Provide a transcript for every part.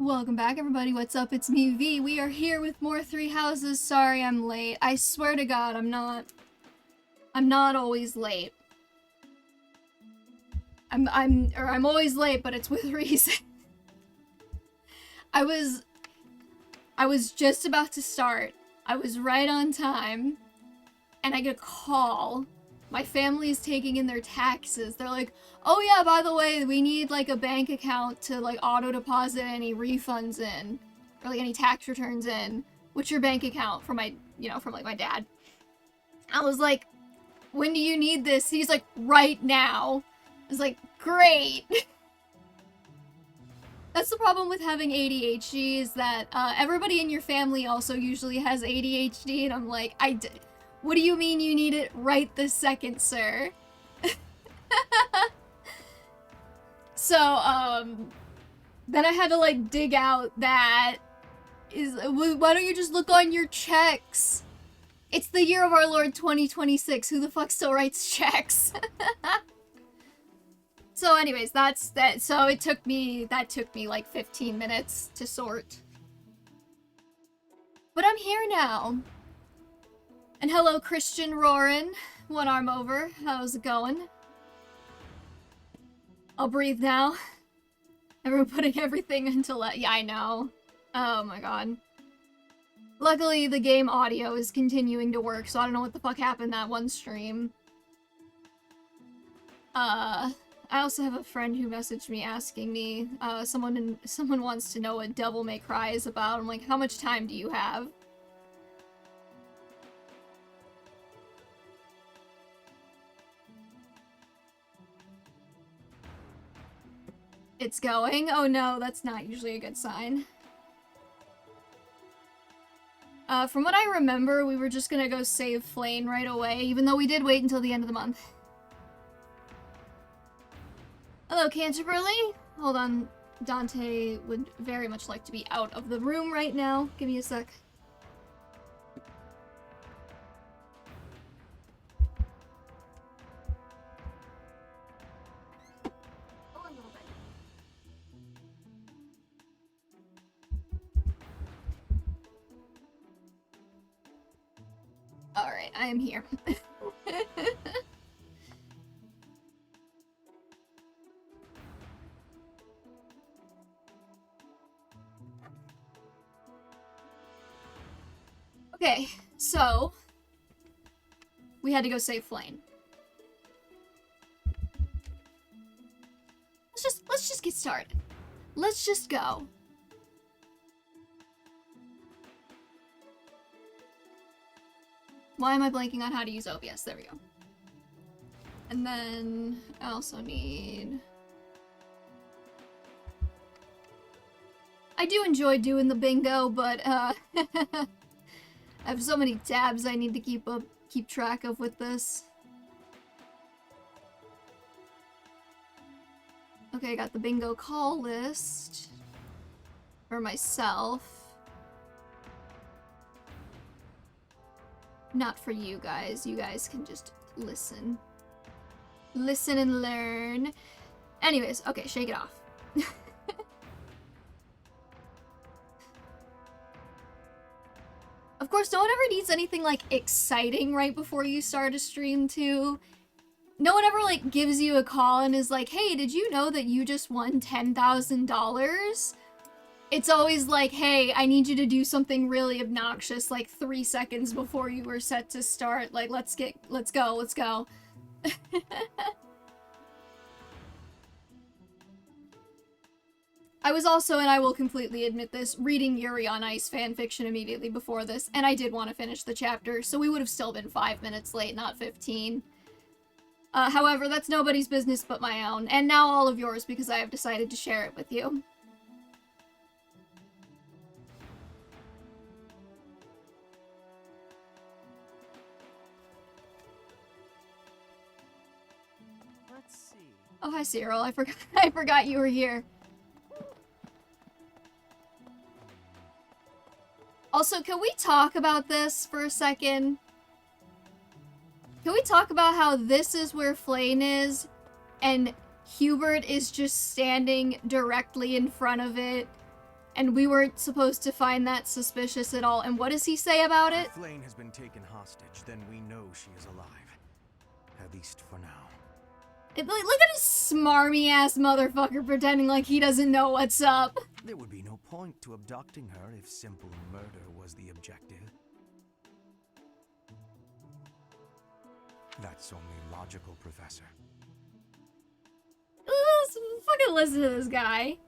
Welcome back, everybody. What's up? It's me, V. We are here with more Three Houses. Sorry I'm late. I swear to God, I'm not always late. I'm always late, but it's with reason. I was just about to start. I was right on time, and I get a call. My family is taking in their taxes. They're like, oh yeah, by the way, we need like a bank account to like auto deposit any refunds in, or like any tax returns in. What's your bank account? From my, from like my dad. I was like, when do you need this? He's like, right now. I was like, great. That's the problem with having ADHD, is that everybody in your family also usually has ADHD, and I'm like, what do you mean you need it right this second, sir? So, then I had to, like, dig out that why don't you just look on your checks? It's the year of our Lord 2026. Who the fuck still writes checks? So anyways, that's that. So that took me like 15 minutes to sort. But I'm here now. And hello, Christian Roarin. One arm over. How's it going? I'll breathe now. Everyone putting everything into yeah, I know. Oh my god. Luckily, the game audio is continuing to work, so I don't know what the fuck happened that one stream. I also have a friend who messaged me asking me, someone wants to know what Devil May Cry is about. I'm like, how much time do you have? It's going? Oh no, that's not usually a good sign. From what I remember, we were just gonna go save Flane right away, even though we did wait until the end of the month. Hello, Canterbury. Hold on. Dante would very much like to be out of the room right now. Give me a sec. Alright, I am here. Okay, so we had to go save Flane. Let's just get started. Let's just go. Why am I blanking on how to use OBS? There we go. And then I also need... I do enjoy doing the bingo, but I have so many tabs I need to keep track of with this. Okay, I got the bingo call list for myself. Not for you guys. You guys can just listen. Listen and learn. Anyways, okay, shake it off. Of course, no one ever needs anything, like, exciting right before you start a stream, too. No one ever, like, gives you a call and is like, hey, did you know that you just won $10,000? It's always like, hey, I need you to do something really obnoxious, like 3 seconds before you were set to start. Like, let's go. I was also, and I will completely admit this, reading Yuri on Ice fanfiction immediately before this, and I did want to finish the chapter, so we would have still been 5 minutes late, not 15. However, that's nobody's business but my own, and now all of yours because I have decided to share it with you. Let's see. Oh, hi, Cyril. I forgot you were here. Also, can we talk about this for a second? Can we talk about how this is where Flane is, and Hubert is just standing directly in front of it, And we weren't supposed to find that suspicious at all. And what does he say about it? If Lane has been taken hostage, then we know she is alive. At least for now. Look at his smarmy-ass motherfucker pretending like he doesn't know what's up. There would be no point to abducting her if simple murder was the objective. That's only logical, Professor. Fucking listen to this guy.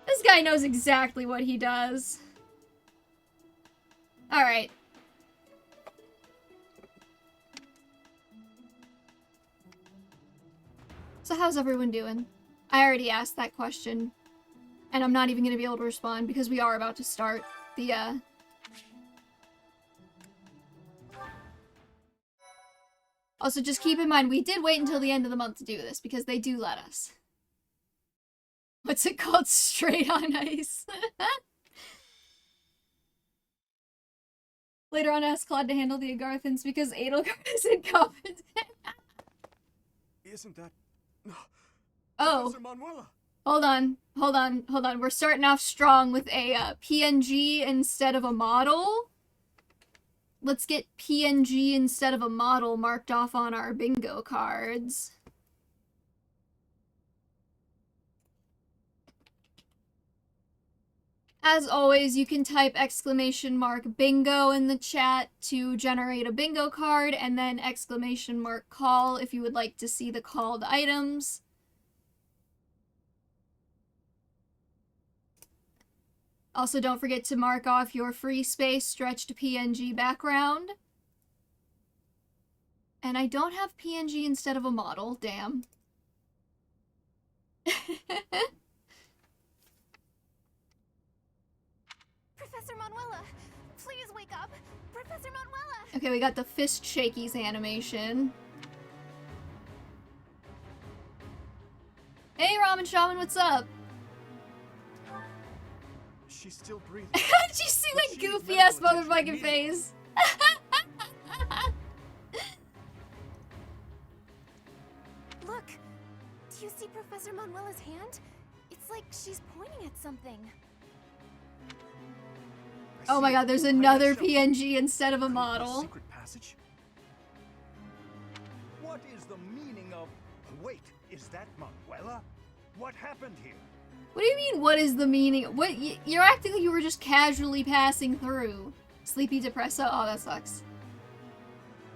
This guy knows exactly what he does. Alright. So how's everyone doing? I already asked that question. And I'm not even going to be able to respond because we are about to start the, Also, just keep in mind, we did wait until the end of the month to do this because they do let us. What's it called? Straight on ice. Later on, ask Claude to handle the Agarthans because Edelgard is incompetent. Isn't that... Oh. Professor Manuela? Hold on. We're starting off strong with a PNG instead of a model. Let's get PNG instead of a model marked off on our bingo cards. As always, you can type !bingo in the chat to generate a bingo card, and then !call if you would like to see the called items. Also, don't forget to mark off your free space stretched PNG background. And I don't have PNG instead of a model, damn. Professor Manuela, please wake up. Professor Manuela. Okay, we got the fist shakies animation. Hey, Ramen Shaman, what's up? She's still breathing. Did you see that goofy ass motherfucking face? Look, do you see Professor Manuela's hand? It's like she's pointing at something. Oh my god, there's another PNG instead of a model. Secret passage? What is the meaning of... Wait, is that Manuela? What happened here? What do you mean, what is the meaning? What? You're acting like you were just casually passing through. Sleepy Depresso? Oh, that sucks.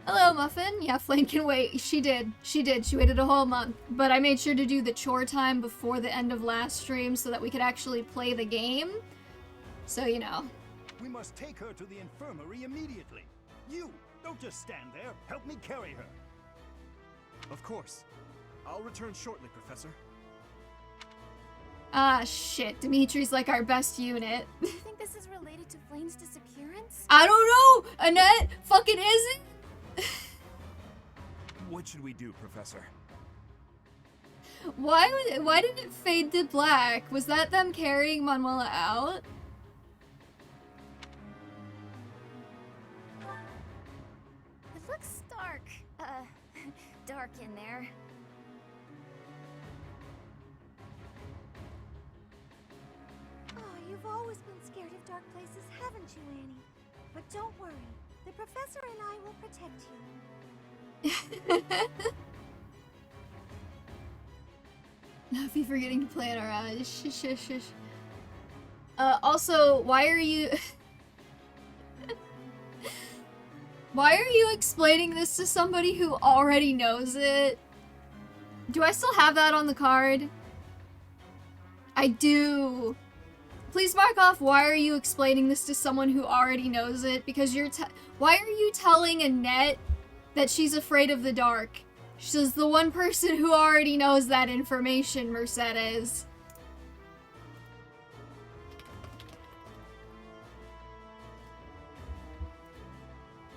Hello, Muffin. Yeah, Flame can wait. She did. She waited a whole month. But I made sure to do the chore time before the end of last stream so that we could actually play the game. So, you know. We must take her to the infirmary immediately. You, don't just stand there. Help me carry her. Of course. I'll return shortly, Professor. Ah, shit. Dimitri's like our best unit. Do you think this is related to Flame's disappearance? I don't know! Annette fucking isn't! What should we do, Professor? Why did it fade to black? Was that them carrying Manuela out? It looks dark. Dark in there. Oh, you've always been scared of dark places, haven't you, Annie? But don't worry. The professor and I will protect you. Not be forgetting to plan our eyes. Shush. Also, why are you... Why are you explaining this to somebody who already knows it? Do I still have that on the card? I do. Please mark off, why are you explaining this to someone who already knows it? Because why are you telling Annette that she's afraid of the dark? She's the one person who already knows that information, Mercedes.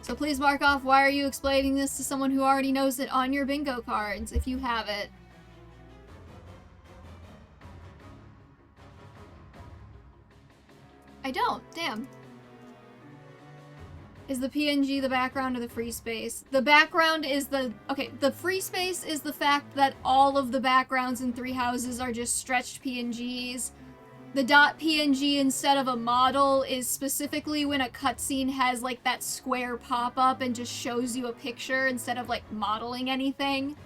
So please mark off, why are you explaining this to someone who already knows it on your bingo cards, if you have it. I don't, damn. Is the PNG the background or the free space? The background is the... Okay, the free space is the fact that all of the backgrounds in Three Houses are just stretched PNGs. The .png instead of a model is specifically when a cutscene has, like, that square pop-up and just shows you a picture instead of, like, modeling anything.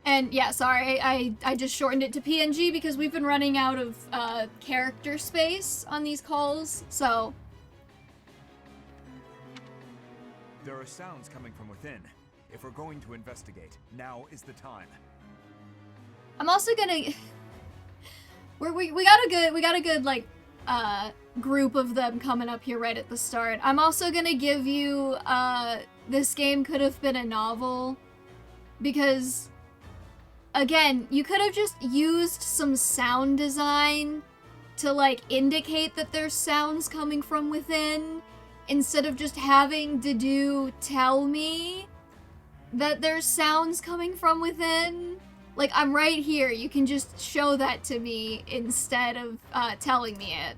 And yeah, sorry, I just shortened it to PNG because we've been running out of character space on these calls, so... There are sounds coming from within. If we're going to investigate, now is the time. I'm also gonna... we got a good, like, group of them coming up here right at the start. I'm also gonna give you, this game could have been a novel, because... Again, you could have just used some sound design to, like, indicate that there's sounds coming from within, instead of just having to tell me that there's sounds coming from within. Like, I'm right here, you can just show that to me instead of, telling me it.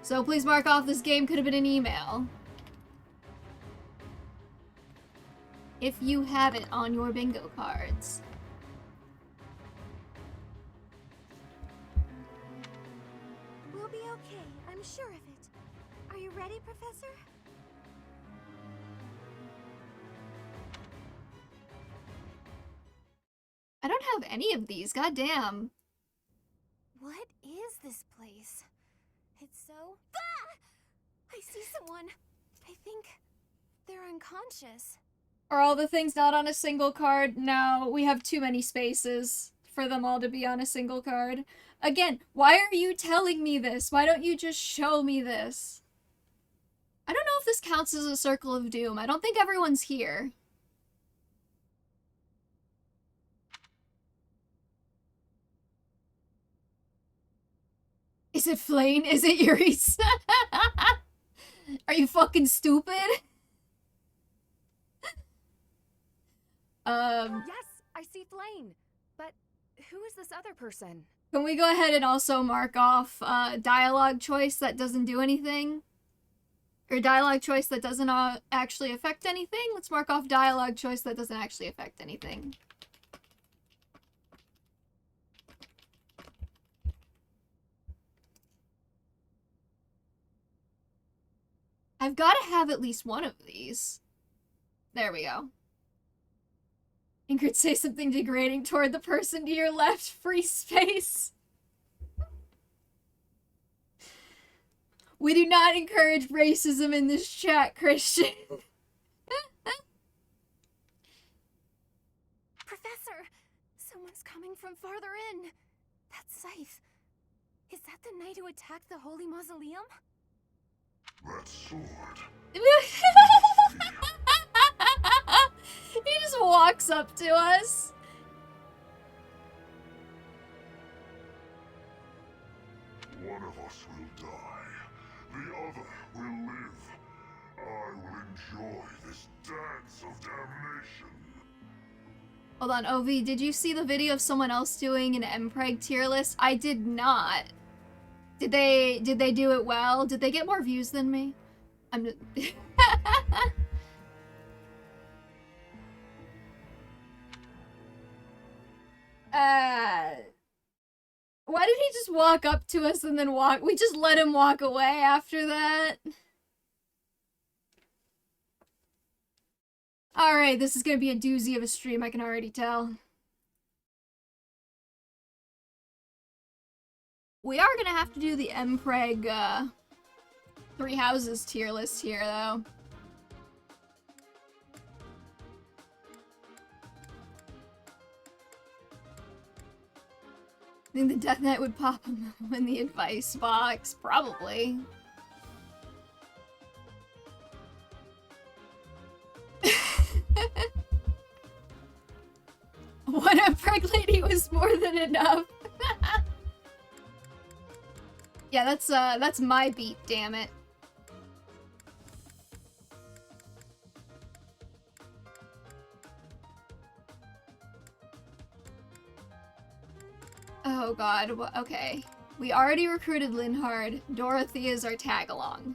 So please mark off this game could have been an email. If you have it on your bingo cards. We'll be okay, I'm sure of it. Are you ready, Professor? I don't have any of these, goddamn. What is this place? It's so... Ah! I see someone. I think they're unconscious. Are all the things not on a single card? No, we have too many spaces for them all to be on a single card. Again, why are you telling me this? Why don't you just show me this? I don't know if this counts as a Circle of Doom. I don't think everyone's here. Is it Flane? Is it Yuri's? Are you fucking stupid? Yes, I see Flane. But who is this other person? Can we go ahead and also mark off dialogue choice that doesn't do anything? Or dialogue choice that doesn't actually affect anything? Let's mark off dialogue choice that doesn't actually affect anything. I've got to have at least one of these. There we go. Ingrid, say something degrading toward the person to your left. Free space. We do not encourage racism in this chat, Christian. Professor! Someone's coming from farther in. That's Seteth. Is that the knight who attacked the Holy Mausoleum? That sword. He just walks up to us. One of us will die. The other will live. I will enjoy this dance of damnation. Hold on, OV, did you see the video of someone else doing an MPreg tier list? I did not. Did they do it well? Did they get more views than me? I'm just... Why did he just walk up to us and then walk? We just let him walk away after that. Alright, this is gonna be a doozy of a stream, I can already tell. We are gonna have to do the MPreg, Three Houses tier list here, though. I think the Death Knight would pop him in the advice box, probably. One MPreg lady was more than enough. Yeah, that's my beat, damn it. Oh god, okay. We already recruited Linhard. Dorothy is our tag-along.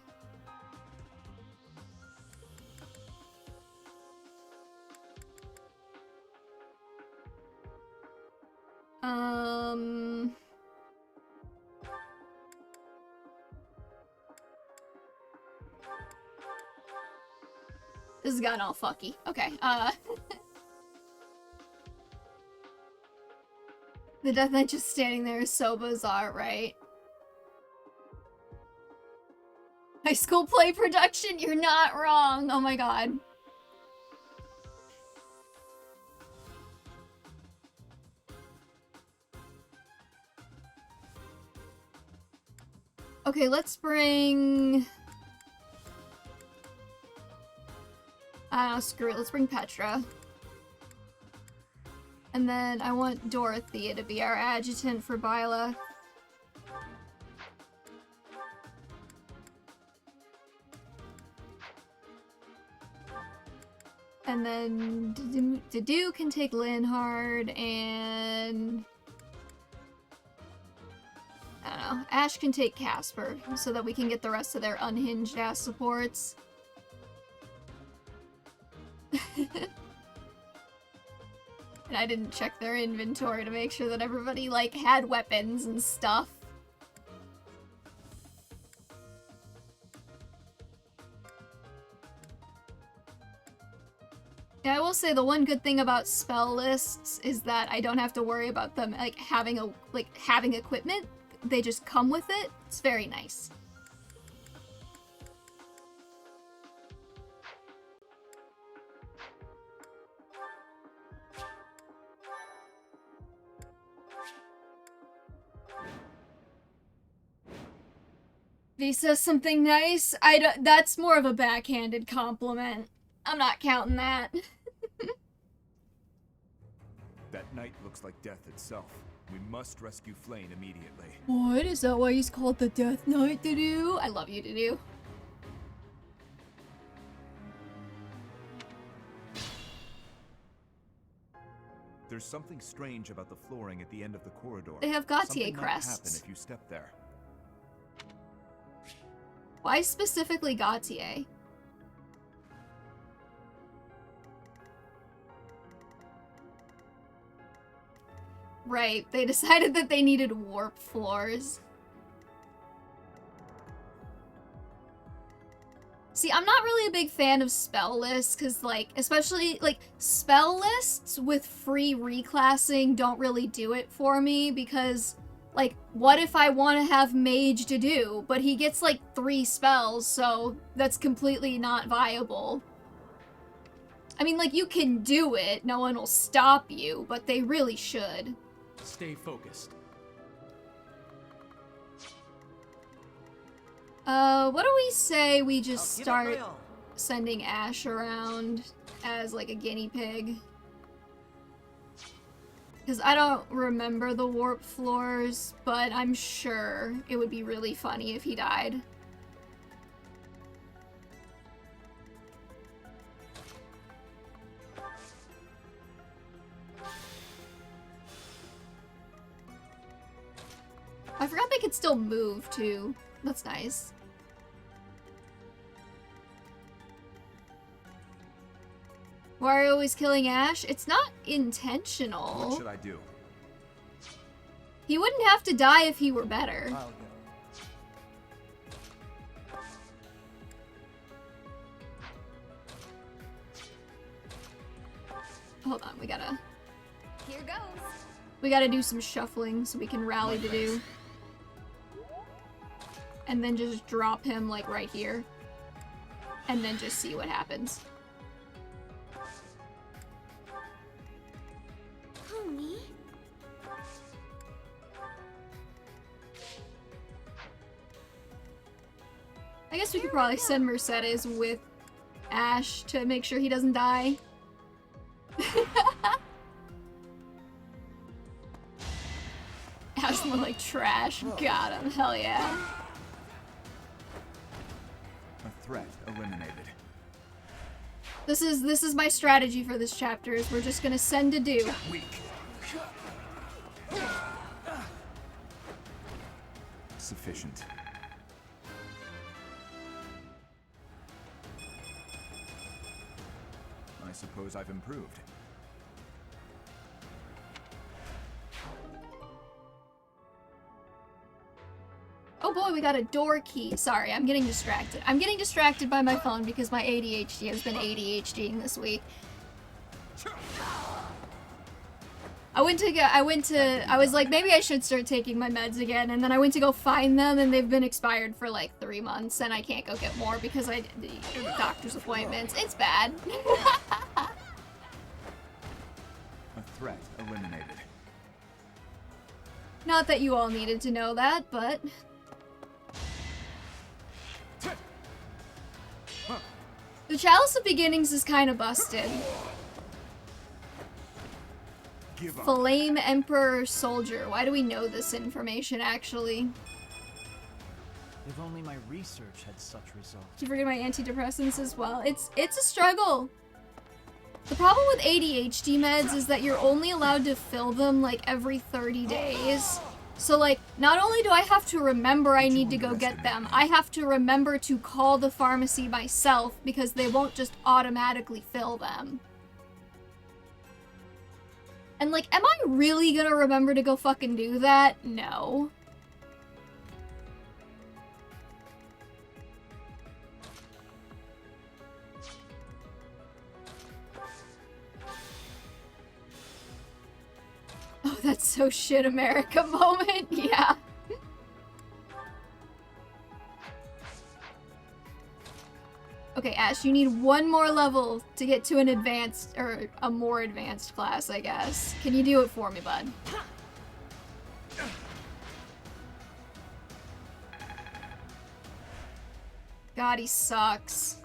This has gotten all fucky. Okay, The Death Knight just standing there is so bizarre, right? High school play production, you're not wrong! Oh my god. Okay, let's bring... screw it, let's bring Petra. And then I want Dorothea to be our adjutant for Byla. And then Dedu can take Linhard, and... I don't know, Ash can take Casper, so that we can get the rest of their unhinged ass supports. And I didn't check their inventory to make sure that everybody, like, had weapons and stuff. Yeah, I will say the one good thing about spell lists is that I don't have to worry about them, like, having equipment. They just come with it. It's very nice. If he says something nice, that's more of a backhanded compliment. I'm not counting that. That night looks like death itself. We must rescue Flame immediately. What? Is that why he's called the Death Knight, Dedu? I love you, Dedu. There's something strange about the flooring at the end of the corridor. They have Gautier Something crests. might happen if you step there. Why specifically Gautier? Right, they decided that they needed warp floors. See, I'm not really a big fan of spell lists, because, like, especially, like, spell lists with free reclassing don't really do it for me, because, like, what if I want to have Mage to do, but he gets, like, 3 spells, so that's completely not viable. I mean, like, you can do it, no one will stop you, but they really should. Stay focused. What do we say we just I'll give it start my all. sending Ash around as, like, a guinea pig? Because I don't remember the warp floors, but I'm sure it would be really funny if he died. I forgot they could still move, too. That's nice. Why are you always killing Ash? It's not intentional. What should I do? He wouldn't have to die if he were better. I'll go. Hold on, we gotta Here goes. do some shuffling so we can rally to do. And then just drop him, like, right here. And then just see what happens. Who, me? I guess we could probably send Mercedes with Ash to make sure he doesn't die. Ash smelled like trash. Got him. Hell yeah. A threat eliminated. This is my strategy for this chapter, is we're just gonna send Dedu. Weak. sufficient. I suppose I've improved. Oh boy, we got a door key. Sorry, I'm getting distracted. I'm getting distracted by my phone because my ADHD has been ADHDing this week. I was like, maybe I should start taking my meds again, and then I went to go find them, and they've been expired for like 3 months, and I can't go get more because the doctor's appointments. It's bad. A threat eliminated. Not that you all needed to know that, but... The Chalice of Beginnings is kind of busted. Give up. Flame Emperor Soldier. Why do we know this information, actually? If only my research had such results. Did you forget my antidepressants as well? It's a struggle. The problem with ADHD meds is that you're only allowed to fill them like every 30 days. So like, not only do I have to remember I need to go get them, I have to remember to call the pharmacy myself because they won't just automatically fill them. And like, am I really gonna remember to go fucking do that? No. Oh, that's so shit America moment, yeah. Okay, Ash, you need one more level to get to an advanced, or a more advanced class, I guess. Can you do it for me, bud? God, he sucks.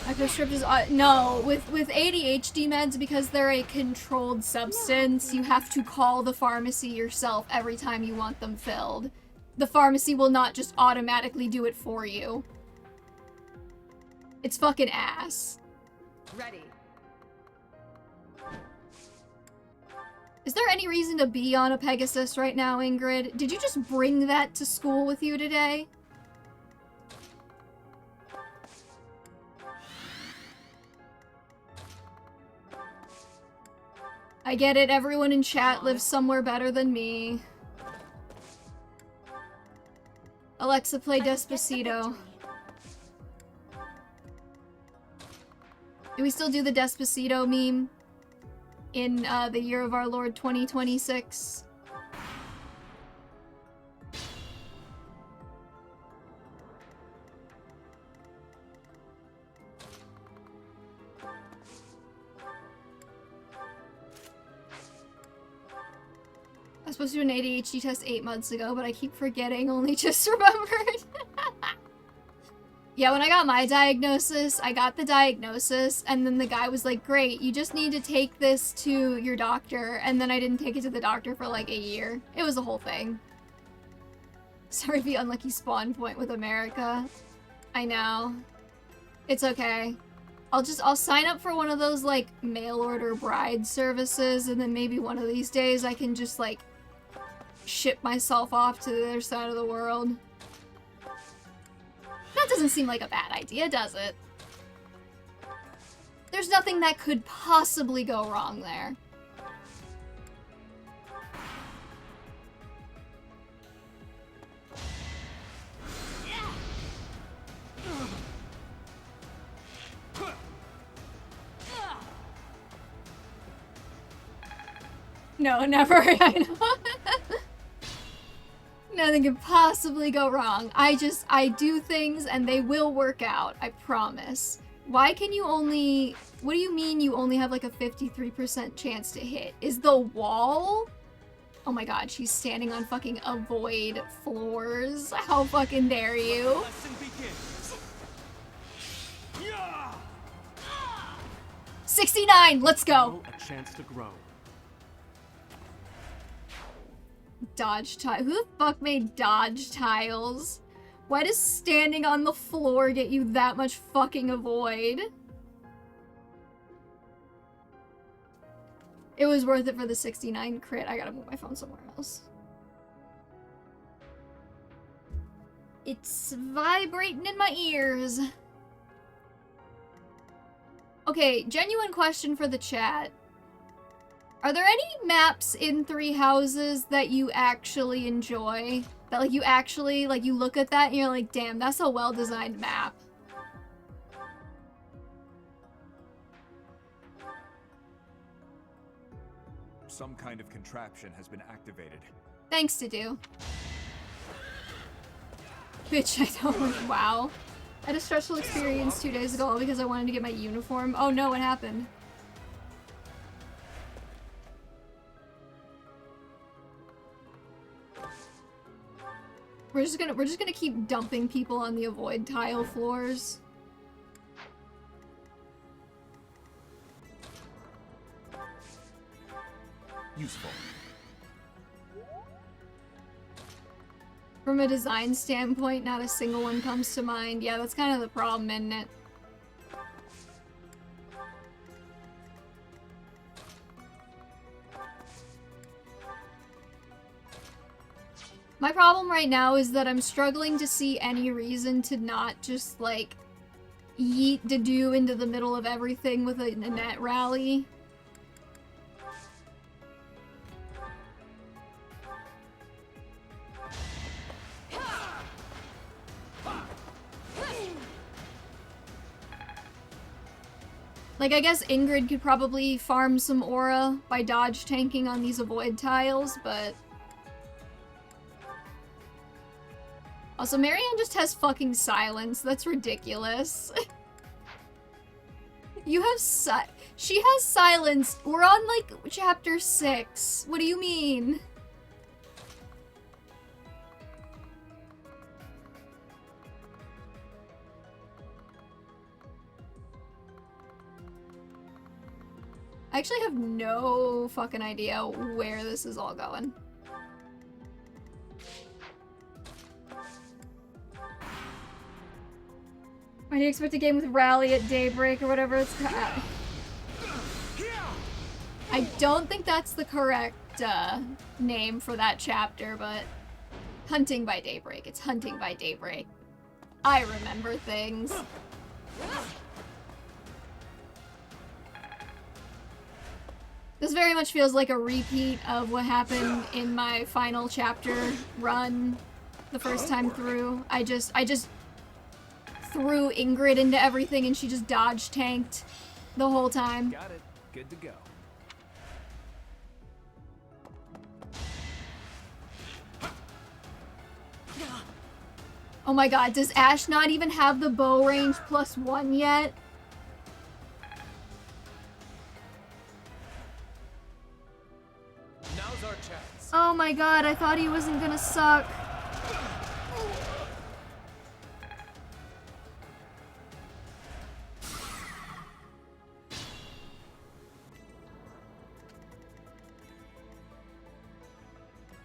Microstrip is no, with ADHD meds, because they're a controlled substance, you have to call the pharmacy yourself every time you want them filled. The pharmacy will not just automatically do it for you. It's fucking ass. Ready. Is there any reason to be on a Pegasus right now, Ingrid? Did you just bring that to school with you today? I get it, everyone in chat lives somewhere better than me. Alexa, play Despacito. Do we still do the Despacito meme? In the year of our Lord 2026? I was supposed to do an ADHD test 8 months ago, but I keep forgetting, only just remembered. Yeah, when I got my diagnosis, I got the diagnosis, and then the guy was like, great, you just need to take this to your doctor, and then I didn't take it to the doctor for like a year. It was a whole thing. Sorry for the unlucky spawn point with America. I know. It's okay. I'll sign up for one of those, like, mail order bride services, and then maybe one of these days I can just, like, ship myself off to the other side of the world. That doesn't seem like a bad idea, does it? There's nothing that could possibly go wrong there. No, never. I know. Nothing could possibly go wrong. I do things and they will work out. I promise. Why can you only... What do you mean you only have like a 53% chance to hit? Is the wall? Oh my god, she's standing on fucking avoid floors. How fucking dare you? Lesson begins. 69! Let's go! A chance to grow. Dodge tile. Who the fuck made dodge tiles? Why does standing on the floor get you that much fucking avoid? It was worth it for the 69 crit. I gotta move my phone somewhere else. It's vibrating in my ears. Okay, genuine question for the chat. Are there any maps in Three Houses that you actually enjoy? That, like, you actually, like, you look at that and you're like, damn, that's a well-designed map. Some kind of contraption has been activated. Thanks to do. Bitch, I don't. Wow. I had a stressful experience 2 days ago because I wanted to get my uniform. Oh no, what happened? We're just gonna keep dumping people on the avoid tile floors. Useful. From a design standpoint, not a single one comes to mind. Yeah, that's kind of the problem, isn't it? My problem right now is that I'm struggling to see any reason to not just, like, yeet Dedue into the middle of everything with a net rally. Like, I guess Ingrid could probably farm some aura by dodge tanking on these avoid tiles, but... Also, Marianne just has fucking silence. That's ridiculous. You have she has silence. We're on, like, chapter 6. What do you mean? I actually have no fucking idea where this is all going. Why do you expect a game with Rally at daybreak or whatever it's called? I don't think that's the correct name for that chapter, but Hunting by Daybreak. It's Hunting by Daybreak. I remember things. This very much feels like a repeat of what happened in my final chapter run the first time through. I just threw Ingrid into everything and she just dodge tanked the whole time. Got it. Good to go. Oh my god, does Ash not even have the bow range +1 yet? Now's our chance. Oh my god, I thought he wasn't gonna suck.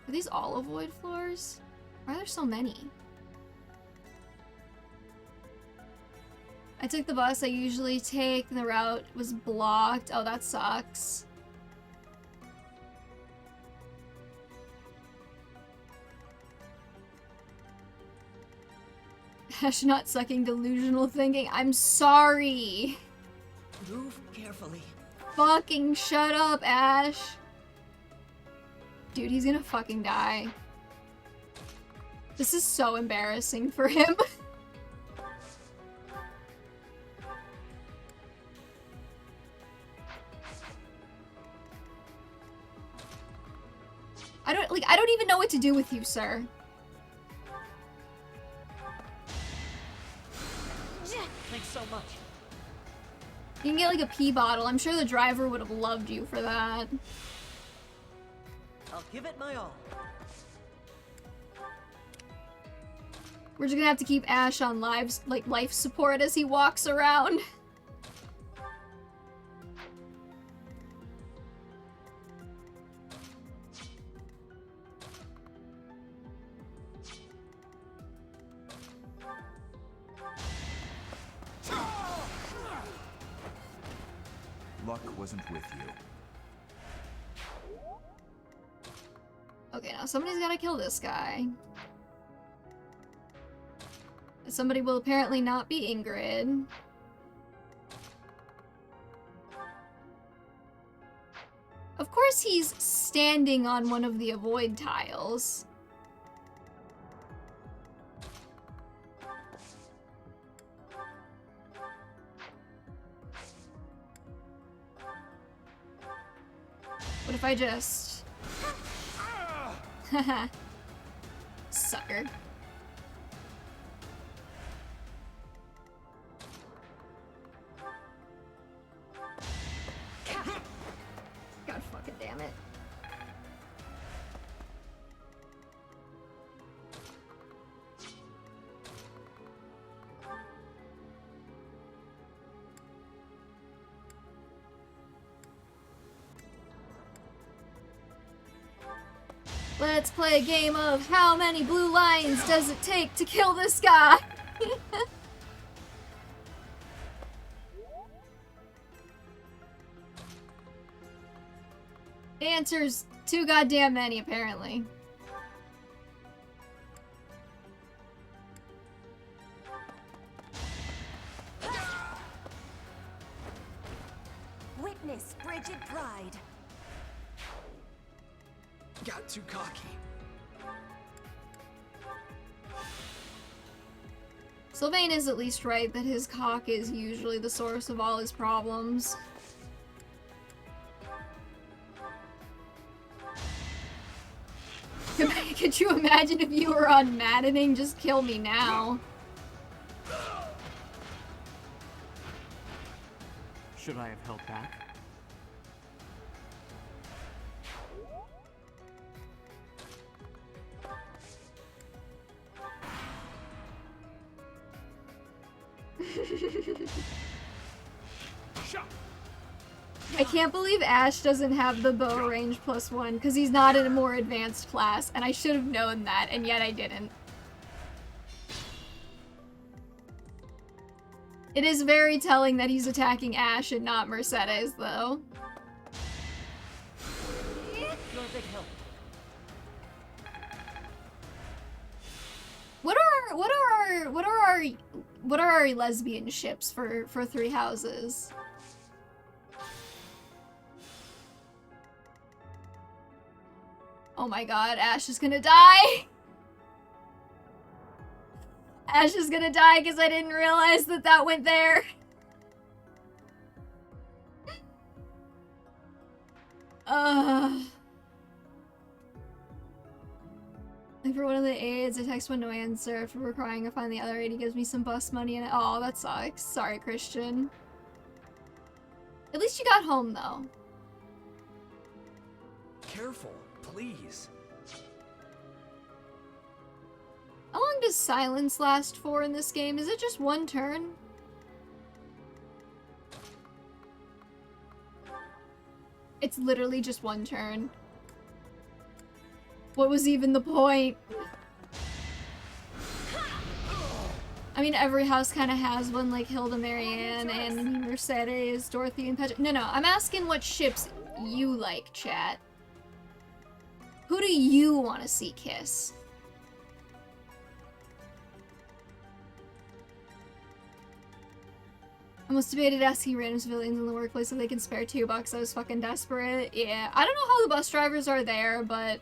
Are these all avoid floors? Why are there so many? I took the bus I usually take, and the route was blocked. Oh, that sucks. Ash not sucking, delusional thinking. I'm sorry. Move carefully. Fucking shut up, Ash. Dude, he's gonna fucking die. This is so embarrassing for him. I don't even know what to do with you, sir. Thanks so much. You can get like a pee bottle. I'm sure the driver would have loved you for that. I'll give it my all. We're just gonna have to keep Ash on life support as he walks around. Luck wasn't with you. Okay, now somebody's gotta kill this guy. Somebody will apparently not be Ingrid. Of course he's standing on one of the avoid tiles. What if I just... Haha. Sucker. God fucking damn it. Let's play a game of how many blue lines does it take to kill this guy? The answer's too goddamn many, apparently. Witness frigid pride. Got too cocky. Sylvain is at least right that his cock is usually the source of all his problems. Could you imagine if you were on maddening? Just kill me now. Should I have held back? I can't believe Ash doesn't have the bow range +1 because he's not in a more advanced class, and I should have known that, and yet I didn't. It is very telling that he's attacking Ash and not Mercedes, though. You're a big help. What are our lesbian ships for Three Houses? Oh my god, Ash is gonna die! Ash is gonna die because I didn't realize that that went there. Like for one of the aides, I text one no answer. If we're crying, I find the other aide, he gives me some bus money and oh, that sucks. Sorry, Christian. At least you got home, though. Careful, please. How long does silence last for in this game? Is it just one turn? It's literally just one turn. What was even the point? I mean, every house kind of has one, like Hilda, Marianne, and Mercedes, Dorothy, and Petra. No, I'm asking what ships you like, chat. Who do you want to see kiss? I most debated asking random civilians in the workplace if they can spare $2. I was fucking desperate. Yeah, I don't know how the bus drivers are there, but,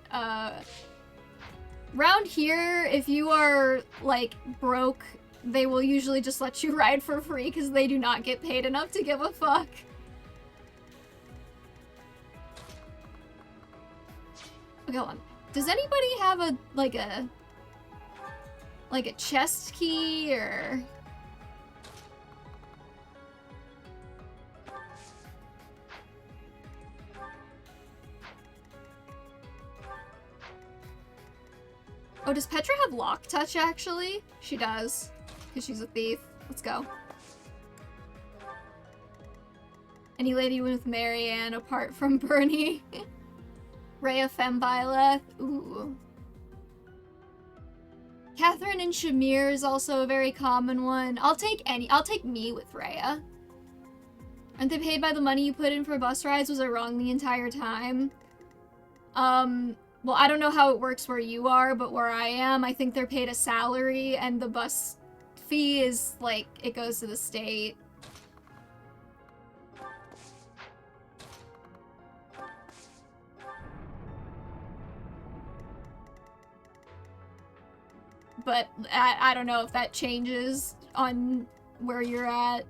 around here, if you are, like, broke, they will usually just let you ride for free because they do not get paid enough to give a fuck. Okay, hold on. Does anybody have a, like a chest key, or... Oh, does Petra have lock touch, actually? She does, because she's a thief. Let's go. Any lady with Marianne apart from Bernie? Rhea Fembyleth? Ooh. Catherine and Shamir is also a very common one. I'll take me with Rhea. Aren't they paid by the money you put in for bus rides? Was I wrong the entire time? Well, I don't know how it works where you are, but where I am, I think they're paid a salary, and the bus fee is, like, it goes to the state. But I don't know if that changes on where you're at.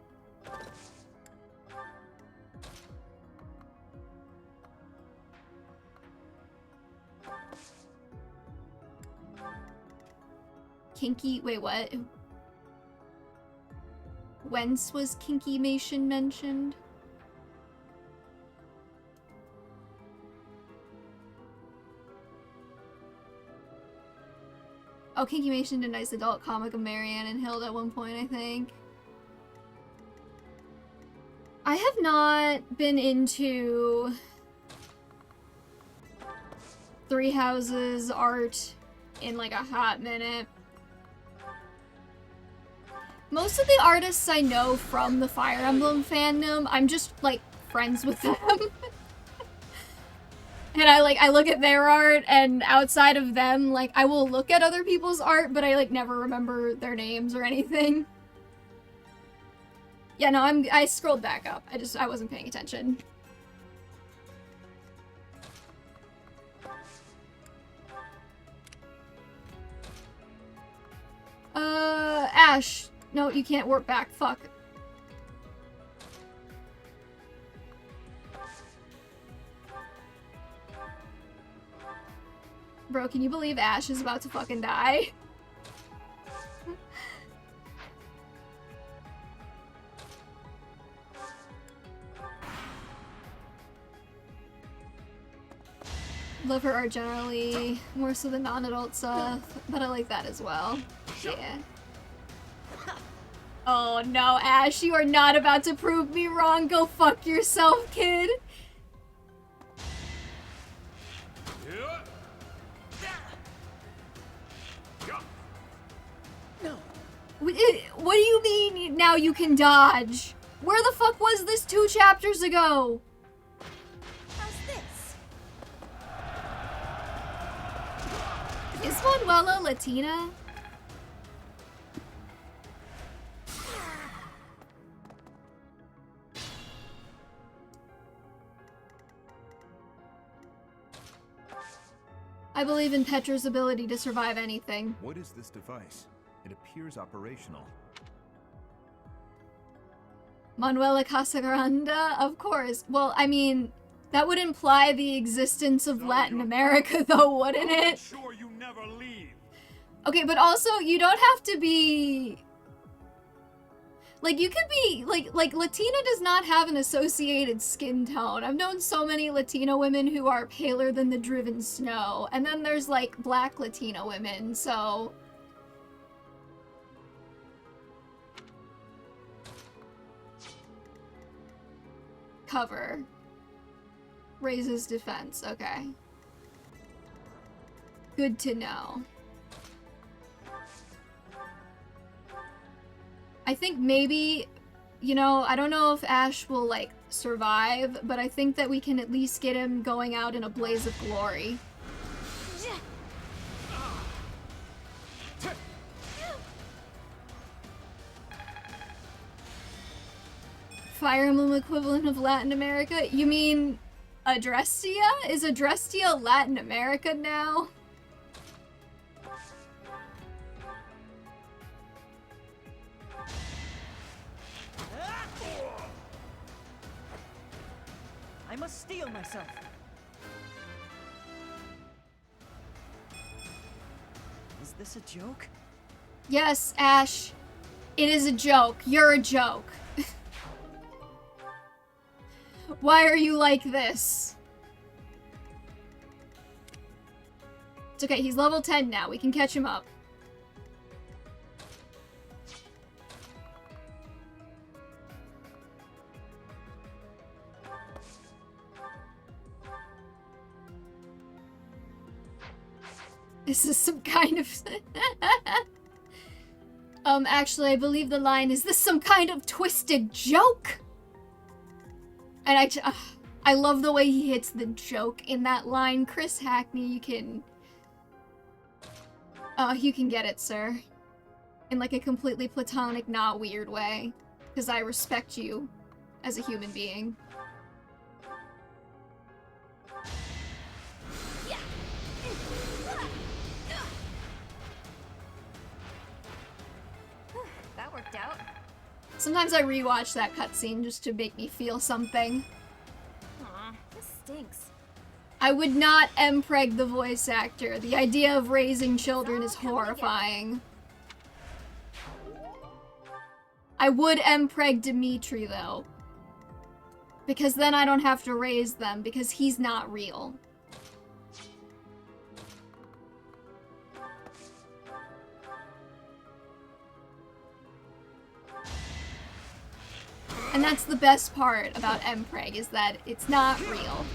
Kinky, wait, what? Whence was Kinkymation mentioned? Oh, Kinkymation did a nice adult comic of Marianne and Hilda at one point, I think. I have not been into Three Houses art in like a hot minute. Most of the artists I know from the Fire Emblem fandom, I'm just like friends with them. And I look at their art, and outside of them, like, I will look at other people's art, but I, like, never remember their names or anything. Yeah, no, I scrolled back up. I wasn't paying attention. Ash. No, you can't warp back. Fuck. Bro, can you believe Ash is about to fucking die? Love her art generally, more so than non-adult stuff, but I like that as well. Yeah. Oh no, Ash, you are not about to prove me wrong. Go fuck yourself, kid. What do you mean now you can dodge? Where the fuck was this 2 chapters ago? How's this? Is Manuela Latina? I believe in Petra's ability to survive anything. What is this device? It appears operational. Manuela Casagrande, of course. Well, I mean, that would imply the existence of Latin America, though, wouldn't it? Sure you never leave. Okay, but also, you don't have to be... Like, you could be... Like, Latina does not have an associated skin tone. I've known so many Latina women who are paler than the driven snow. And then there's, like, black Latina women, so... Cover. Raises defense, okay. Good to know. I think maybe, you know, I don't know if Ash will, like, survive, but I think that we can at least get him going out in a blaze of glory. Fire Emblem equivalent of Latin America? You mean Adrestia? Is Adrestia Latin America now? I must steel myself. Is this a joke? Yes, Ash. It is a joke. You're a joke. Why are you like this? It's okay, he's level 10 now. We can catch him up. Is this some kind of... actually, I believe the line is this some kind of twisted joke? And I love the way he hits the joke in that line. Chris Hackney, you can get it, sir. In like a completely platonic, not weird way. Because I respect you as a human being. That worked out. Sometimes I rewatch that cutscene just to make me feel something. Aw, this stinks. I would not empreg the voice actor. The idea of raising children is horrifying. I would empreg Dimitri, though. Because then I don't have to raise them, because he's not real. And that's the best part about empreg, is that it's not real.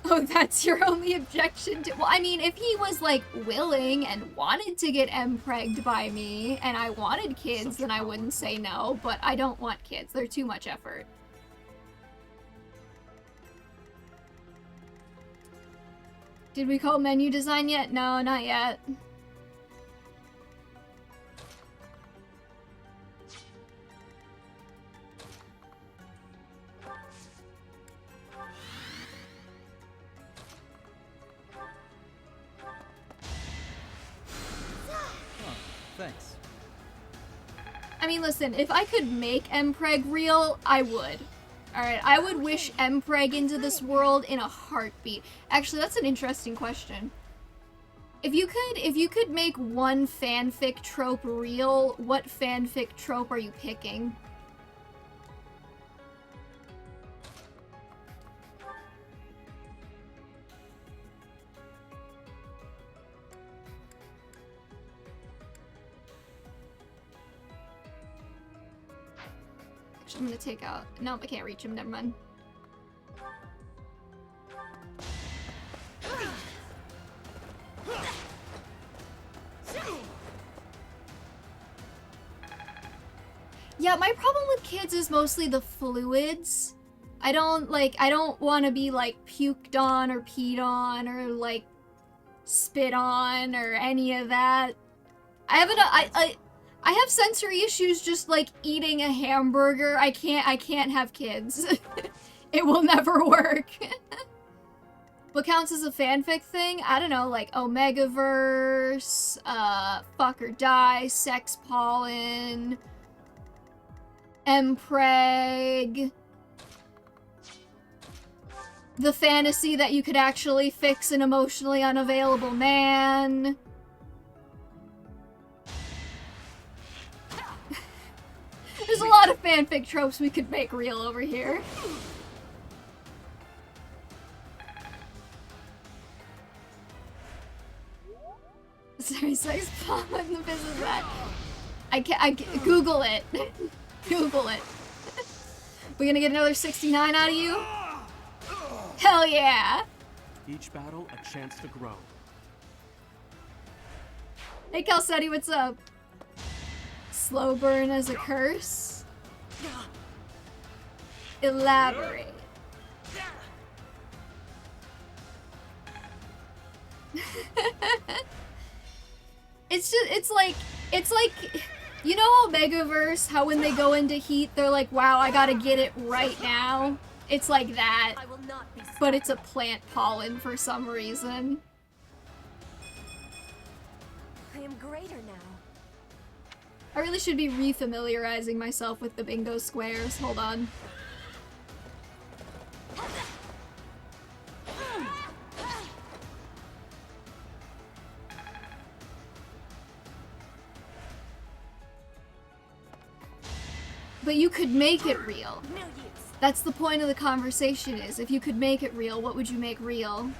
Oh, that's your only objection to— well, I mean, if he was, like, willing and wanted to get empregged by me, and I wanted kids, then I wouldn't say no, but I don't want kids. They're too much effort. Did we call menu design yet? No, not yet. Thanks. I mean, listen, if I could make empreg real, I would. Alright, I would wish empreg into this world in a heartbeat. Actually, that's an interesting question. If you could make one fanfic trope real, what fanfic trope are you picking? I'm gonna take out— nope, I can't reach him, never mind. Yeah, my problem with kids is mostly the fluids. I don't want to be, like, puked on or peed on or, like, spit on or any of that. I have sensory issues just, like, eating a hamburger. I can't have kids. It will never work. What counts as a fanfic thing? I don't know, like Omegaverse, Fuck or Die, Sex Pollen, Empreg. The fantasy that you could actually fix an emotionally unavailable man. There's a lot of fanfic tropes we could make real over here. Sorry, sex bomb in the business that. Google it. Google it. We gonna get another 69 out of you? Hell yeah! Each battle a chance to grow. Hey Calcetti, what's up? Slow burn as a curse? Elaborate. It's like, you know Omegaverse, how when they go into heat, they're like, wow, I gotta get it right now? It's like that, but it's a plant pollen for some reason. I am greater now. I really should be refamiliarizing myself with the bingo squares. Hold on. But you could make it real. That's the point of the conversation is, if you could make it real, what would you make real?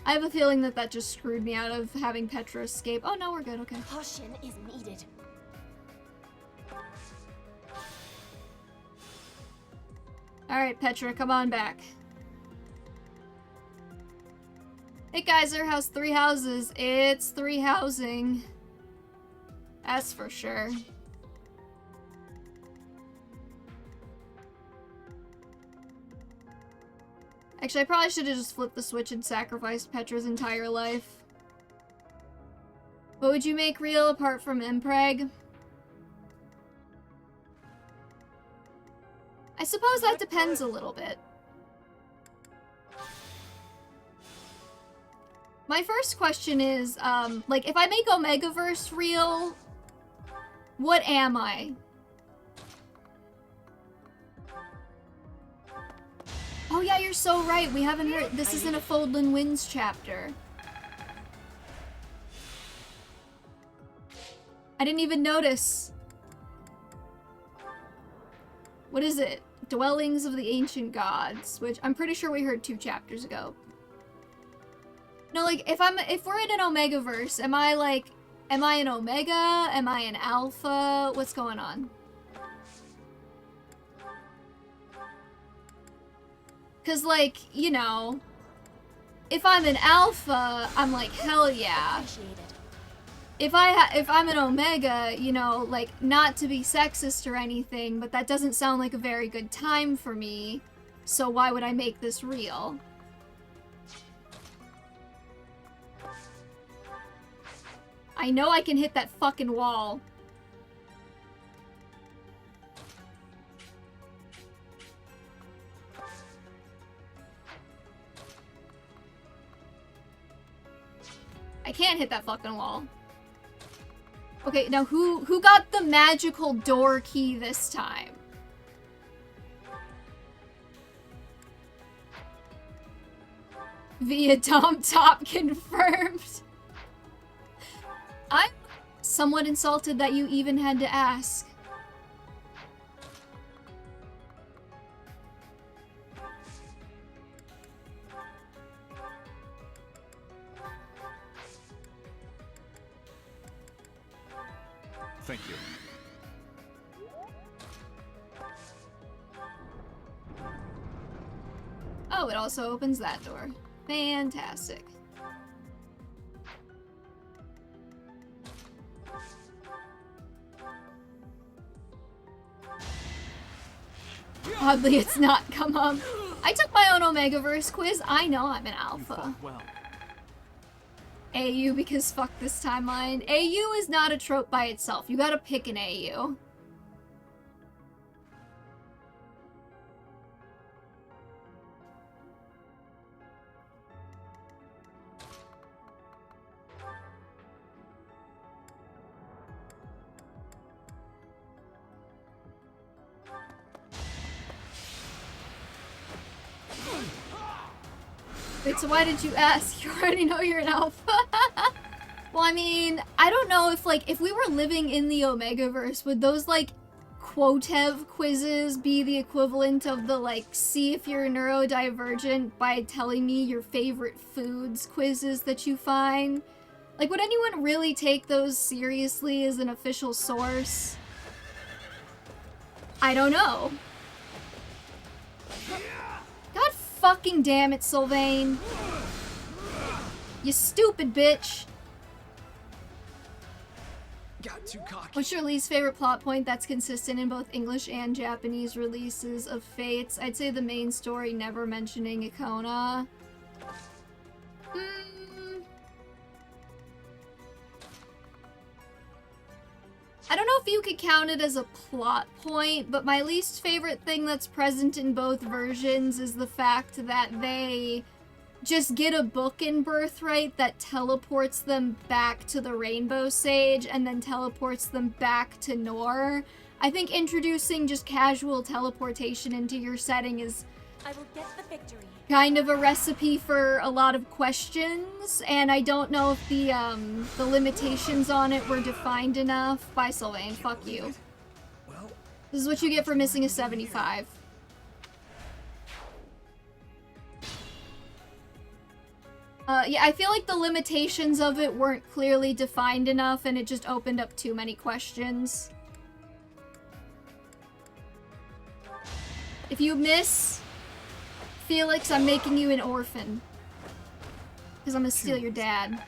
I have a feeling that that just screwed me out of having Petra escape. Oh no, we're good, okay. Caution is needed. Alright, Petra, come on back. Hey Geyser, how's 3 houses? It's 3 housing. That's for sure. Actually, I probably should have just flipped the switch and sacrificed Petra's entire life. What would you make real apart from Impreg? I suppose that depends a little bit. My first question is, like, if I make Omegaverse real, what am I? Oh yeah, you're so right. We haven't heard. This isn't a Foldlin Winds chapter. I didn't even notice. What is it? Dwellings of the Ancient Gods, which I'm pretty sure we heard 2 chapters ago. No, like, if we're in an Omegaverse, am I an Omega? Am I an Alpha? What's going on? Cause, like, you know, if I'm an Alpha, I'm like, hell yeah. If I'm an Omega, you know, like, not to be sexist or anything, but that doesn't sound like a very good time for me, so why would I make this real? I know I can hit that fucking wall. I can't hit that fucking wall. Okay, now who got the magical door key this time? Via Tom Top confirmed. I'm somewhat insulted that you even had to ask. Thank you. Oh, it also opens that door. Fantastic. Oddly, it's not come up. I took my own Omegaverse quiz. I know I'm an Alpha. Well, AU because fuck this timeline. AU is not a trope by itself. You gotta pick an AU. Wait, so why did you ask? You already know you're an Alpha. Well, I mean, I don't know if, like, if we were living in the Omegaverse, would those, like, Quotev quizzes be the equivalent of the, like, see if you're neurodivergent by telling me your favorite foods quizzes that you find? Like, would anyone really take those seriously as an official source? I don't know. God fucking damn it, Sylvain. You stupid bitch. Got too cocky. What's your least favorite plot point that's consistent in both English and Japanese releases of Fates? I'd say the main story never mentioning Icona. I don't know if you could count it as a plot point, but my least favorite thing that's present in both versions is the fact that they just get a book in Birthright that teleports them back to the Rainbow Sage and then teleports them back to Nor. I think introducing just casual teleportation into your setting is I will get the victory. kind of a recipe for a lot of questions, and I don't know if the limitations on it were defined enough. Bye, Sylvain. Fuck you. This is what you get for missing a 75. Yeah, I feel like the limitations of it weren't clearly defined enough, and it just opened up too many questions. If you miss, Felix, I'm making you an orphan. Because I'm gonna steal your dad.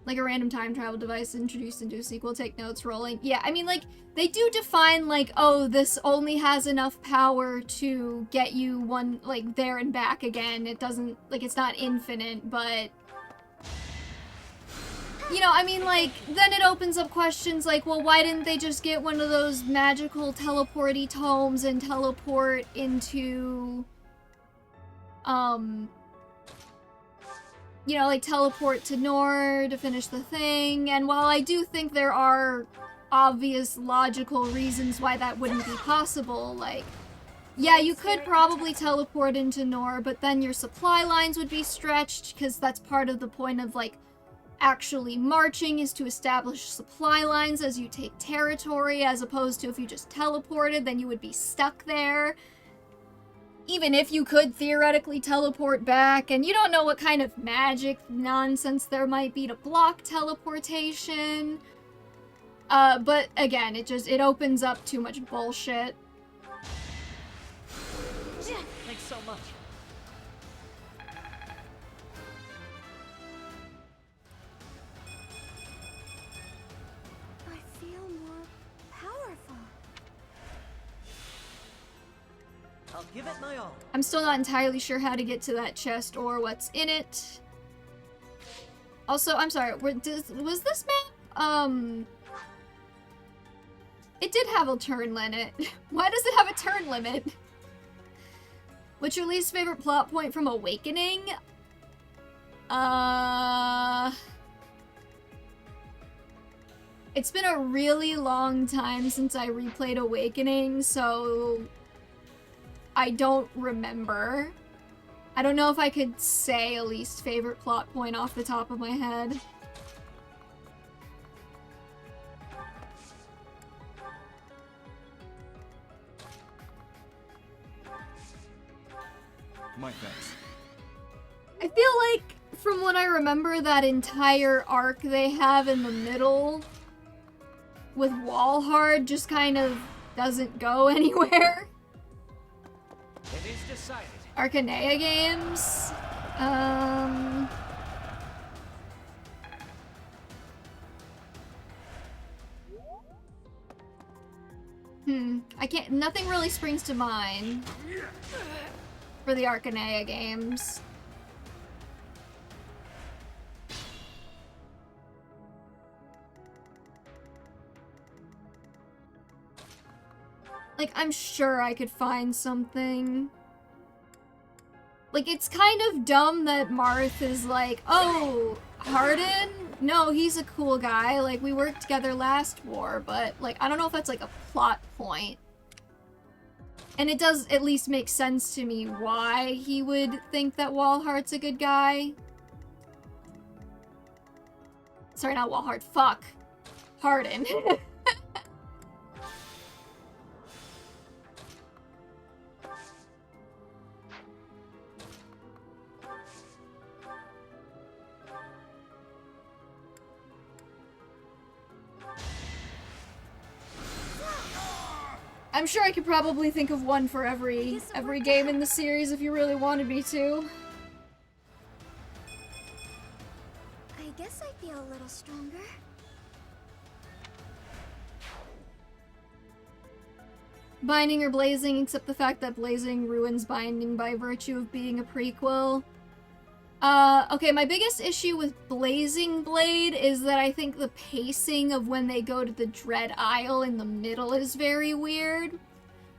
Like a random time travel device introduced into a sequel, take notes, rolling. Yeah, I mean, like, they do define, like, oh, this only has enough power to get you one, like, there and back again. It doesn't, like, it's not infinite, but... You know, I mean, like, then it opens up questions like, well, why didn't they just get one of those magical teleporty tomes and teleport into, you know, like, teleport to Nor to finish the thing, and while I do think there are obvious logical reasons why that wouldn't be possible, like, yeah, you could probably teleport into Nor, but then your supply lines would be stretched, because that's part of the point of, like, actually marching is to establish supply lines as you take territory, as opposed to if you just teleported, then you would be stuck there. Even if you could theoretically teleport back, and you don't know what kind of magic nonsense there might be to block teleportation. But again, it opens up too much bullshit. Thanks so much. I feel more powerful. I'll give it my all. I'm still not entirely sure how to get to that chest or what's in it. Also, I'm sorry, was this map, it did have a turn limit. Why does it have a turn limit? What's your least favorite plot point from Awakening? It's been a really long time since I replayed Awakening, so I don't remember. I don't know if I could say a least favorite plot point off the top of my head. My thanks. I feel like, from what I remember, that entire arc they have in the middle with Walhard just kind of doesn't go anywhere. It is decided. Arcanea games. I can't, nothing really springs to mind for the Arcanea games. Like, I'm sure I could find something. Like, it's kind of dumb that Marth is like, oh, Hardin? No, he's a cool guy. Like, we worked together last war, but, like, I don't know if that's, like, a plot point. And it does at least make sense to me why he would think that Walhart's a good guy. Sorry, not Walhart. Fuck. Hardin. I'm sure I could probably think of one for every game in the series if you really wanted me to. I guess I feel a little stronger. Binding or Blazing, except the fact that Blazing ruins Binding by virtue of being a prequel. Okay, my biggest issue with Blazing Blade is that I think the pacing of when they go to the Dread Isle in the middle is very weird.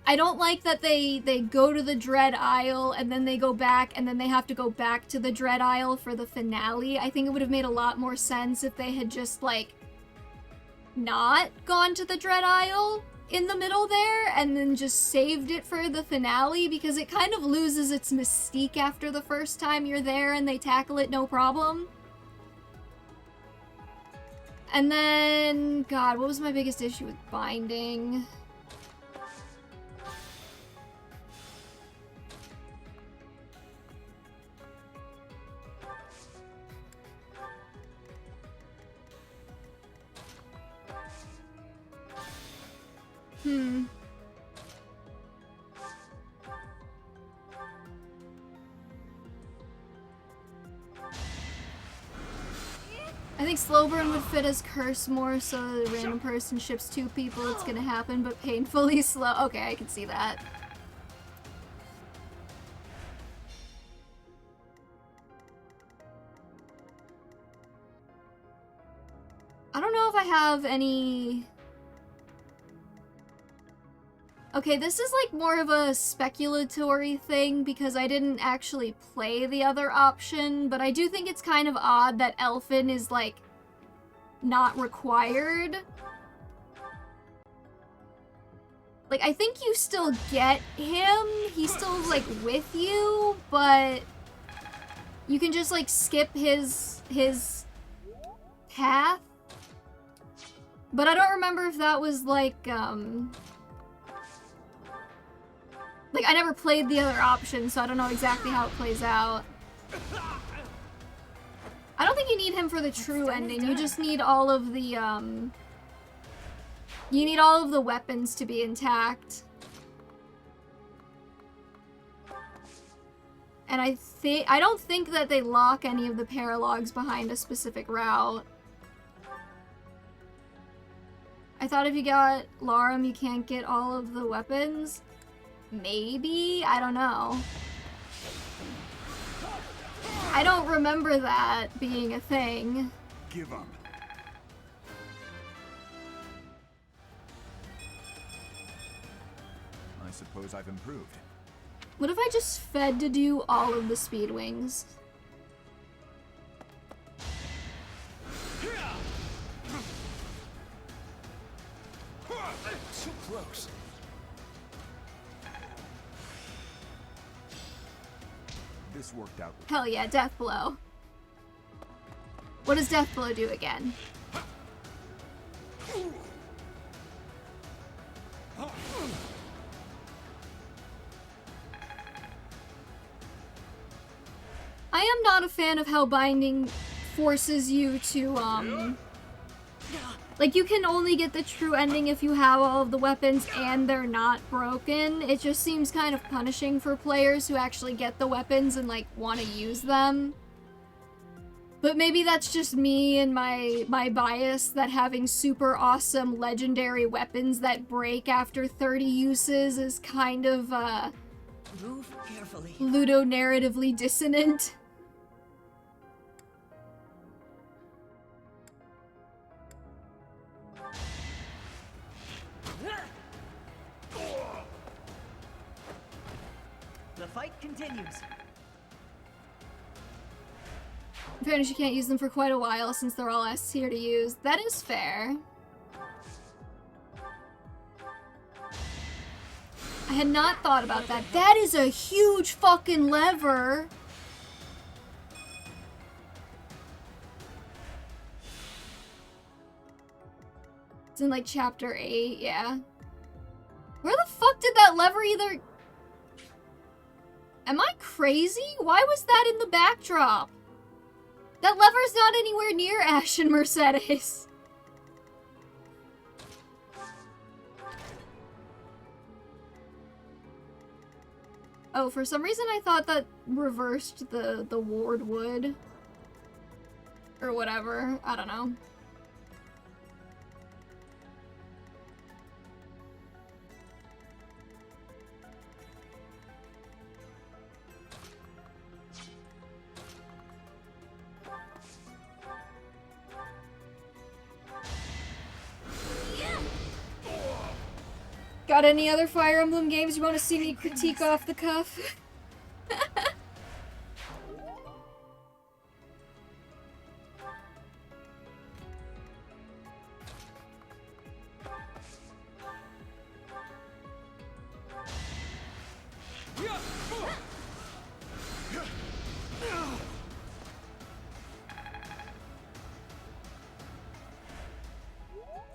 I don't like that they go to the Dread Isle and then they go back and then they have to go back to the Dread Isle for the finale. I think it would have made a lot more sense if they had just, like, not gone to the Dread Isle in the middle there and then just saved it for the finale, because it kind of loses its mystique after the first time you're there and they tackle it no problem. And then, God, what was my biggest issue with Binding? I think slow burn would fit as curse more, so the random person ships 2 people, it's gonna happen, but painfully slow. Okay, I can see that. I don't know if I have any... Okay, this is like more of a speculatory thing because I didn't actually play the other option, but I do think it's kind of odd that Elfin is like not required. Like, I think you still get him, he's still like with you, but you can just like skip his path. But I don't remember if that was like, I never played the other option, so I don't know exactly how it plays out. I don't think you need him for the true ending, you just need all of the, you need all of the weapons to be intact. And I don't think that they lock any of the paralogs behind a specific route. I thought if you got Larum, you can't get all of the weapons. Maybe? I don't know. I don't remember that being a thing. Give up. I suppose I've improved. What if I just fed to do all of the speed wings? Too close. This worked out. Hell yeah, Death Blow. What does Death Blow do again? I am not a fan of how binding forces you to, like, you can only get the true ending if you have all of the weapons and they're not broken. It just seems kind of punishing for players who actually get the weapons and, like, want to use them. But maybe that's just me and my bias that having super awesome legendary weapons that break after 30 uses is kind of, Move carefully. ludonarratively dissonant. The fight continues. In fairness, you can't use them for quite a while since they're all S tier to use. That is fair. I had not thought about that. That is a huge fucking lever. It's in like chapter 8, yeah. Where the fuck did that lever either... Am I crazy? Why was that in the backdrop? That lever's not anywhere near Ash and Mercedes. Oh, for some reason I thought that reversed the ward would. Or whatever. I don't know. Got any other Fire Emblem games you want to see me critique off the cuff?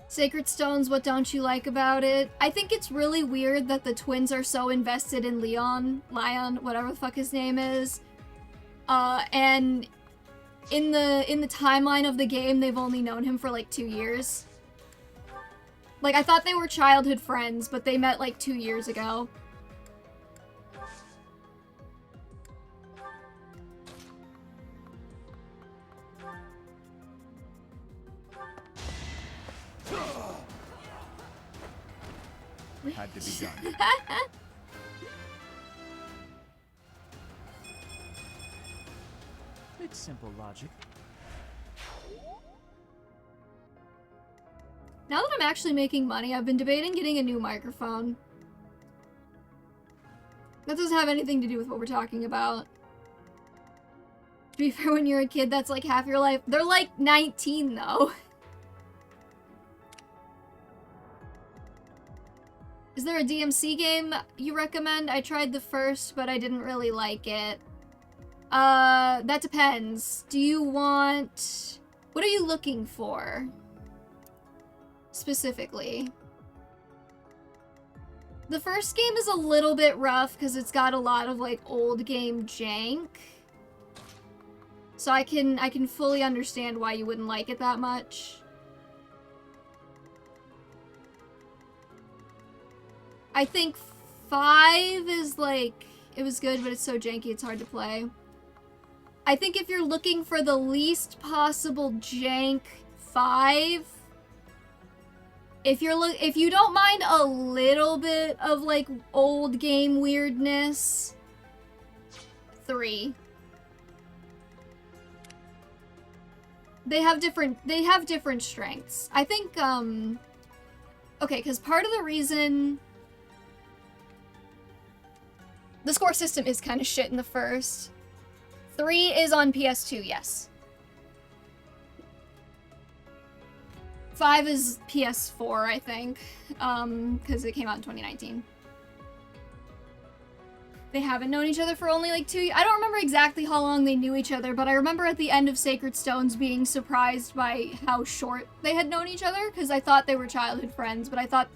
Sacred Stones, what don't you like about it? I think it's really weird that the twins are so invested in Leon, whatever the fuck his name is. And in the timeline of the game, they've only known him for like 2 years. Like, I thought they were childhood friends, but they met like 2 years ago. Had to be done. It's simple logic. Now that I'm actually making money, I've been debating getting a new microphone. That doesn't have anything to do with what we're talking about. To be fair, when you're a kid, that's like half your life. They're like 19, though. Is there a DMC game you recommend? I tried the first, but I didn't really like it. That depends. Do you want... What are you looking for? Specifically. The first game is a little bit rough because it's got a lot of like old game jank. So I can fully understand why you wouldn't like it that much. I think 5 is like, it was good, but it's so janky it's hard to play. I think if you're looking for the least possible jank, 5. If you don't mind a little bit of like old game weirdness, 3. They have different strengths. I think okay, because part of the reason the score system is kind of shit in the first. 3 is on PS2, yes. 5 is PS4, I think, because it came out in 2019. They haven't known each other for only like 2 years. I don't remember exactly how long they knew each other, but I remember at the end of Sacred Stones being surprised by how short they had known each other, because I thought they were childhood friends, but I thought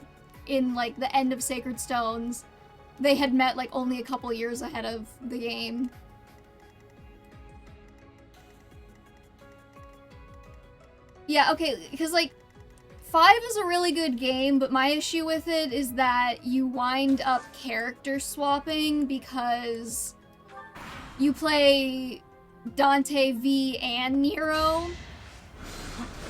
in like the end of Sacred Stones, they had met like only a couple years ahead of the game. Yeah, okay, because like 5 is a really good game, but my issue with it is that you wind up character swapping because you play Dante, V, and Nero.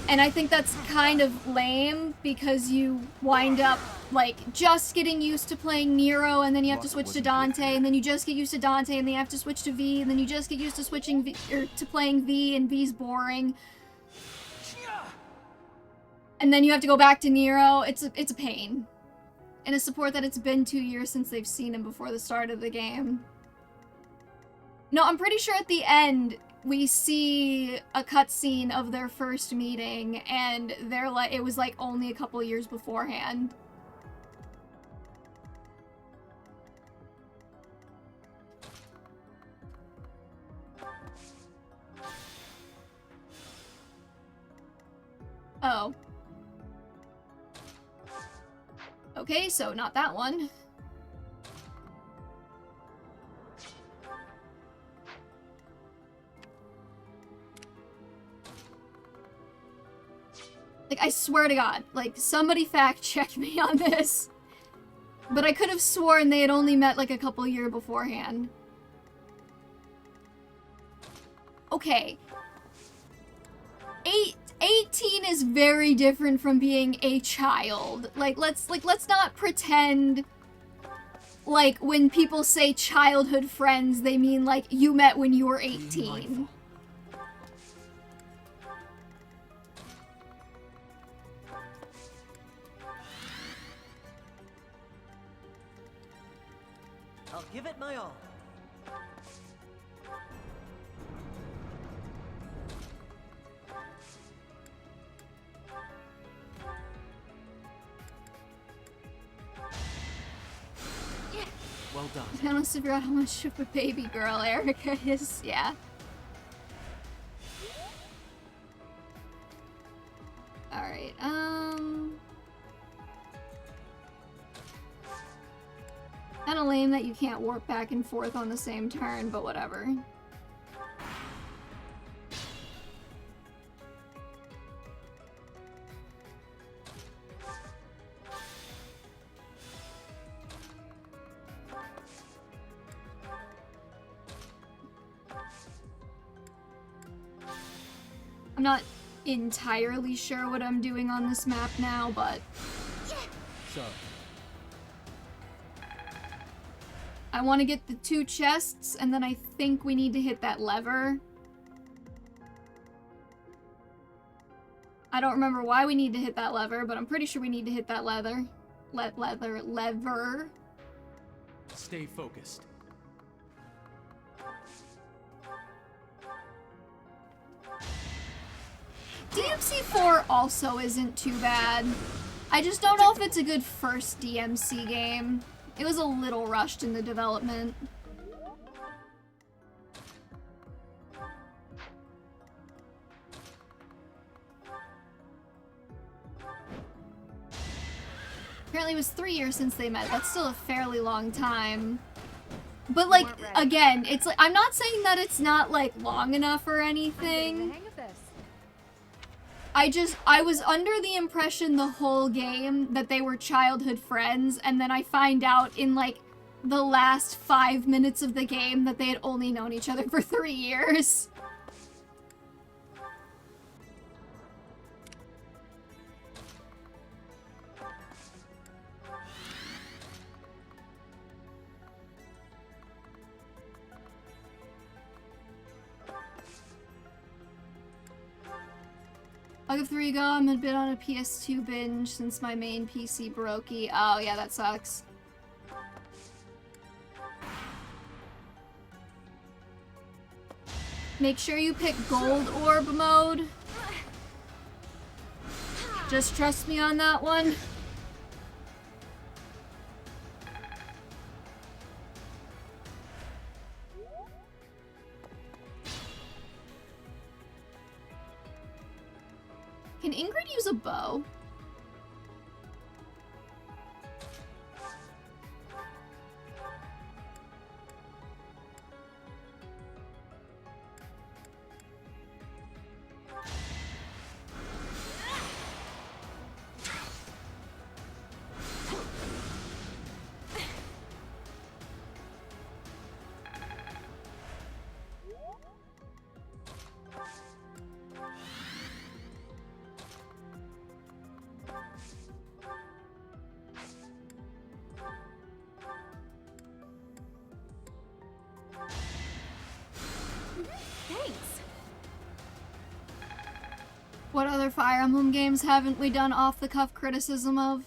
And I think that's kind of lame because you wind up like just getting used to playing Nero, and then you have to switch to Dante, and then you just get used to Dante, and then you have to switch to V, and then you just get used to switching V, or to playing V, and V's boring. And then you have to go back to Nero. It's a pain. And a support that it's been 2 years since they've seen him before the start of the game. No, I'm pretty sure at the end we see a cutscene of their first meeting, and they're like, it was like only a couple years beforehand. Oh. Okay, so not that one. Like, I swear to God, like, somebody fact check me on this. But I could have sworn they had only met like a couple years beforehand. Okay. 18 is very different from being a child. Let's not pretend like when people say childhood friends, they mean like you met when you were 18. I'll give it my all. Well done. I must figure out how much of a baby girl Erica is. Yeah. Alright, kinda lame that you can't warp back and forth on the same turn, but whatever. I'm not entirely sure what I'm doing on this map now, but... So, I want to get the 2 chests, and then I think we need to hit that lever. I don't remember why we need to hit that lever, but I'm pretty sure we need to hit that lever. Lever. Stay focused. DMC4 also isn't too bad. I just don't know if it's a good first DMC game. It was a little rushed in the development. Apparently it was 3 years since they met. That's still a fairly long time. But like, again, it's like, I'm not saying that it's not like long enough or anything. I was under the impression the whole game that they were childhood friends, and then I find out in like the last 5 minutes of the game that they had only known each other for 3 years. I'll give 3 a go. I'm a bit on a PS2 binge since my main PC brokey. Oh yeah, that sucks. Make sure you pick gold orb mode. Just trust me on that one. Can Ingrid use a bow? What other Fire Emblem games haven't we done off-the-cuff criticism of?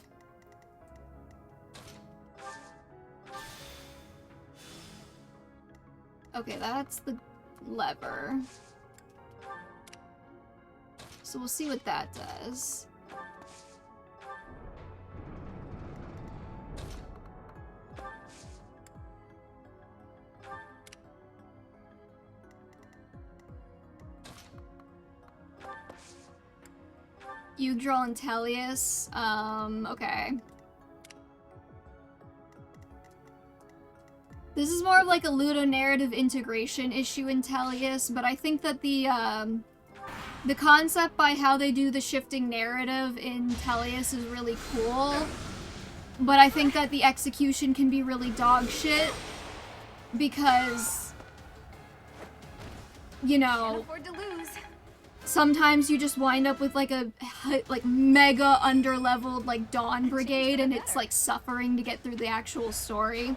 Okay, that's the lever. So we'll see what that does. Yggdrasil and Tellius. Okay. This is more of like a ludonarrative integration issue in Tellius, but I think that the concept by how they do the shifting narrative in Tellius is really cool. But I think that the execution can be really dog shit because, you know, sometimes you just wind up with like a mega underleveled like Dawn Brigade and it's like suffering to get through the actual story.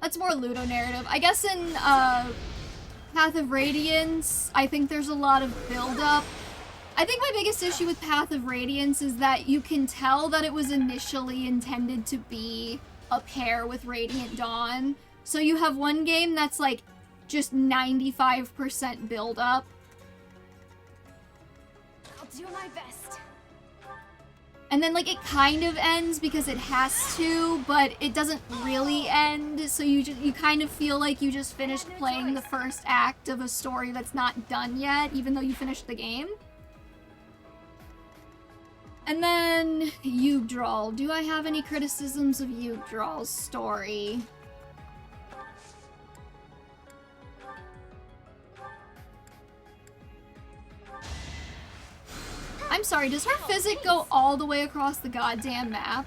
That's more ludonarrative. I guess in Path of Radiance, I think there's a lot of build-up. I think my biggest issue with Path of Radiance is that you can tell that it was initially intended to be a pair with Radiant Dawn. So you have one game that's like just 95% build-up. I'll do my best. And then, like, it kind of ends because it has to, but it doesn't really end, so you kind of feel like you just finished playing the first act of a story that's not done yet, even though you finished the game. And then, Yggdrasil. Do I have any criticisms of Yggdrasil's story? I'm sorry, does her physic go all the way across the goddamn map?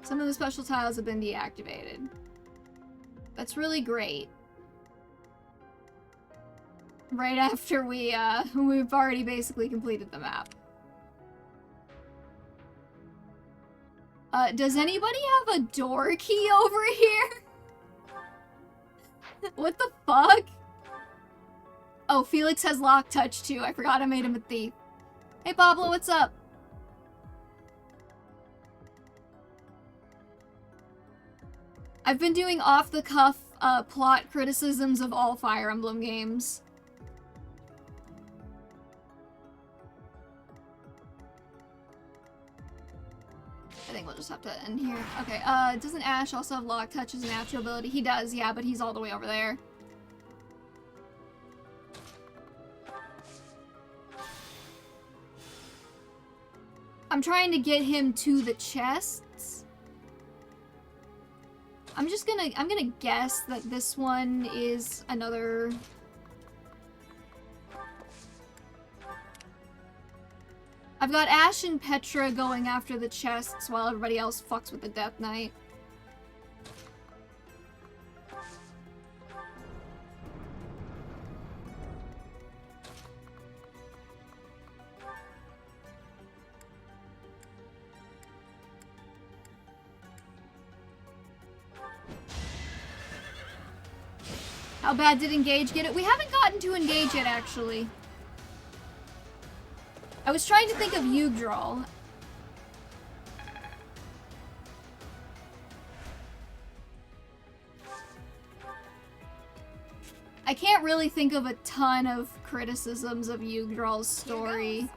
Some of the special tiles have been deactivated. That's really great. Right after we've already basically completed the map. Does anybody have a door key over here? What the fuck? Oh, Felix has lock touch too. I forgot I made him a thief. Hey Pablo, what's up? I've been doing off-the-cuff plot criticisms of all Fire Emblem games. I think we'll just have to end here. Okay, doesn't Ash also have lock touch as a natural ability? He does, yeah, but he's all the way over there. I'm trying to get him to the chests. I'm gonna guess that this one is another... I've got Ash and Petra going after the chests while everybody else fucks with the Death Knight. How bad did Engage get it? We haven't gotten to Engage yet, actually. I was trying to think of Yggdrasil. I can't really think of a ton of criticisms of Yggdrasil's story.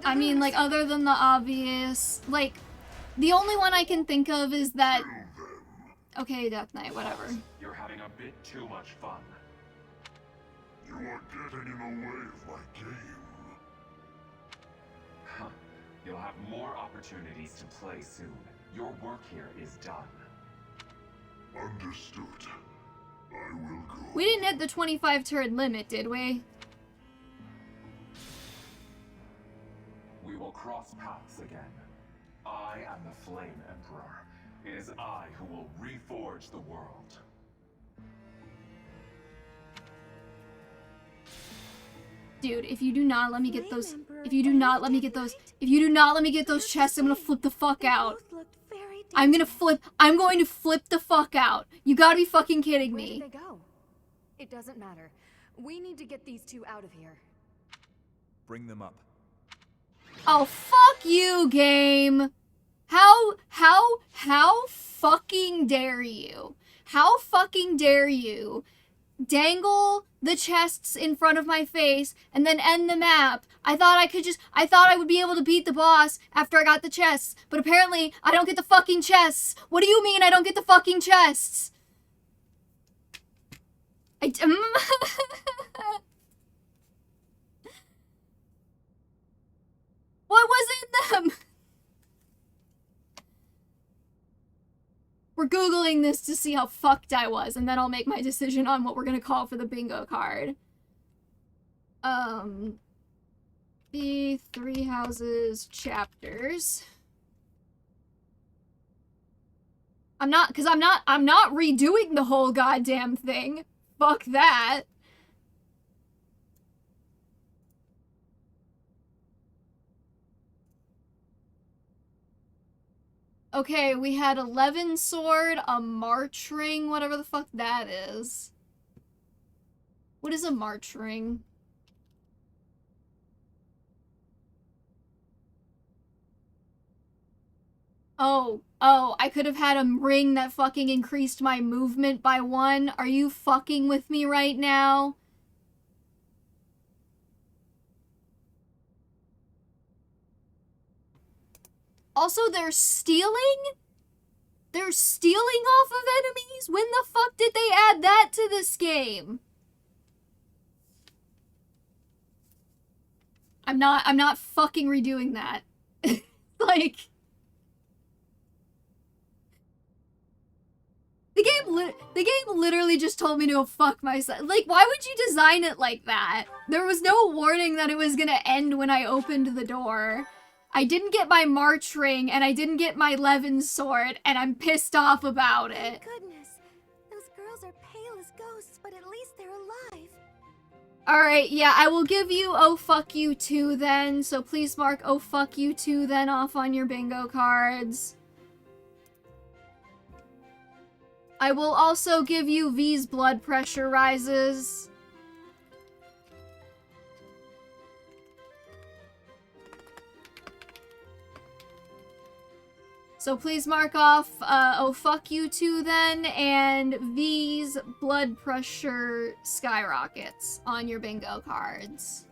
I mean, like, other than the obvious, like, the only one I can think of is that... Okay, Death Knight, whatever. You're having a bit too much fun. You are getting in the way of my game. Huh. You'll have more opportunities to play soon. Your work here is done. Understood. I will go. We didn't hit the 25 turn limit, did we? We will cross paths again. I am the Flame Emperor. It is I who will reforge the world. Dude, if you do not let me get those, if you do not let me get those chests, I'm gonna flip the fuck out. I'm going to flip the fuck out. You gotta be fucking kidding me. Where did they go? It doesn't matter. We need to get these two out of here. Bring them up. Oh, fuck you, game. How fucking dare you? How fucking dare you dangle the chests in front of my face and then end the map? I thought I would be able to beat the boss after I got the chests, but apparently I don't get the fucking chests. What do you mean I don't get the fucking chests? What was in them? We're Googling this to see how fucked I was, and then I'll make my decision on what we're gonna call for the bingo card. The Three Houses chapters. I'm not redoing the whole goddamn thing. Fuck that. Okay, we had 11 sword, a march ring, whatever the fuck that is. What is a march ring? Oh, I could have had a ring that fucking increased my movement by 1. Are you fucking with me right now? Also, they're stealing? They're stealing off of enemies? When the fuck did they add that to this game? I'm not fucking redoing that. Like... The game literally just told me to go fuck myself. Like, why would you design it like that? There was no warning that it was gonna end when I opened the door. I didn't get my March ring, and I didn't get my Levin sword, and I'm pissed off about it. Thank goodness. Those girls are pale as ghosts, but at least they're alive. Alright, yeah, I will give you oh fuck you too then, so please mark oh fuck you too then off on your bingo cards. I will also give you V's blood pressure rises. So please mark off, oh fuck you too then, and V's blood pressure skyrockets on your bingo cards.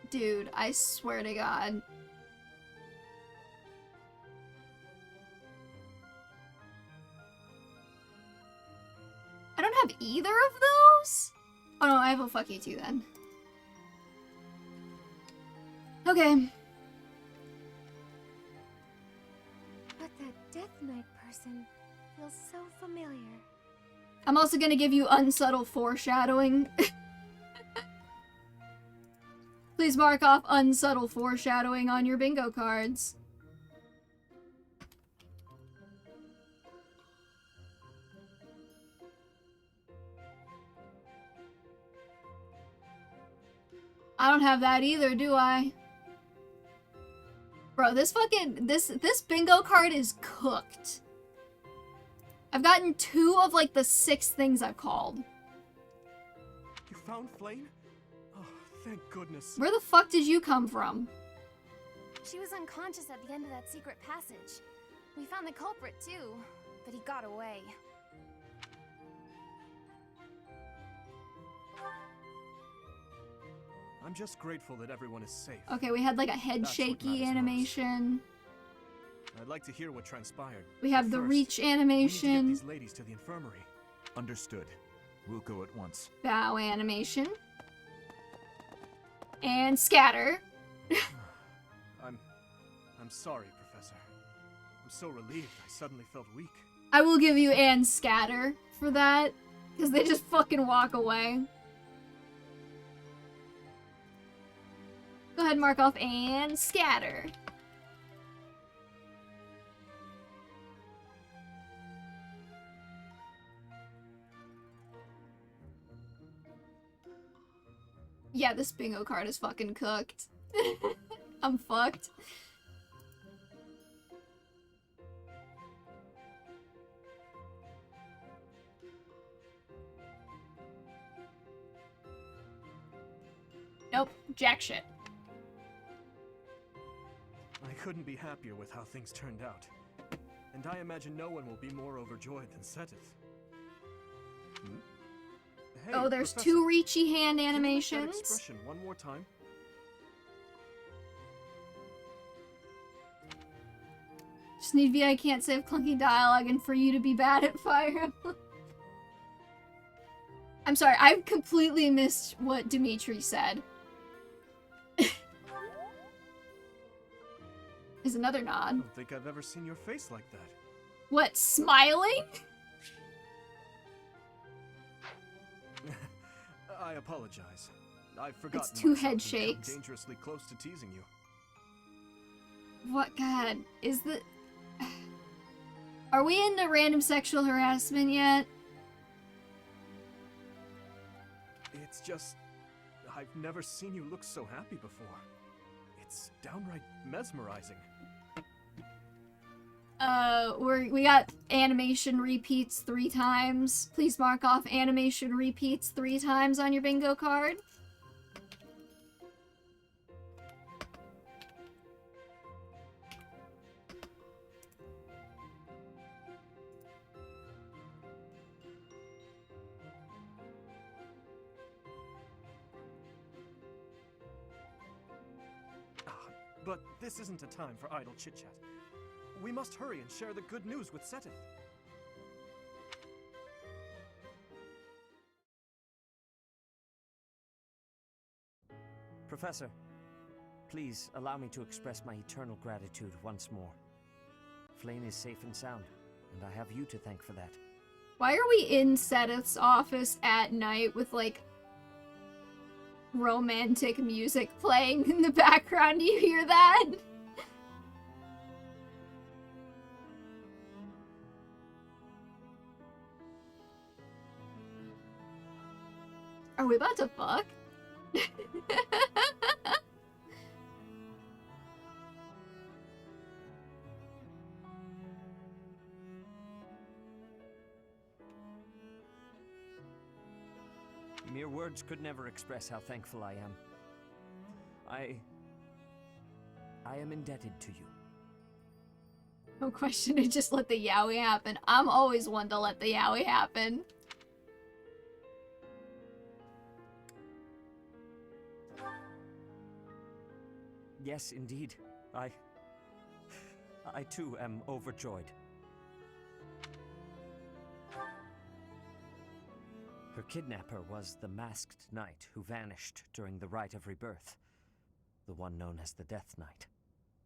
Dude, I swear to God. I don't have either of those? Oh no, I have a fuck you too then. Okay. But that Death Knight person feels so familiar. I'm also gonna give you unsubtle foreshadowing. Please mark off unsubtle foreshadowing on your bingo cards. I don't have that either, do I? Bro, this bingo card is cooked. I've gotten 2 of like the 6 things I've called. You found Flame? Oh, thank goodness. Where the fuck did you come from? She was unconscious at the end of that secret passage. We found the culprit too, but he got away. I'm just grateful that everyone is safe. Okay, we had like a head shaky animation. I'd like to hear what transpired. We have the reach We need to animation. get these ladies to the infirmary. Understood. We'll go at once. Bow animation. And scatter. I'm sorry, Professor. I'm so relieved I suddenly felt weak. I will give you and scatter for that, because they just fucking walk away. Go ahead, mark off and scatter. Yeah, this bingo card is fucking cooked. I'm fucked. Nope, jack shit. I couldn't be happier with how things turned out. And I imagine no one will be more overjoyed than Seteth. Hey, Oh, there's Professor, 2 reachy hand can you make that animations. expression one more time? Just need VI can't save clunky dialogue and for you to be bad at Fire Emblem. I'm sorry, I completely missed what Dimitri said. Is another I nod. don't think I've ever seen your face like that. What, smiling? I apologize. I've forgotten. It's 2 myself head and come shakes. dangerously close to teasing you. What, God, is the... Are we into random sexual harassment yet? It's just... I've never seen you look so happy before. It's downright mesmerizing. We got animation repeats 3 times. Please mark off animation repeats 3 times on your bingo card. But this isn't a time for idle chit-chat. We must hurry and share the good news with Seteth. Professor, please allow me to express my eternal gratitude once more. Flayn is safe and sound, and I have you to thank for that. Why are we in Seteth's office at night with, like, romantic music playing in the background? Do you hear that? Are we about to fuck? Mere words could never express how thankful I am. I am indebted to you. No question to just let the yaoi happen. I'm always one to let the yaoi happen. Yes, indeed. I too am overjoyed. Her kidnapper was the masked knight who vanished during the Rite of Rebirth, the one known as the Death Knight.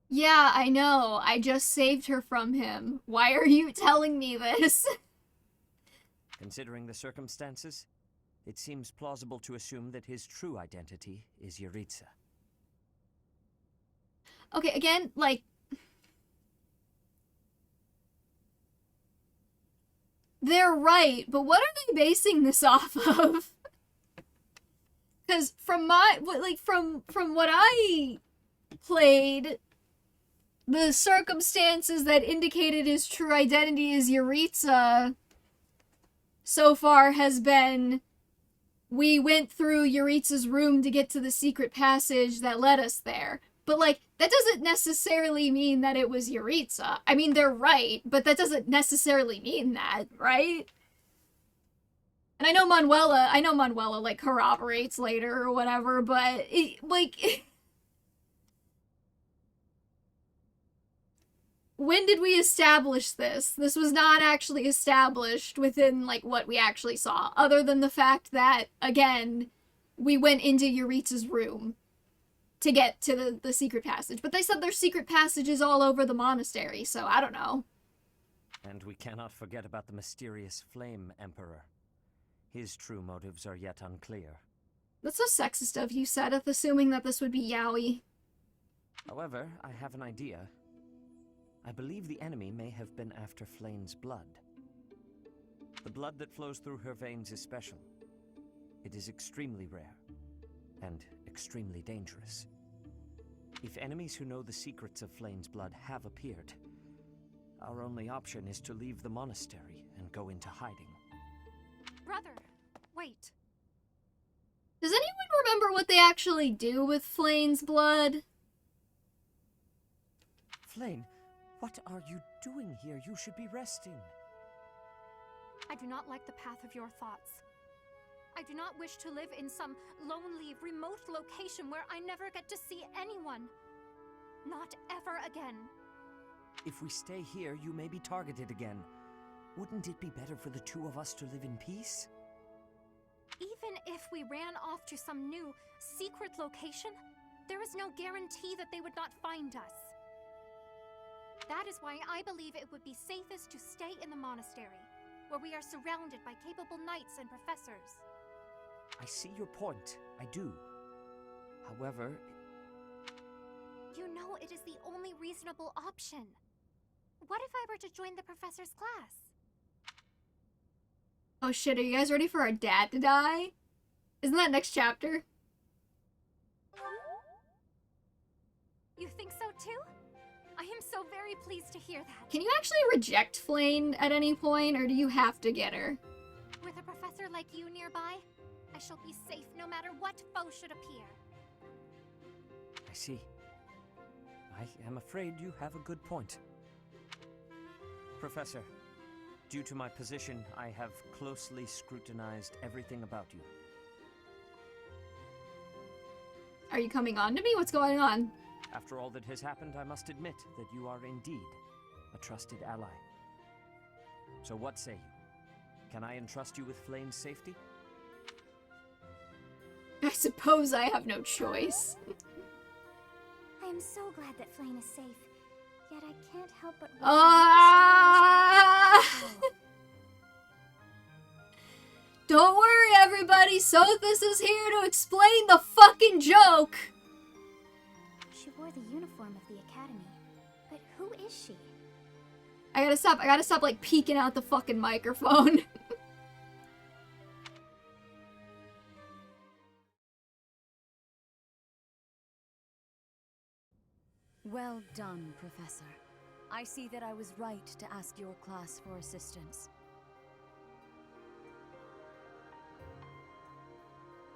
Yeah, I know. I just saved her from him. Why are you telling me this? Considering the circumstances, it seems plausible to assume that his true identity is Yuritsa. Okay, again, like... They're right, but what are they basing this off of? Because from my... like, from what I played, the circumstances that indicated his true identity as Yuritsa so far has been... We went through Yuritsa's room to get to the secret passage that led us there. But, like, that doesn't necessarily mean that it was Yuritsa. I mean, they're right, but that doesn't necessarily mean that, right? And I know Manuela, like, corroborates later or whatever, but, when did we establish this? This was not actually established within, like, what we actually saw, other than the fact that, again, we went into Yuritsa's room to get to the secret passage. But they said there's secret passages all over the monastery, so I don't know. And we cannot forget about the mysterious Flame Emperor. His true motives are yet unclear. That's so sexist of you, Seteth, assuming that this would be yaoi. However, I have an idea. I believe the enemy may have been after Flayn's blood. The blood that flows through her veins is special. It is extremely rare, and extremely dangerous. If enemies who know the secrets of Flayn's blood have appeared, our only option is to leave the monastery and go into hiding. Brother, wait. Does anyone remember what they actually do with Flayn's blood? Flayn, what are you doing here? You should be resting. I do not like the path of your thoughts. I do not wish to live in some lonely, remote location where I never get to see anyone. Not ever again. If we stay here, you may be targeted again. Wouldn't it be better for the two of us to live in peace? Even if we ran off to some new, secret location, there is no guarantee that they would not find us. That is why I believe it would be safest to stay in the monastery, where we are surrounded by capable knights and professors. I see your point. I do. However... You know it is the only reasonable option. What if I were to join the professor's class? Oh shit, are you guys ready for our dad to die? Isn't that next chapter? You think so too? I am so very pleased to hear that. Can you actually reject Flayn at any point, or do you have to get her? With a professor like you nearby, I shall be safe no matter what foe should appear. I see. I am afraid you have a good point. Professor, due to my position, I have closely scrutinized everything about you. Are you coming on to me? What's going on? After all that has happened, I must admit that you are indeed a trusted ally. So what say you? Can I entrust you with Flayn's safety? I suppose I have no choice. am so glad that Flame is safe. Yet I can't help but Don't worry, everybody. Seteth is here to explain the fucking joke. She wore the uniform of the academy. But who is she? I gotta stop, like, peeking out the fucking microphone. Well done, Professor. I see that I was right to ask your class for assistance.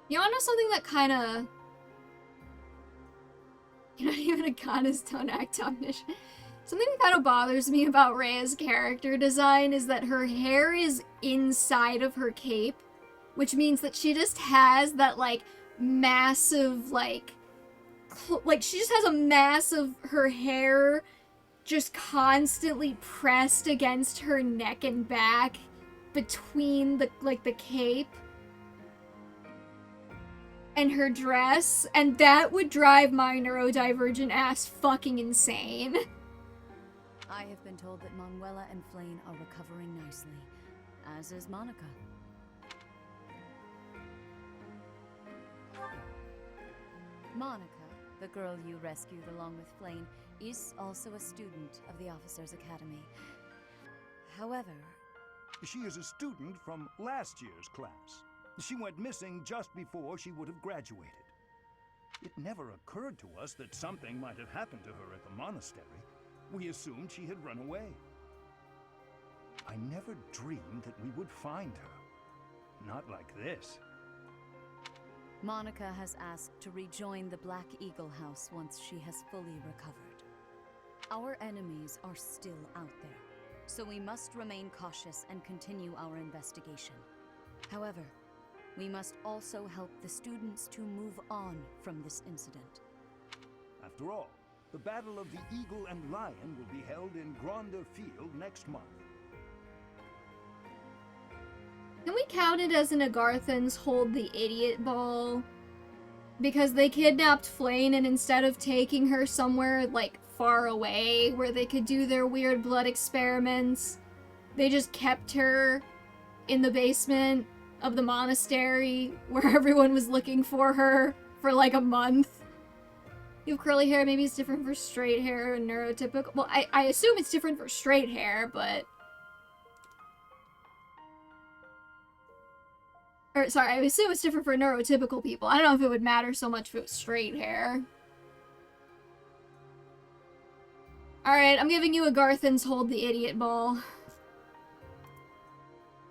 You wanna know something that kinda... You're not even a goddess, don't act omniscient. Something that kind of bothers me about Rhea's character design is that her hair is inside of her cape, which means that she just has that, like, massive, like, she just has a mass of her hair just constantly pressed against her neck and back between the, like, the cape and her dress, and that would drive my neurodivergent ass fucking insane. I have been told that Manuela and Flane are recovering nicely, as is Monica. Monica, the girl you rescued along with Flane, is also a student of the Officers' Academy. However... She is a student from last year's class. She went missing just before she would have graduated. It never occurred to us that something might have happened to her at the monastery. We assumed she had run away. I never dreamed that we would find her. Not like this. Monica has asked to rejoin the Black Eagle House once she has fully recovered. Our enemies are still out there, so we must remain cautious and continue our investigation. However, we must also help the students to move on from this incident. After all, the Battle of the Eagle and Lion will be held in Gronder Field next month. Can we count it as an Agarthans hold the idiot ball? Because they kidnapped Flane, and instead of taking her somewhere, like, far away where they could do their weird blood experiments, they just kept her in the basement of the monastery where everyone was looking for her for like a month. You have curly hair, maybe it's different for straight hair and neurotypical. Well, I assume it's different for straight hair, but... Or, sorry, I assume it's different for neurotypical people. I don't know if it would matter so much if it was straight hair. Alright, I'm giving you Agarthans hold the idiot ball.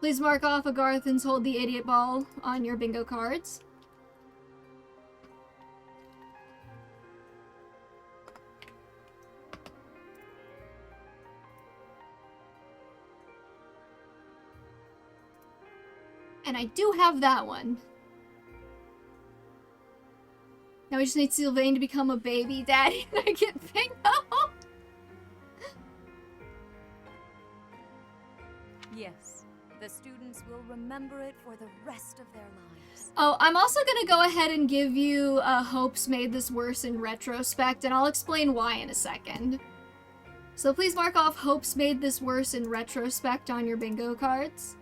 Please mark off Agarthans hold the idiot ball on your bingo cards. And I do have that one. Now we just need Sylvain to become a baby daddy and I get bingo! Yes, the students will remember it for the rest of their lives. Oh, I'm also gonna go ahead and give you Hopes Made This Worse in retrospect, and I'll explain why in a second. So please mark off Hopes Made This Worse in retrospect on your bingo cards.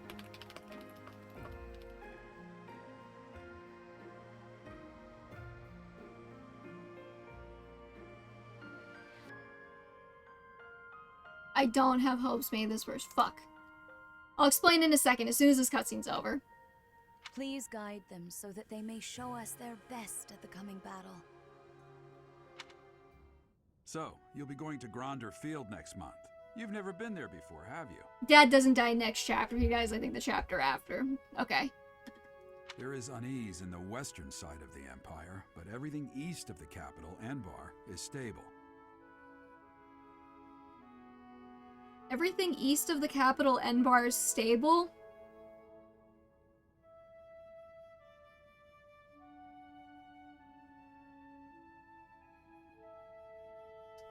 I don't have Hopes Made This Worse. Fuck. I'll explain in a second, as soon as this cutscene's over. Please guide them so that they may show us their best at the coming battle. So, you'll be going to Gronder Field next month. You've never been there before, have you? Dad doesn't die next chapter, you guys. I think the chapter after. Okay. There is unease in the western side of the Empire, but everything east of the capital, Enbar, is stable. Everything east of the capital, Enbar, is stable?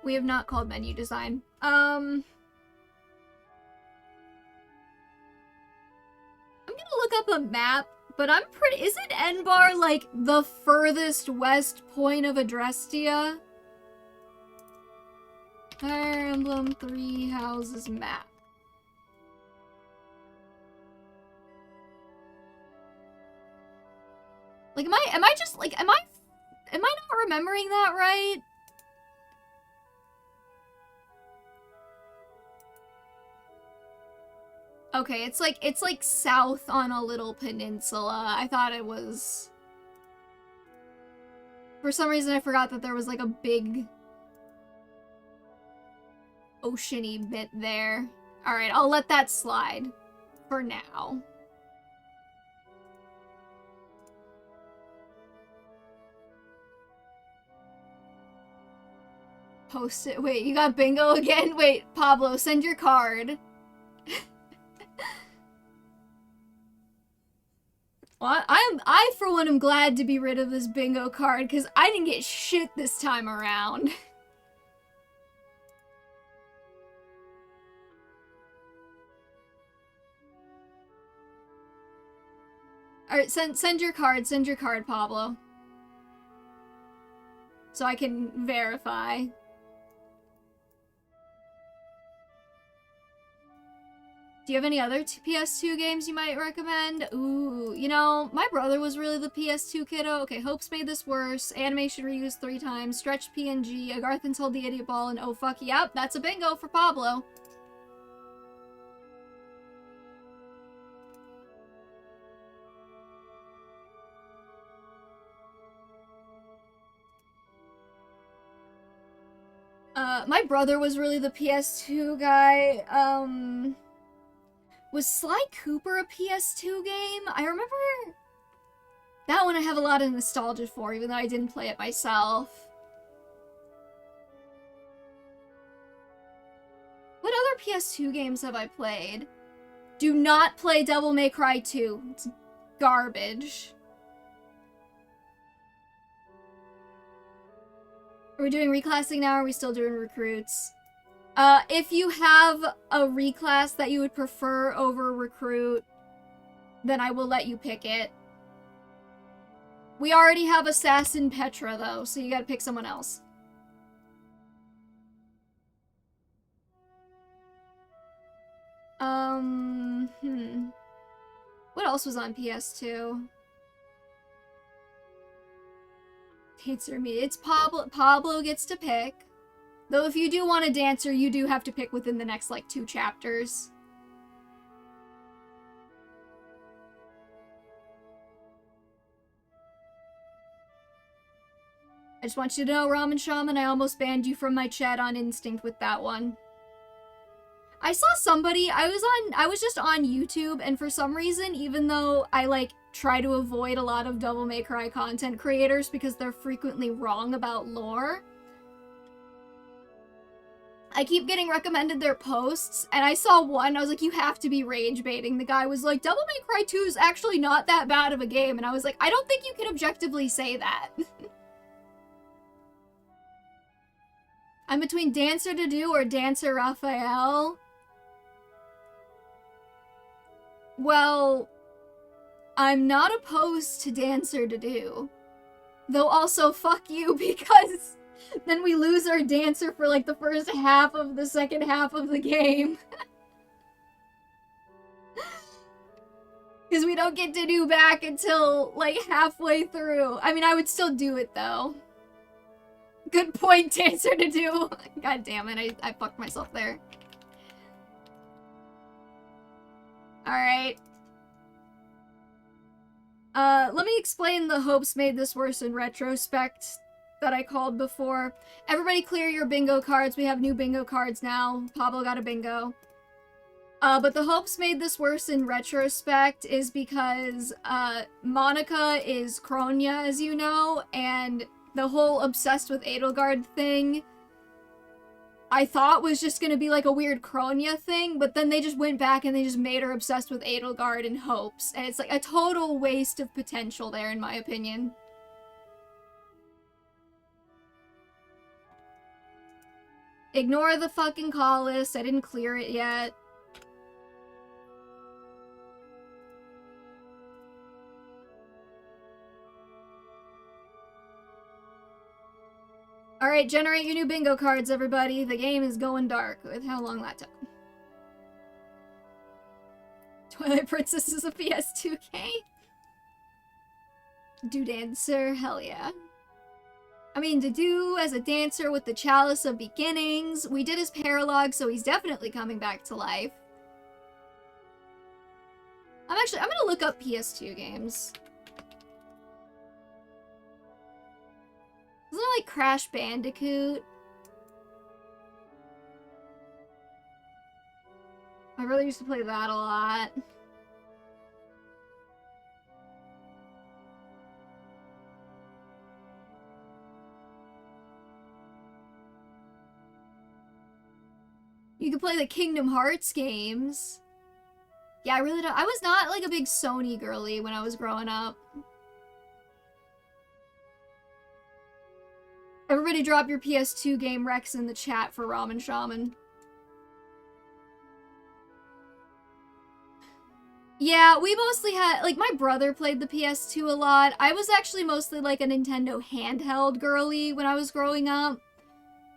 We have not called menu design. I'm gonna look up a map, but I'm pretty... Isn't Enbar, like, the furthest west point of Adrestia? Fire Emblem 3 Houses map. Like, am I just, like, am I not remembering that right? Okay, it's like south on a little peninsula. I thought it was... For some reason I forgot that there was like a big ocean-y bit there. Alright, I'll let that slide for now. Post it. Wait, you got bingo again? Wait, Pablo, send your card. Well, I for one am glad to be rid of this bingo card because I didn't get shit this time around. Alright, send your card, Pablo. So I can verify. Do you have any other PS2 games you might recommend? Ooh, you know, my brother was really the PS2 kiddo. Okay, Hope's Made This Worse, Animation Reused 3 times, Stretched PNG, Agarthan's Hold the Idiot Ball, and oh fuck, yep, that's a bingo for Pablo. My brother was really the PS2 guy. Was Sly Cooper a PS2 game? I remember... That one I have a lot of nostalgia for, even though I didn't play it myself. What other PS2 games have I played? Do not play Devil May Cry 2. It's garbage. Are we doing reclassing now, or are we still doing recruits? If you have a reclass that you would prefer over recruit, then I will let you pick it. We already have Assassin Petra, though, so you gotta pick someone else. What else was on PS2? Dancer me. It's Pablo gets to pick. Though if you do want a dancer, you do have to pick within the next, like, 2 chapters. I just want you to know, Ramen Shaman, I almost banned you from my chat on Instinct with that one. I saw somebody, I was just on YouTube, and for some reason, even though I, like, try to avoid a lot of Devil May Cry content creators because they're frequently wrong about lore, I keep getting recommended their posts, and I saw one, I was like, you have to be rage baiting. The guy was like, Devil May Cry 2 is actually not that bad of a game, and I was like, I don't think you can objectively say that. I'm between Dancer to Do or Dancer Raphael. Well, I'm not opposed to Dancer to Do. Though also, fuck you, because then we lose our dancer for like the first half of the second half of the game. Because we don't get to do back until like halfway through. I mean, I would still do it though. Good point, Dancer to Do. God damn it, I fucked myself there. Alright. Let me explain the Hopes Made This Worse in retrospect that I called before. Everybody clear your bingo cards. We have new bingo cards now. Pablo got a bingo. But the Hopes Made This Worse in retrospect is because, Monica is Kronia, as you know, and the whole obsessed with Edelgard thing I thought was just gonna be like a weird Kronia thing, but then they just went back and they just made her obsessed with Edelgard and Hopes, and it's like a total waste of potential there, in my opinion. Ignore the fucking call list, I didn't clear it yet. Alright, generate your new bingo cards, everybody. The game is going dark with how long that took. Twilight Princess is a PS2 game? Do dancer, hell yeah. I mean, Dedue as a dancer with the Chalice of Beginnings. We did his paralogue, so he's definitely coming back to life. I'm gonna look up PS2 games. Isn't it like Crash Bandicoot? I really used to play that a lot. You could play the Kingdom Hearts games. Yeah, I really don't. I was not like a big Sony girly when I was growing up. Everybody drop your PS2 game Rex in the chat for Ramen Shaman. Yeah, we mostly had, like, my brother played the PS2 a lot. I was actually mostly like a Nintendo handheld girly when I was growing up.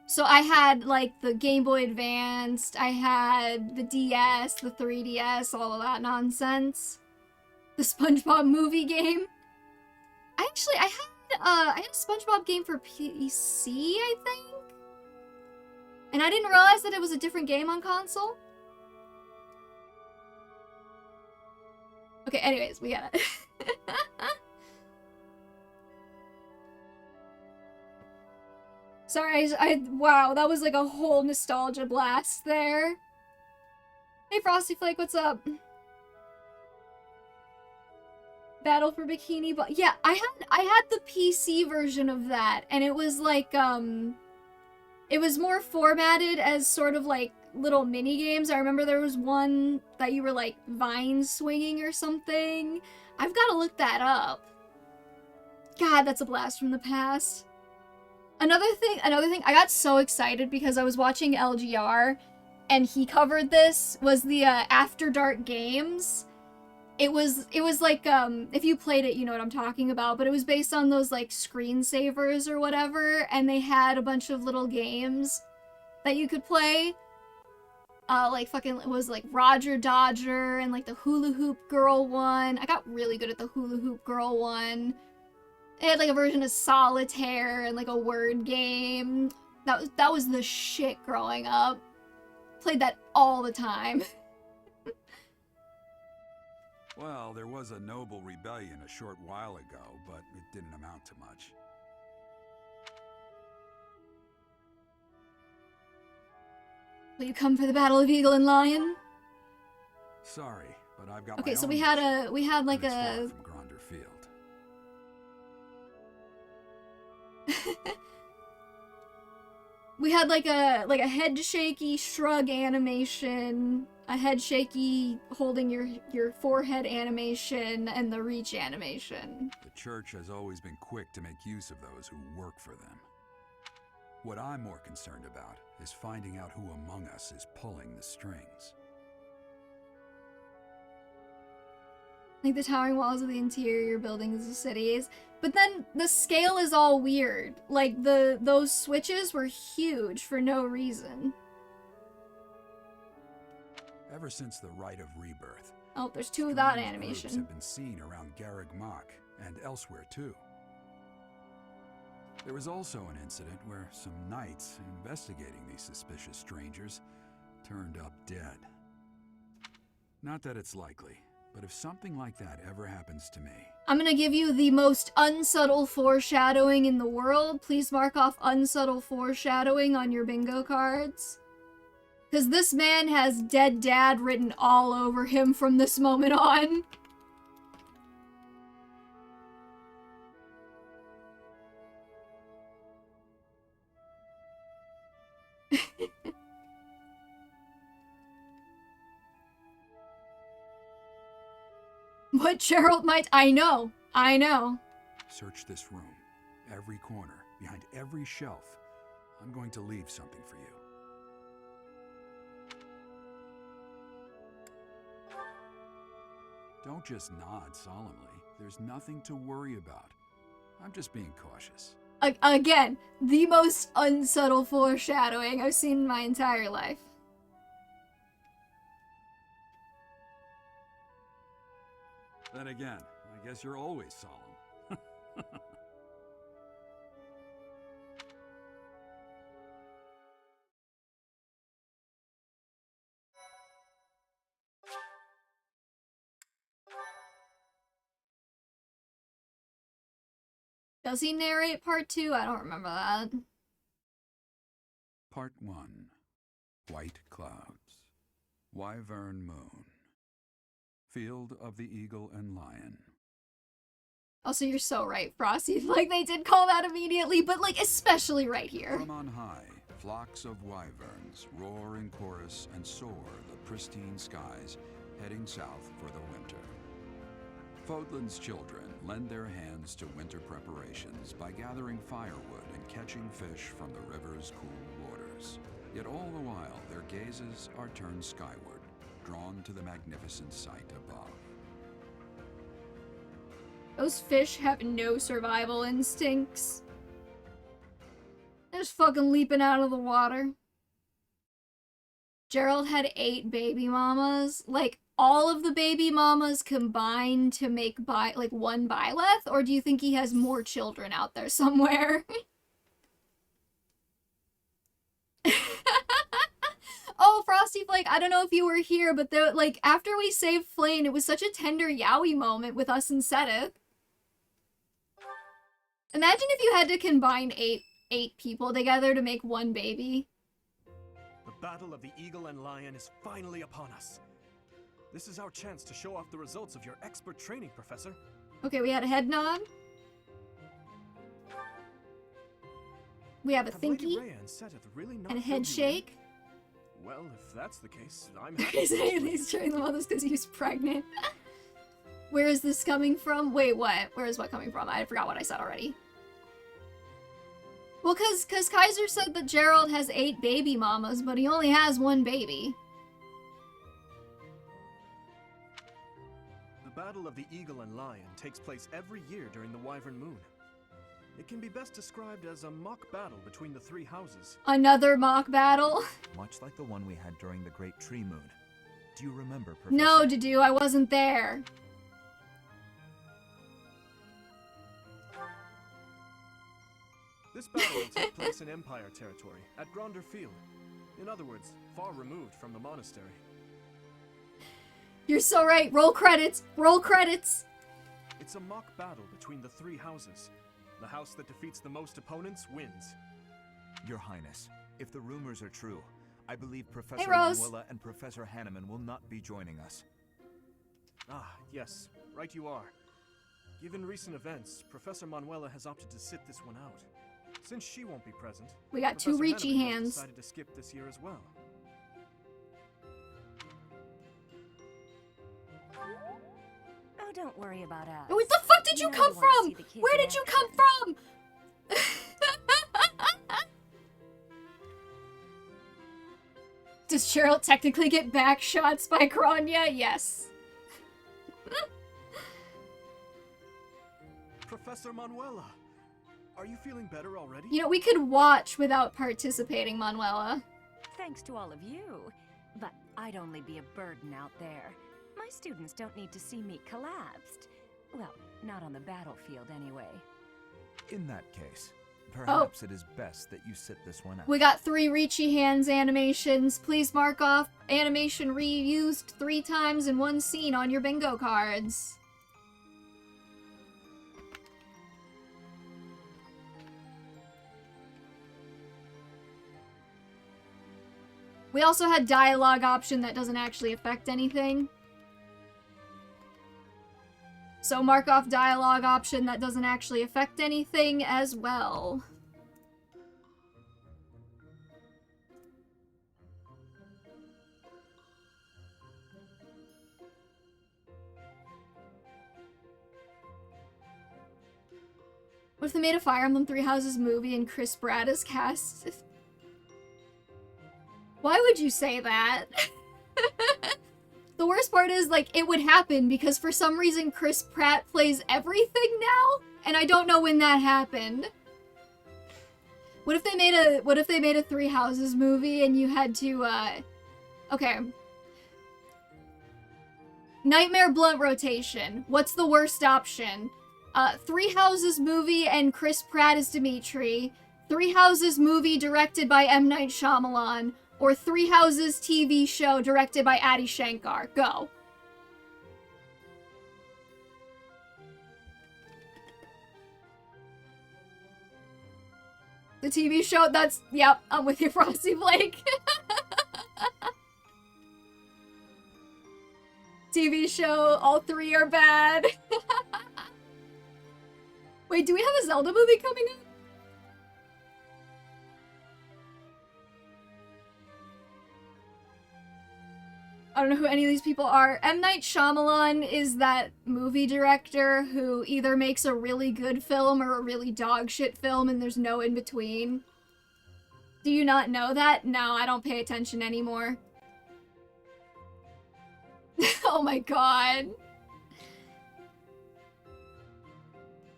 So I had, like, the Game Boy Advanced, I had the DS, the 3DS, all of that nonsense. The SpongeBob movie game. I had a SpongeBob game for PC, I think? And I didn't realize that it was a different game on console. Okay, anyways, we got it. Sorry, wow, that was like a whole nostalgia blast there. Hey, Frosty Flake, what's up? Battle for Bikini Bottom. Yeah, I had the PC version of that, and it was like, it was more formatted as sort of like little mini games. I remember there was one that you were like vine swinging or something. I've got to look that up. God, that's a blast from the past. Another thing, I got so excited because I was watching LGR and he covered this, was the After Dark games. It was like, if you played it, you know what I'm talking about, but it was based on those like screensavers or whatever, and they had a bunch of little games that you could play. Like fucking, it was like Roger Dodger and like the Hula Hoop Girl one. I got really good at the Hula Hoop Girl one. It had like a version of Solitaire and like a word game. That was the shit growing up. Played that all the time. Well, there was a noble rebellion a short while ago, but it didn't amount to much. Will you come for the Battle of Eagle and Lion? Sorry, but I've got Okay, my so own we had like a from Gronder Field. we had like a head shaky shrug animation, a head shaky holding your forehead animation, and the reach animation. The church has always been quick to make use of those who work for them. What I'm more concerned about is finding out who among us is pulling the strings. Like the towering walls of the interior buildings of cities. But then the scale is all weird. Like those switches were huge for no reason. Ever since the Rite of Rebirth, Oh, there's two of that strange animation. groups have been seen around Garreg Mach and elsewhere too. There was also an incident where some knights investigating these suspicious strangers turned up dead. Not that it's likely, but if something like that ever happens to me... I'm gonna give you the most unsubtle foreshadowing in the world. Please mark off unsubtle foreshadowing on your bingo cards. Because this man has dead dad written all over him from this moment on. What Gerald might... I know. Search this room, every corner, behind every shelf. I'm going to leave something for you. Don't just nod solemnly. There's nothing to worry about. I'm just being cautious. Again, the most unsubtle foreshadowing I've seen in my entire life. Then again, I guess you're always solemn. Does he narrate part 2? I don't remember that. Part 1. White Clouds. Wyvern Moon. Field of the Eagle and Lion. Also, you're so right, Frosty. Like, they did call that immediately, but, like, especially right here. From on high, flocks of wyverns roar in chorus and soar the pristine skies, heading south for the winter. Fodlan's children lend their hands to winter preparations by gathering firewood and catching fish from the river's cool waters. Yet all the while, their gazes are turned skyward, drawn to the magnificent sight above. Those fish have no survival instincts. They're just fucking leaping out of the water. Gerald had 8 baby mamas. Like, all of the baby mamas combined to make one Byleth? Or do you think he has more children out there somewhere? Oh, Frosty Flake, I don't know if you were here, but like, after we saved Flane, it was such a tender yaoi moment with us and Seteth. Imagine if you had to combine eight people together to make one baby. The battle of the Eagle and Lion is finally upon us. This is our chance to show off the results of your expert training, Professor. Okay, we had a head nod. We have a thinky. And a head shake. Well, if that's the case, I'm happy. He's training the mothers because he's pregnant. Where is this coming from? Wait, what? Where is what coming from? I forgot what I said already. Well, cause Kaiser said that Gerald has 8 baby mamas, but he only has 1 baby. The Battle of the Eagle and Lion takes place every year during the Wyvern Moon. It can be best described as a mock battle between the 3 houses. Another mock battle? Much like the one we had during the Great Tree Moon. Do you remember, Professor? No, Dudu, I wasn't there. This battle will take place in Empire territory, at Gronder Field. In other words, far removed from the monastery. You're so right. Roll credits. Roll credits. It's a mock battle between the 3 houses. The house that defeats the most opponents wins. Your Highness, if the rumors are true, I believe Professor Hey, Rose. Manuela and Professor Hanneman will not be joining us. Ah, yes, right you are. Given recent events, Professor Manuela has opted to sit this one out. Since she won't be present, We got 2 Professor reachy Hanneman has hands. decided to skip this year as well. Oh, don't worry about us. Where the fuck did you No come one wants to from? see the kids Where in did you action. come from? Does Gerald technically get back shots by Kronya? Yes. Professor Manuela, are you feeling better already? You know, we could watch without participating, Manuela. Thanks to all of you. But I'd only be a burden out there. My students don't need to see me collapsed. Well, not on the battlefield anyway. In that case, perhaps it is best that you sit this one out. We got 3 reachy hands animations. Please mark off animation reused 3 times in one scene on your bingo cards. We also had dialogue option that doesn't actually affect anything. So mark off dialogue option that doesn't actually affect anything as well. What if they made a Fire Emblem 3 Houses movie and Chris Pratt is cast? Why would you say that? The worst part is, like, it would happen because for some reason Chris Pratt plays everything now, and I don't know when that happened. What if they made a Three Houses movie and you had to, okay. Nightmare blunt rotation. What's the worst option? Three Houses movie and Chris Pratt as Dimitri. Three Houses movie directed by M. Night Shyamalan. Or Three Houses TV show directed by Adi Shankar. Go. The TV show, that's, yep, I'm with you, Frosty Blake. TV show, all three are bad. Wait, do we have a Zelda movie coming up? I don't know who any of these people are. M. Night Shyamalan is that movie director who either makes a really good film or a really dog shit film and there's no in between. Do you not know that? No, I don't pay attention anymore. Oh my god.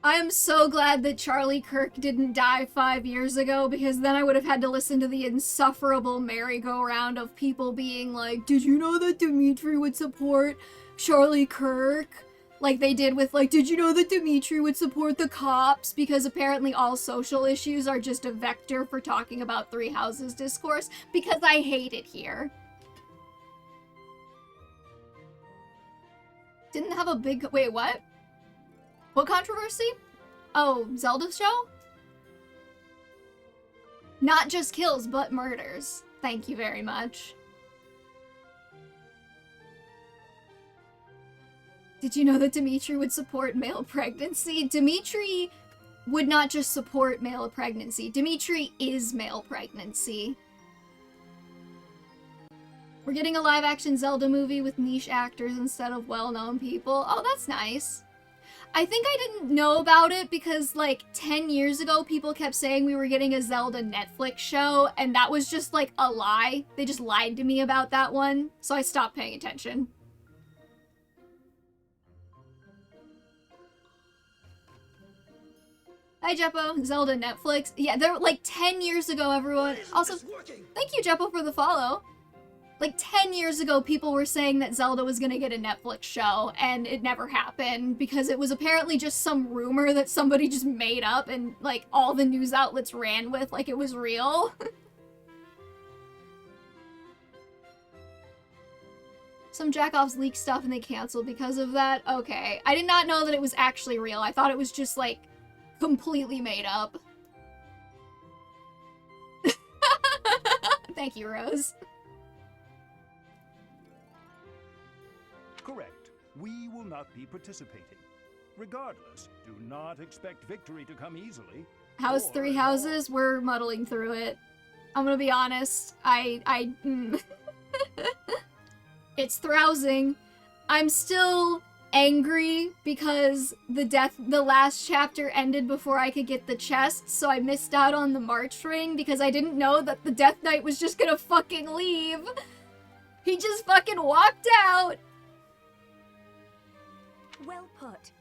I am so glad that Charlie Kirk didn't die 5 years ago, because then I would have had to listen to the insufferable merry-go-round of people being like, did you know that Dimitri would support Charlie Kirk? Like they did with, like, did you know that Dimitri would support the cops? Because apparently all social issues are just a vector for talking about Three Houses discourse, because I hate it here. Didn't have a big... Wait, what? What controversy? Oh, Zelda show? Not just kills, but murders. Thank you very much. Did you know that Dimitri would support male pregnancy? Dimitri would not just support male pregnancy. Dimitri is male pregnancy. We're getting a live-action Zelda movie with niche actors instead of well-known people. Oh, that's nice. I think I didn't know about it because, like, 10 years ago, people kept saying we were getting a Zelda Netflix show, and that was just, like, a lie. They just lied to me about that one, so I stopped paying attention. Hi, Jeppo. Zelda Netflix. Yeah, they're, like, 10 years ago, everyone. Also, thank you, Jeppo, for the follow. Like, 10 years ago, people were saying that Zelda was gonna get a Netflix show, and it never happened, because it was apparently just some rumor that somebody just made up, and, like, all the news outlets ran with like it was real. Some jackoffs leak stuff and they canceled because of that? Okay. I did not know that it was actually real. I thought it was just, like, completely made up. Thank you, Rose. Correct. We will not be participating. Regardless, do not expect victory to come easily. House Three Houses, we're muddling through it. I'm gonna be honest. It's throusing. I'm still angry because the last chapter ended before I could get the chest, so I missed out on the March ring because I didn't know that the Death Knight was just gonna fucking leave. He just fucking walked out. Well put.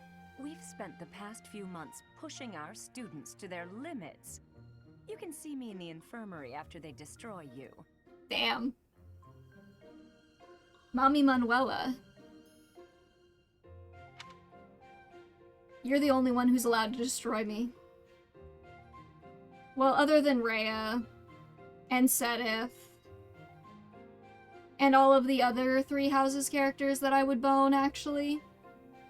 We've spent the past few months pushing our students to their limits. You can see me in the infirmary after they destroy you. Damn. Mommy Manuela. You're the only one who's allowed to destroy me. Well, other than Rhea and Seteth and all of the other Three Houses characters that I would bone, actually.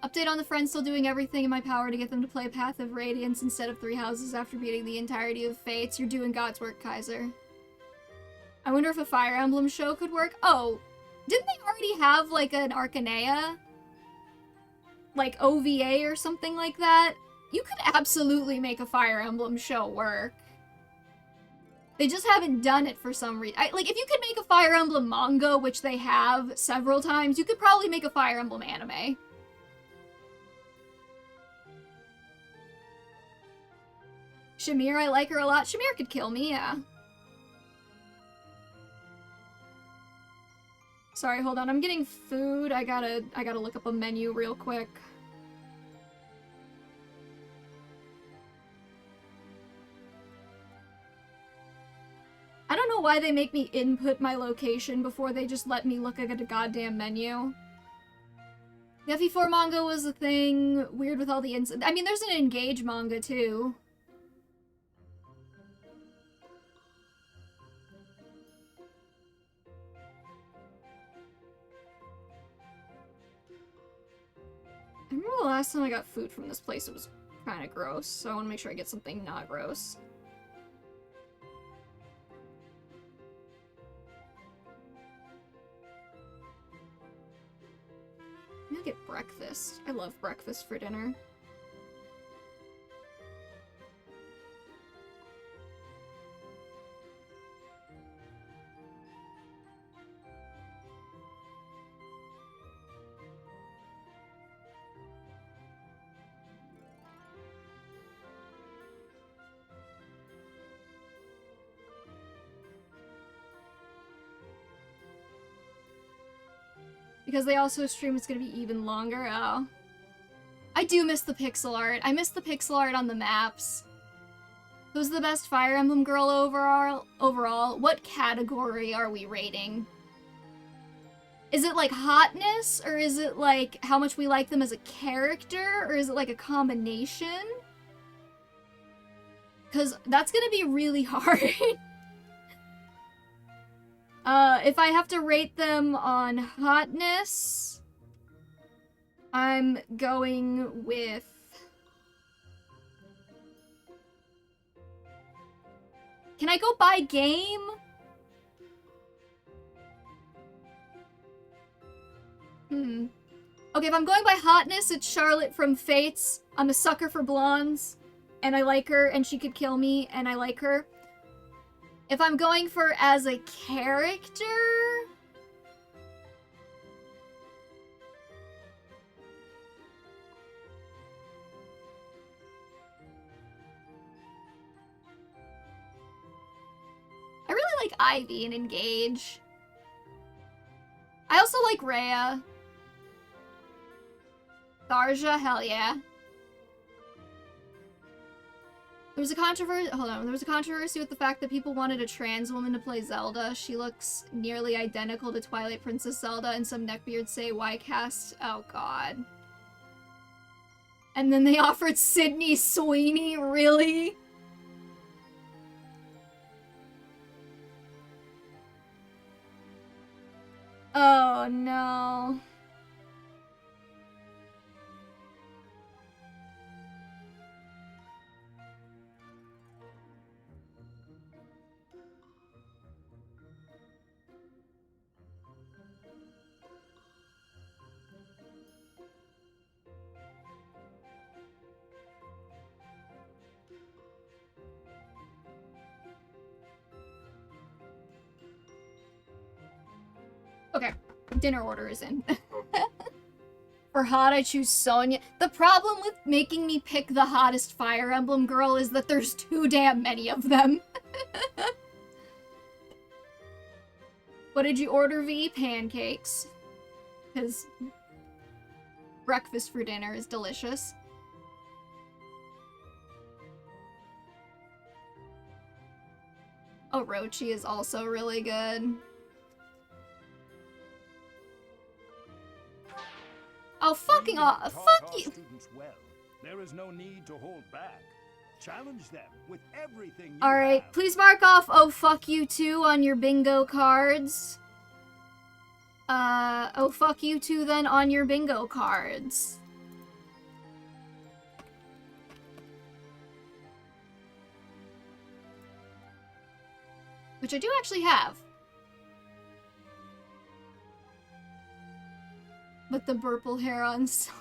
Update on the friends, still doing everything in my power to get them to play Path of Radiance instead of Three Houses after beating the entirety of Fates. You're doing God's work, Kaiser. I wonder if a Fire Emblem show could work. Oh, didn't they already have, like, an Arcanea? Like, OVA or something like that? You could absolutely make a Fire Emblem show work. They just haven't done it for some reason. Like, if you could make a Fire Emblem manga, which they have several times, you could probably make a Fire Emblem anime. Shamir, I like her a lot. Shamir could kill me, yeah. Sorry, hold on. I'm getting food. I gotta look up a menu real quick. why they make me input my location before they just let me look at a goddamn menu. The FE4 manga was a thing, weird with all the I mean, there's an Engage manga, too. I remember the last time I got food from this place, it was kind of gross, so I want to make sure I get something not gross. I'm gonna get breakfast. I love breakfast for dinner. Because they also stream, it's gonna be even longer. Oh. I do miss the pixel art. I miss the pixel art on the maps. Who's the best Fire Emblem girl overall? What category are we rating? Is it like hotness? Or is it like how much we like them as a character? Or is it like a combination? Because that's gonna be really hard. If I have to rate them on hotness, I'm going with... Can I go by game? Okay, if I'm going by hotness, it's Charlotte from Fates. I'm a sucker for blondes, and I like her, and she could kill me, and I like her. If I'm going for as a character... I really like Ivy and Engage. I also like Rhea. Tharja, hell yeah. There was a controversy with the fact that people wanted a trans woman to play Zelda. She looks nearly identical to Twilight Princess Zelda, and some neckbeards say, why cast? Oh god. And then they offered Sydney Sweeney, really? Oh no. Okay, dinner order is in. For hot, I choose Sonya. The problem with making me pick the hottest Fire Emblem girl is that there's too damn many of them. What did you order, V? Pancakes. Because breakfast for dinner is delicious. Orochi is also really good. Oh, fucking off. Fuck you. Students well. There is no need to hold back. Challenge them with everything you Alright, have. please mark off oh fuck you too on your bingo cards. Oh fuck you too then on your bingo cards. Which I do actually have. But the purple hair on Sonya.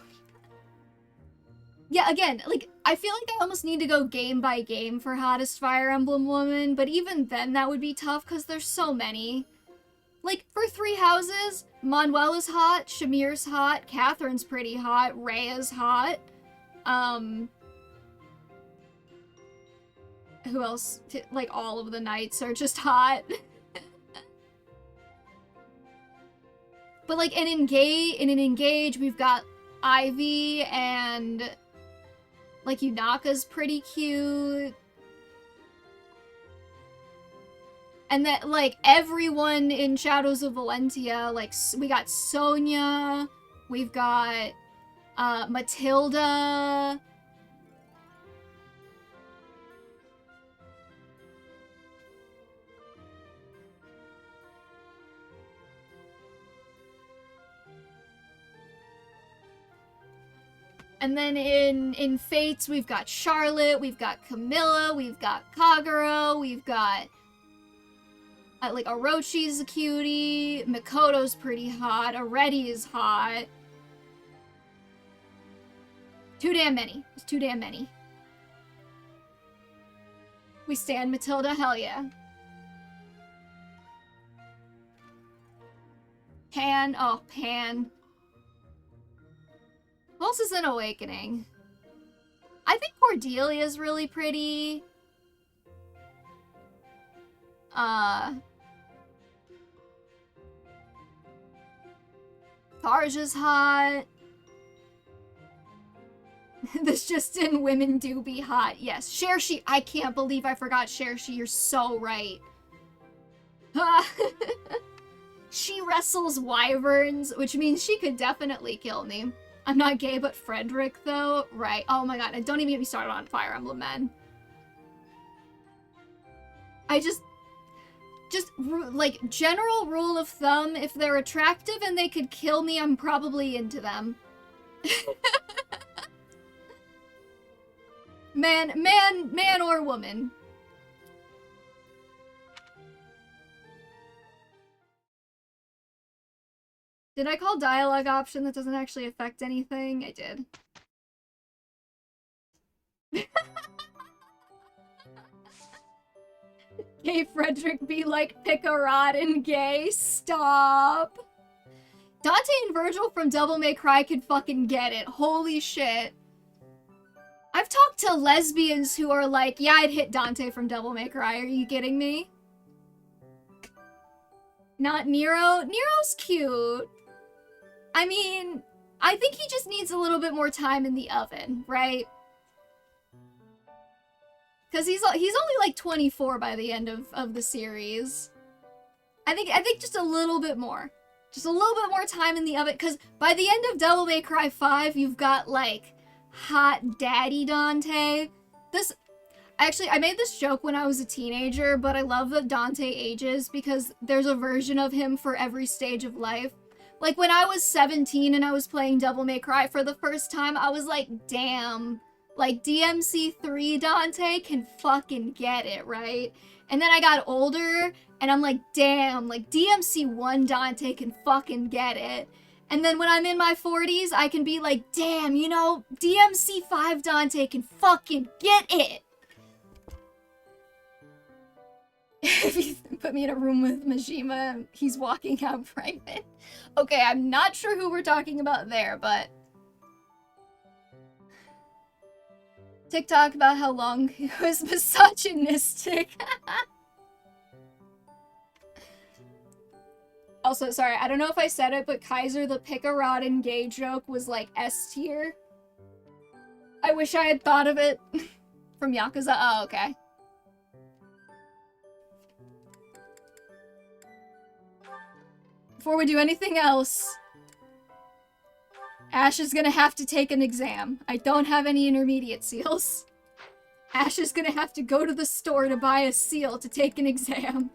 Yeah, again, like, I feel like I almost need to go game by game for hottest Fire Emblem woman, but even then that would be tough because there's so many. Like, for Three Houses, Manuela's hot, Shamir's hot, Catherine's pretty hot, Rhea's hot. Who else? Like, all of the knights are just hot. But like in an Engage, we've got Ivy and like Yunaka's pretty cute. And that, like, everyone in Shadows of Valentia, like, we got Sonia, we've got, Matilda. And then in Fates, we've got Charlotte, we've got Camilla, we've got Kagero, we've got like Orochi's a cutie, Mikoto's pretty hot, Areti is hot. Too damn many. It's too damn many. We stand Matilda, hell yeah. Pan, oh, Pan. Who else is in Awakening? I think Cordelia's really pretty. Tarja's hot. This just in, women do be hot. Yes. Shershi, I can't believe I forgot Shershi. You're so right. She wrestles wyverns, which means she could definitely kill me. I'm not gay, but Frederick, though. Right. Oh my god. And don't even get me started on Fire Emblem men. I just, like, general rule of thumb, if they're attractive and they could kill me, I'm probably into them. Man or woman. Did I call dialogue option that doesn't actually affect anything? I did. Gay Frederick be like, pick a rod and gay. Stop. Dante and Virgil from Devil May Cry could fucking get it. Holy shit. I've talked to lesbians who are like, yeah, I'd hit Dante from Devil May Cry. Are you kidding me? Not Nero? Nero's cute. I mean, I think he just needs a little bit more time in the oven, right? Because he's only like 24 by the end of the series. I think just a little bit more. Just a little bit more time in the oven, because by the end of Devil May Cry 5, you've got, like, hot daddy Dante. Actually, I made this joke when I was a teenager, but I love that Dante ages, because there's a version of him for every stage of life. Like, when I was 17 and I was playing Devil May Cry for the first time, I was like, damn, like, DMC3 Dante can fucking get it, right? And then I got older, and I'm like, damn, like, DMC1 Dante can fucking get it. And then when I'm in my 40s, I can be like, damn, you know, DMC5 Dante can fucking get it. If you put me in a room with Majima, he's walking out pregnant. Okay, I'm not sure who we're talking about there, but... TikTok about how long he was misogynistic. Also, sorry, I don't know if I said it, but Kaiser the pick-a-rod and gay joke was like S tier. I wish I had thought of it. From Yakuza? Oh, okay. Before we do anything else, Ash is gonna have to take an exam. I don't have any intermediate seals. Ash is gonna have to go to the store to buy a seal to take an exam.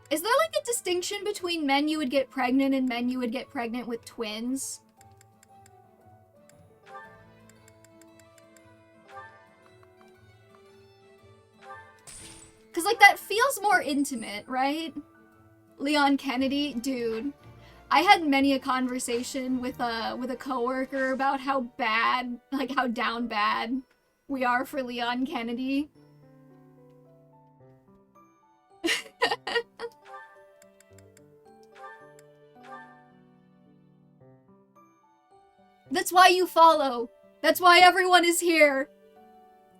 Is there like a distinction between men you would get pregnant and men you would get pregnant with twins? Cause like that feels more intimate, right? Leon Kennedy, dude. I had many a conversation with a coworker about how bad, like how down bad we are for Leon Kennedy. That's why you follow. That's why everyone is here.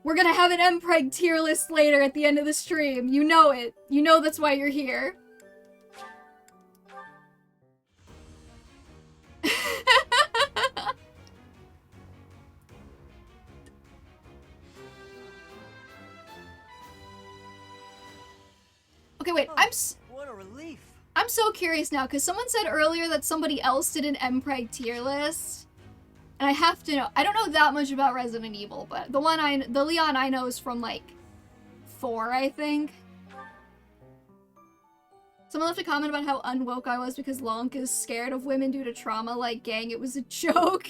We're gonna have an MPreg tier list later at the end of the stream. You know it. You know that's why you're here. Okay, wait, What a relief. I'm so curious now, because someone said earlier that somebody else did an MPreg tier list. And I have to know, I don't know that much about Resident Evil, but the Leon I know is from, like, 4, I think. Someone left a comment about how unwoke I was because Lonk is scared of women due to trauma. Like, gang, it was a joke.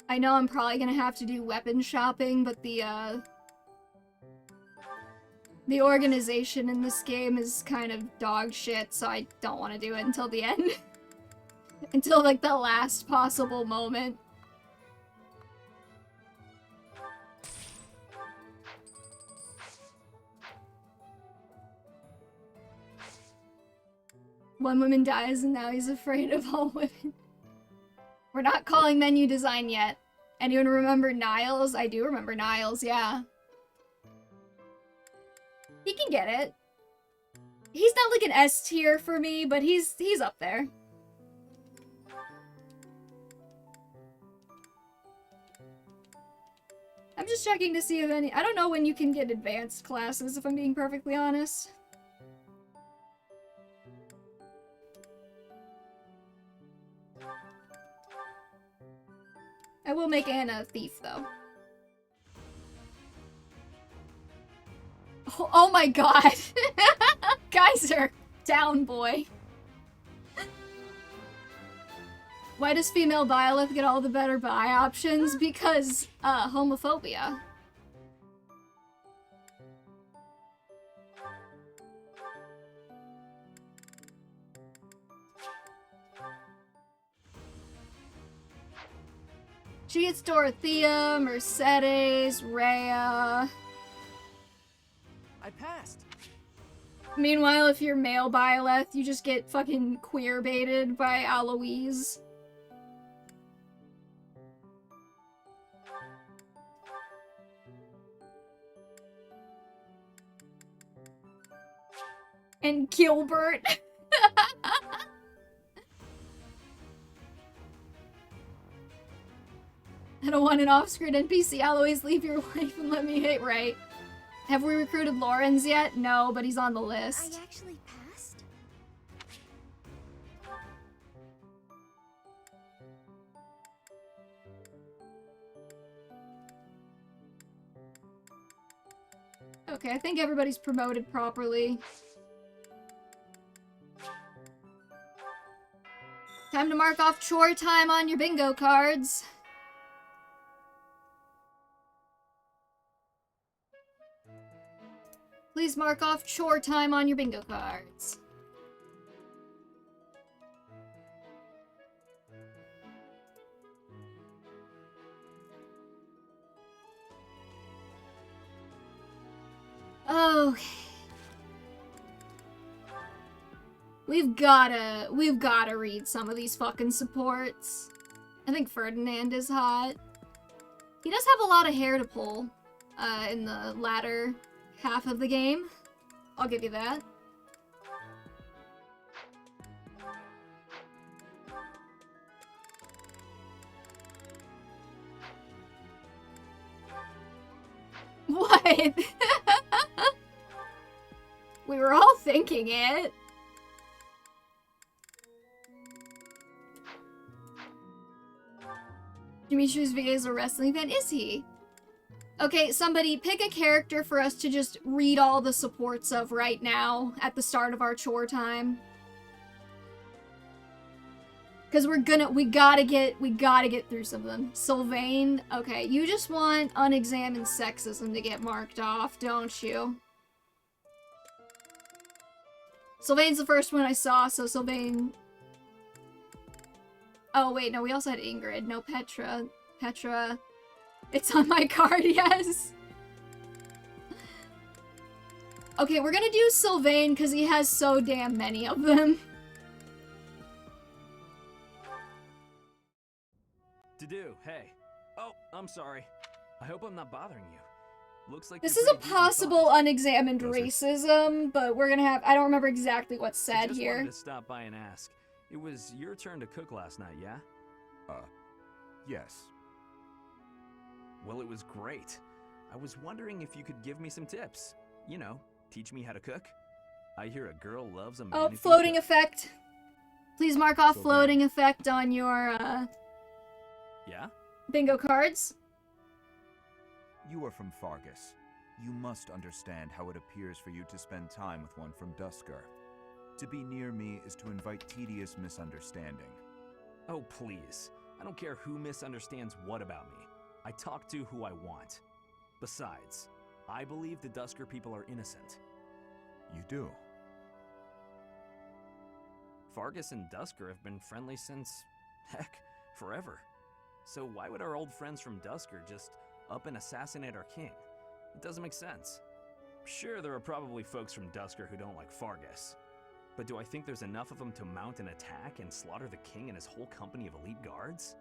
I know I'm probably gonna have to do weapon shopping, but the organization in this game is kind of dog shit, so I don't want to do it until the end. Until, like, the last possible moment. One woman dies and now he's afraid of all women. We're not calling menu design yet. Anyone remember Niles? I do remember Niles, yeah. He can get it. He's not like an S tier for me, but he's up there. I'm just checking to see if any— I don't know when you can get advanced classes, if I'm being perfectly honest. I will make Anna a thief, though. Oh my god! Geyser! Down, boy. Why does female Byleth get all the better buy options? Because, homophobia. She gets Dorothea, Mercedes, Rhea. I passed. Meanwhile, if you're male Byleth, you just get fucking queer baited by Aloise. And Gilbert. I don't want an off-screen NPC. I'll always leave your life and let me hate right. Have we recruited Lorenz yet? No, but he's on the list. I actually passed? Okay, I think everybody's promoted properly. Time to mark off chore time on your bingo cards. Please mark off chore time on your bingo cards. Okay. We've gotta read some of these fucking supports. I think Ferdinand is hot. He does have a lot of hair to pull, in the latter half of the game. I'll give you that. What? We were all thinking it. Dimitri's VA is a wrestling fan. Is he? Okay, somebody pick a character for us to just read all the supports of right now at the start of our chore time. Because we gotta get through some of them. Sylvain, okay, you just want unexamined sexism to get marked off, don't you? Sylvain's the first one I saw, so Sylvain... Oh, wait, no, we also had Ingrid. No, Petra. Petra. It's on my card, yes. Okay, we're gonna do Sylvain because he has so damn many of them. To do, hey. Oh, I'm sorry. I hope I'm not bothering you. Looks like This you're is a pretty deep in possible thought. unexamined racism, but we're gonna have... I don't remember exactly what's I said just here. wanted to stop by and ask. It was your turn to cook last night, yeah? Yes. Well, it was great. I was wondering if you could give me some tips. You know, teach me how to cook. I hear a girl loves a man Oh, who can floating cook. effect. Please mark off So floating effect on your, Yeah? bingo cards. You are from Fargus. You must understand how it appears for you to spend time with one from Dusker. To be near me is to invite tedious misunderstanding. Oh, please. I don't care who misunderstands what about me. I talk to who I want. Besides, I believe the Dusker people are innocent. You do? Fargus and Dusker have been friendly since, heck, forever. So why would our old friends from Dusker just up and assassinate our king? It doesn't make sense. Sure, there are probably folks from Dusker who don't like Fargus. But do I think there's enough of them to mount an attack and slaughter the king and his whole company of elite guards?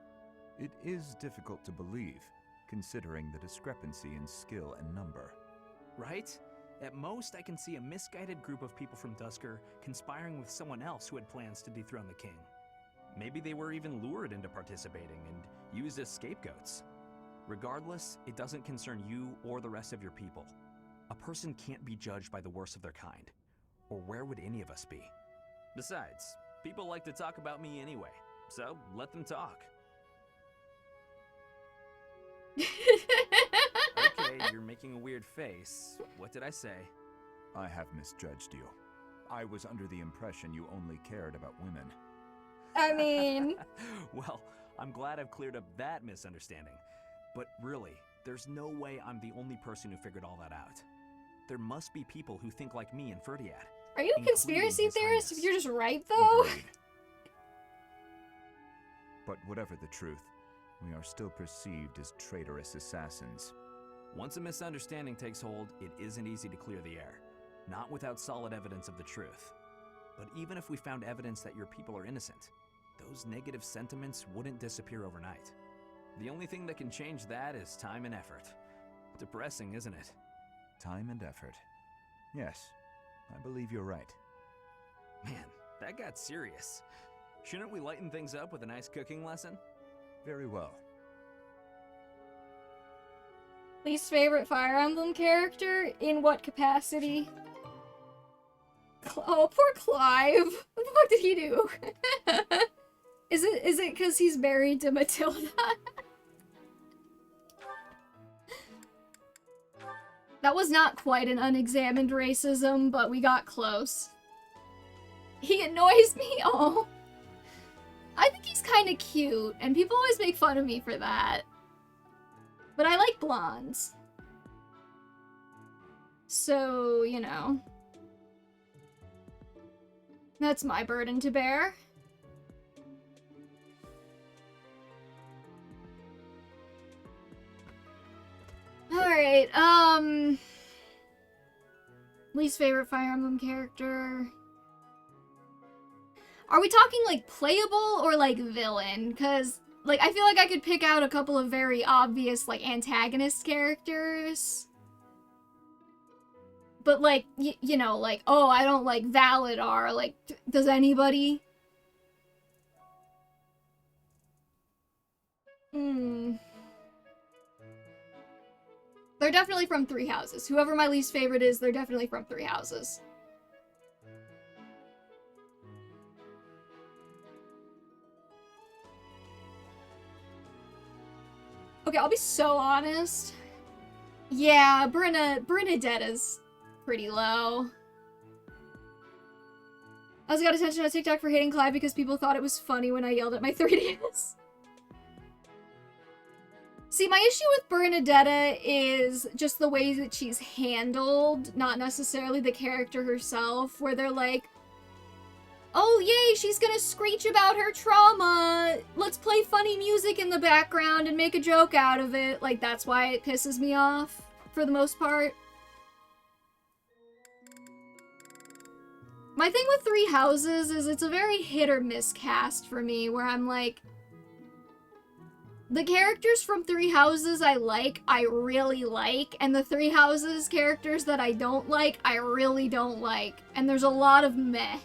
It is difficult to believe, considering the discrepancy in skill and number. Right? At most, I can see a misguided group of people from Dusker conspiring with someone else who had plans to dethrone the king. Maybe they were even lured into participating and used as scapegoats. Regardless, it doesn't concern you or the rest of your people. A person can't be judged by the worst of their kind. Or where would any of us be? Besides, people like to talk about me anyway, so let them talk. Okay, you're making a weird face. What did I say? I have misjudged you. I was under the impression you only cared about women. I mean... Well, I'm glad I've cleared up that misunderstanding. But really, there's no way I'm the only person who figured all that out. There must be people who think like me in Ferdiad. Are you a conspiracy theorist if you're just right, though? Agreed. But whatever the truth, we are still perceived as traitorous assassins. Once a misunderstanding takes hold, it isn't easy to clear the air. Not without solid evidence of the truth. But even if we found evidence that your people are innocent, those negative sentiments wouldn't disappear overnight. The only thing that can change that is time and effort. Depressing, isn't it? Time and effort. Yes, I believe you're right. Man, that got serious. Shouldn't we lighten things up with a nice cooking lesson? Very well. Least favorite Fire Emblem character? In what capacity? Oh, poor Clive. What the fuck did he do? Is it because he's married to Matilda? That was not quite an unexamined racism, but we got close. He annoys me? Oh. I think he's kind of cute, and people always make fun of me for that. But I like blondes. So, you know. That's my burden to bear. Alright, least favorite Fire Emblem character. Are we talking, like, playable or, like, villain? Because, like, I feel like I could pick out a couple of very obvious, like, antagonist characters. But, like, you know, like, oh, I don't like Validar. Like, does anybody? They're definitely from Three Houses. Whoever my least favorite is, they're definitely from Three Houses. Okay, I'll be so honest. Yeah, Bernadetta's pretty low. I also got attention on TikTok for hating Clive because people thought it was funny when I yelled at my 3DS. See, my issue with Bernadetta is just the way that she's handled, not necessarily the character herself, where they're like, oh yay, she's gonna screech about her trauma, let's play funny music in the background and make a joke out of it. Like, that's why it pisses me off, for the most part. My thing with Three Houses is it's a very hit or miss cast for me, where I'm like, the characters from Three Houses I really like, and the Three Houses characters that I don't like, I really don't like. And there's a lot of meh.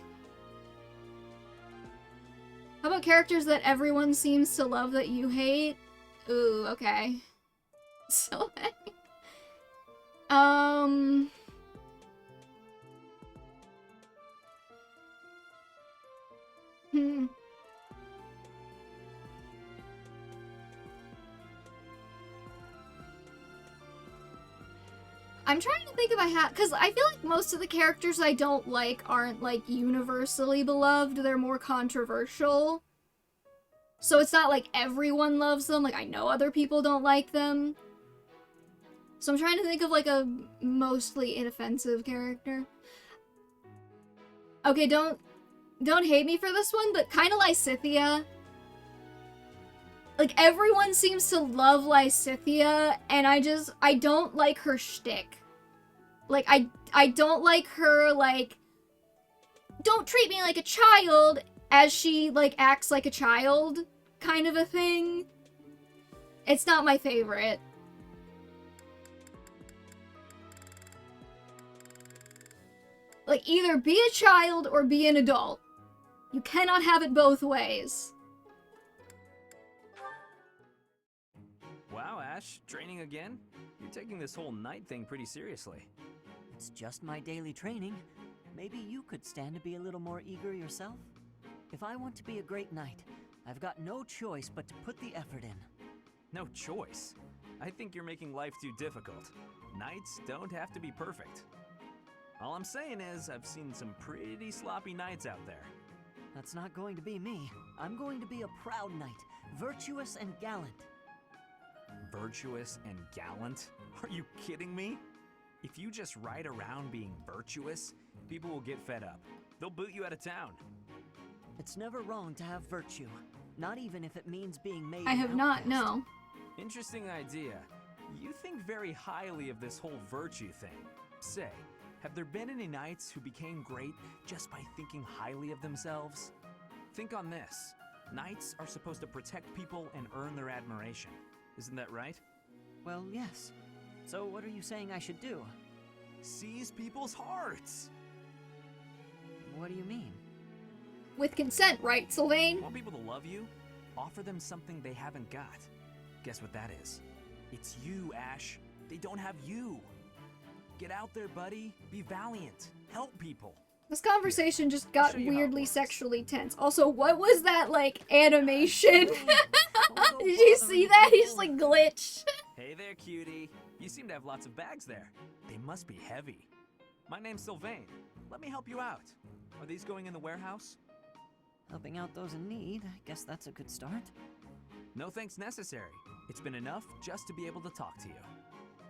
How about characters that everyone seems to love that you hate? Ooh, okay. So I'm trying to think if I have, because I feel like most of the characters I don't like aren't, like, universally beloved. They're more controversial. So it's not like everyone loves them. Like, I know other people don't like them. So I'm trying to think of, like, a mostly inoffensive character. Okay, don't hate me for this one, but kind of Lysithea. Like, everyone seems to love Lysithea, and I don't like her shtick. Like, I don't like her, like, don't treat me like a child, as she, like, acts like a child, kind of a thing. It's not my favorite. Like, either be a child or be an adult. You cannot have it both ways. Wow, Ash, training again? You're taking this whole knight thing pretty seriously. It's just my daily training. Maybe you could stand to be a little more eager yourself? If I want to be a great knight, I've got no choice but to put the effort in. No choice? I think you're making life too difficult. Knights don't have to be perfect. All I'm saying is, I've seen some pretty sloppy knights out there. That's not going to be me. I'm going to be a proud knight, virtuous and gallant. Virtuous and gallant? Are you kidding me? If you just ride around being virtuous, people will get fed up. They'll boot you out of town. It's never wrong to have virtue, not even if it means being made I have not, no. Interesting idea. You think very highly of this whole virtue thing. Say, have there been any knights who became great just by thinking highly of themselves? Think on this. Knights are supposed to protect people and earn their admiration. Isn't that right? Well, yes. So what are you saying I should do? Seize people's hearts! What do you mean? With consent, right, Sylvain? Want people to love you? Offer them something they haven't got. Guess what that is? It's you, Ash. They don't have you. Get out there, buddy. Be valiant. Help people. This conversation just got weirdly sexually tense. Also, what was that, like, animation? Did you see that? He just, like, glitched. Hey there, cutie. You seem to have lots of bags there. They must be heavy. My name's Sylvain. Let me help you out. Are these going in the warehouse? Helping out those in need, I guess that's a good start. No thanks necessary. It's been enough just to be able to talk to you.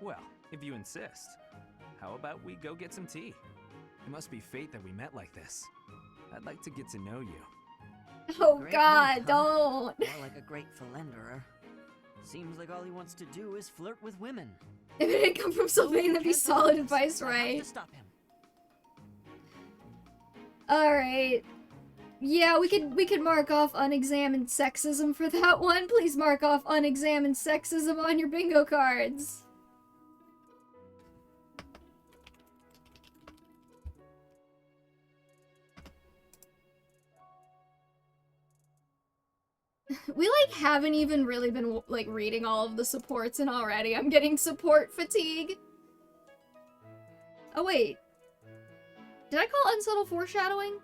Well, if you insist. How about we go get some tea? It must be fate that we met like this. I'd like to get to know you. Oh Great God, knight, huh? don't. More like a great philanderer. Seems like all he wants to do is flirt with women. If it didn't come from Sylvain, that'd be solid advice, right? Stop him. Alright. Yeah, we could mark off unexamined sexism for that one. Please mark off unexamined sexism on your bingo cards. We, like, haven't even really been, like, reading all of the supports, and already I'm getting support fatigue. Oh, wait. Did I call unsubtle foreshadowing?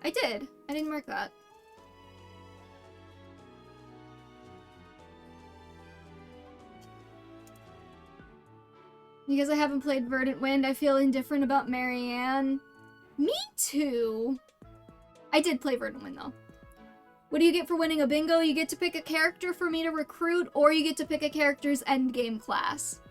I did. I didn't mark that. Because I haven't played Verdant Wind, I feel indifferent about Marianne. Me too! I did play Verdant Wind, though. What do you get for winning a bingo? You get to pick a character for me to recruit, or you get to pick a character's endgame class.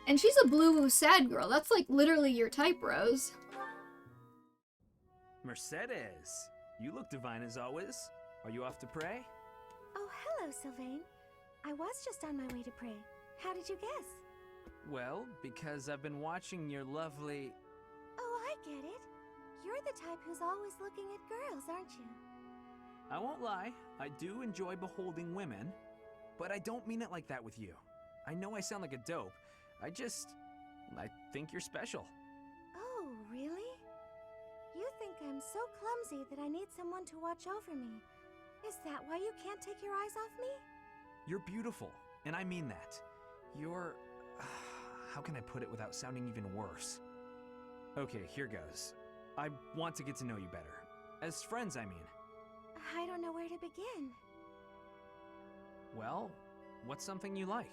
And she's a blue sad girl. That's like literally your type, Rose. Mercedes, you look divine as always. Are you off to pray? Oh, hello, Sylvain. I was just on my way to pray. How did you guess? Well, because I've been watching your lovely... Oh, I get it. You're the type who's always looking at girls, aren't you? I won't lie, I do enjoy beholding women, but I don't mean it like that with you. I know I sound like a dope. I think you're special. Oh, really? You think I'm so clumsy that I need someone to watch over me. Is that why you can't take your eyes off me? You're beautiful, and I mean that. You're... how can I put it without sounding even worse? Okay, here goes. I want to get to know you better. As friends, I mean. I don't know where to begin. Well, what's something you like?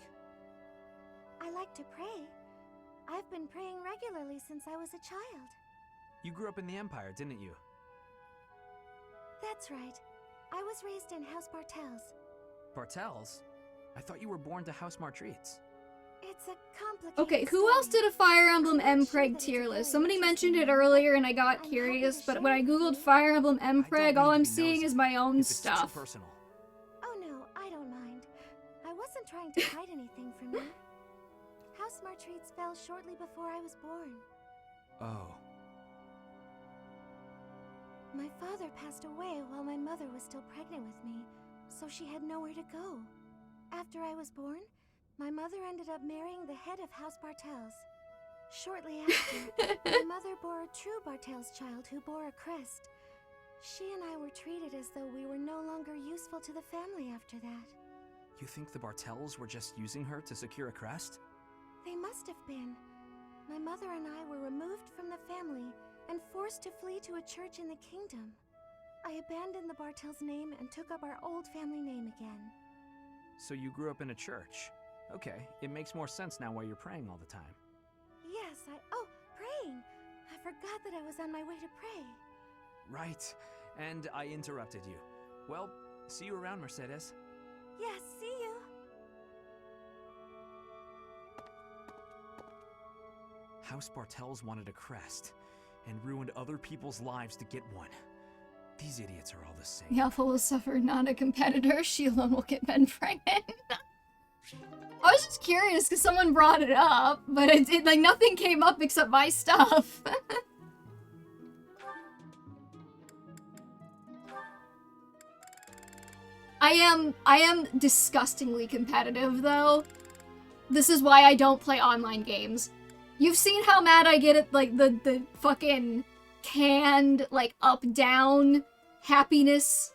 I like to pray. I've been praying regularly since I was a child. You grew up in the Empire, didn't you? That's right. I was raised in House Bartels. Bartels? I thought you were born to House Martreats. It's a complicated Okay, who else did a Fire Emblem Mpreg tier list? Somebody mentioned it earlier and I got curious, but when I googled Fire Emblem Mpreg, all I'm seeing is my own stuff. Too personal. Oh no, I don't mind. I wasn't trying to hide anything from you. House Martreats fell shortly before I was born. Oh. My father passed away while my mother was still pregnant with me, so she had nowhere to go. After I was born, my mother ended up marrying the head of House Bartels. Shortly after, my mother bore a true Bartels child who bore a crest. She and I were treated as though we were no longer useful to the family after that. You think the Bartels were just using her to secure a crest? They must have been. My mother and I were removed from the family and forced to flee to a church in the kingdom. I abandoned the Bartels name and took up our old family name again. So you grew up in a church. Okay, it makes more sense now why you're praying all the time. Yes, oh, praying! I forgot that I was on my way to pray. Right, and I interrupted you. Well, see you around, Mercedes. Yes, see you. House Bartels wanted a crest, and ruined other people's lives to get one. These idiots are all the same. The alpha will suffer, not a competitor. She alone will get men pregnant. I was just curious because someone brought it up, but it like nothing came up except my stuff. I am disgustingly competitive though. This is why I don't play online games. You've seen how mad I get at like the fucking canned like up down happiness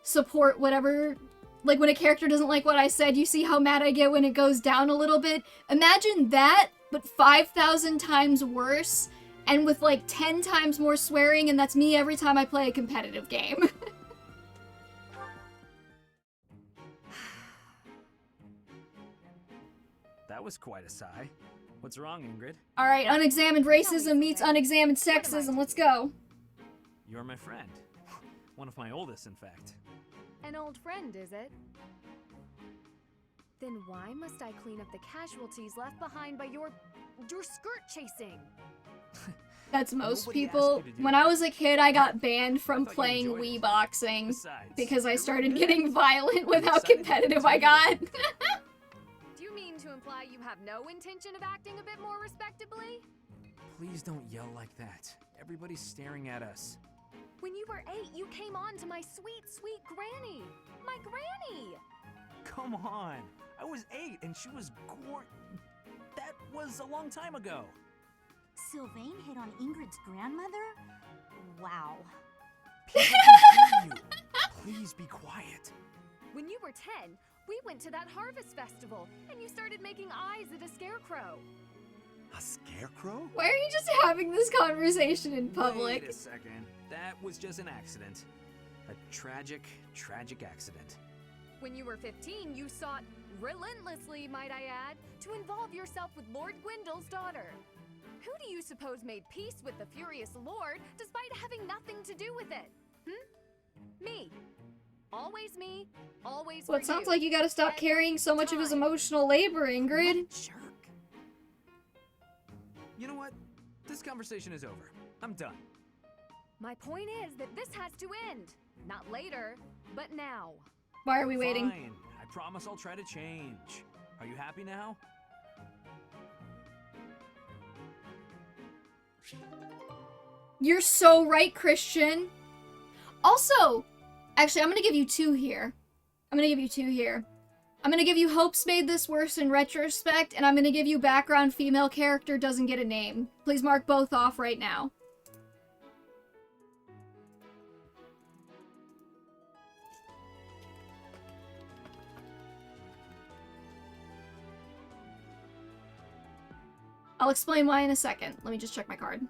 support whatever. Like, when a character doesn't like what I said, you see how mad I get when it goes down a little bit? Imagine that, but 5,000 times worse, and with, like, 10 times more swearing, and that's me every time I play a competitive game. That was quite a sigh. What's wrong, Ingrid? Alright, unexamined racism meets unexamined sexism. Let's go. You're my friend. One of my oldest, in fact. An old friend, is it? Then why must I clean up the casualties left behind by your skirt chasing? That's most people. When I was a kid, I got banned from playing Wii boxing because I started getting violent with how competitive I got. Do you mean to imply you have no intention of acting a bit more respectably? Please don't yell like that. Everybody's staring at us. When you were 8, you came on to my sweet, sweet granny. My granny! Come on. I was 8 and she was That was a long time ago. Sylvain hit on Ingrid's grandmother? Wow. People can hear you. Please be quiet. When you were 10, we went to that harvest festival and you started making eyes at a scarecrow. A scarecrow? Why are you just having this conversation in public? Wait a second. That was just an accident. A tragic, tragic accident. When you were 15, you sought, relentlessly might I add, to involve yourself with Lord Gwendol's daughter. Who do you suppose made peace with the furious Lord despite having nothing to do with it? Me. Always me, always Well, it sounds like you gotta stop carrying so much of his emotional labor, Ingrid. Jerk. You know what? This conversation is over. I'm done. My point is that this has to end. Not later, but now. Why are we waiting? Fine. I promise I'll try to change. Are you happy now? You're so right, Christian. Also, actually, I'm gonna give you two here. I'm gonna give you Hope's made this worse in retrospect, and I'm gonna give you background female character doesn't get a name. Please mark both off right now. I'll explain why in a second. Let me just check my card.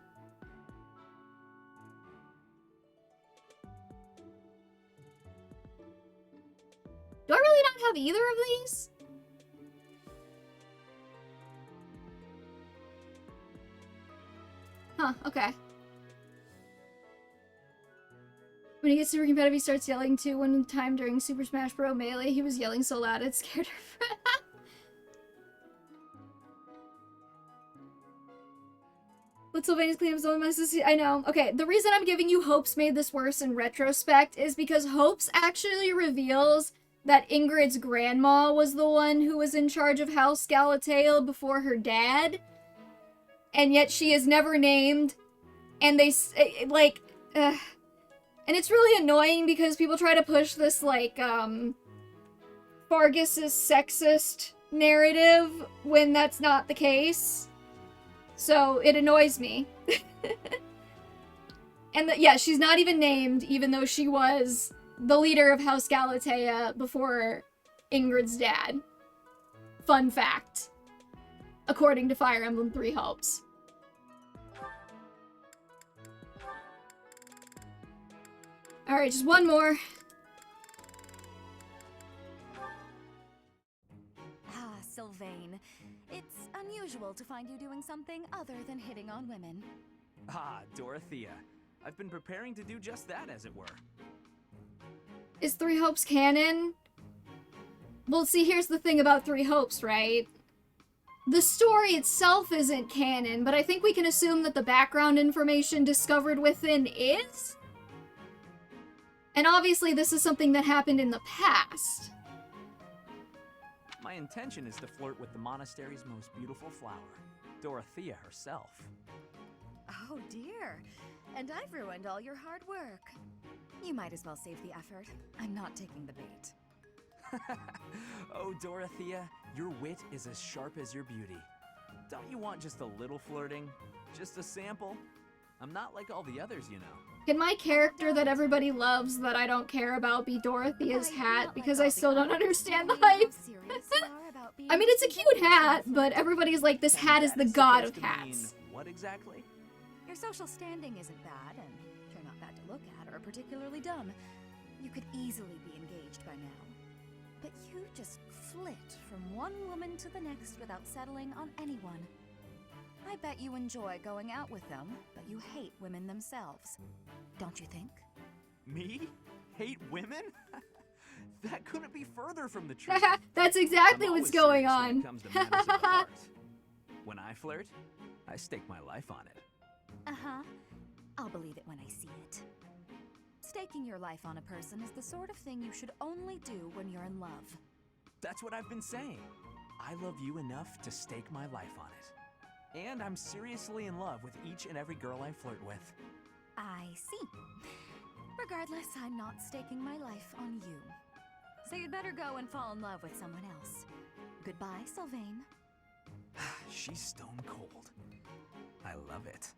Do I really not have either of these? Huh, okay. When he gets super competitive, he starts yelling too. One time during Super Smash Bros. Melee, he was yelling so loud it scared her. But Sylvania's clean up his own messes. I know. Okay, the reason I'm giving you Hope's made this worse in retrospect is because Hope's actually reveals that Ingrid's grandma was the one who was in charge of House Galatea before her dad. And yet she is never named. And they, like, and it's really annoying because people try to push this, like, Fargus is sexist narrative when that's not the case. So it annoys me. And yeah, she's not even named, even though she was the leader of House Galatea before Ingrid's dad. Fun fact. According to Fire Emblem 3 Hopes. Alright, just one more. Ah, Sylvain. It's unusual to find you doing something other than hitting on women. Ah, Dorothea. I've been preparing to do just that, as it were. Is 3 Hopes canon? Well, see, here's the thing about 3 Hopes, right? The story itself isn't canon, but I think we can assume that the background information discovered within is? And obviously this is something that happened in the past. My intention is to flirt with the monastery's most beautiful flower, Dorothea herself. Oh dear. And I've ruined all your hard work. You might as well save the effort. I'm not taking the bait. Oh, Dorothea, your wit is as sharp as your beauty. Don't you want just a little flirting? Just a sample? I'm not like all the others, you know. Can my character that everybody loves that I don't care about be Dorothea's hat? Because I still don't understand the hype. I mean, it's a cute hat, but everybody's like, this hat is the god of hats. What exactly? Your social standing isn't bad, and you're not bad to look at or particularly dumb. You could easily be engaged by now. But you just flit from one woman to the next without settling on anyone. I bet you enjoy going out with them, but you hate women themselves. Don't you think? Me? Hate women? That couldn't be further from the truth. That's exactly what's going on. When it comes to matters of the heart. When I flirt, I stake my life on it. Uh-huh. I'll believe it when I see it. Staking your life on a person is the sort of thing you should only do when you're in love. That's what I've been saying. I love you enough to stake my life on it. And I'm seriously in love with each and every girl I flirt with. I see. Regardless, I'm not staking my life on you. So you'd better go and fall in love with someone else. Goodbye, Sylvain. She's stone cold. I love it.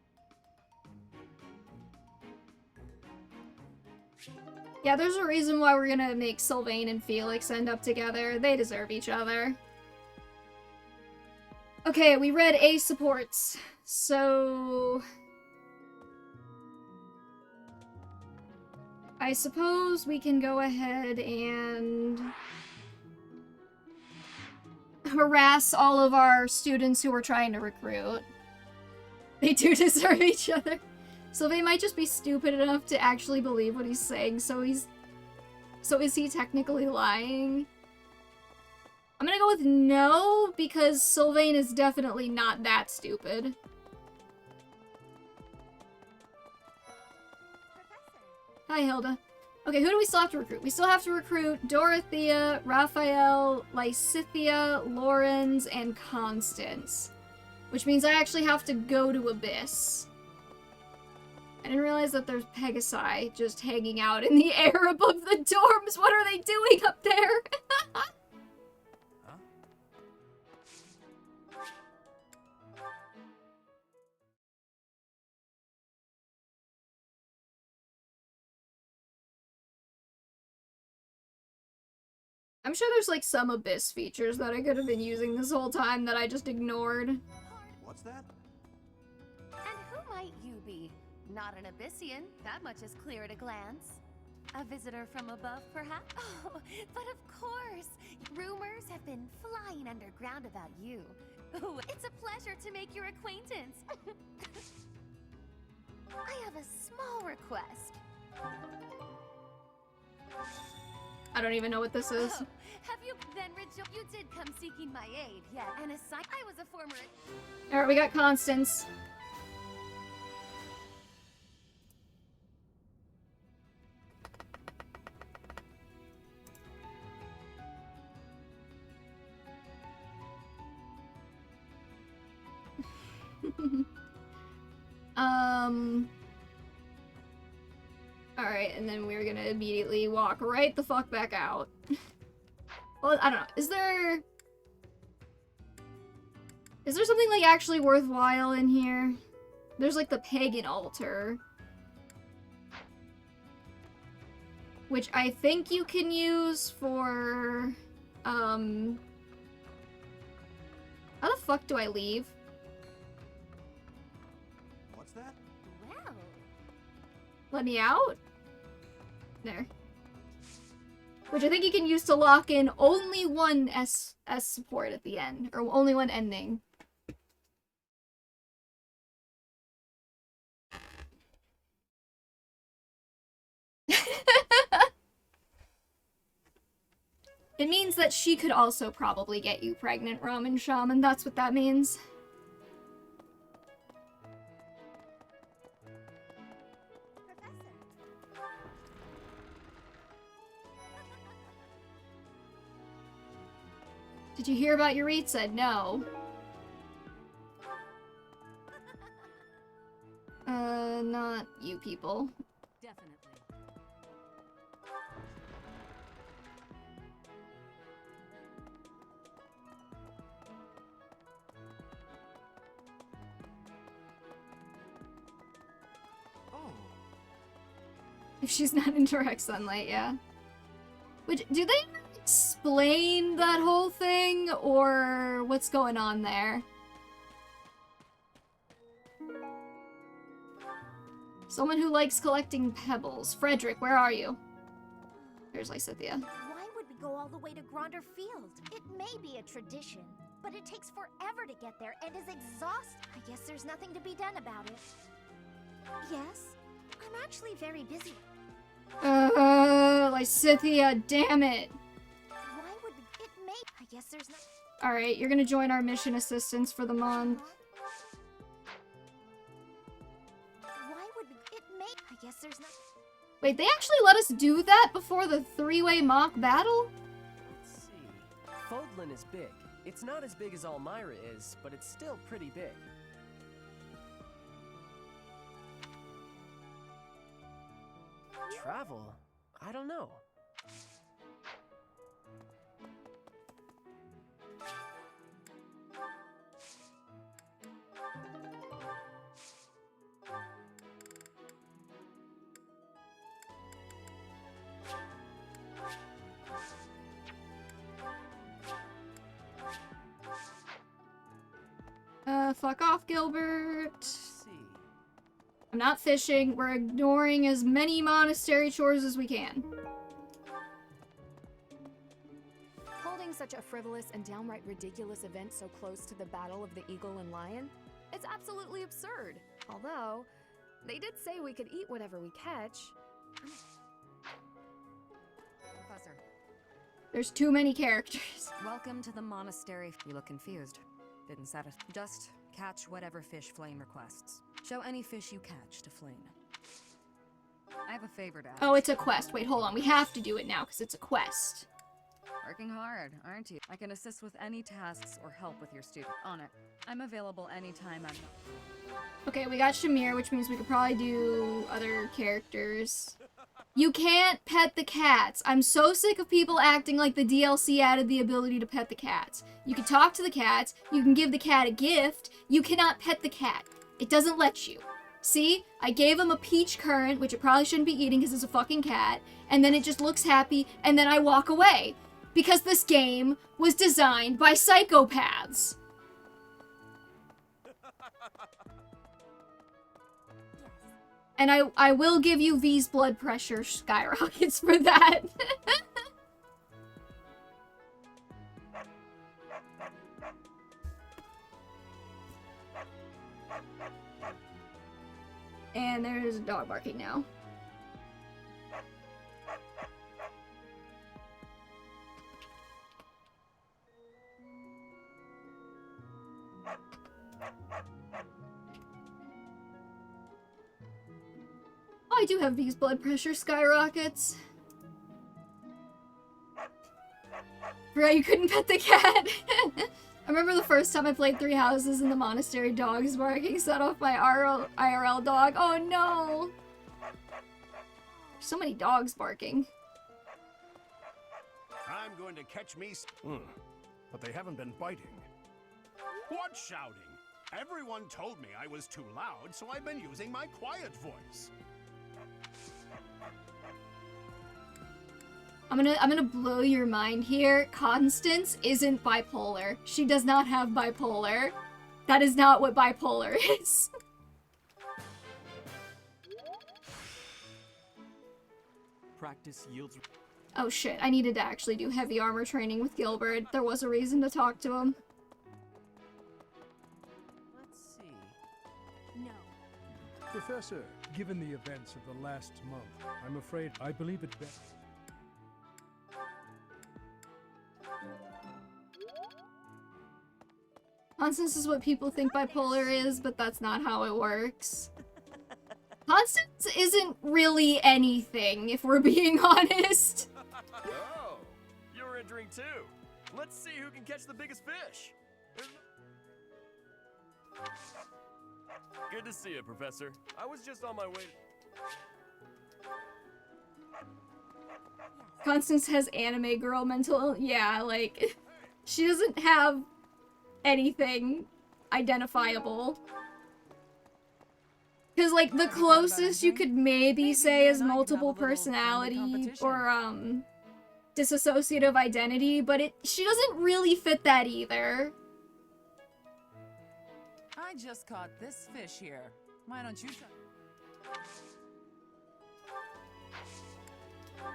Yeah, there's a reason why we're gonna make Sylvain and Felix end up together. They deserve each other. Okay, we read A supports, so... I suppose we can go ahead and harass all of our students who we're trying to recruit. They do deserve each other. So they might just be stupid enough to actually believe what he's saying, so is he technically lying? I'm gonna go with no, because Sylvain is definitely not that stupid. Hi, Hilda. Okay, who do we still have to recruit? We still have to recruit Dorothea, Raphael, Lysithea, Lorenz, and Constance. Which means I actually have to go to Abyss. I didn't realize that there's Pegasi just hanging out in the air above the dorms. What are they doing up there? I'm sure there's like some Abyss features that I could have been using this whole time that I just ignored. What's that? And who might you be? Not an Abyssian, that much is clear at a glance. A visitor from above, perhaps? Oh, but of course! Rumors have been flying underground about you. Ooh, it's a pleasure to make your acquaintance. I have a small request. I don't even know what this is. Oh, have you then you did come seeking my aid, yeah, and aside I was a former... Alright, we got Constance. Alright, and then we're gonna immediately walk right the fuck back out. Well, I don't know. Is there something, like, actually worthwhile in here? There's, like, the pagan altar. Which I think you can use for, how the fuck do I leave? What's that? Well... Let me out? There. Which I think you can use to lock in only one S support at the end. Or only one ending. It means that she could also probably get you pregnant, Ramen Shaman. That's what that means. Did you hear about Yuritsa? No. Not you people. Definitely. If she's not in direct sunlight, yeah. Which, do they explain that whole thing, or what's going on there? Someone who likes collecting pebbles. Frederick, where are you? There's Lysithea. Why would we go all the way to Gronder Field? It may be a tradition, but it takes forever to get there and is exhausting. I guess there's nothing to be done about it. Yes? I'm actually very busy. Lysithea, damn it. Why would it may? I guess there's not. Alright, you're gonna join our mission assistants for the month. Why would it may? I guess there's not. Wait, they actually let us do that before the three-way mock battle? Let's see. Fodlan is big. It's not as big as Almyra is, but it's still pretty big. Travel? I don't know. Fuck off, Gilbert. I'm not fishing. We're ignoring as many monastery chores as we can. Holding such a frivolous and downright ridiculous event so close to the Battle of the Eagle and Lion? It's absolutely absurd. Although, they did say we could eat whatever we catch. Professor. There's too many characters. Welcome to the monastery. You look confused. Didn't satisfy. Just catch whatever fish Flame requests. Show any fish you catch to Flame. I have a favor to ask. Oh, it's a quest. Wait, hold on. We have to do it now because it's a quest. Working hard, aren't you? I can assist with any tasks or help with your student. On it. I'm available anytime I'm not. Okay, we got Shamir, which means we could probably do other characters. You can't pet the cats. I'm so sick of people acting like the DLC added the ability to pet the cats. You can talk to the cats, you can give the cat a gift, you cannot pet the cat. It doesn't let you. See? I gave him a peach currant, which it probably shouldn't be eating because it's a fucking cat, and then it just looks happy, and then I walk away. Because this game was designed by psychopaths. And I will give you V's blood pressure skyrockets for that. And there's a dog barking now. Oh, I do have V's blood pressure skyrockets. Forgot you couldn't pet the cat. I remember the first time I played Three Houses in the monastery, dogs barking set off my IRL dog. Oh no! So many dogs barking. I'm going to catch me. But they haven't been biting. What shouting? Everyone told me I was too loud, so I've been using my quiet voice. I'm gonna blow your mind here. Constance isn't bipolar. She does not have bipolar. That is not what bipolar is. Practice yields. Oh shit, I needed to actually do heavy armor training with Gilbert. There was a reason to talk to him. Let's see. No. Professor, given the events of the last month, I'm afraid I believe it best. Constance is what people think bipolar is, but that's not how it works. Constance isn't really anything, if we're being honest. Oh, you're entering too. Let's see who can catch the biggest fish. Good to see you, Professor. I was just on my way. Constance has anime girl mental. Yeah, like, she doesn't have anything identifiable. Because, like, the closest you could maybe say is multiple personality or, dissociative identity, but she doesn't really fit that either. I just caught this fish here. Why don't you try?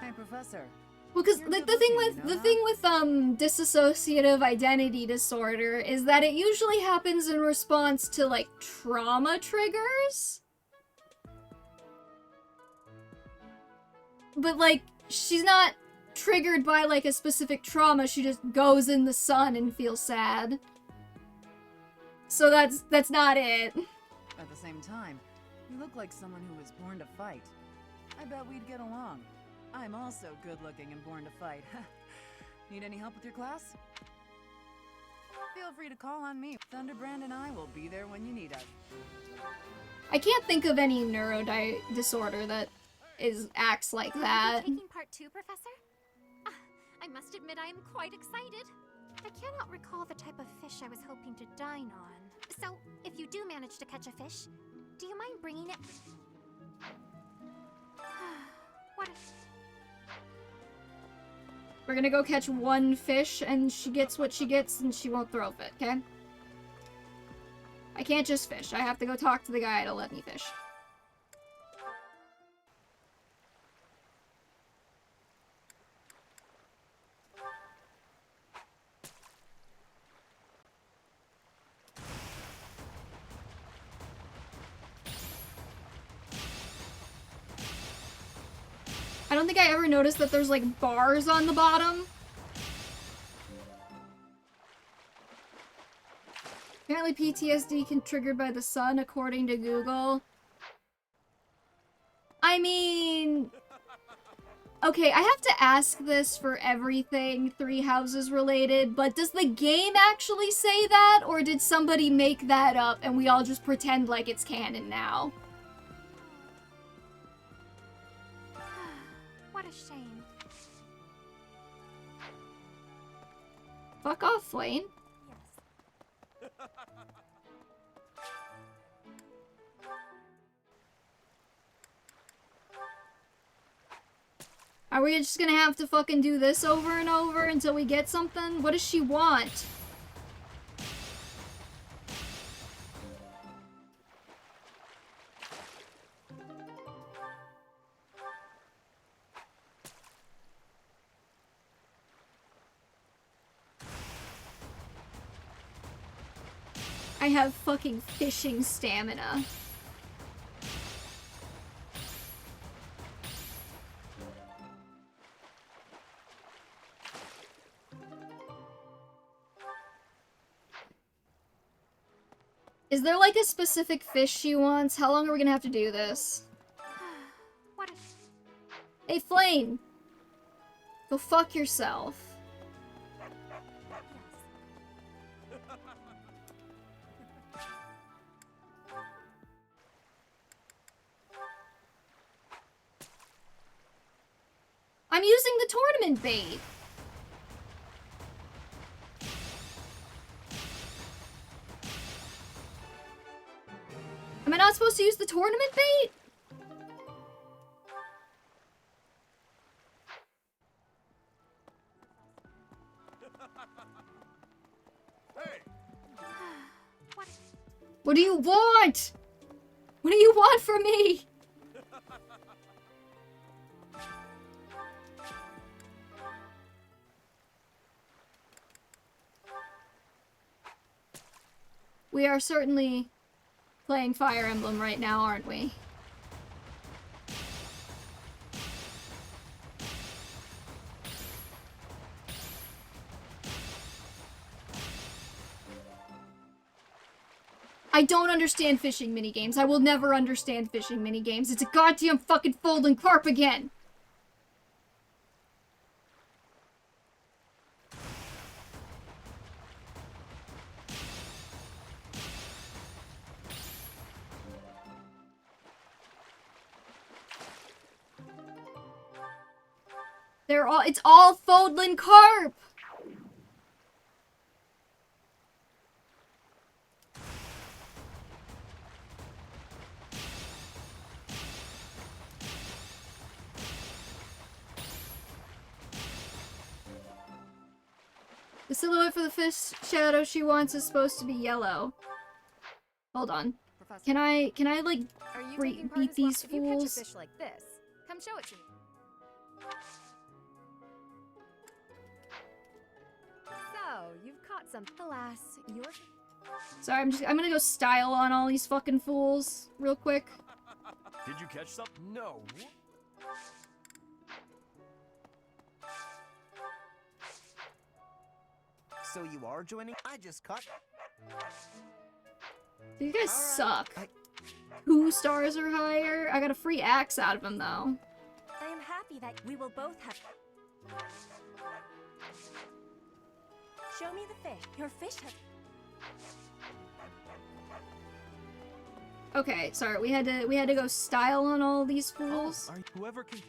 Hey, Professor. Well, because the thing with dissociative identity disorder is that it usually happens in response to like trauma triggers. But like she's not triggered by like a specific trauma, she just goes in the sun and feels sad. So that's not it. At the same time, you look like someone who was born to fight. I bet we'd get along. I'm also good-looking and born to fight. Need any help with your class? Feel free to call on me. Thunderbrand and I will be there when you need us. I can't think of any disorder that acts like that. Are you taking part 2, Professor? I must admit I am quite excited. I cannot recall the type of fish I was hoping to dine on. So, if you do manage to catch a fish, do you mind bringing it? What if... We're gonna go catch one fish, and she gets what she gets, and she won't throw it, okay? I can't just fish. I have to go talk to the guy to let me fish. I don't think I ever noticed that there's like bars on the bottom. Apparently PTSD can be triggered by the sun, according to Google. I mean... Okay, I have to ask this for everything Three Houses related, but does the game actually say that, or did somebody make that up and we all just pretend like it's canon now? What a shame. Fuck off, Flame. Are we just gonna have to fucking do this over and over until we get something? What does she want? I have fucking fishing stamina. Is there like a specific fish she wants? How long are we gonna have to do this? What a... Hey, Flame! Go fuck yourself. I'm using the tournament bait! Am I not supposed to use the tournament bait? What do you want? What do you want from me? We are certainly playing Fire Emblem right now, aren't we? I don't understand fishing minigames. I will never understand fishing minigames. It's a goddamn fucking folding carp again! It's all Foldland carp! The silhouette for the fish shadow she wants is supposed to be yellow. Hold on. Professor. Can I like Are you taking part beat as well? these If you catch a fools? fish like this, come show it to me. So, you've caught some. Alas, you're... Sorry, I'm gonna go style on all these fucking fools real quick. Did you catch something? No. So you are joining? I just caught... You guys suck. 2 stars or higher? I got a free axe out of him though. I am happy that we will both have... Show me the fish. Your fish have... Okay, sorry, we had to go style on all these fools. Whoever can...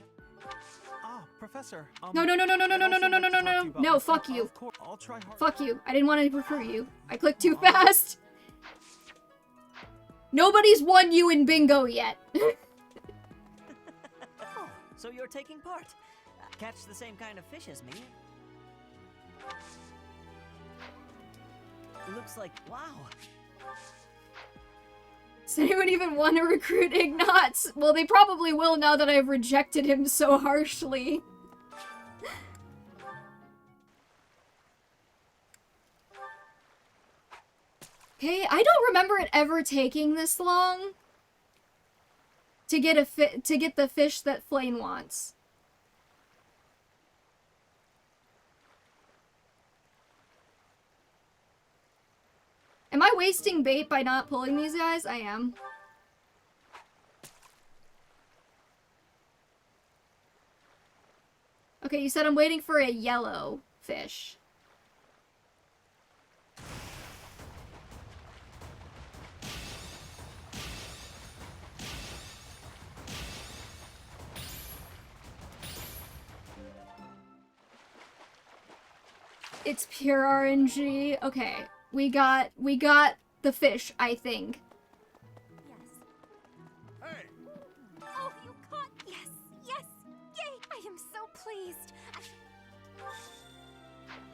Professor. No, no, no, no, no, no, no, no, no, no, no, no, no, fuck you. I'll try hard. Fuck you. I didn't want to recruit you. I clicked too fast. Nobody's won you in bingo yet. Oh, so you're taking part. Catch the same kind of fish as me. Looks like, wow. Does anyone even want to recruit Ignatz? Well, they probably will now that I've rejected him so harshly. Okay, I don't remember it ever taking this long to get the fish that Flame wants. Am I wasting bait by not pulling these guys? I am. Okay, you said I'm waiting for a yellow fish. It's pure RNG. Okay, we got the fish, I think. Hey! Oh, you caught! Yes! Yes! Yay! I am so pleased!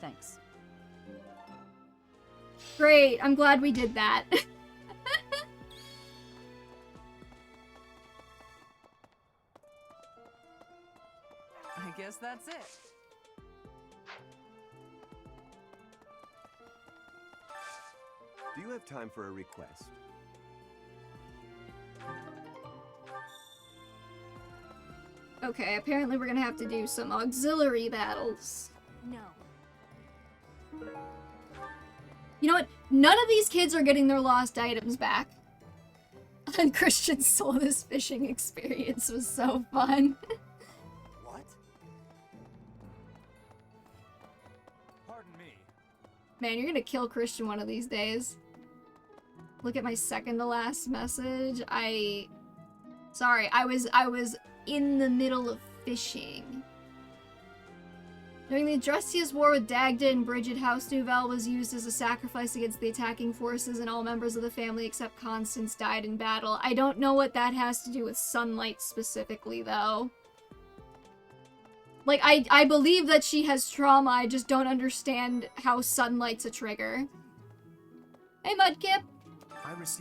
Thanks. Great, I'm glad we did that. I guess that's it. Do you have time for a request? Okay, apparently we're gonna have to do some auxiliary battles. No. You know what? None of these kids are getting their lost items back. And Christian's soulless fishing experience was so fun. What? Pardon me. Man, you're gonna kill Christian one of these days. Look at my second to last message. Sorry, I was in the middle of fishing. During the Adrestius War with Dagda and Bridget, House Nouvelle was used as a sacrifice against the attacking forces, and all members of the family except Constance died in battle. I don't know what that has to do with sunlight specifically, though. Like, I believe that she has trauma, I just don't understand how sunlight's a trigger. Hey, Mudkip!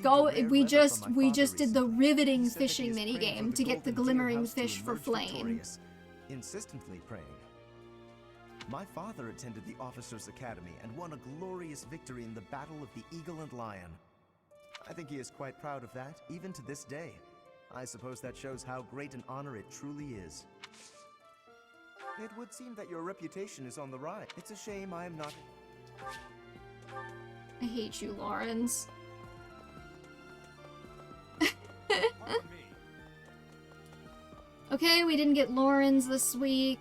Go, we just did the riveting fishing minigame to get the glimmering fish for Flame. Insistently praying. My father attended the Officers' Academy and won a glorious victory in the Battle of the Eagle and Lion. I think he is quite proud of that, even to this day. I suppose that shows how great an honor it truly is. It would seem that your reputation is on the rise. It's a shame I am not... I hate you, Lawrence. Okay, we didn't get Lawrence this week.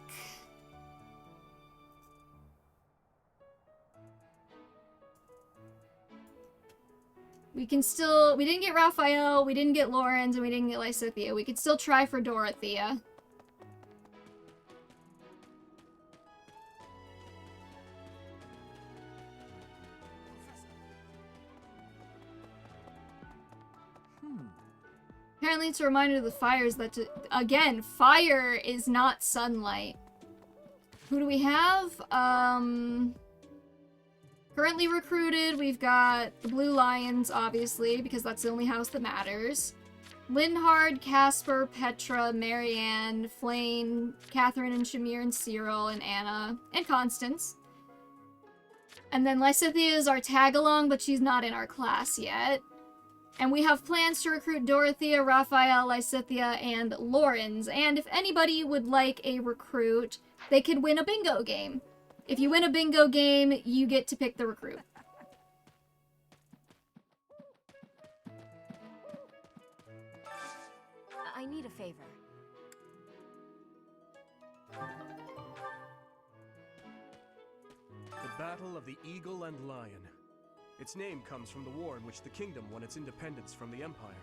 We didn't get Raphael, we didn't get Lawrence, and we didn't get Lysithea. We could still try for Dorothea. Apparently it's a reminder of the fires that, again, fire is not sunlight. Who do we have? Currently recruited, we've got the Blue Lions, obviously, because that's the only house that matters. Linhard, Casper, Petra, Marianne, Flane, Catherine and Shamir and Cyril and Anna, and Constance. And then Lysithea is our tag-along, but she's not in our class yet. And we have plans to recruit Dorothea, Raphael, Lysithea, and Lawrence. And if anybody would like a recruit, they could win a bingo game. If you win a bingo game, you get to pick the recruit. I need a favor. The Battle of the Eagle and Lion. Its name comes from the war in which the kingdom won its independence from the Empire.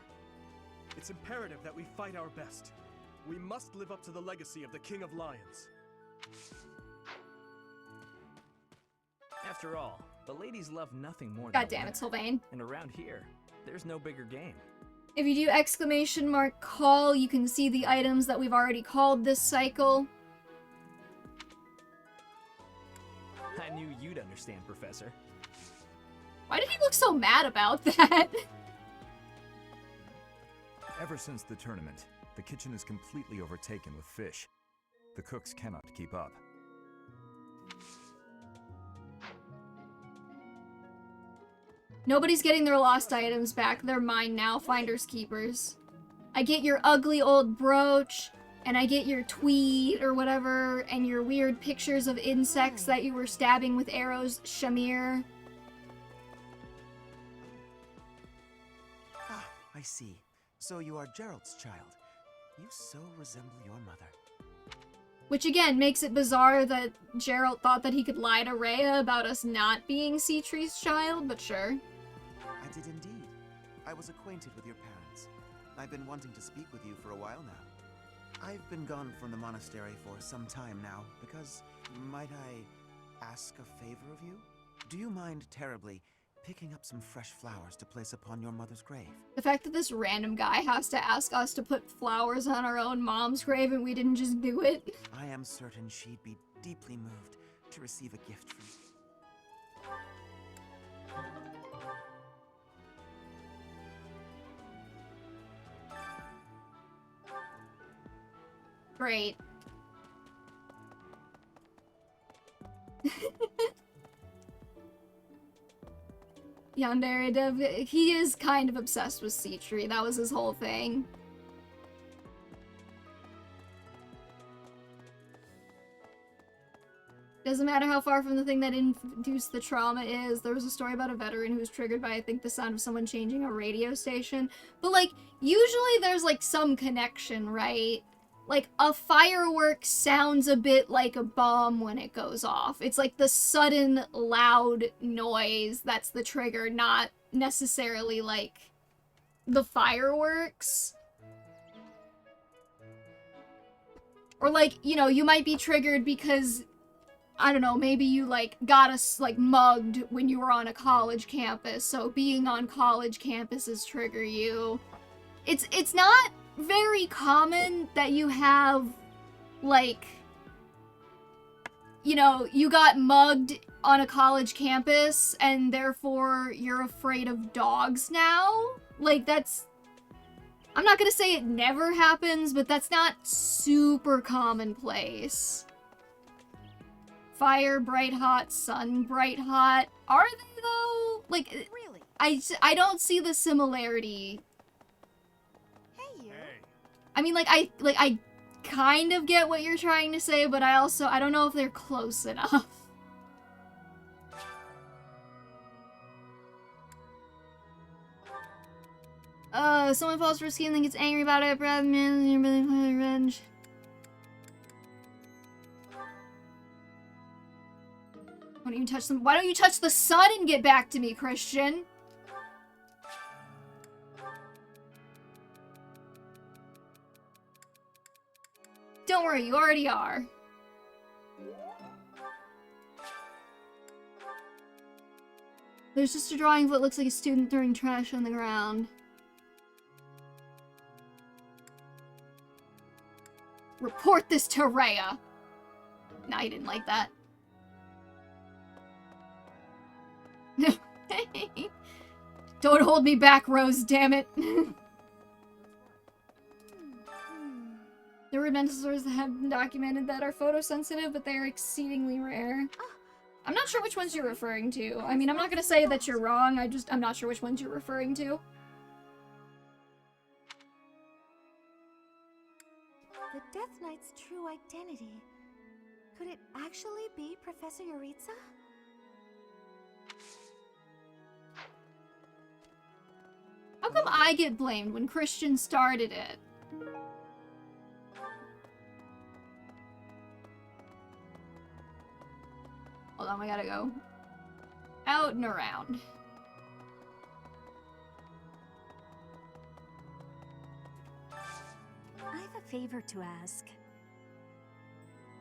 It's imperative that we fight our best. We must live up to the legacy of the King of Lions. After all, the ladies love nothing more God than damn it, Sylvain. And around here, there's no bigger game. If you do ! Call, you can see the items that we've already called this cycle. I knew you'd understand, Professor. Why did he look so mad about that? Ever since the tournament, the kitchen is completely overtaken with fish. The cooks cannot keep up. Nobody's getting their lost items back. They're mine now, finders keepers. I get your ugly old brooch, and I get your tweed or whatever, and your weird pictures of insects that you were stabbing with arrows, Shamir. Ah, I see. So you are Gerald's child. You so resemble your mother. Which again makes it bizarre that Gerald thought that he could lie to Rhea about us not being Seatree's child, but sure. I did indeed. I was acquainted with your parents. I've been wanting to speak with you for a while now. I've been gone from the monastery for some time now, because, might I ask a favor of you? Do you mind terribly picking up some fresh flowers to place upon your mother's grave? The fact that this random guy has to ask us to put flowers on our own mom's grave and we didn't just do it. I am certain she'd be deeply moved to receive a gift from you. Great. Yandere Dev, he is kind of obsessed with Seatree. That was his whole thing. Doesn't matter how far from the thing that induced the trauma is. There was a story about a veteran who was triggered by, I think, the sound of someone changing a radio station. But, like, usually there's, like, some connection, right? Like, a firework sounds a bit like a bomb when it goes off. It's like the sudden, loud noise that's the trigger, not necessarily, like, the fireworks. Or, like, you know, you might be triggered because, I don't know, maybe you, like, got us, like, mugged when you were on a college campus, so being on college campuses trigger you. It's not very common that you have, like, you know, you got mugged on a college campus and therefore you're afraid of dogs now. Like, that's, I'm not gonna say it never happens, but that's not super commonplace. Fire, bright hot, sun, bright hot. Are they though? Like, really? I don't see the similarity. I mean, like, I kind of get what you're trying to say, but I don't know if they're close enough. Someone falls for a scheme and gets angry about it, rather than you're really playing revenge. Why don't you touch them? Why don't you touch the sun and get back to me, Christian? Don't worry, you already are. There's just a drawing of what looks like a student throwing trash on the ground. Report this to Rhea. Nah, he didn't like that. Don't hold me back, Rose, damn it. There were dinosaurs that have been documented that are photosensitive, but they are exceedingly rare. I'm not sure which ones you're referring to. I mean, I'm not gonna say that you're wrong, I'm not sure which ones you're referring to. The Death Knight's true identity. Could it actually be Professor Yuritsa? How come I get blamed when Christian started it? Hold on, I gotta go out and around. I have a favor to ask.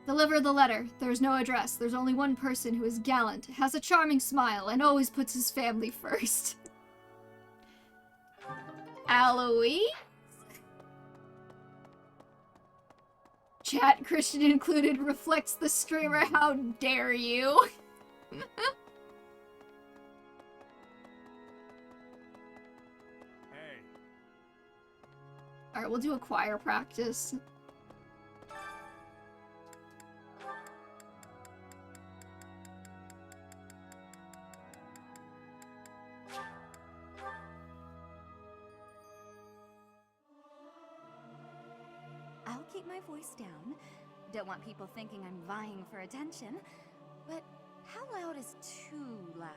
Deliver the letter. There's no address. There's only one person who is gallant, has a charming smile, and always puts his family first. Aloe? Chat, Christian included, reflects the streamer. How dare you? Hey. Alright, we'll do a choir practice. I'll keep my voice down. Don't want people thinking I'm vying for attention. But how loud is too loud?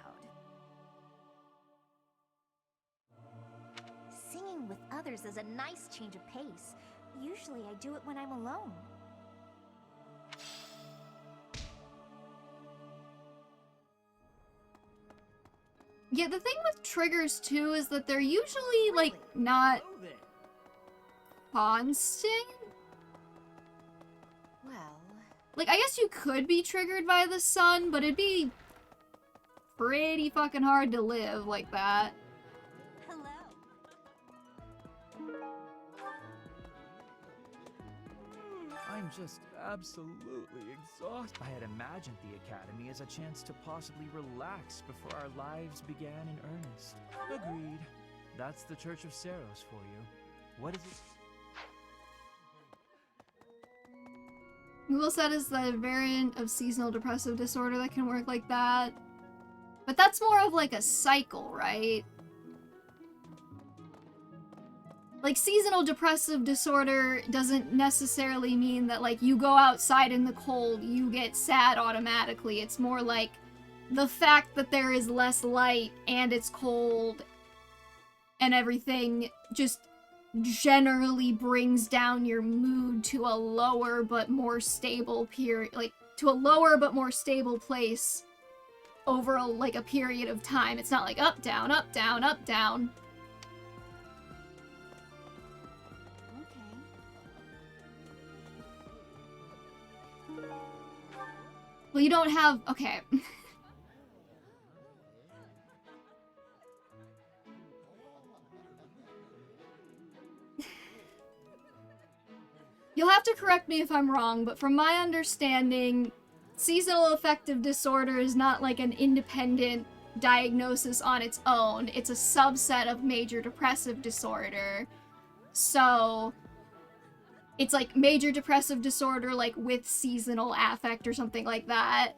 Singing with others is a nice change of pace. Usually I do it when I'm alone. Yeah, the thing with triggers too is that they're usually like not constant. Well, Like, I guess you could be triggered by the sun, but it'd be pretty fucking hard to live like that. I'm just absolutely exhausted. I had imagined the Academy as a chance to possibly relax before our lives began in earnest. Agreed. That's the Church of Seros for you. What is it? Google said is the variant of seasonal depressive disorder that can work like that. But that's more of like a cycle, right? Like, seasonal depressive disorder doesn't necessarily mean that, like, you go outside in the cold, you get sad automatically. It's more like the fact that there is less light and it's cold and everything just generally brings down your mood to a lower but more stable period, like, to a lower but more stable place over, like, a period of time. It's not like up, down, up, down, up, down. Well, you don't have... Okay. You'll have to correct me if I'm wrong, but from my understanding, seasonal affective disorder is not like an independent diagnosis on its own. It's a subset of major depressive disorder. So... it's like major depressive disorder, like with seasonal affect or something like that.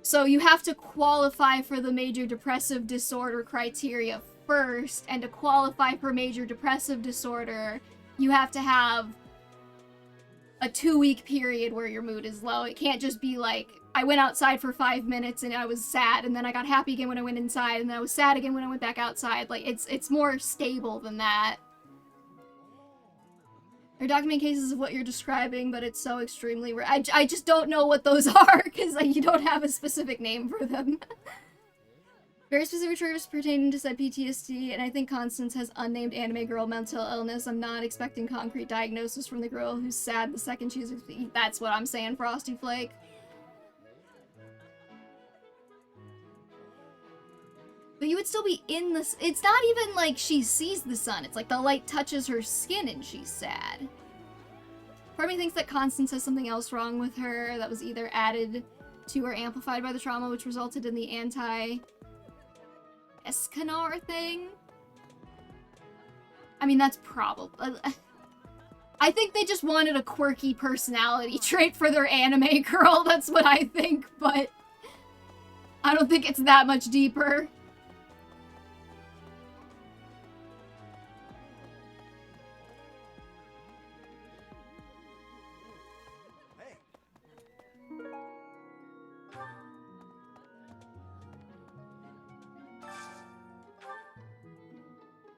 So you have to qualify for the major depressive disorder criteria first, and to qualify for major depressive disorder, you have to have a 2-week period where your mood is low. It can't just be like, I went outside for 5 minutes and I was sad, and then I got happy again when I went inside, and then I was sad again when I went back outside. Like, it's more stable than that. There are documented cases of what you're describing, but it's so extremely rare. I just don't know what those are, because like, you don't have a specific name for them. Very specific triggers pertaining to said PTSD, and I think Constance has unnamed anime girl mental illness. I'm not expecting concrete diagnosis from the girl who's sad the second she's... That's what I'm saying, Frosty Flake. But you would still be in this. It's not even like she sees the sun. It's like the light touches her skin and she's sad. Part of me thinks that Constance has something else wrong with her that was either added to or amplified by the trauma, which resulted in the anti-Escanor thing. I mean, that's probably... I think they just wanted a quirky personality trait for their anime girl. That's what I think, but I don't think it's that much deeper.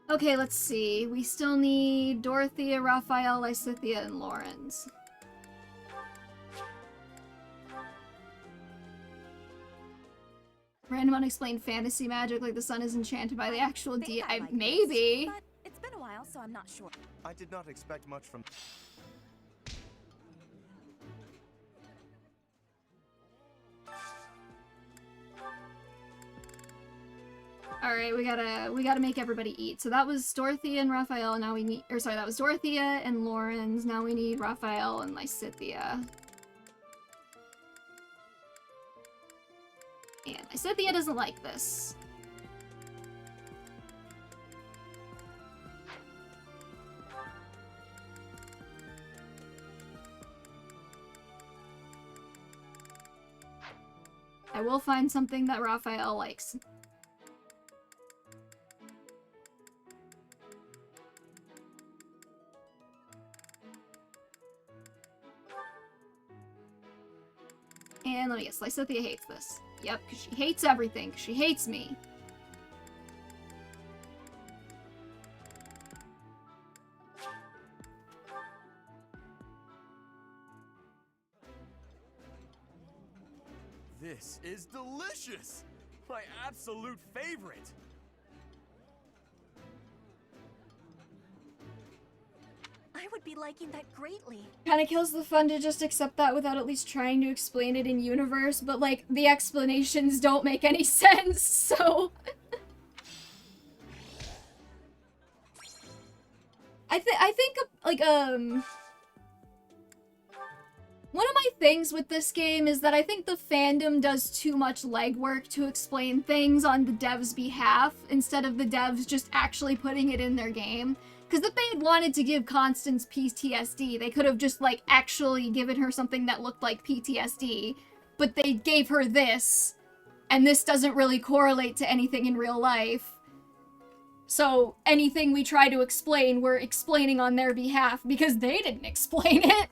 Okay, let's see. We still need Dorothea, Raphael, Lysithea, and Lawrence. Random unexplained fantasy magic, like the sun is enchanted by the actual maybe. But it's been a while, so I'm not sure. I did not expect much from... Alright, we gotta make everybody eat. So that was Dorothea and Raphael, now we need... Or sorry, that was Dorothea and Lawrence, now we need Raphael and Lysithea. And Lysithea doesn't like this. I will find something that Raphael likes. And let me guess, Lysithea hates this. Yep, because she hates everything. She hates me. This is delicious! My absolute favorite. I would be liking that greatly. Kinda kills the fun to just accept that without at least trying to explain it in universe, but like, the explanations don't make any sense, so... I think, like, one of my things with this game is that I think the fandom does too much legwork to explain things on the devs' behalf, instead of the devs just actually putting it in their game. Because if they had wanted to give Constance PTSD, they could have just, like, actually given her something that looked like PTSD. But they gave her this, and this doesn't really correlate to anything in real life. So anything we try to explain, we're explaining on their behalf because they didn't explain it.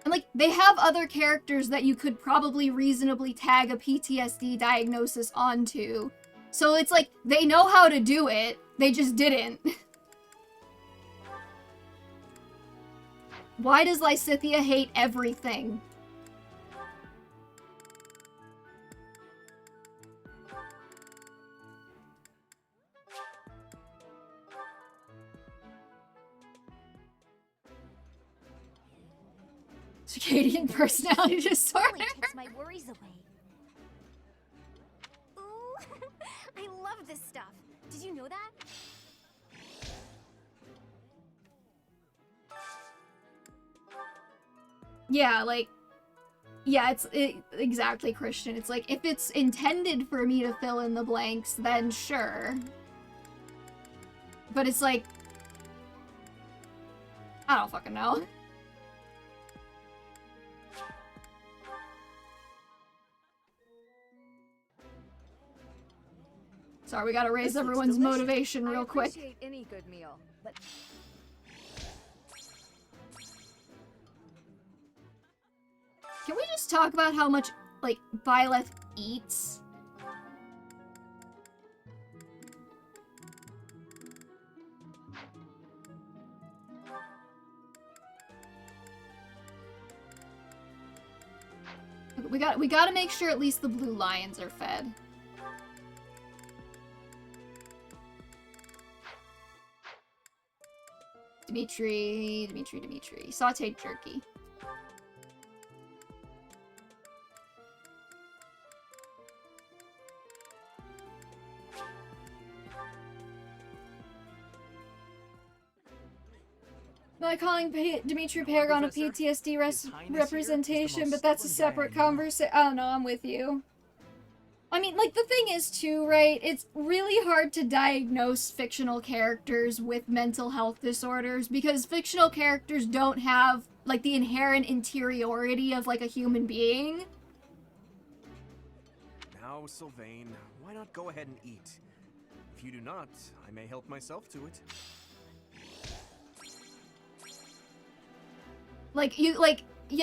And, like, they have other characters that you could probably reasonably tag a PTSD diagnosis onto. So it's like, they know how to do it, they just didn't. Why does Lysithea hate everything? Circadian personality disorder. It takes my worries away. Ooh, I love this stuff. Did you know that? Yeah, like, yeah, exactly, Christian. It's like, if it's intended for me to fill in the blanks, then sure. But it's like, I don't fucking know. Sorry, we gotta raise everyone's motivation real quick. I appreciate any good meal, but Can we just talk about how much, like, Byleth eats? We gotta make sure at least the blue lions are fed. Dimitri. Sauteed jerky. I'm not calling Dimitri Paragon a PTSD representation, but that's a separate conversation. I don't know, I'm with you. I mean, like, the thing is, too, right? It's really hard to diagnose fictional characters with mental health disorders because fictional characters don't have, like, the inherent interiority of, like, a human being. Now, Sylvain, why not go ahead and eat? If you do not, I may help myself to it. Like, you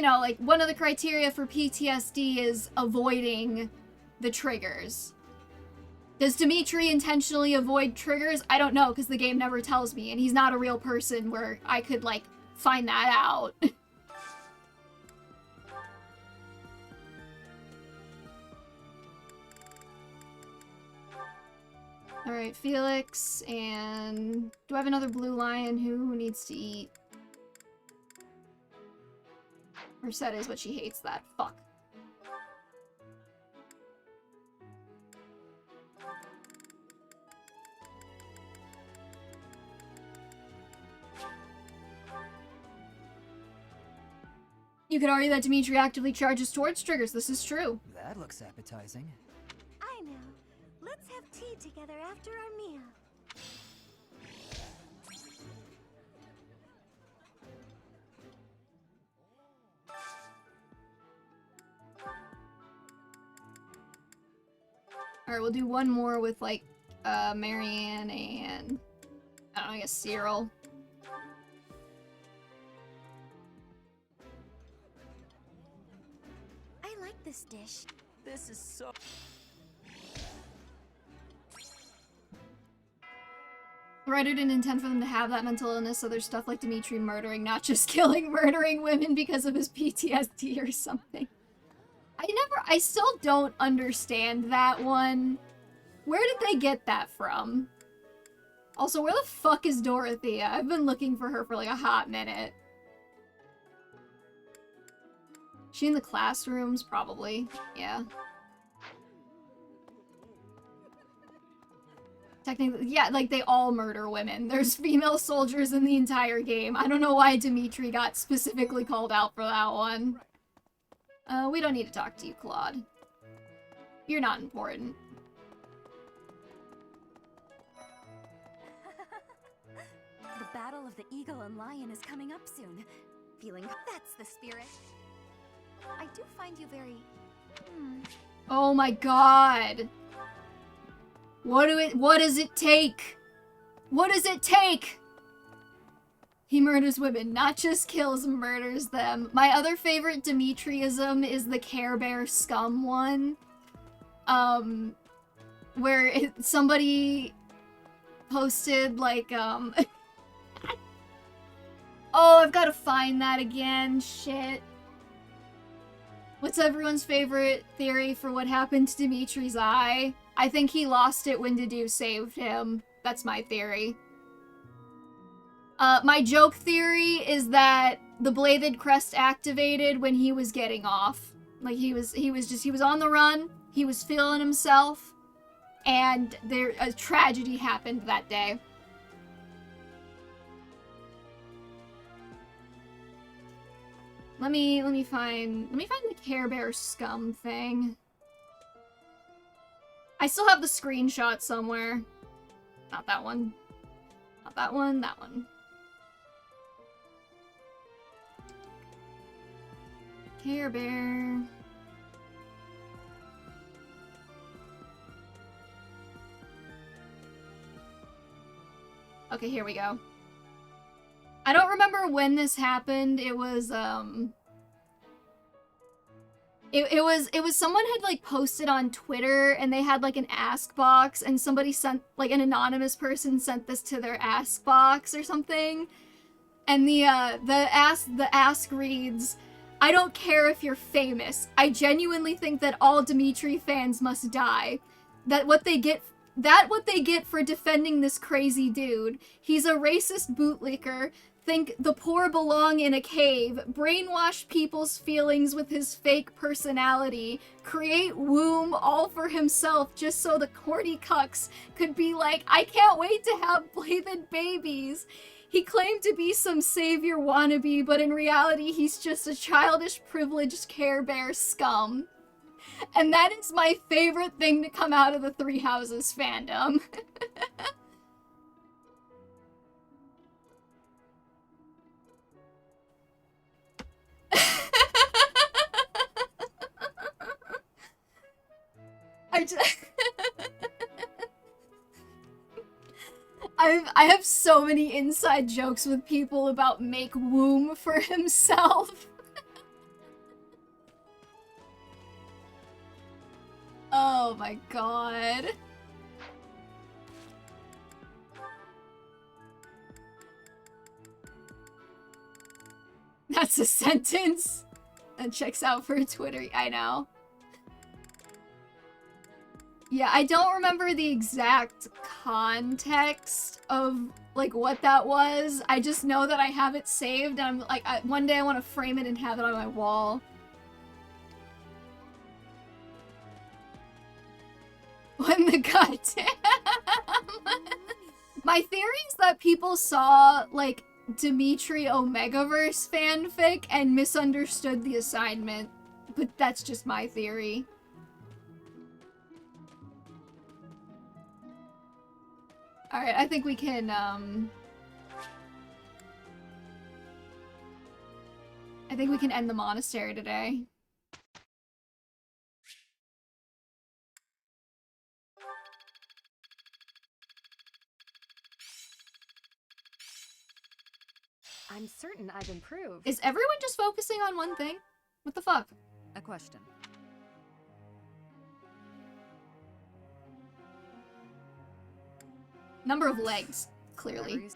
know, like, one of the criteria for PTSD is avoiding the triggers. Does Dimitri intentionally avoid triggers? I don't know, because the game never tells me, and he's not a real person where I could, like, find that out. Alright, Felix, and... do I have another blue lion who needs to eat? Merced is what she hates that. Fuck. You could argue that Dimitri actively charges towards triggers. This is true. That looks appetizing. I know. Let's have tea together after our meal. Alright, we'll do one more with, like, Marianne and... I don't know, I guess Cyril. I like this dish. This is so... The writer didn't intend for them to have that mental illness, so there's stuff like Dimitri murdering, not just killing, murdering women because of his PTSD or something. I still don't understand that one. Where did they get that from? Also, where the fuck is Dorothea? I've been looking for her for like a hot minute. She in the classrooms? Probably. Yeah. Technically, yeah, like they all murder women. There's female soldiers in the entire game. I don't know why Dimitri got specifically called out for that one. We don't need to talk to you, Claude. You're not important. The battle of the eagle and lion is coming up soon. Feeling that's the spirit. I do find you very... Oh my god. What does it take? What does it take? He murders women, not just kills, murders them. My other favorite Dimitriism is the Care Bear scum one. Where somebody posted like, oh, I've got to find that again. Shit. What's everyone's favorite theory for what happened to Dimitri's eye? I think he lost it when Dedue saved him. That's my theory. My joke theory is that the Bladed Crest activated when he was getting off. Like he was on the run, he was feeling himself, and a tragedy happened that day. Let me find the Care Bear scum thing. I still have the screenshot somewhere. Not that one. Not that one, that one. Care Bear. Okay, here we go. I don't remember when this happened. It was it was someone had like posted on Twitter and they had like an ask box and somebody sent, like an anonymous person sent this to their ask box or something. And the ask reads, "I don't care if you're famous. I genuinely think that all Dimitri fans must die. That what they get for defending this crazy dude. He's a racist bootlicker. Think the poor belong in a cave, brainwash people's feelings with his fake personality, create womb all for himself just so the corny cucks could be like, I can't wait to have bladed babies. He claimed to be some savior wannabe, but in reality he's just a childish, privileged Care Bear scum." And that is my favorite thing to come out of the Three Houses fandom. I have so many inside jokes with people about make womb for himself. Oh my god. That's a sentence. That checks out for Twitter. I know. Yeah, I don't remember the exact context of, like, what that was. I just know that I have it saved, and I'm like, one day I want to frame it and have it on my wall. When the goddamn... My theory is that people saw, like, Dimitri Omegaverse fanfic and misunderstood the assignment. But that's just my theory. Alright, I think we can, I think we can end the monastery today. I'm certain I've improved. Is everyone just focusing on one thing? What the fuck? A question. Number of legs. clearly.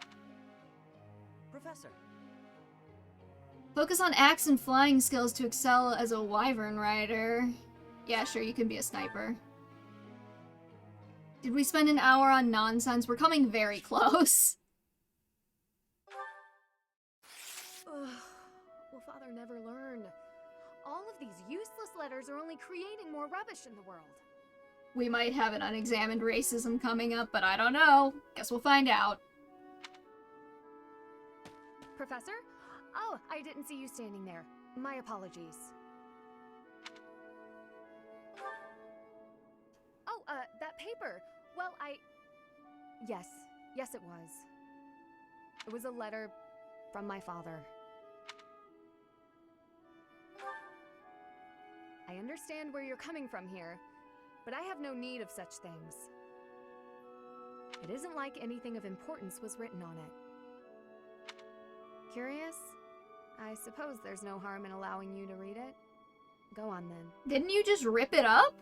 Professor. Focus on axe and flying skills to excel as a wyvern rider. Yeah, sure, you can be a sniper. Did we spend an hour on nonsense? We're coming very close. Ugh. Will Father never learn? All of these useless letters are only creating more rubbish in the world. We might have an unexamined racism coming up, but I don't know. Guess we'll find out. Professor? Oh, I didn't see you standing there. My apologies. Oh, that paper. Well, Yes, it was. It was a letter from my father. I understand where you're coming from here, but I have no need of such things. It isn't like anything of importance was written on it. Curious? I suppose there's no harm in allowing you to read it. Go on then. Didn't you just rip it up?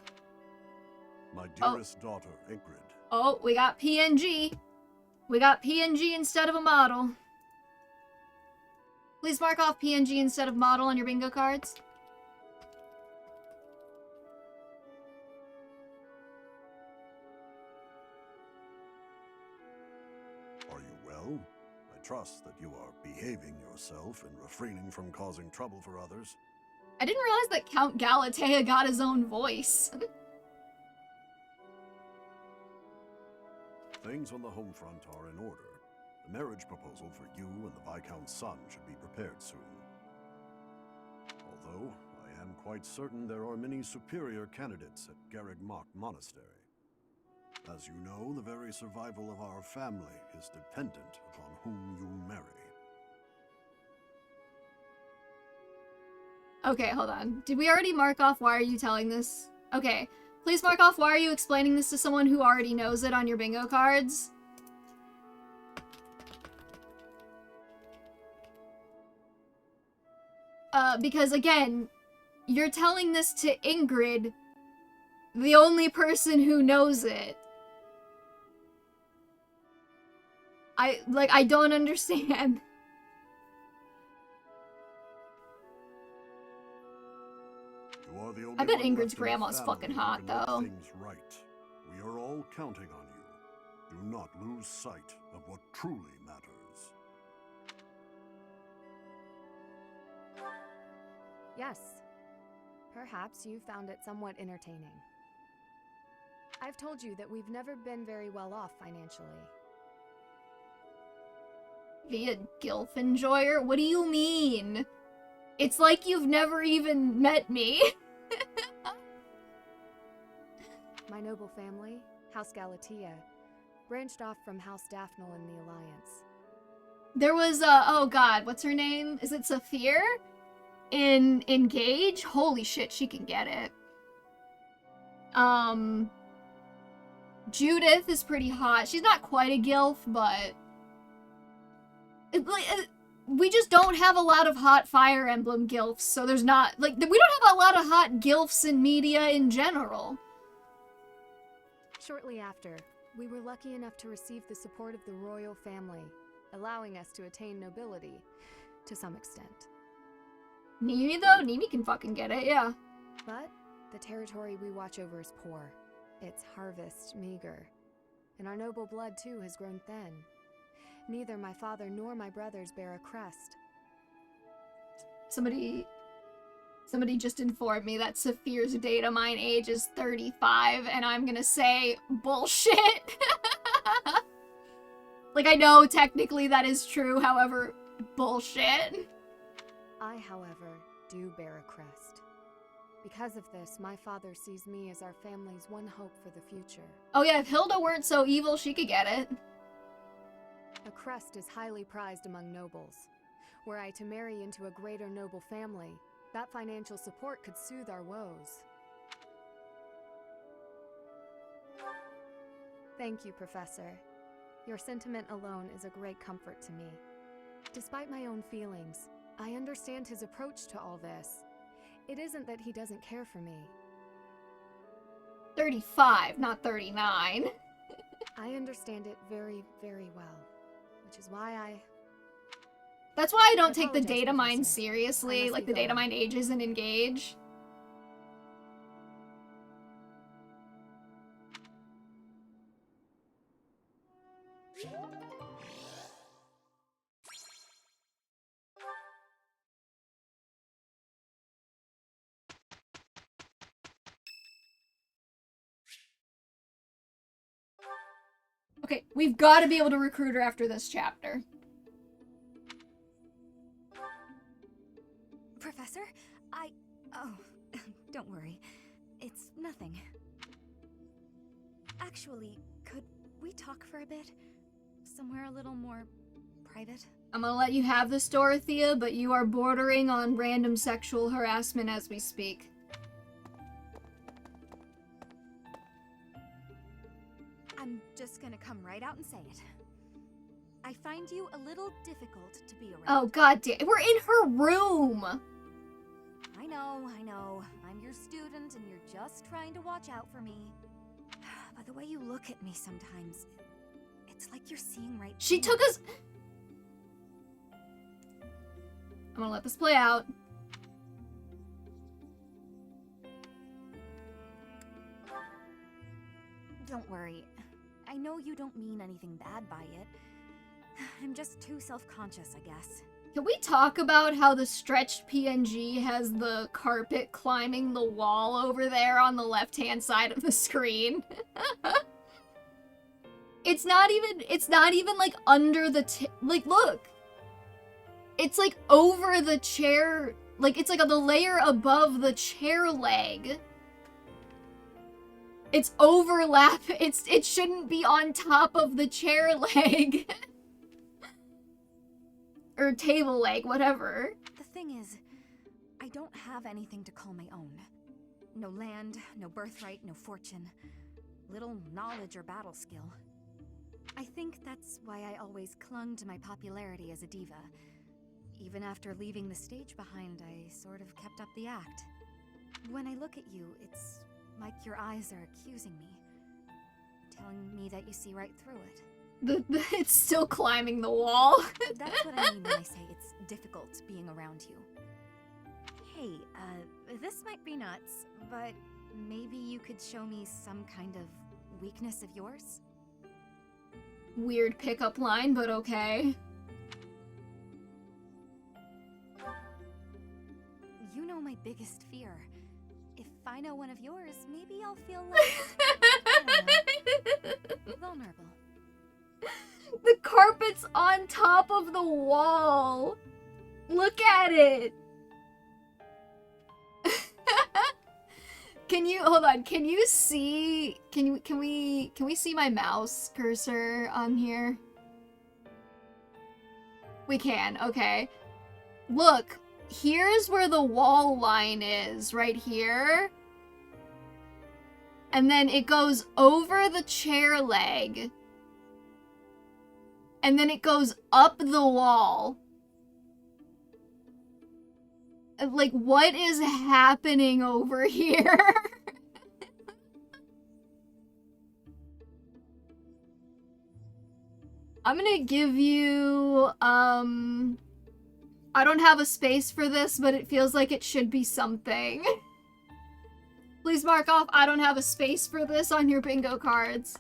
My dearest daughter, Ingrid. Oh, we got PNG. We got PNG instead of a model. Please mark off PNG instead of model on your bingo cards. Are you well? I trust that you are behaving yourself and refraining from causing trouble for others. I didn't realize that Count Galatea got his own voice. Things on the home front are in order. The marriage proposal for you and the Viscount's son should be prepared soon. Although, I am quite certain there are many superior candidates at Garreg Mach Monastery. As you know, the very survival of our family is dependent upon whom you marry. Okay, hold on. Did we already mark off why are you telling this? Okay. Please mark off why are you explaining this to someone who already knows it on your bingo cards. Because again, you're telling this to Ingrid, the only person who knows it. I don't understand. You are the only I bet one Ingrid's left in the grandma's family fucking who hot, can get though. Things right. We are all counting on you. Do not lose sight of what truly matters. Yes. Perhaps you found it somewhat entertaining. I've told you that we've never been very well off financially. Be a gilf enjoyer? What do you mean? It's like you've never even met me. My noble family, House Galatea, branched off from House Daphne in the Alliance. There was, oh god, what's her name? Is it Saphir? In Engage? Holy shit, she can get it. Judith is pretty hot. She's not quite a gilf, but... we just don't have a lot of hot Fire Emblem gilfs, so there's not... we don't have a lot of hot gilfs in media in general. Shortly after, we were lucky enough to receive the support of the royal family, allowing us to attain nobility, to some extent. Nimi, though? Nimi can fucking get it, yeah. But the territory we watch over is poor. Its harvest meager. And our noble blood, too, has grown thin. Neither my father nor my brothers bear a crest. Somebody just informed me that Saphir's data mine age is 35, and I'm gonna say bullshit. I know technically that is true, however, bullshit. I, however, do bear a crest. Because of this, my father sees me as our family's one hope for the future. Oh yeah, if Hilda weren't so evil, she could get it. A crest is highly prized among nobles. Were I to marry into a greater noble family, that financial support could soothe our woes. Thank you, Professor. Your sentiment alone is a great comfort to me. Despite my own feelings, I understand his approach to all this. It isn't that he doesn't care for me. 35, not 39. I understand it very, very well. which is why That's why I don't take the apologize, data mine Professor. I seriously, must like be the data going. mine ages and engage. Okay, we've got to be able to recruit her after this chapter. Professor, oh, don't worry. It's nothing. Actually, could we talk for a bit? Somewhere a little more private? I'm gonna let you have this, Dorothea, but you are bordering on random sexual harassment as we speak. I'm just gonna come right out and say it. I find you a little difficult to be around. Oh, god damn. We're in her room! I know. I'm your student and you're just trying to watch out for me. But the way you look at me sometimes, it's like you're seeing right She through took us... I'm gonna let this play out. Don't worry. I know you don't mean anything bad by it. I'm just too self-conscious, I guess. Can we talk about how the stretched PNG has the carpet climbing the wall over there on the left-hand side of the screen? It's not even like under the like, look! It's like over the chair, like it's like the layer above the chair leg. It's overlap, it shouldn't be on top of the chair leg. Or table leg, whatever. The thing is, I don't have anything to call my own. No land, no birthright, no fortune. Little knowledge or battle skill. I think that's why I always clung to my popularity as a diva. Even after leaving the stage behind, I sort of kept up the act. When I look at you, it's like your eyes are accusing me. Telling me that you see right through it. It's still climbing the wall. That's what I mean when I say it's difficult being around you. Hey, this might be nuts, but maybe you could show me some kind of weakness of yours? Weird pickup line, but okay. You know my biggest fear. If I know one of yours, maybe I'll feel less vulnerable. The carpet's on top of the wall. Look at it. Can you hold on? Can you see? Can we see my mouse cursor on here? We can. Okay. Look, here's where the wall line is, right here. And then it goes over the chair leg. And then it goes up the wall. Like, what is happening over here? I'm gonna give you, I don't have a space for this, but it feels like it should be something. Please mark off, I don't have a space for this on your bingo cards.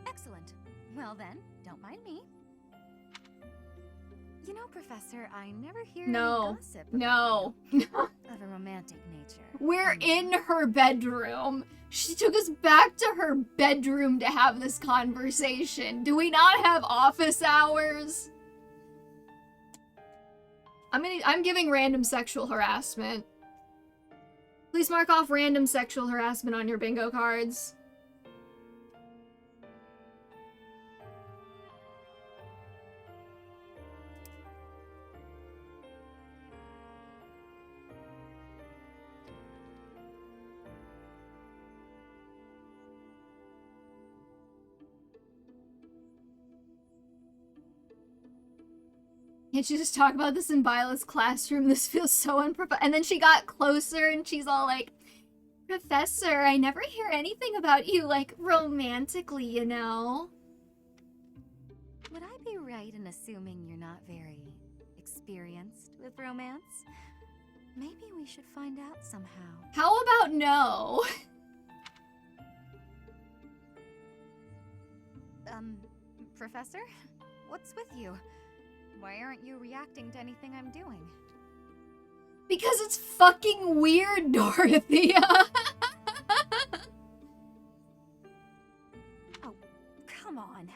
Excellent. Well then, don't mind me. You know, Professor, I never hear any gossip about you of a romantic nature. We're in her bedroom. She took us back to her bedroom to have this conversation. Do we not have office hours? I'm giving random sexual harassment. Please mark off random sexual harassment on your bingo cards. Can't you just talk about this in Viola's classroom? This feels so unprofessional. And then she got closer and she's all like, Professor, I never hear anything about you, like, romantically, you know? Would I be right in assuming you're not very experienced with romance? Maybe we should find out somehow. How about no? Professor? What's with you? Why aren't you reacting to anything I'm doing? Because it's fucking weird, Dorothea. Oh, come on.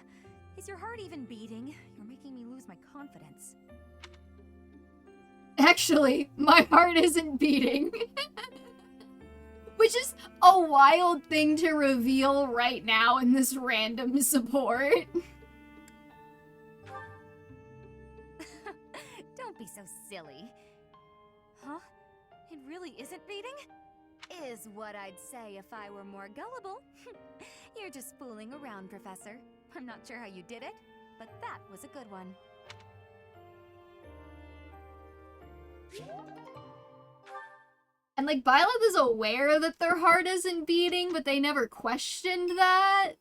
Is your heart even beating? You're making me lose my confidence. Actually, my heart isn't beating. Which is a wild thing to reveal right now in this random support. Don't be so silly. Huh? It really isn't beating? Is what I'd say if I were more gullible. You're just fooling around, Professor. I'm not sure how you did it, but that was a good one. And like, Violet is aware that their heart isn't beating, but they never questioned that.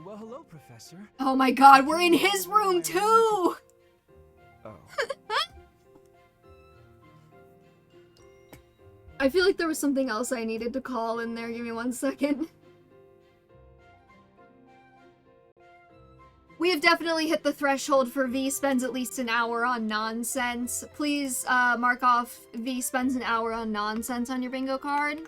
Well, hello, Professor. Oh my god, we're in his room too! Oh. I feel like there was something else I needed to call in there. Give me 1 second. We have definitely hit the threshold for V spends at least an hour on nonsense. Please mark off V spends an hour on nonsense on your bingo card.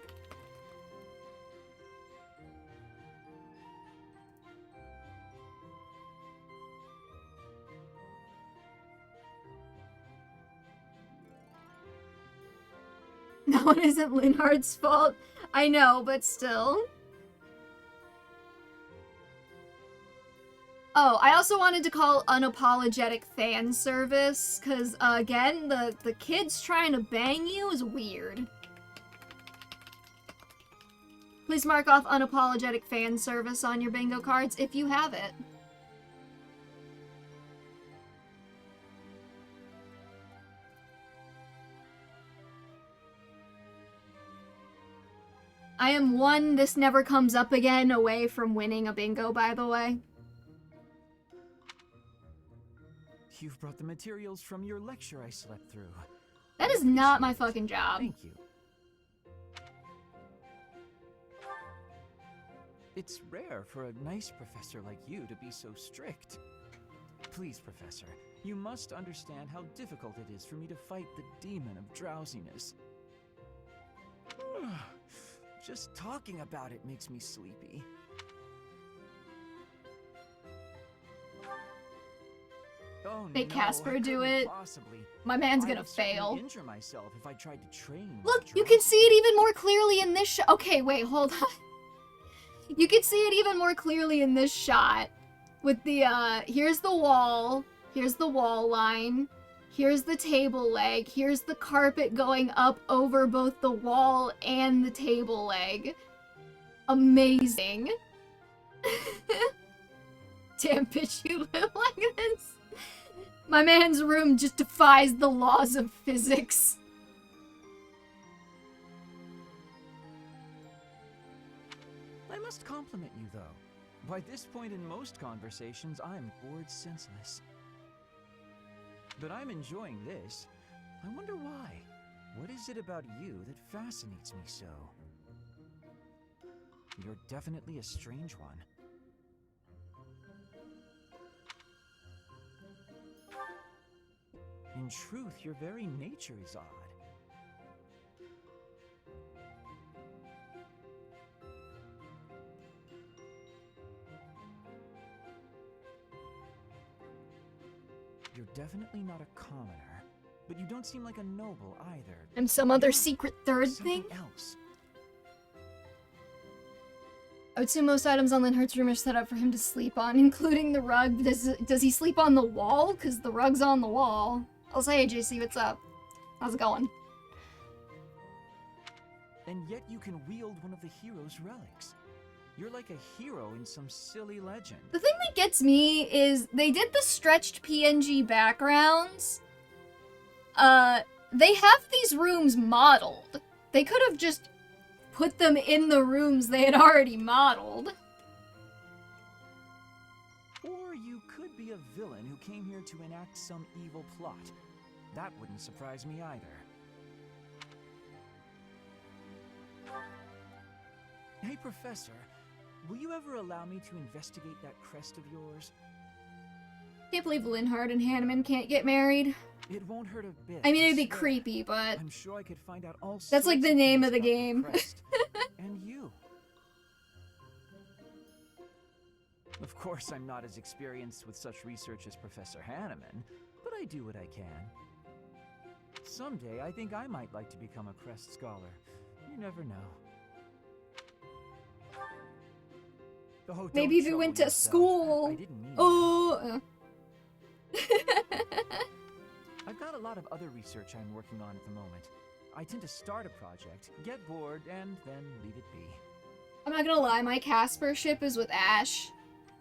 That one isn't Linhardt's fault. I know, but still. Oh, I also wanted to call unapologetic fan service, because, again, the kids trying to bang you is weird. Please mark off unapologetic fan service on your bingo cards if you have it. I am one this never comes up again away from winning a bingo, by the way. You've brought the materials from your lecture I slept through. That is not my fucking job. Thank you. It's rare for a nice professor like you to be so strict. Please, Professor, you must understand how difficult it is for me to fight the demon of drowsiness. Just talking about it makes me sleepy. Oh, Make no, Casper I do couldn't it. Possibly. My man's I gonna would certainly fail. injure myself if I tried to train. Look, you can see it even more clearly in this shot. Okay, wait, hold on. You can see it even more clearly in this shot. With the, here's the wall line, here's the table leg, here's the carpet going up over both the wall and the table leg. Amazing. Damn, bitch, you live like this. My man's room just defies the laws of physics. I must compliment you, though. By this point in most conversations, I'm bored senseless. But I'm enjoying this. I wonder why. What is it about you that fascinates me so? You're definitely a strange one. In truth, your very nature is odd. You're definitely not a commoner, but you don't seem like a noble either. And some other secret third Something thing? else. I would assume most items on Linhardt's room are set up for him to sleep on, including the rug. Does he sleep on the wall? Because the rug's on the wall. I'll say, hey, JC, what's up? How's it going? And yet you can wield one of the hero's relics. You're like a hero in some silly legend. The thing that gets me is they did the stretched PNG backgrounds. They have these rooms modeled. They could have just put them in the rooms they had already modeled. Or you could be a villain who came here to enact some evil plot. That wouldn't surprise me either. Hey, Professor, will you ever allow me to investigate that crest of yours? Can't believe Linhardt and Hanneman can't get married. It won't hurt a bit. I mean, it'd be swear. creepy, but I'm sure I could find out all that's like sorts the name things of the about game. crest. And you. Of course, I'm not as experienced with such research as Professor Hanneman, but I do what I can. Someday, I think I might like to become a crest scholar. You never know. Oh, maybe if you went to school. I didn't mean oh. I've got a lot of other research I'm working on at the moment. I tend to start a project, get bored, and then leave it be. I'm not gonna lie, my Casper ship is with Ash.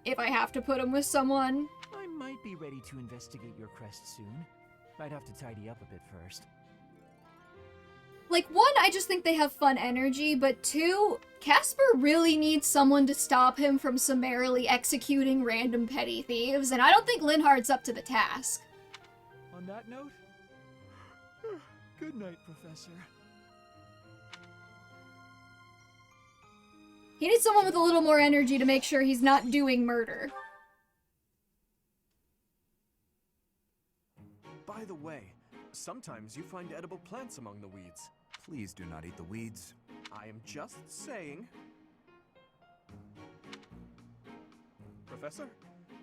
If I have to put him with someone. I might be ready to investigate your crest soon. I'd have to tidy up a bit first. Like, one, I just think they have fun energy, but two, Casper really needs someone to stop him from summarily executing random petty thieves, and I don't think Linhardt's up to the task. On that note, good night, Professor. He needs someone with a little more energy to make sure he's not doing murder. By the way, sometimes you find edible plants among the weeds. Please do not eat the weeds. I am just saying. Professor,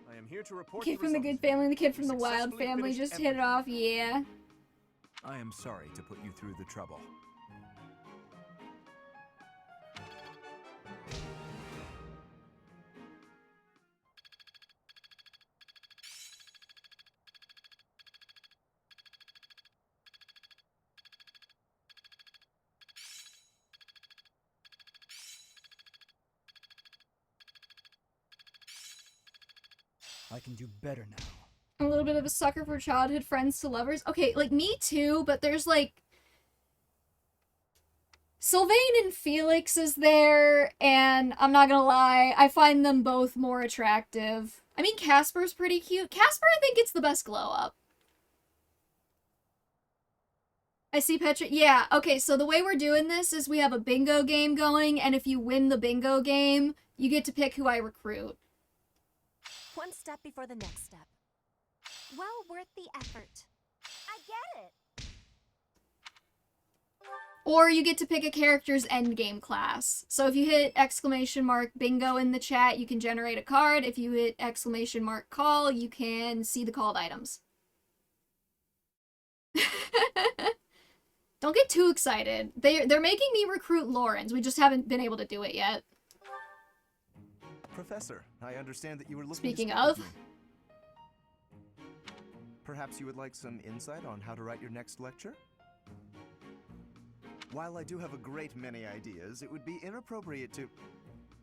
I am here to report The kid from the good family and the kid from the wild Successfully family finished just hit it off, yeah. I am sorry to put you through the trouble. I can do better now. I'm a little bit of a sucker for childhood friends to lovers. Okay, like, me too, but there's, like... Sylvain and Felix is there, and I'm not gonna lie, I find them both more attractive. I mean, Casper's pretty cute. Casper, I think, gets the best glow-up. I see Petra. Yeah, okay, so the way we're doing this is we have a bingo game going, and if you win the bingo game, you get to pick who I recruit. One step before the next step. Well worth the effort. I get it! Or you get to pick a character's endgame class. So if you hit ! bingo in the chat, you can generate a card. If you hit ! call, you can see the called items. Don't get too excited. They're making me recruit Lawrence. We just haven't been able to do it yet. Professor, I understand that you were looking Speaking to speak of. with me. Perhaps you would like some insight on how to write your next lecture? While I do have a great many ideas, it would be inappropriate to...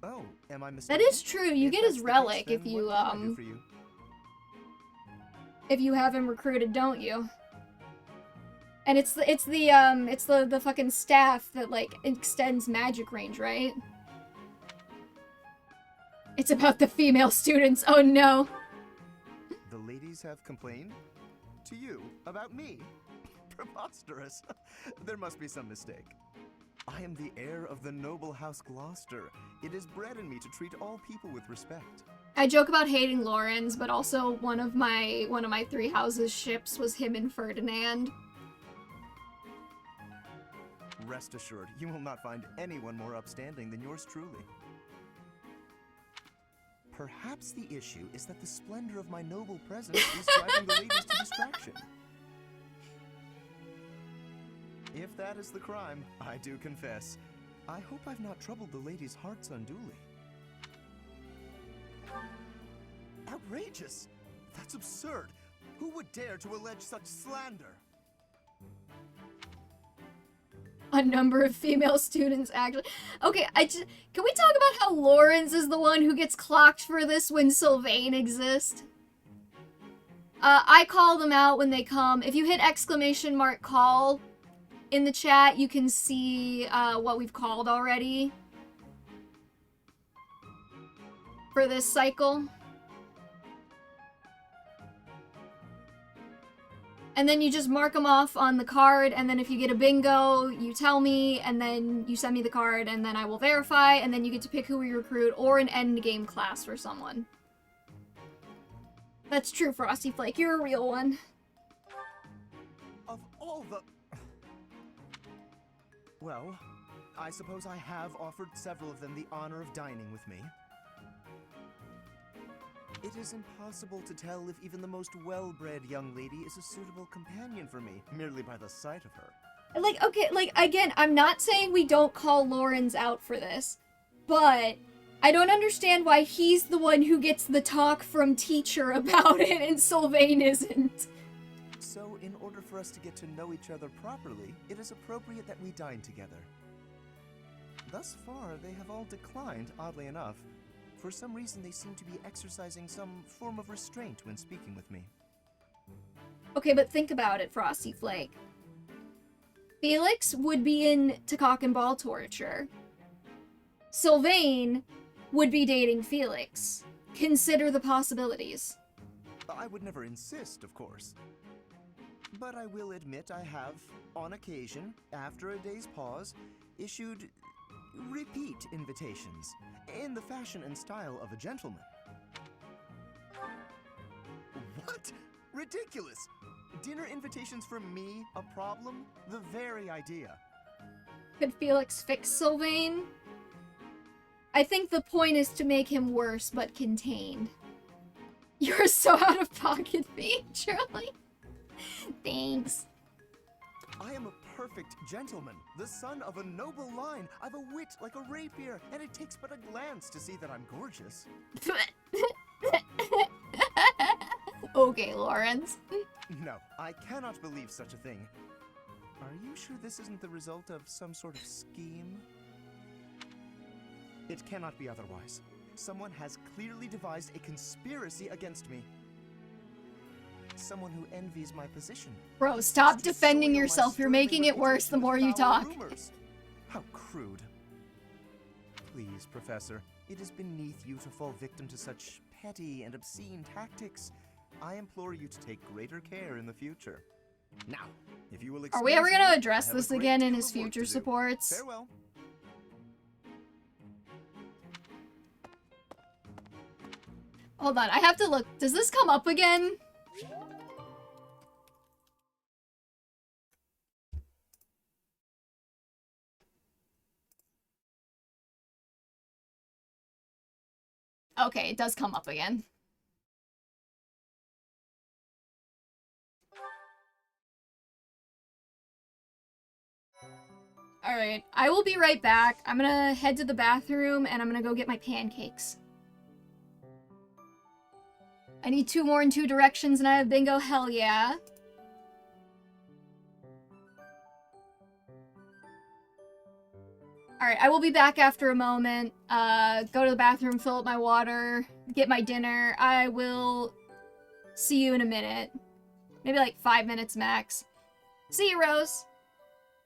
Oh, am I mistaken? That is true. You If get that's his the case, relic then if you, what can I do for you? if you have him recruited, don't you? And it's the fucking staff that, like, extends magic range, right? It's about the female students. Oh no. The ladies have complained? To you? About me? Preposterous. There must be some mistake. I am the heir of the noble house Gloucester. It is bred in me to treat all people with respect. I joke about hating Lawrence, but also one of my three houses ships was him and Ferdinand. Rest assured, you will not find anyone more upstanding than yours truly. Perhaps the issue is that the splendor of my noble presence is driving the ladies to distraction. If that is the crime, I do confess. I hope I've not troubled the ladies' hearts unduly. Outrageous! That's absurd! Who would dare to allege such slander? A number of female students actually. Okay, can we talk about how Lawrence is the one who gets clocked for this when Sylvain exists? I call them out when they come. If you hit !call in the chat, you can see what we've called already for this cycle. And then you just mark them off on the card, and then if you get a bingo, you tell me, and then you send me the card, and then I will verify, and then you get to pick who we recruit, or an endgame class for someone. That's true, Frosty Flake. You're a real one. Of all the... Well, I suppose I have offered several of them the honor of dining with me. It is impossible to tell if even the most well-bred young lady is a suitable companion for me, merely by the sight of her. Like, okay, like, again, I'm not saying we don't call Lawrence out for this, but I don't understand why he's the one who gets the talk from teacher about it and Sylvain isn't. So, in order for us to get to know each other properly, it is appropriate that we dine together. Thus far, they have all declined, oddly enough. For some reason, they seem to be exercising some form of restraint when speaking with me. Okay, but think about it, Frosty Flake. Felix would be into cock and ball torture. Sylvain would be dating Felix. Consider the possibilities. I would never insist, of course. But I will admit I have, on occasion, after a day's pause, issued repeat invitations, in the fashion and style of a gentleman. What? Ridiculous! Dinner invitations from me, a problem? The very idea. Could Felix fix Sylvain? I think the point is to make him worse, but contained. You're so out of pocket, Fee, truly. Thanks. I am a perfect gentleman, the son of a noble line. I've a wit like a rapier, and it takes but a glance to see that I'm gorgeous. Okay, Lawrence. No, I cannot believe such a thing. Are you sure this isn't the result of some sort of scheme? It cannot be otherwise. Someone has clearly devised a conspiracy against me. Someone who envies my position. Bro, stop defending yourself. You're making it worse the more you talk. Rumors. How crude. Please, Professor, it is beneath you to fall victim to such petty and obscene tactics. I implore you to take greater care in the future. Now, if you will excuse me, Are we ever gonna me, address this again in his future supports? Farewell. Hold on, I have to look. Does this come up again? Okay, it does come up again. Alright, I will be right back. I'm gonna head to the bathroom and I'm gonna go get my pancakes. I need 2 more in 2 directions and I have bingo, hell yeah. Alright, I will be back after a moment. Go to the bathroom, fill up my water, get my dinner. I will see you in a minute. Maybe like 5 minutes max. See you, Rose.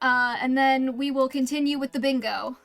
And then we will continue with the bingo.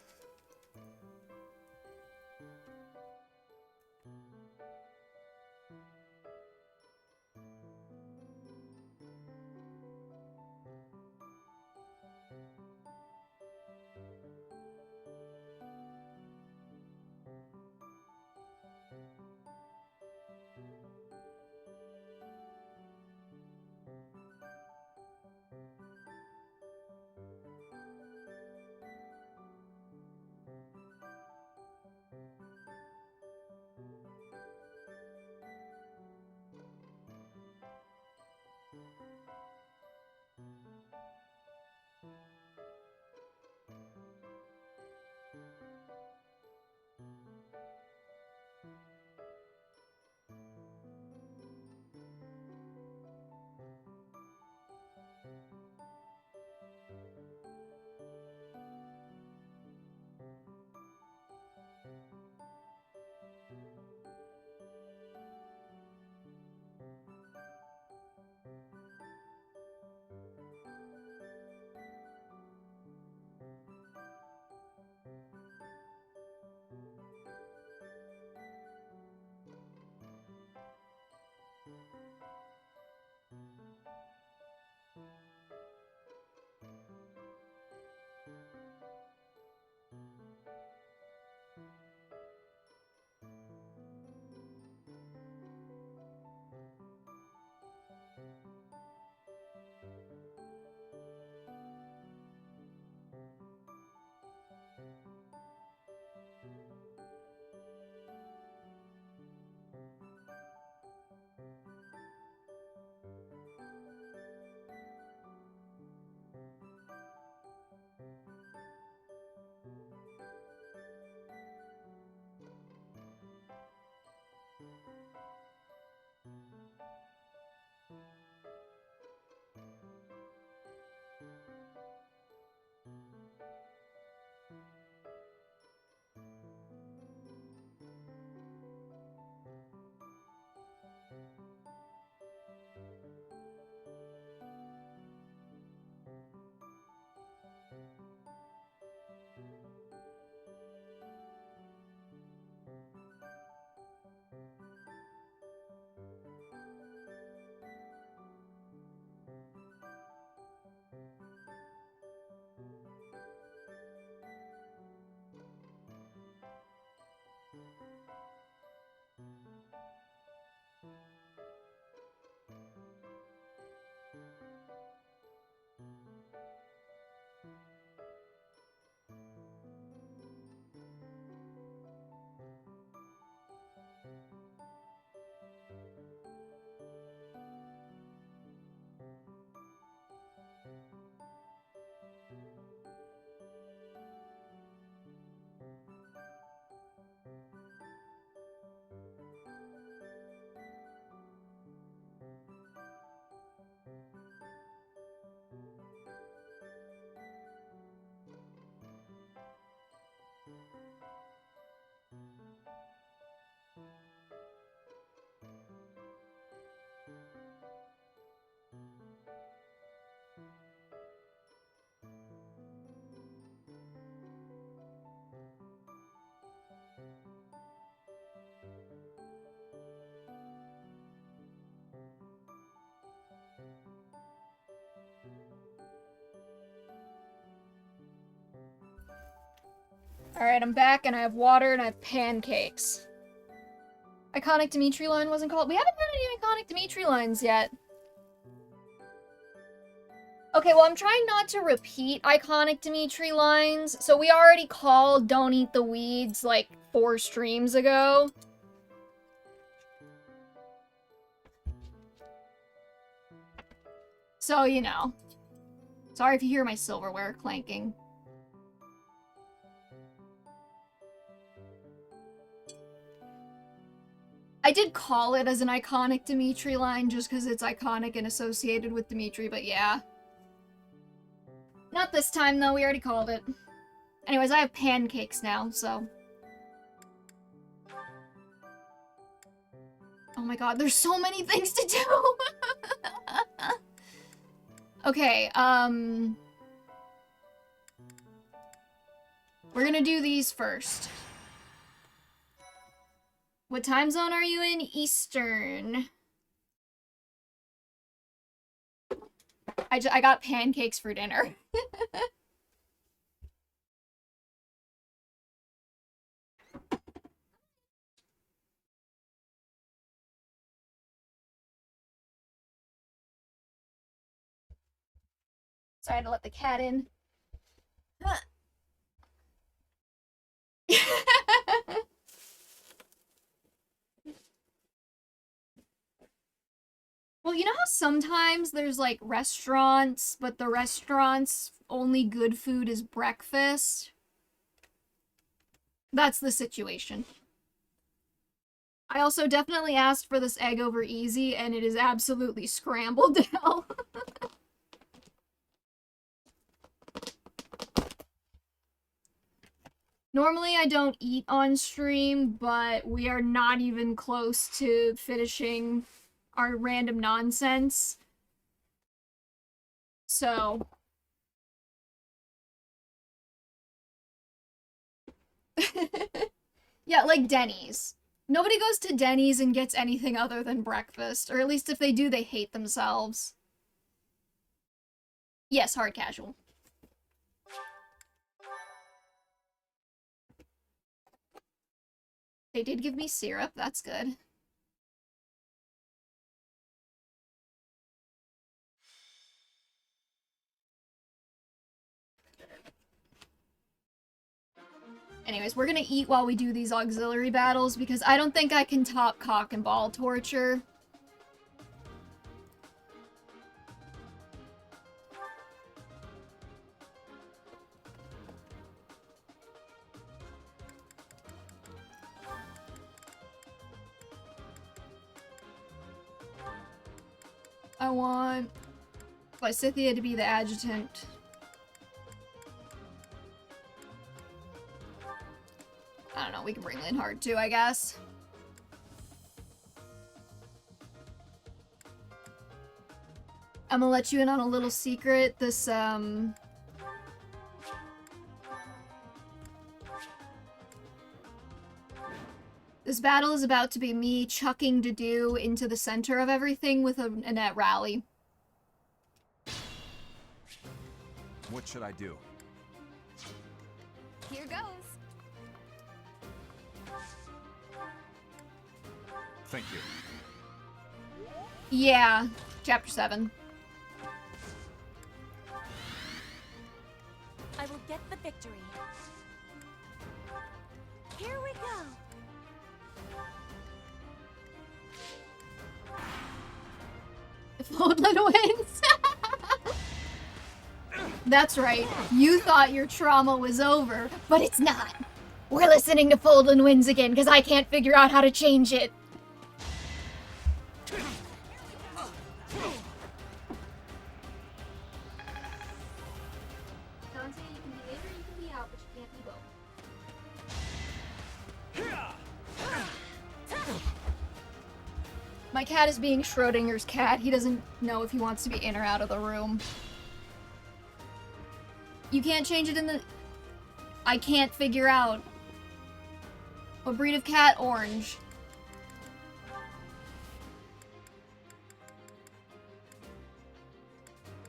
Alright, I'm back and I have water and I have pancakes. Iconic Dimitri line wasn't called. We haven't had any iconic Dimitri lines yet. Okay, well, I'm trying not to repeat iconic Dimitri lines. So we already called Don't Eat the Weeds like 4 streams ago. So, you know. Sorry if you hear my silverware clanking. I did call it as an iconic Dimitri line just because it's iconic and associated with Dimitri, but yeah. Not this time, though. We already called it. Anyways, I have pancakes now, so... Oh my god, there's so many things to do! Okay, we're gonna do these first. What time zone are you in? Eastern. I got pancakes for dinner. So I had to let the cat in. Well, you know how sometimes there's, like, restaurants, but the restaurant's only good food is breakfast? That's the situation. I also definitely asked for this egg over easy, and it is absolutely scrambled now. Normally I don't eat on stream, but we are not even close to finishing our random nonsense. So... yeah, like Denny's. Nobody goes to Denny's and gets anything other than breakfast. Or at least if they do, they hate themselves. Yes, hard casual. They did give me syrup, that's good. Anyways, we're gonna eat while we do these auxiliary battles, because I don't think I can top cock and ball torture. I want Lysithea to be the adjutant. I don't know, we can bring Linhard too, I guess. I'm gonna let you in on a little secret. This This battle is about to be me chucking Dedue into the center of everything with a net rally. What should I do? Here goes. Thank you. Yeah, chapter 7. I will get the victory. Here we go. If Odlin wins. That's right. You thought your trauma was over, but it's not. We're listening to Foldlin wins again because I can't figure out how to change it. Dante, you can be in or you can be out, but you can't be both. My cat is being Schrodinger's cat. He doesn't know if he wants to be in or out of the room. You can't change it in the... I can't figure out. What breed of cat? Orange.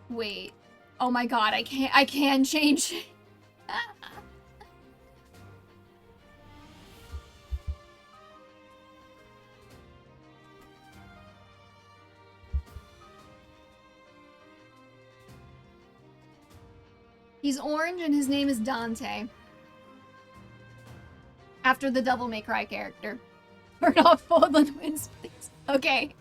Wait. Oh my god, I can change it. He's orange and his name is Dante. After the Devil May Cry character. Turn off Foldlin wins, please. Okay.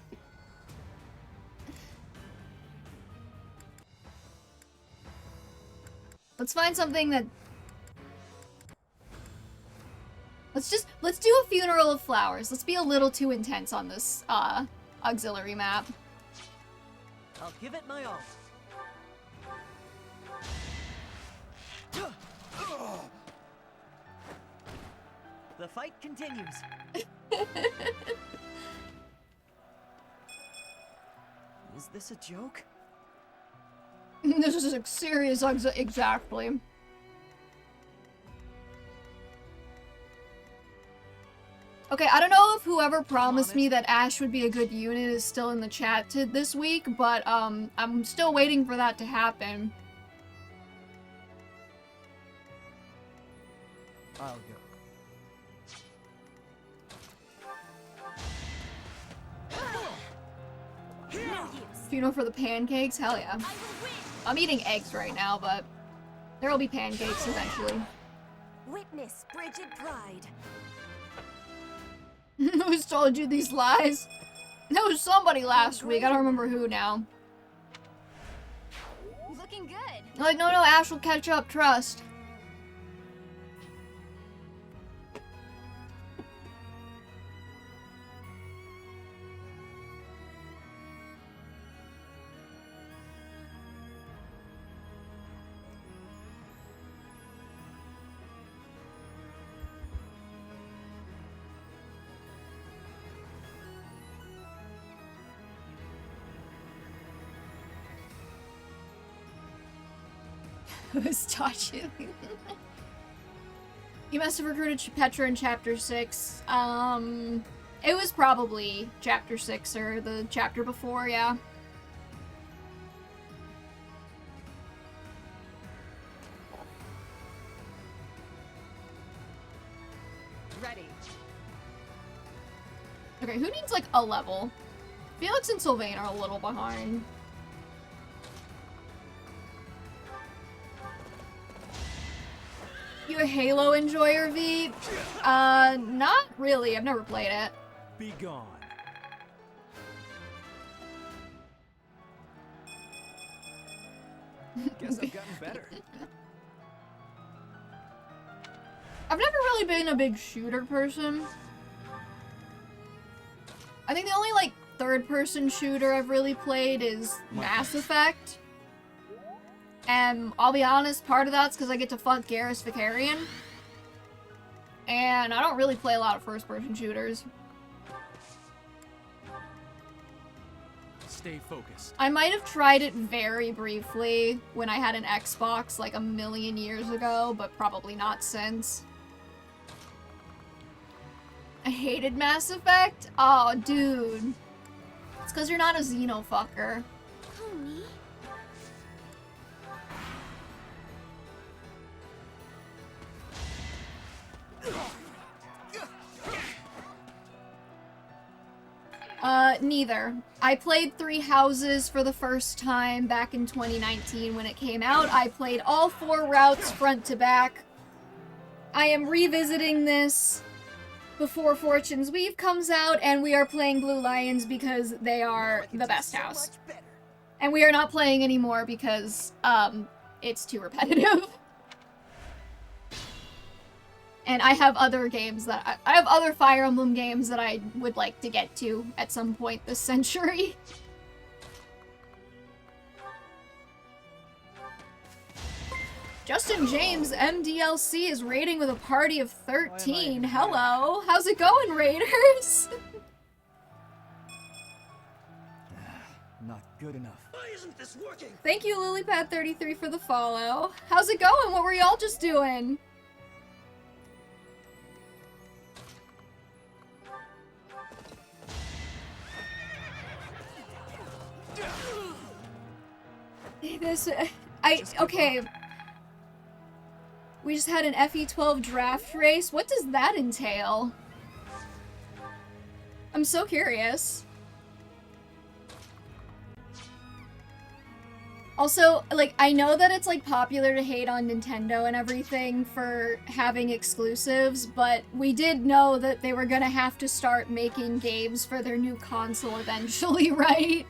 Let's find something that... Let's do a Funeral of Flowers. Let's be a little too intense on this, auxiliary map. I'll give it my all. The fight continues. Is this a joke? This is a serious exactly. Okay, I don't know if whoever promised me that Ash would be a good unit is still in the chat this week, but I'm still waiting for that to happen. I'll go. Funeral for the pancakes? Hell yeah. I'm eating eggs right now, but there will be pancakes eventually. Witness Bridget Pride. Who's told you these lies? That was somebody last week. I don't remember who now. Looking good. Like, no, Ash will catch up. Trust. Who's touching? You must have recruited Petra in chapter 6. It was probably chapter 6 or the chapter before, yeah. Ready. Okay, who needs like a level? Felix and Sylvain are a little behind. You a Halo enjoyer, V? Not really. I've never played it. Be gone. Guess I've gotten better. I've never really been a big shooter person. I think the only, like, third-person shooter I've really played is Mass Effect. And I'll be honest, part of that's because I get to fuck Garrus Vicarian. And I don't really play a lot of first-person shooters. Stay focused. I might have tried it very briefly when I had an Xbox like a million years ago, but probably not since. I hated Mass Effect? Oh, dude. It's because you're not a xenofucker. Oh, me? Neither. I played Three Houses for the first time back in 2019 when it came out. I played all 4 routes front to back. I am revisiting this before Fortune's Weave comes out, and we are playing Blue Lions because they are the best house. And we are not playing anymore because, it's too repetitive. And I have other games that I have other Fire Emblem games that I would like to get to at some point this century. Justin James MDLC is raiding with a party of 13. Hello. How's it going, Raiders? Not good enough. Why isn't this working? Thank you, LilyPad33 for the follow. How's it going? What were y'all just doing? Okay. We just had an FE12 draft race. What does that entail? I'm so curious. Also, like, I know that it's, like, popular to hate on Nintendo and everything for having exclusives, but we did know that they were gonna have to start making games for their new console eventually, right?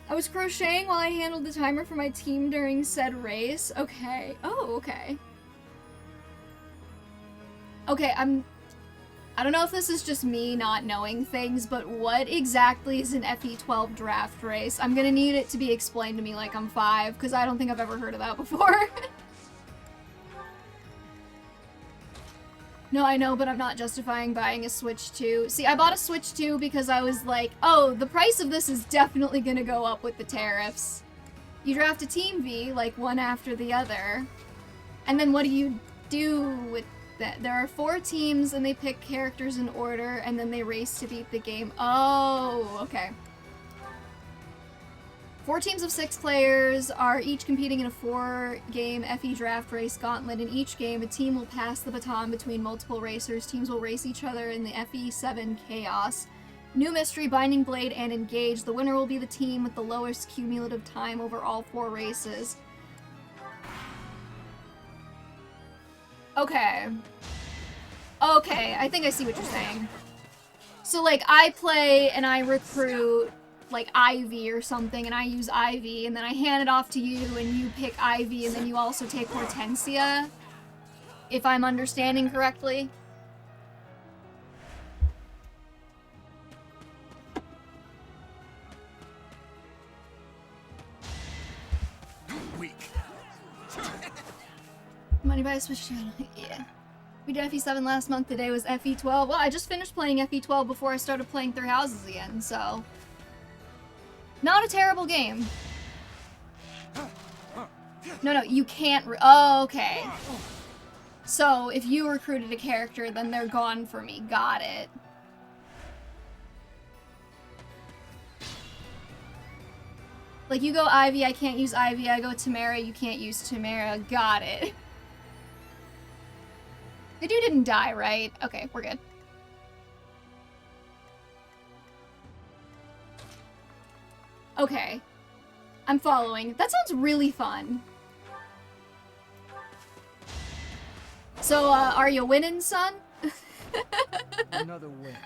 I was crocheting while I handled the timer for my team during said race. Okay. Oh, okay. Okay, I don't know if this is just me not knowing things, but what exactly is an FE12 draft race? I'm gonna need it to be explained to me like I'm 5, because I don't think I've ever heard of that before. No, I know, but I'm not justifying buying a Switch 2. See, I bought a Switch 2 because I was like, oh, the price of this is definitely gonna go up with the tariffs. You draft a Team V, like, one after the other, and then what do you do with that? There are 4 teams, and they pick characters in order, and then they race to beat the game. Oh, okay. 4 teams of 6 players are each competing in a 4-game FE draft race gauntlet. In each game, a team will pass the baton between multiple racers. Teams will race each other in the FE7 Chaos. New Mystery, Binding Blade, and Engage. The winner will be the team with the lowest cumulative time over all 4 races. Okay. Okay, I think I see what you're saying. So, like, I play and I recruit like Ivy or something, and I use Ivy, and then I hand it off to you, and you pick Ivy, and then you also take Hortensia, if I'm understanding correctly. Weak. Money buy a Switch channel. Yeah. We did FE7 last month, today was FE12. Well, I just finished playing FE12 before I started playing Three Houses again, so... Not a terrible game. No, you can't oh, okay. So, if you recruited a character, then they're gone for me. Got it. Like, you go Ivy, I can't use Ivy. I go Tamara, you can't use Tamara. Got it. The dude didn't die, right? Okay, we're good. Okay. I'm following. That sounds really fun. So, are you winning, son? Another win.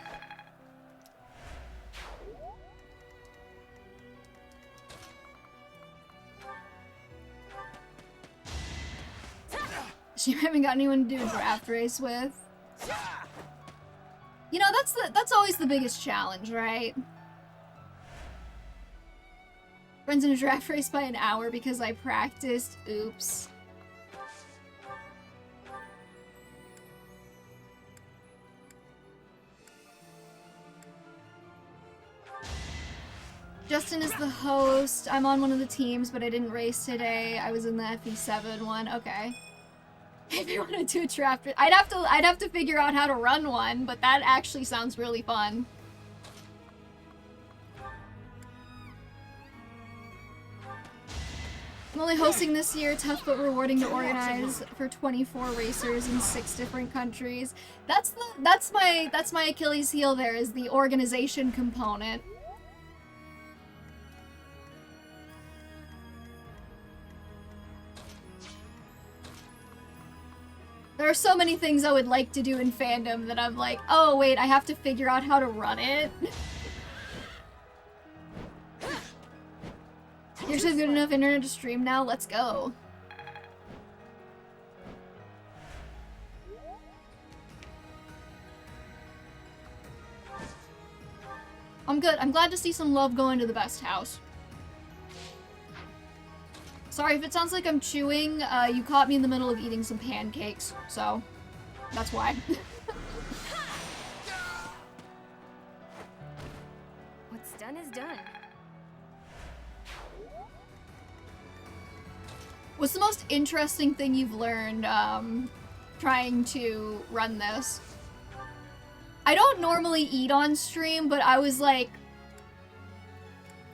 She haven't got anyone to do a draft race with. You know, that's always the biggest challenge, right? Runs in a draft race by an hour because I practiced. Oops. Justin is the host. I'm on one of the teams, but I didn't race today. I was in the FE7 one. Okay. If you want to do a trap, I'd have to figure out how to run one, but that actually sounds really fun. I'm only hosting this year, tough but rewarding to organize for 24 racers in 6 different countries. That's my Achilles heel there, is the organization component. There are so many things I would like to do in fandom that I'm like, oh wait, I have to figure out how to run it. Yours has good enough internet to stream now, let's go. I'm good. I'm glad to see some love going to the best house. Sorry if it sounds like I'm chewing, you caught me in the middle of eating some pancakes, so that's why. What's done is done. What's the most interesting thing you've learned, trying to run this? I don't normally eat on stream, but I was like,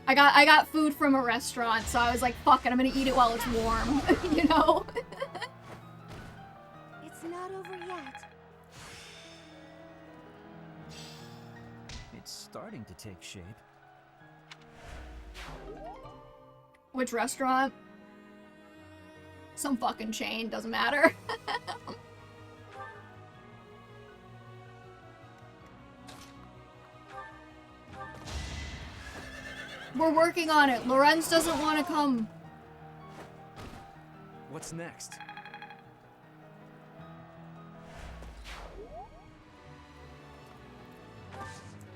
I got food from a restaurant, so I was like, fuck it, I'm gonna eat it while it's warm, you know? It's not over yet. It's starting to take shape. Which restaurant? Some fucking chain, doesn't matter. We're working on it. Lorenz doesn't want to come. What's next?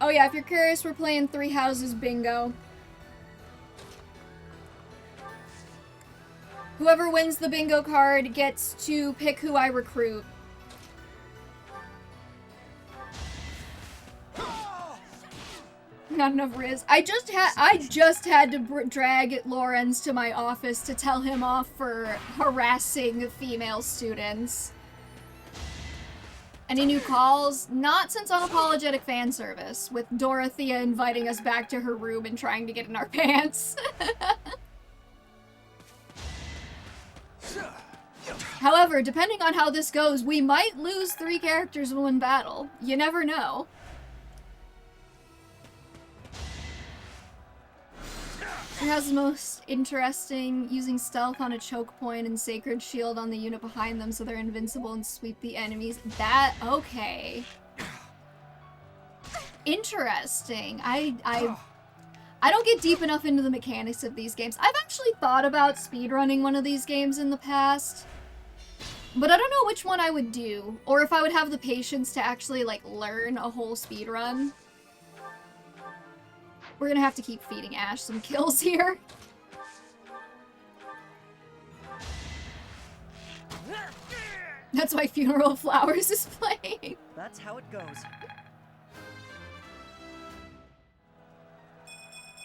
Oh yeah, if you're curious, we're playing 3 Houses Bingo. Whoever wins the bingo card gets to pick who I recruit. Not enough Riz. I just had to drag Lorenz to my office to tell him off for harassing female students. Any new calls? Not since Unapologetic Fan Service, with Dorothea inviting us back to her room and trying to get in our pants. However, depending on how this goes, we might lose 3 characters in one battle. You never know. Who has the most interesting using stealth on a choke point and sacred shield on the unit behind them so they're invincible and sweep the enemies? That, okay. Interesting. I don't get deep enough into the mechanics of these games. I've actually thought about speedrunning one of these games in the past, but I don't know which one I would do, or if I would have the patience to actually, like, learn a whole speedrun. We're gonna have to keep feeding Ash some kills here. That's why Funeral of Flowers is playing. That's how it goes.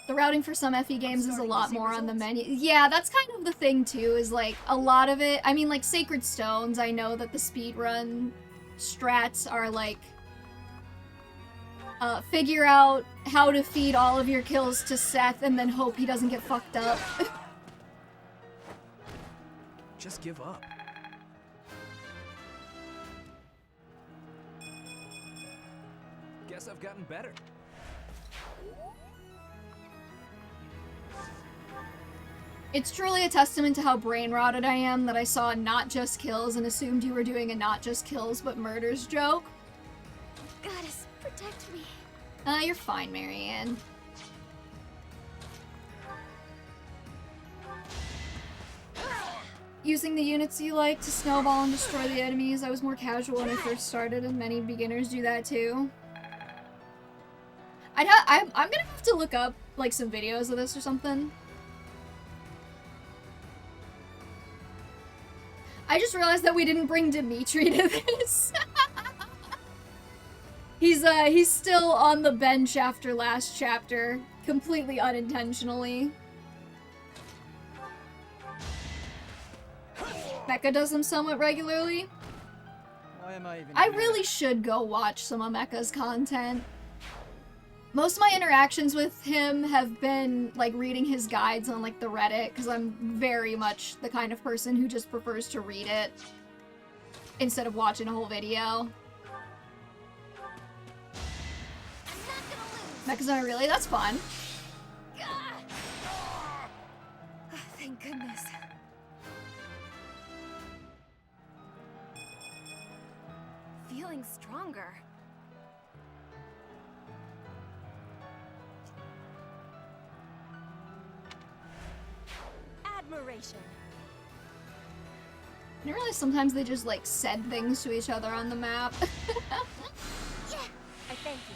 The routing for some FE games is a lot more on the menu. Yeah, that's kind of the thing too, is like a lot of it, I mean like Sacred Stones, I know that the speedrun strats are like figure out how to feed all of your kills to Seth and then hope he doesn't get fucked up. Just give up. Guess I've gotten better. It's truly a testament to how brain-rotted I am that I saw not just kills and assumed you were doing a not just kills but murders joke. Goddess, protect me. You're fine, Marianne. Using the units you like to snowball and destroy the enemies. I was more casual when I first started, and many beginners do that too. I'm gonna have to look up like some videos of this or something. I just realized that we didn't bring Dimitri to this. He's still on the bench after last chapter, completely unintentionally. Becca does them somewhat regularly. Why am I even I here? really should go watch some of Mecha's content. Most of my interactions with him have been, like, reading his guides on, like, the Reddit, because I'm very much the kind of person who just prefers to read it instead of watching a whole video. Mecha's not really? That's fun. Thank goodness. Feeling stronger. Admiration. I didn't realize sometimes they just, like, said things to each other on the map. Yeah, I thank you.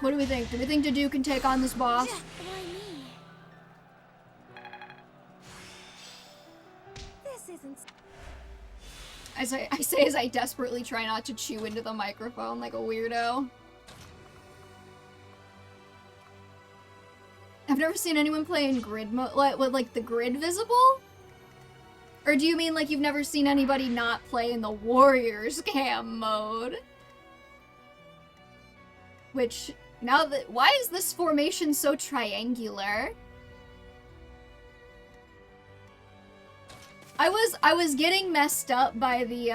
What do we think? Do we think Dedue can take on this boss? Yeah, why me? This isn't. I say as I desperately try not to chew into the microphone like a weirdo. I've never seen anyone play in grid mode, with like the grid visible? Or do you mean like you've never seen anybody not play in the Warriors cam mode? Which, now that, why is this formation so triangular? I was getting messed up by the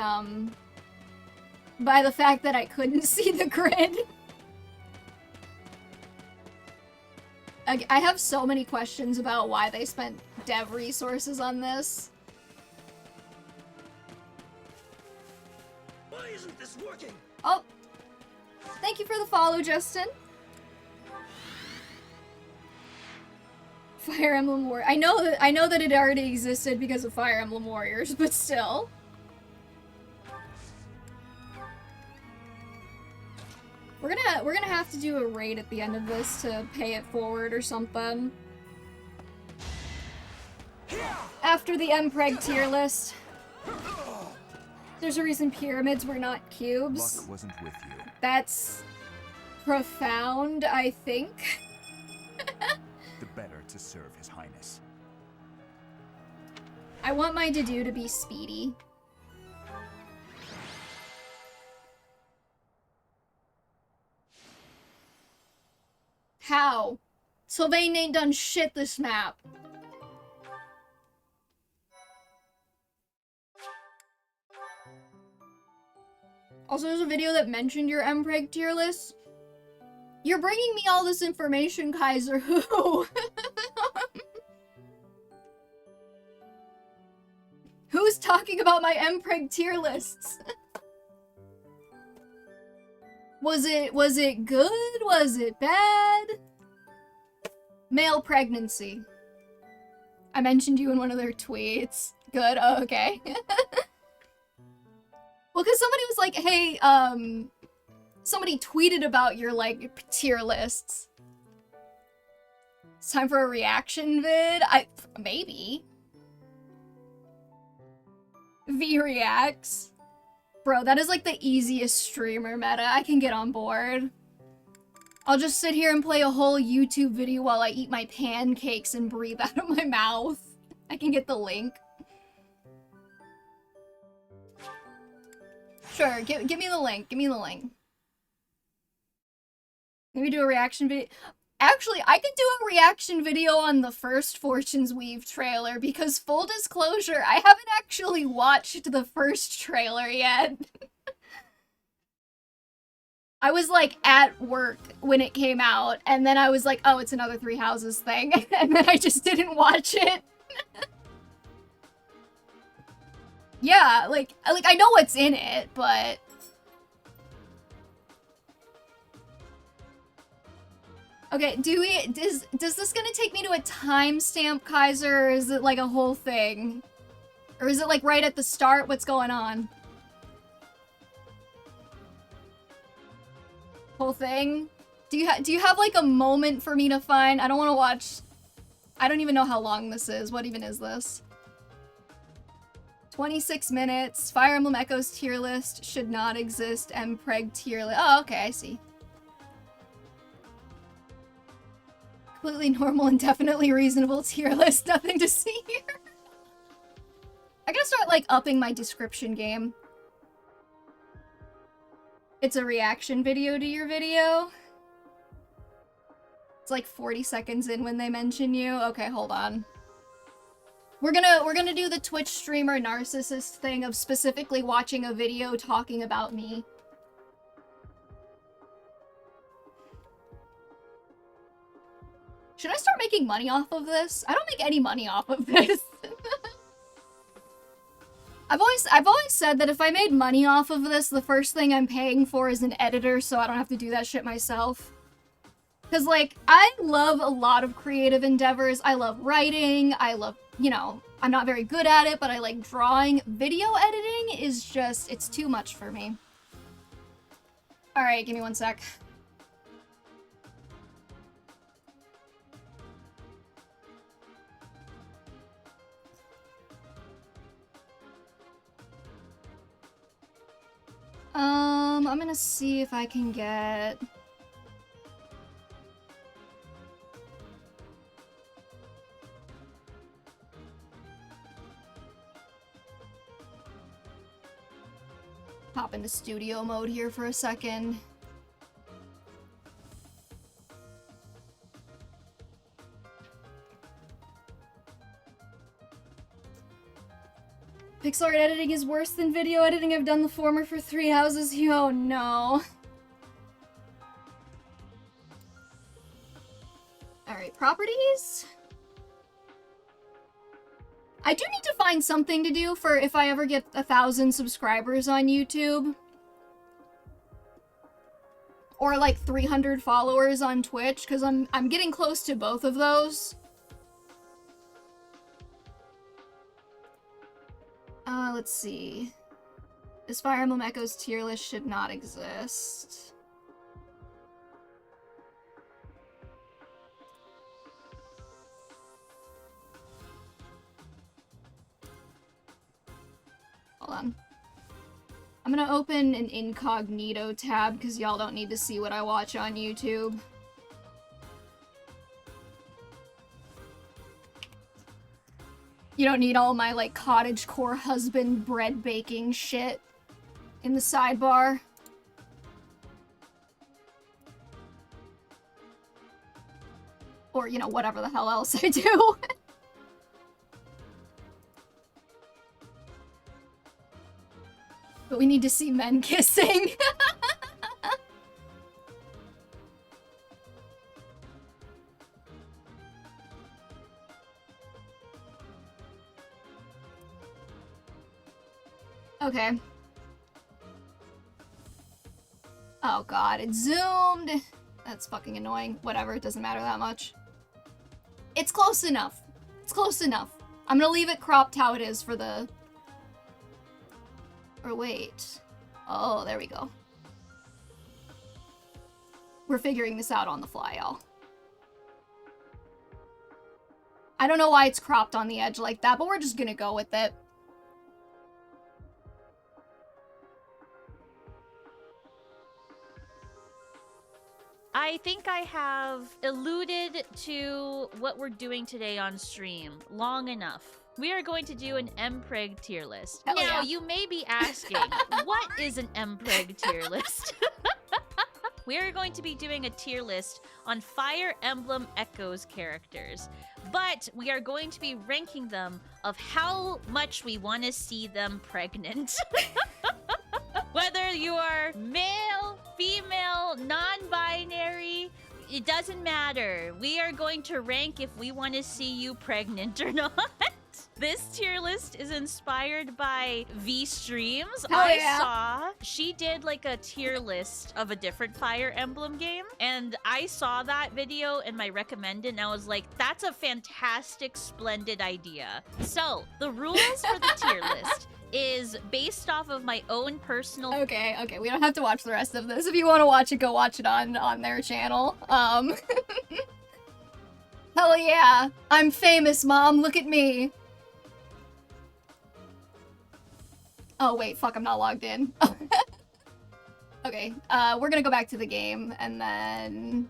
fact that I couldn't see the grid. I have so many questions about why they spent dev resources on this. Why isn't this working? Oh, thank you for the follow, Justin. Fire Emblem Warriors. I know that it already existed because of Fire Emblem Warriors, but still. We're gonna have to do a raid at the end of this to pay it forward or something. After the Mpreg tier list. There's a reason pyramids were not cubes. Luck wasn't with you. That's profound, I think. The better to serve His Highness. I want my Dedue to be speedy. How? Sylvain ain't done shit this map. Also, there's a video that mentioned your Mpreg tier list. You're bringing me all this information, Kaiser. Who? Who's talking about my Mpreg tier lists? Was it good? Was it bad? Male pregnancy. I mentioned you in one of their tweets. Good, oh, okay. Well, because somebody was like, hey, somebody tweeted about your, like, tier lists. It's time for a reaction vid? Maybe. V reacts. Bro, that is like the easiest streamer meta. I can get on board. I'll just sit here and play a whole YouTube video while I eat my pancakes and breathe out of my mouth. I can get the link. Sure, give me the link. Give me the link. Maybe do a reaction video. Actually, I could do a reaction video on the first Fortune's Weave trailer because, full disclosure, I haven't actually watched the first trailer yet. I was, like, at work when it came out, and then I was like, oh, it's another Three Houses thing, and then I just didn't watch it. Yeah, like I know what's in it, but... Okay, does this gonna take me to a timestamp, Kaiser, or is it like a whole thing? Or is it like right at the start? What's going on? Whole thing? Do you have like a moment for me to find? I don't want to watch... I don't even know how long this is. What even is this? 26 minutes. Fire Emblem Echoes tier list should not exist. Mpreg tier list. Oh, okay, I see. Completely normal and definitely reasonable tier list. Nothing to see here. I gotta start, like, upping my description game. It's a reaction video to your video. It's like 40 seconds in when they mention you. Okay, hold on. We're gonna do the Twitch streamer narcissist thing of specifically watching a video talking about me. Should I start making money off of this? I don't make any money off of this. I've always said that if I made money off of this, the first thing I'm paying for is an editor so I don't have to do that shit myself. Because, like, I love a lot of creative endeavors. I love writing. I love, you know, I'm not very good at it, but I like drawing. Video editing is just, it's too much for me. Alright, give me one sec. I'm gonna see if I can get... Hop into studio mode here for a second. Pixel art editing is worse than video editing. I've done the former for 3 houses. Oh no. Alright, properties? I do need to find something to do for if I ever get 1,000 subscribers on YouTube. Or like 300 followers on Twitch, because I'm getting close to both of those. Let's see. This Fire Emblem Echoes tier list should not exist. Hold on. I'm gonna open an incognito tab because y'all don't need to see what I watch on YouTube. You don't need all my, like, cottagecore husband bread baking shit in the sidebar. Or, you know, whatever the hell else I do. But we need to see men kissing. Okay. Oh god, it zoomed! That's fucking annoying. Whatever, it doesn't matter that much. It's close enough. It's close enough. I'm gonna leave it cropped how it is for the... Or wait. Oh, there we go. We're figuring this out on the fly, y'all. I don't know why it's cropped on the edge like that, but we're just gonna go with it. I think I have alluded to what we're doing today on stream long enough. We are going to do an MPreg tier list. Hell now, yeah. you may be asking, what is an MPreg tier list? We are going to be doing a tier list on Fire Emblem Echoes characters, but we are going to be ranking them of how much we want to see them pregnant. Whether you are male, female, non-binary, it doesn't matter. We are going to rank if we want to see you pregnant or not. This tier list is inspired by V Streams. I saw she did like a tier list of a different Fire Emblem game, and I saw that video and my recommended, and I was like, that's a fantastic, splendid idea. So the rules for the tier list is based off of my own personal... Okay, we don't have to watch the rest of this. If you want to watch it, go watch it on their channel. Hell yeah. I'm famous, Mom. Look at me. Oh, wait. Fuck, I'm not logged in. Okay, we're gonna go back to the game, and then...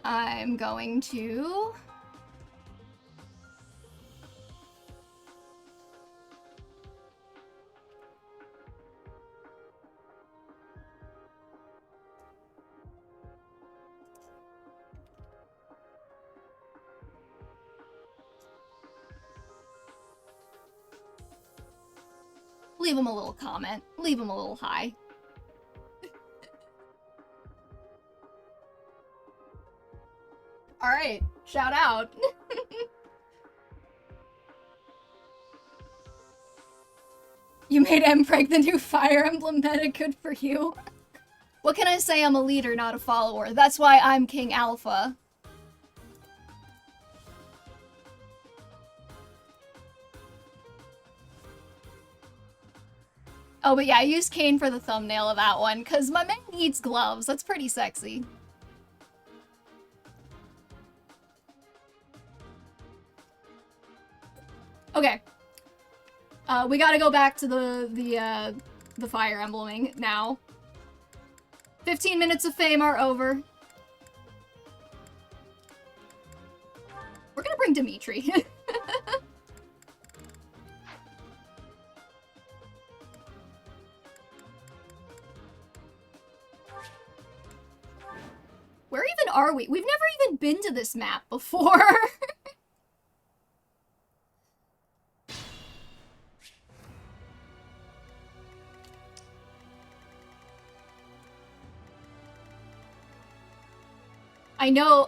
I'm going to... leave him a little comment. Leave him a little hi. Alright, shout out. You made Mpreg the new Fire Emblem meta, good for you. What can I say? I'm a leader, not a follower. That's why I'm King Alpha. Oh, but yeah, I used Kane for the thumbnail of that one, because my man needs gloves. That's pretty sexy. Okay. We gotta go back to the Fire Embleming now. 15 minutes of fame are over. We're gonna bring Dimitri. Where even are we? We've never even been to this map before.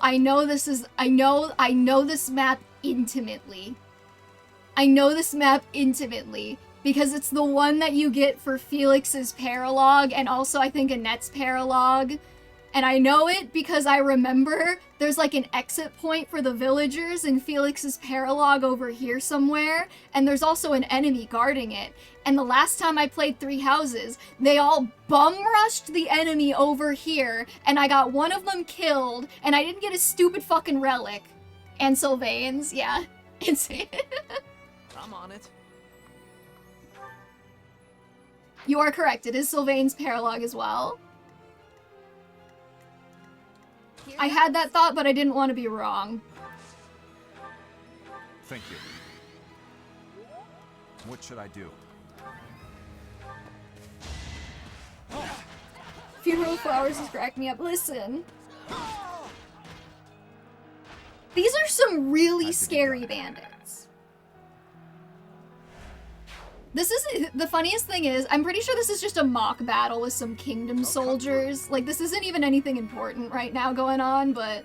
I know this is, I know this map intimately. I know this map intimately because it's the one that you get for Felix's paralog and also I think Annette's paralog. And I know it because I remember there's like an exit point for the villagers in Felix's paralog over here somewhere, and there's also an enemy guarding it. And the last time I played Three Houses, they all bum-rushed the enemy over here, and I got one of them killed, and I didn't get a stupid fucking relic. And Sylvain's, yeah. Insane. I'm on it. You are correct, it is Sylvain's paralog as well. I had that thought, but I didn't want to be wrong. Thank you. What should I do? Funeral flowers is cracking me up. Listen. These are some really scary bandits. This is, the funniest thing is, I'm pretty sure this is just a mock battle with some kingdom soldiers. Like, this isn't even anything important right now going on, but...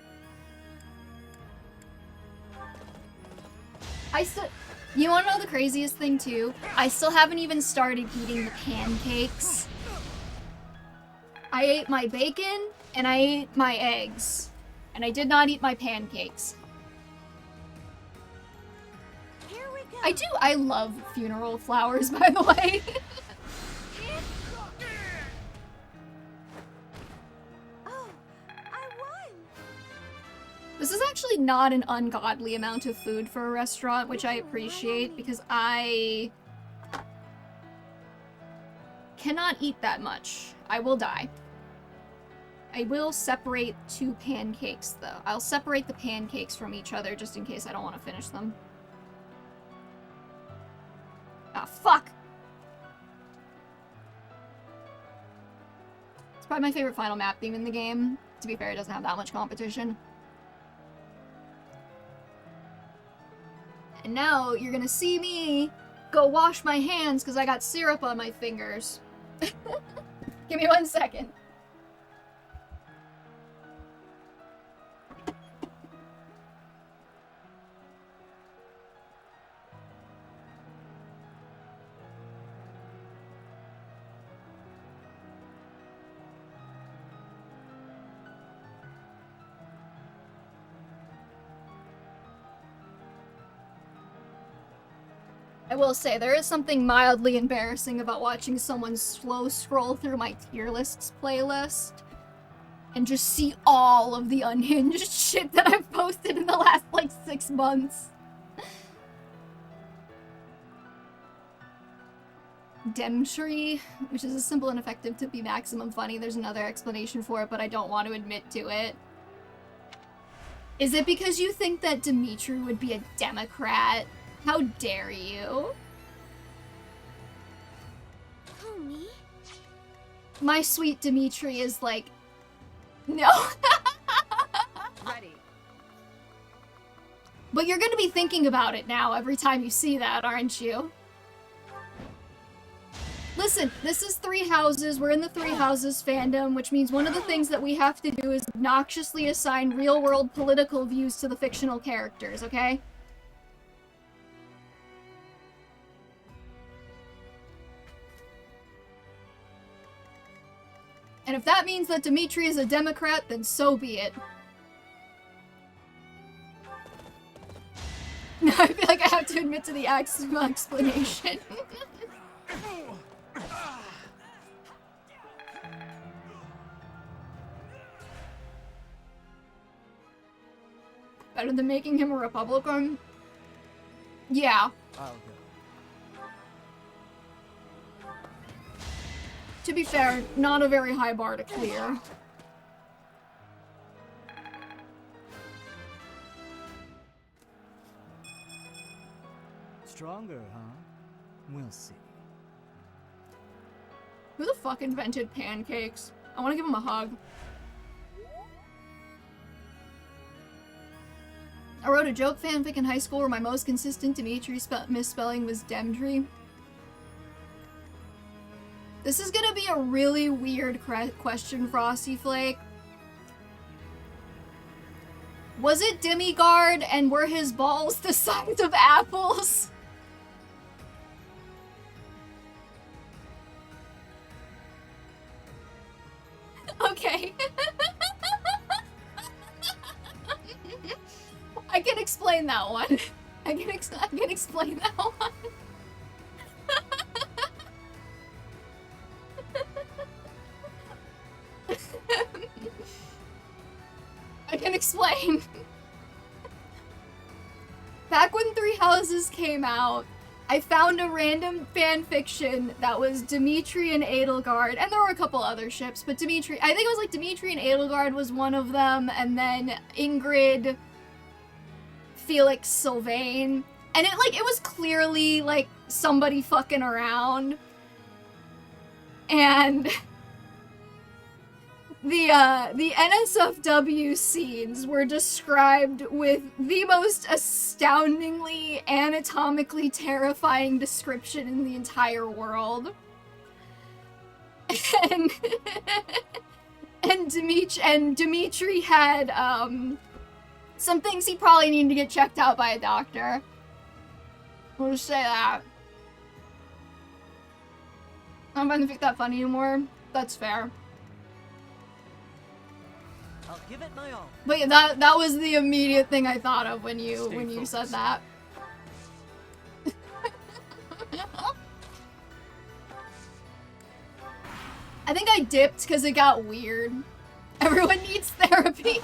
You wanna know the craziest thing, too? I still haven't even started eating the pancakes. I ate my bacon, and I ate my eggs. And I did not eat my pancakes. I love funeral flowers, by the way. Oh, I won! This is actually not an ungodly amount of food for a restaurant, which I appreciate, because I cannot eat that much. I will die. I will separate 2 pancakes, though. I'll separate the pancakes from each other, just in case I don't want to finish them. Ah, fuck! It's probably my favorite final map theme in the game. To be fair, it doesn't have that much competition. And now, you're gonna see me go wash my hands because I got syrup on my fingers. Give me 1 second. I will say, there is something mildly embarrassing about watching someone slow scroll through my tier lists playlist and just see all of the unhinged shit that I've posted in the last, like, 6 months. Dimitri, which is a simple and effective to be maximum funny. There's another explanation for it, but I don't want to admit to it. Is it because you think that Dimitri would be a Democrat? How dare you? Who, me? My sweet Dimitri is like, no. Ready. But you're gonna be thinking about it now every time you see that, aren't you? Listen, this is Three Houses. We're in the Three Houses fandom, which means one of the things that we have to do is obnoxiously assign real-world political views to the fictional characters, okay? And if that means that Dimitri is a Democrat, then so be it. No, I feel like I have to admit to the explanation. Better than making him a Republican? Yeah. I'll go. To be fair, not a very high bar to clear. Stronger, huh? We'll see. Who the fuck invented pancakes? I want to give him a hug. I wrote a joke fanfic in high school where my most consistent Dimitri misspelling was Demdry. This is gonna be a really weird question, Frosty Flake. Was it Demigard and were his balls the size of apples? Okay. I can explain that one. I can explain that one. I can explain. Back when Three Houses came out, I found a random fanfiction that was Dimitri and Edelgard, and there were a couple other ships, but Dimitri, I think it was like Dimitri and Edelgard was one of them, and then Ingrid, Felix, Sylvain, and it was clearly like somebody fucking around, and the NSFW scenes were described with the most astoundingly anatomically terrifying description in the entire world. And Dimitri had some things he probably needed to get checked out by a doctor. We'll just say that. I don't find that funny anymore. That's fair. I'll give it my all. But yeah, that was the immediate thing I thought of when you said that. I think I dipped because it got weird. Everyone needs therapy.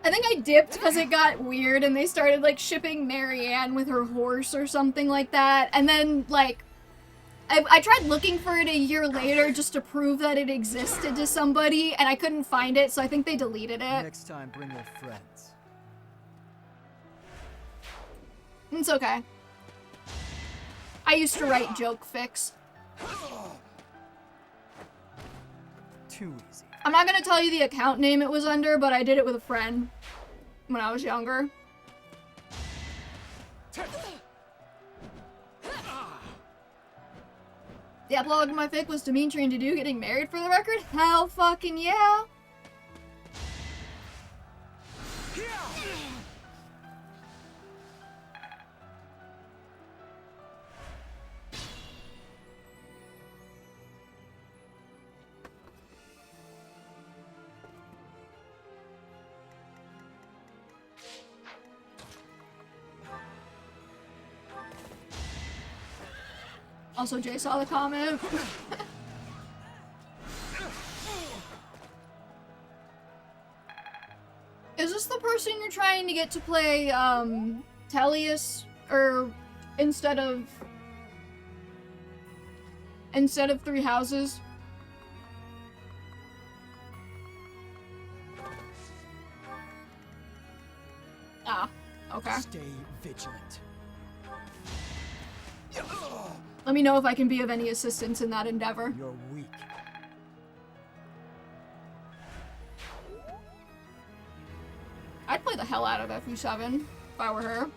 I think I dipped because it got weird and they started like shipping Marianne with her horse or something like that. And then like I tried looking for it a year later just to prove that it existed to somebody, and I couldn't find it, so I think they deleted it. Next time, bring your friends. It's okay. I used to write joke fics. Too easy. I'm not gonna tell you the account name it was under, but I did it with a friend when I was younger. The epilogue of my fic was Dimitri and Dudu getting married for the record? Hell fucking yeah! Also, Jay saw the comment. Is this the person you're trying to get to play, Tellius? Or instead of Three Houses? Okay. Stay vigilant. Let me know if I can be of any assistance in that endeavor. You're weak. I'd play the hell out of FE7 if I were her.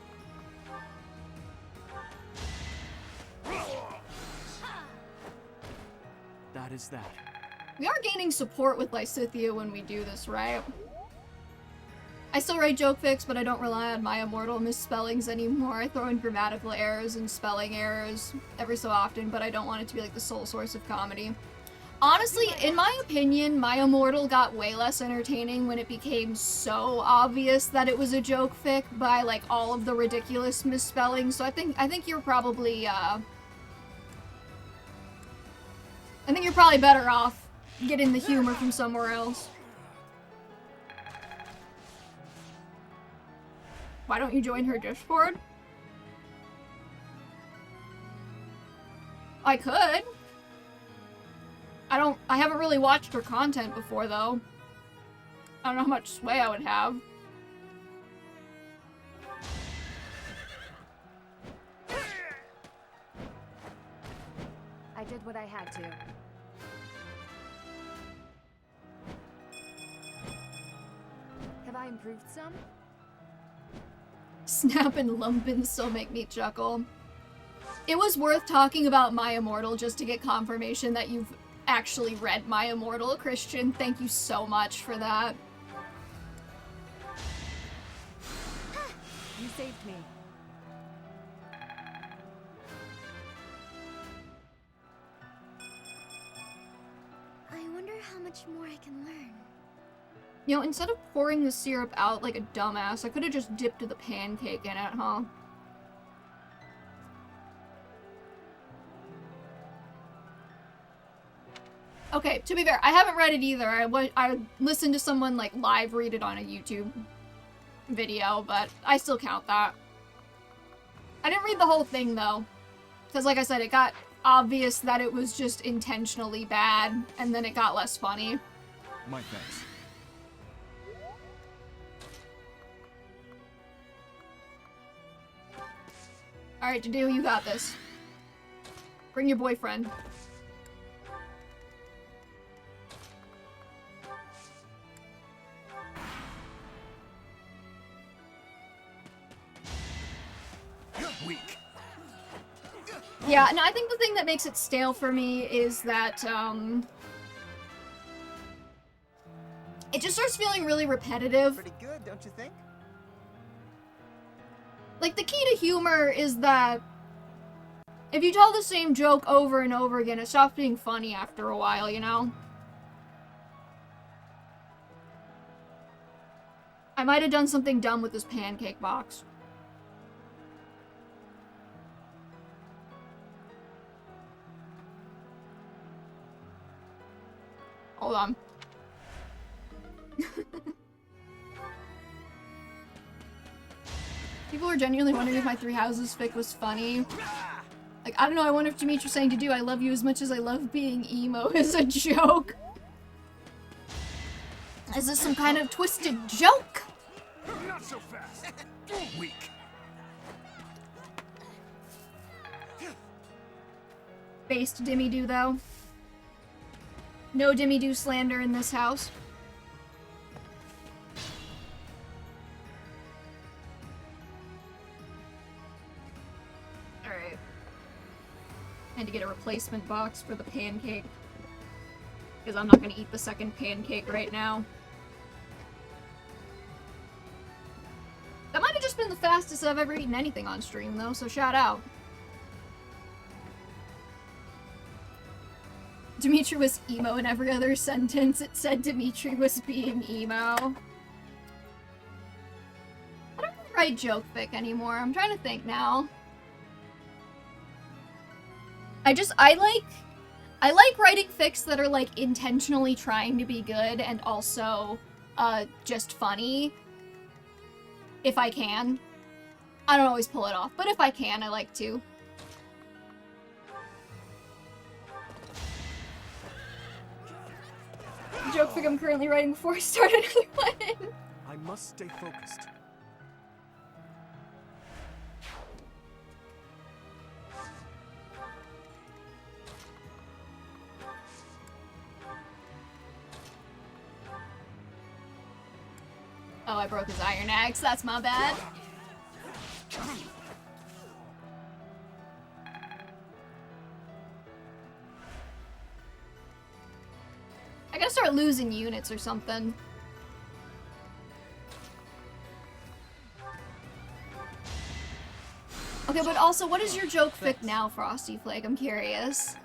That is that. We are gaining support with Lysithea when we do this, right? I still write joke fics, but I don't rely on my immortal misspellings anymore. I throw in grammatical errors and spelling errors every so often, but I don't want it to be like the sole source of comedy. Honestly, in my opinion, my immortal got way less entertaining when it became so obvious that it was a joke fic by like all of the ridiculous misspellings. So I think you're probably I think you're probably better off getting the humor from somewhere else. Why don't you join her Discord? I could. I haven't really watched her content before, though. I don't know how much sway I would have. I did what I had to. Have I improved some? Snap and lumpin still make me chuckle. It was worth talking about My Immortal just to get confirmation that you've actually read My Immortal, Christian. Thank you so much for that. You saved me. I wonder how much more I can learn. You know, instead of pouring the syrup out like a dumbass, I could have just dipped the pancake in it, huh? Okay, to be fair, I haven't read it either. I listened to someone like live read it on a YouTube video, but I still count that. I didn't read the whole thing though, because like I said, it got obvious that it was just intentionally bad, and then it got less funny. My thanks. Alright, Jadeo, you got this. Bring your boyfriend. Weak. Yeah, and I think the thing that makes it stale for me is that, it just starts feeling really repetitive. Pretty good, don't you think? Like, the key to humor is that if you tell the same joke over and over again, it stops being funny after a while, you know? I might have done something dumb with this pancake box. Hold on. People were genuinely wondering if my Three Houses fic was funny. Like, I don't know, I wonder if Dimitri saying to do I love you as much as I love being emo is a joke. Is this some kind of twisted joke? Not so fast. Weak. Based Dimmy-Doo, though. No Dimmy-Doo slander in this house. Alright. I had to get a replacement box for the pancake. Because I'm not going to eat the second pancake right now. That might have just been the fastest I've ever eaten anything on stream, though, so shout out. Dimitri was emo in every other sentence. It said Dimitri was being emo. I don't really write joke fic anymore. I'm trying to think now. I like writing fics that are like intentionally trying to be good and also just funny. If I can. I don't always pull it off, but if I can, I like to. Joke fic I'm currently writing before I start another one. I must stay focused. Oh, I broke his iron axe. That's my bad. I gotta start losing units or something. Okay, but also, what is your joke fic now, Frosty Flake? I'm curious.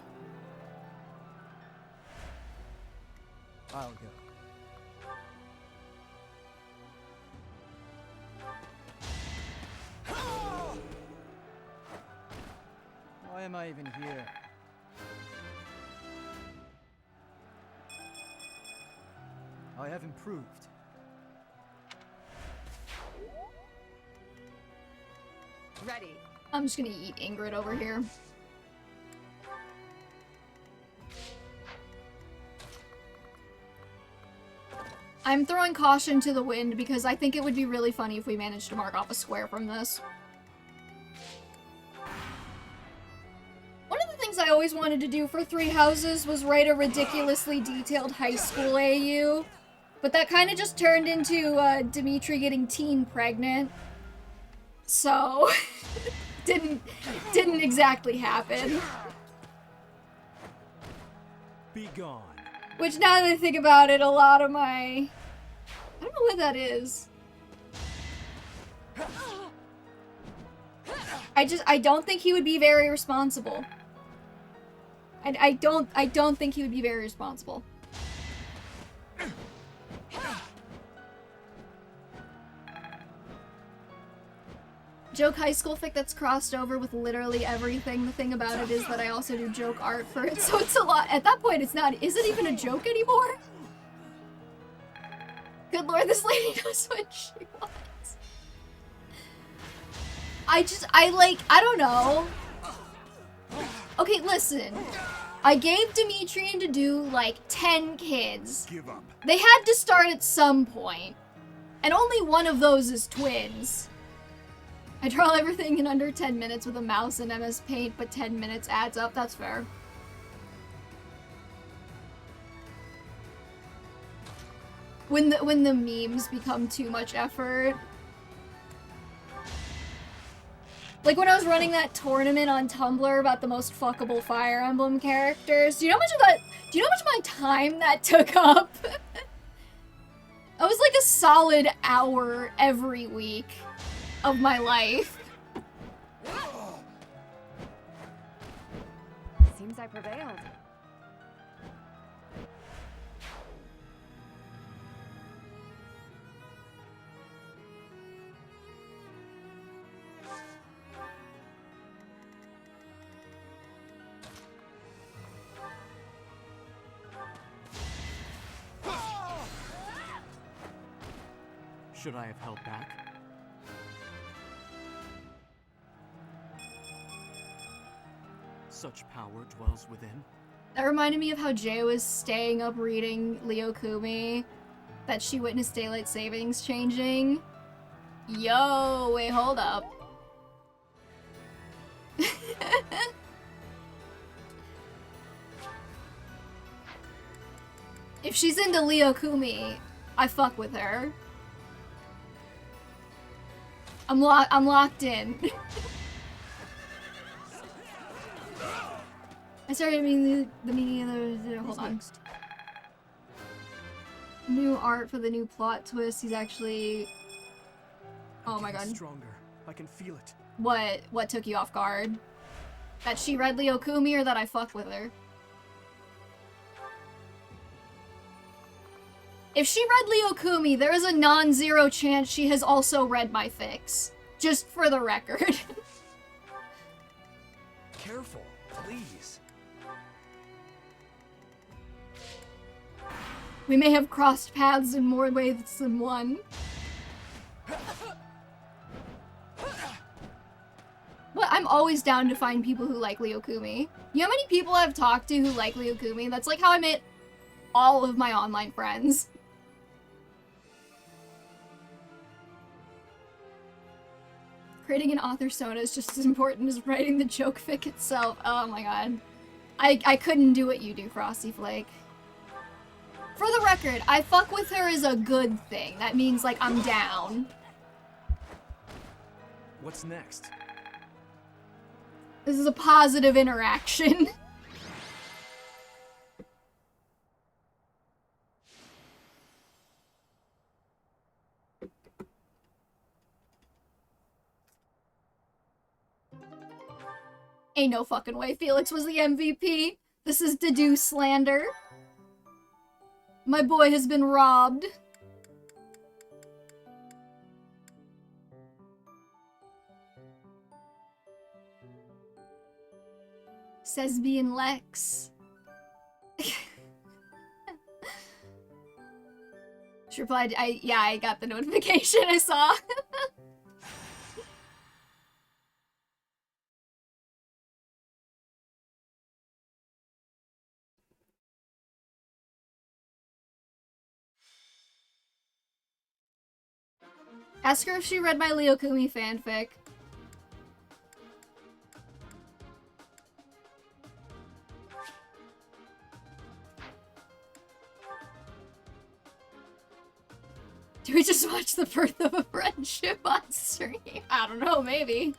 I'll go. Why am I even here? I have improved. Ready. I'm just gonna eat Ingrid over here. I'm throwing caution to the wind because I think it would be really funny if we managed to mark off a square from this. One of the things I always wanted to do for Three Houses was write a ridiculously detailed high school AU, but that kind of just turned into Dimitri getting teen pregnant. So, didn't exactly happen. Be gone. Which, now that I think about it, a lot of my... I don't know what that is. I don't think he would be very responsible. I don't think he would be very responsible. Joke high school fic that's crossed over with literally everything. The thing about it is that I also do joke art for it, so it's a lot. At that point, is it even a joke anymore? Good lord, this lady knows what she wants. I don't know. Okay, listen. I gave Dimitri to do, like, 10 kids. Give up. They had to start at some point. And only one of those is twins. I draw everything in under 10 minutes with a mouse and MS Paint, but 10 minutes adds up. That's fair. When the memes become too much effort. Like when I was running that tournament on Tumblr about the most fuckable Fire Emblem characters, do you know how much of my time that took up? That was like a solid hour every week of my life. Seems I prevailed. Should I have held back? Such power dwells within. That reminded me of how Jay was staying up reading Leo Kumi, that she witnessed daylight savings changing. Yo, wait, hold up. If she's into Leo Kumi, I fuck with her. I'm locked in. I started reading the meaning of the hold on. New art for the new plot twist. He's actually... Oh my god. Stronger. I can feel it. What took you off guard? That she read Leo Kumi or that I fucked with her? If she read Leo Kumi, there is a non-zero chance she has also read my fics. Just for the record. Careful, please. We may have crossed paths in more ways than one. But I'm always down to find people who like Leo Kumi. You know how many people I've talked to who like Leo Kumi? That's like how I met all of my online friends. Creating an author sona is just as important as writing the joke fic itself. Oh my god. I couldn't do what you do, Frosty Flake. For the record, I fuck with her is a good thing. That means, like, I'm down. What's next? This is a positive interaction. Ain't no fucking way Felix was the MVP. This is Deduce slander. My boy has been robbed. Says being Lex. She replied, yeah, I got the notification I saw. Ask her if she read my Leo Kumi fanfic. Do we just watch the birth of a friendship on stream? I don't know, maybe.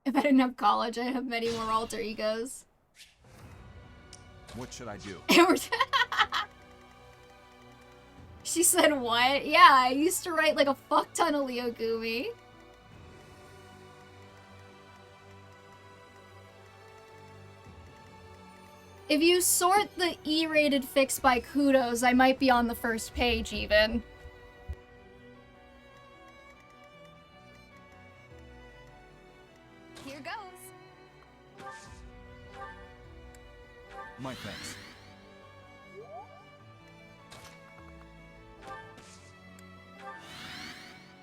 If I didn't have college, I'd have many more alter egos. What should I do? She said, what? Yeah, I used to write like a fuck ton of Leo Gumi. If you sort the E-rated fics by kudos, I might be on the first page even. Here goes. My thanks.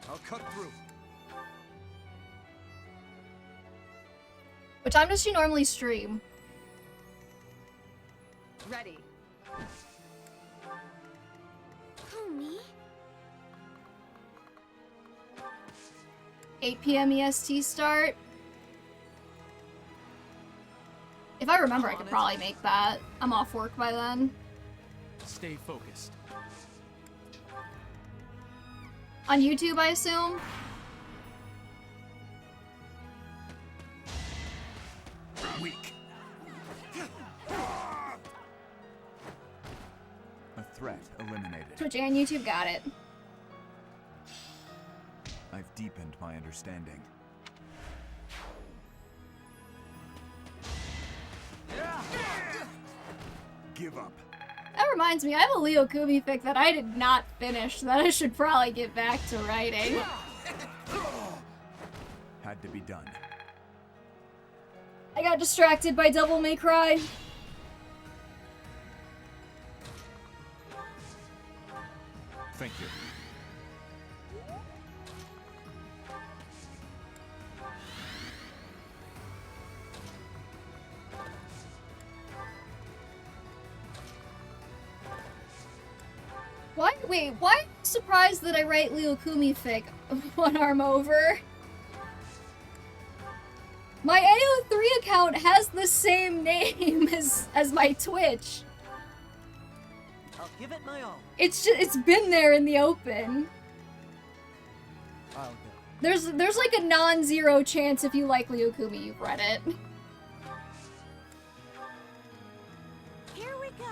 I'll cut through. What time does she normally stream? Ready. Who, me? 8 p.m. EST start. If I remember, I could probably make that. I'm off work by then. Stay focused. On YouTube, I assume? Weak. A threat eliminated. Twitch and YouTube got it. I've deepened my understanding. Give up. That reminds me, I have a Leo Kumi fic that I did not finish that I should probably get back to writing. Had to be done. I got distracted by Devil May Cry. Thank you. Why? Wait, why are you surprised that I write Leo Kumi fic one arm over? My AO3 account has the same name as my Twitch. I'll give it my all. It's been there in the open. I'll go. There's like a non-zero chance if you like Leo Kumi, you've read it. Here we go.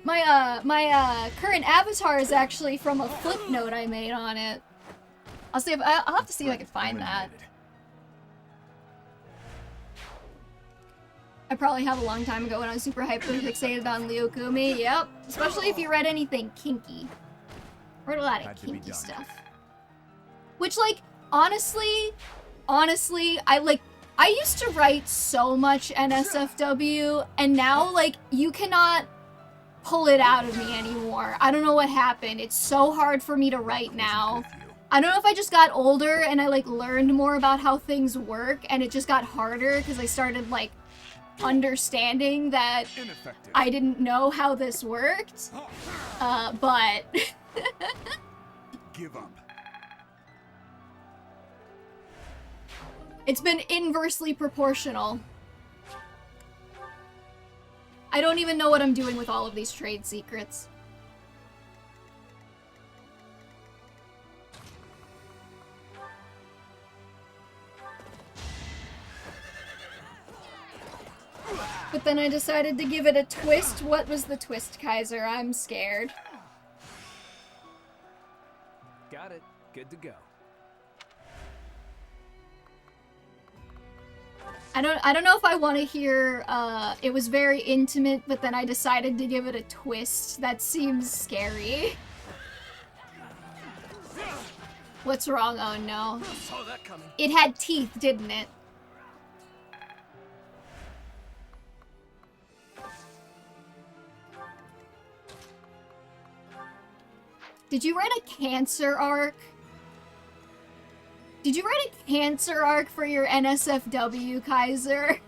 My current avatar is actually from a flip note I made on it. I'll see if I'll have to see if I can find that. I probably have a long time ago when I was super hyper fixated on Leo Kumi. Yep, especially if you read anything kinky. Read a lot of kinky stuff. Which, like, honestly, I used to write so much NSFW, and now, like, you cannot pull it out of me anymore. I don't know what happened. It's so hard for me to write now. I don't know if I just got older and I, like, learned more about how things work, and it just got harder because I started, like, understanding that Ineffective. I didn't know how this worked. But Give up. it's been inversely proportional. I don't even know what I'm doing with all of these trade secrets. But then I decided to give it a twist. What was the twist, Kaiser? I'm scared. Got it. Good to go. I don't know if I want to hear, it was very intimate, but then I decided to give it a twist. That seems scary. What's wrong? Oh no. Saw that coming. It had teeth, didn't it? Did you write a cancer arc? Did you write a cancer arc for your NSFW, Kaiser?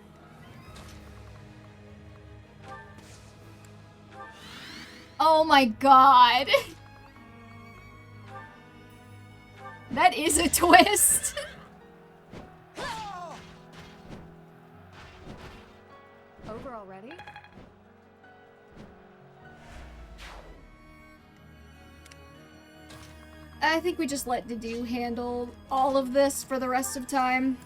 Oh my god. That is a twist. Over already? I think we just let Dedu handle all of this for the rest of time.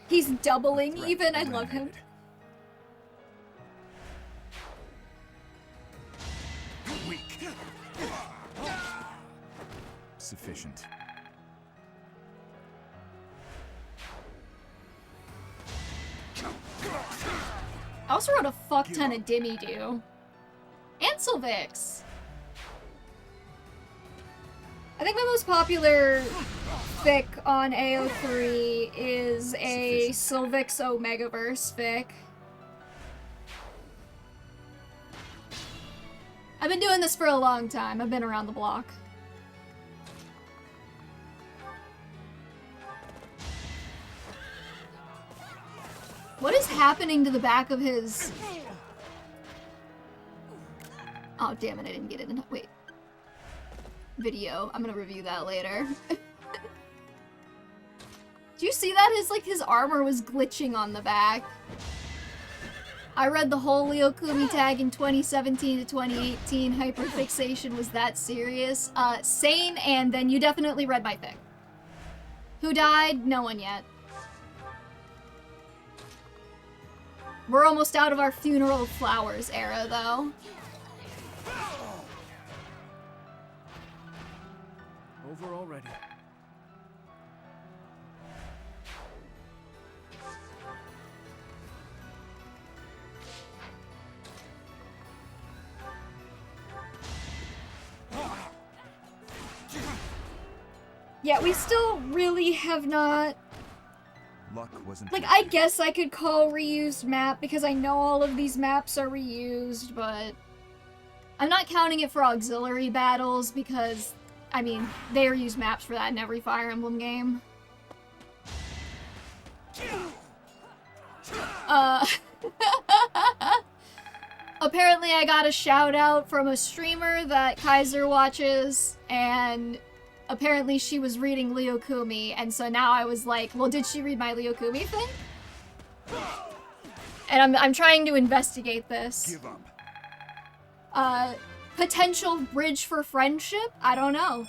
He's doubling even, I love him. Weak. Sufficient. I also wrote a fuck ton of Dimmy-Doo. And Sylvix. I think my most popular fic on AO3 is a Sylvix Omegaverse fic. I've been doing this for a long time. I've been around the block. What is happening to the back of his... Oh, damn it, I didn't get it in... Wait. Video. I'm gonna review that later. Do you see that? His armor was glitching on the back. I read the whole Leo Kumi tag in 2017 to 2018. Hyperfixation was that serious. Sane, and then you definitely read my fic. Who died? No one yet. We're almost out of our funeral of flowers era, though. Over already. Yeah, we still really have not... Luck wasn't... Like, I guess I could call reused map because I know all of these maps are reused, but... I'm not counting it for auxiliary battles because, I mean, they reuse maps for that in every Fire Emblem game. Apparently I got a shout out from a streamer that Kaiser watches, and apparently she was reading Leo Kumi, and so now I was like, well, did she read my Leo Kumi thing? And I'm trying to investigate this. Give up. Potential bridge for friendship? I don't know.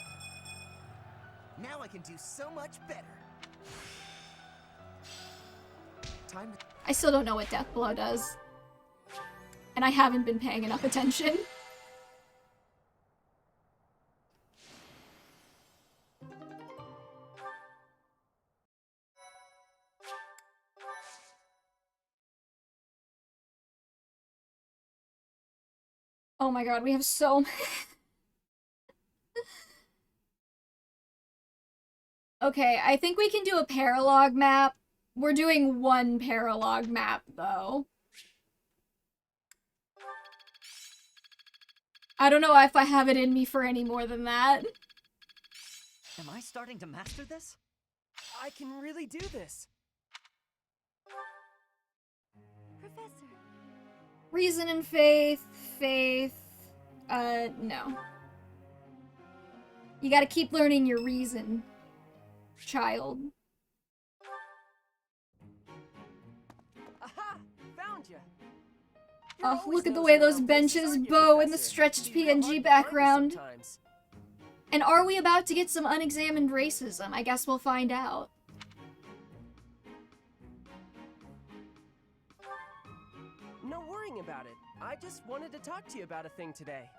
Now I can do so much better. Time to... I still don't know what Deathblow does. And I haven't been paying enough attention. Oh my god, we have so many. Okay, I think we can do a paralog map. We're doing one paralog map, though. I don't know if I have it in me for any more than that. Am I starting to master this? I can really do this. Professor. Reason and faith. No. You gotta keep learning your reason, child. Aha! Found you. Oh, look at the way those benches bow in the stretched PNG background. And are we about to get some unexamined racism? I guess we'll find out. No worrying about it. I just wanted to talk to you about a thing today.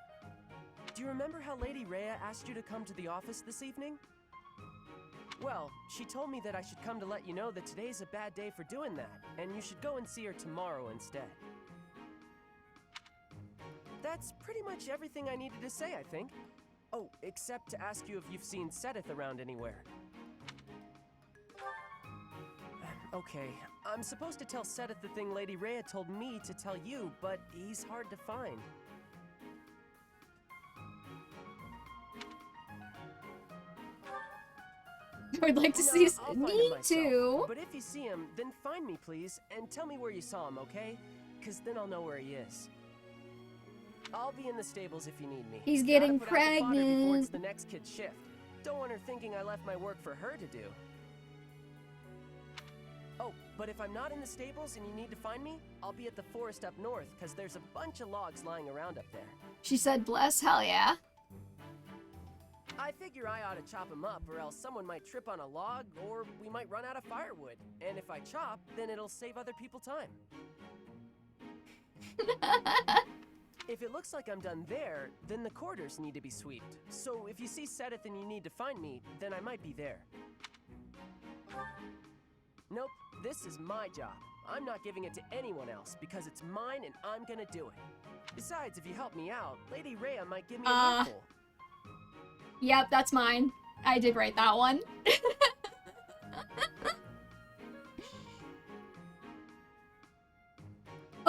Do you remember how Lady Rhea asked you to come to the office this evening? Well, she told me that I should come to let you know that today's a bad day for doing that, and you should go and see her tomorrow instead. That's pretty much everything I needed to say, I think. Oh, except to ask you if you've seen Seteth around anywhere. Okay, I'm supposed to tell Seteth the thing Lady Rhea told me to tell you, but he's hard to find. I would like to see I'll find him me myself. too. But if you see him, then find me, please, and tell me where you saw him, okay? Because then I'll know where he is. I'll be in the stables if you need me. He's getting Gotta put out the fodder before pregnant. it's the next kid's shift. Don't want her thinking I left my work for her to do. Oh, but if I'm not in the stables and you need to find me, I'll be at the forest up north, because there's a bunch of logs lying around up there. She said bless, hell yeah. I figure I ought to chop them up, or else someone might trip on a log, or we might run out of firewood. And if I chop, then it'll save other people time. If it looks like I'm done there, then the quarters need to be sweeped. So if you see Seteth and you need to find me, then I might be there. Nope, this is my job. I'm not giving it to anyone else, because it's mine and I'm gonna do it. Besides, if you help me out, Lady Rhea might give me a handful. Yep, that's mine. I did write that one.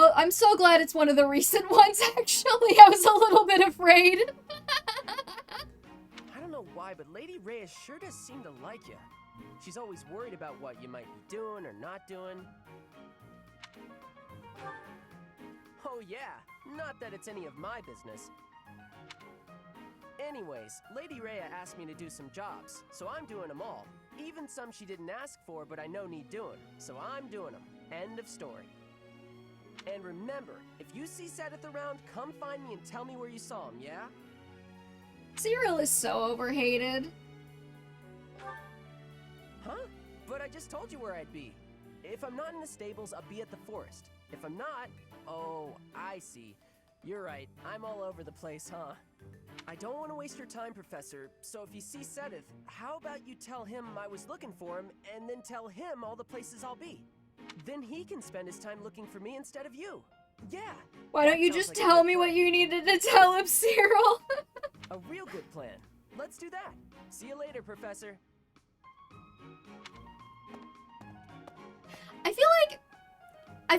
Oh, I'm so glad it's one of the recent ones, actually. I was a little bit afraid. I don't know why, but Lady Rhea sure does seem to like you. She's always worried about what you might be doing or not doing. Oh yeah, not that it's any of my business. Anyways, Lady Rhea asked me to do some jobs, so I'm doing them all. Even some she didn't ask for, but I know need doing, so I'm doing them. End of story. And remember, if you see Seteth around, come find me and tell me where you saw him, yeah? Cyril is so overhated. Huh? But I just told you where I'd be. If I'm not in the stables, I'll be at the forest. If I'm not, oh, I see. You're right, I'm all over the place, huh? I don't want to waste your time, Professor, so if you see Seteth, how about you tell him I was looking for him, and then tell him all the places I'll be? Then he can spend his time looking for me instead of you. Yeah! Why don't you just tell me what you needed to tell him, Cyril? A real good plan. Let's do that. See you later, Professor. I feel like I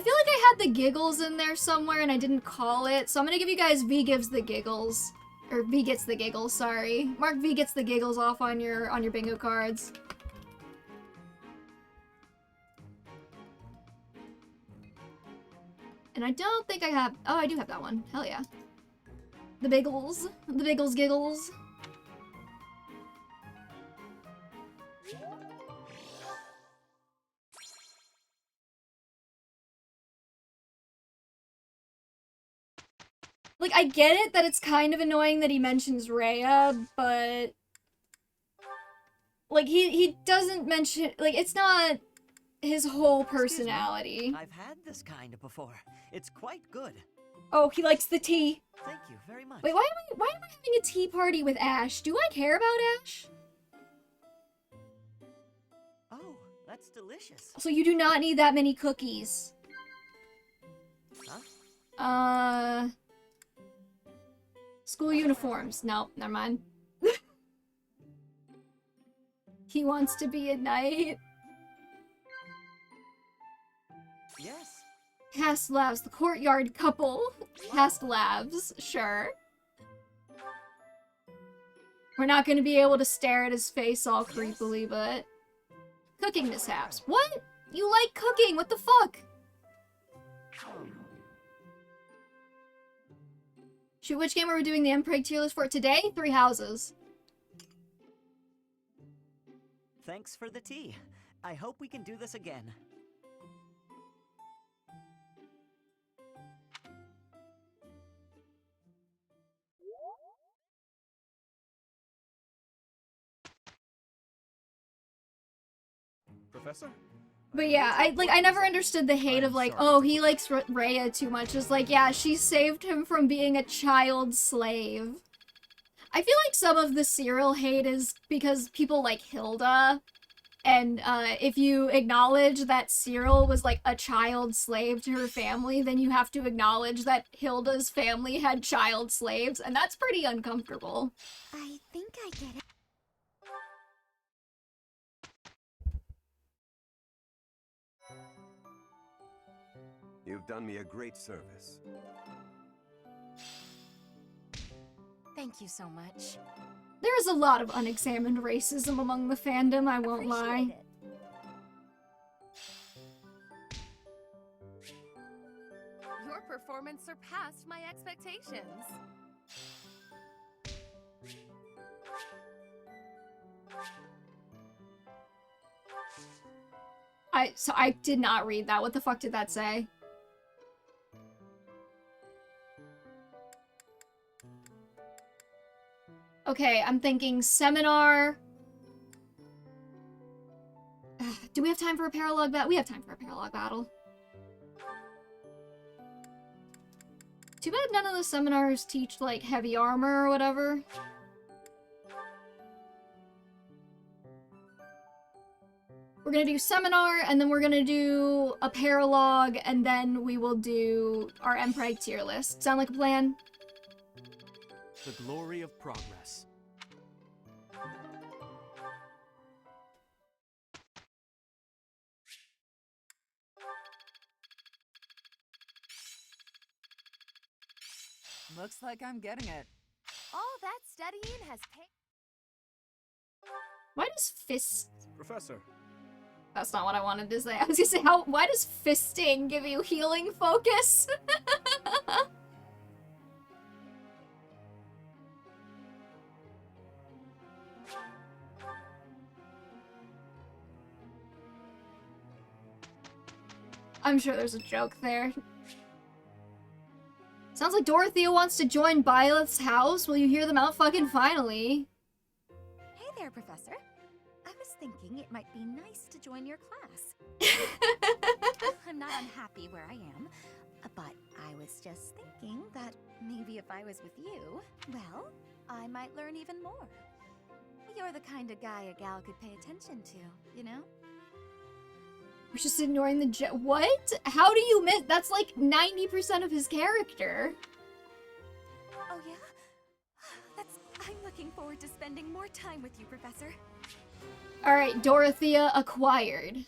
had the giggles in there somewhere and I didn't call it, so I'm gonna give you guys V gives the giggles. Or V gets the giggles, sorry. Mark V gets the giggles off on your bingo cards. And I don't think I have... Oh, I do have that one. Hell yeah. The Biggles. The Biggles Giggles. Like, I get it that it's kind of annoying that he mentions Rhea, but... Like, he doesn't mention... Like, it's not his whole personality. I've had this kind before. It's quite good. Oh, he likes the tea. Thank you very much. Wait, why am I having a tea party with Ash? Do I care about Ash? Oh, that's delicious. So you do not need that many cookies. Huh? School uniforms. No, never mind. He wants to be a knight. Yes. Cast Labs, the courtyard couple. Cast Labs, sure. We're not gonna be able to stare at his face all creepily, but... Cooking mishaps. What? You like cooking? What the fuck? Shoot, which game are we doing the Mpreg tier list for today? 3 houses. Thanks for the tea. I hope we can do this again. Professor? But yeah, I never understood the hate of like, oh, he likes Rhea too much. It's like, yeah, she saved him from being a child slave. I feel like some of the Cyril hate is because people like Hilda, and if you acknowledge that Cyril was like a child slave to her family, then you have to acknowledge that Hilda's family had child slaves, and that's pretty uncomfortable. I think I get it. You've done me a great service. Thank you so much. There is a lot of unexamined racism among the fandom, I won't lie. Your performance surpassed my expectations. So I did not read that. What the fuck did that say? Okay, I'm thinking seminar. Do we have time for a paralog battle? We have time for a paralog battle. Too bad none of the seminars teach, like, heavy armor or whatever. We're gonna do seminar, and then we're gonna do a paralog, and then we will do our Mpreg tier list. Sound like a plan? The glory of progress. Looks like I'm getting it. All that studying has paid. Why does fist... Professor. That's not what I wanted to say. I was gonna say, why does fisting give you healing focus? I'm sure there's a joke there. Sounds like Dorothea wants to join Byleth's house. Will you hear them out fucking finally? Hey there, Professor. I was thinking it might be nice to join your class. I'm not unhappy where I am, but I was just thinking that maybe if I was with you, well, I might learn even more. You're the kind of guy a gal could pay attention to, you know? We're just ignoring the what? How do you miss? That's like 90% of his character. Oh yeah? I'm looking forward to spending more time with you, Professor. Alright, Dorothea acquired.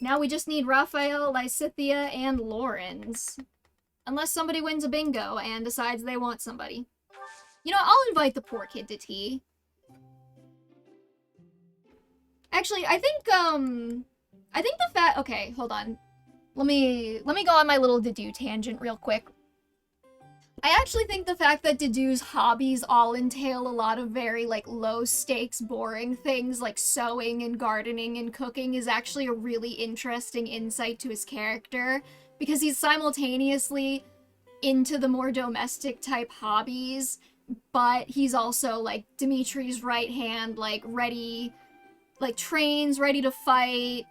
Now we just need Raphael, Lysithea, and Lawrence. Unless somebody wins a bingo and decides they want somebody. You know, I'll invite the poor kid to tea. Actually, I think the fact... Okay, hold on. Let me go on my little Dedue tangent real quick. I actually think the fact that Dedue's hobbies all entail a lot of very, like, low-stakes, boring things like sewing and gardening and cooking is actually a really interesting insight to his character, because he's simultaneously into the more domestic-type hobbies, but he's also, like, Dimitri's right hand, like, ready... like, trains, ready to fight,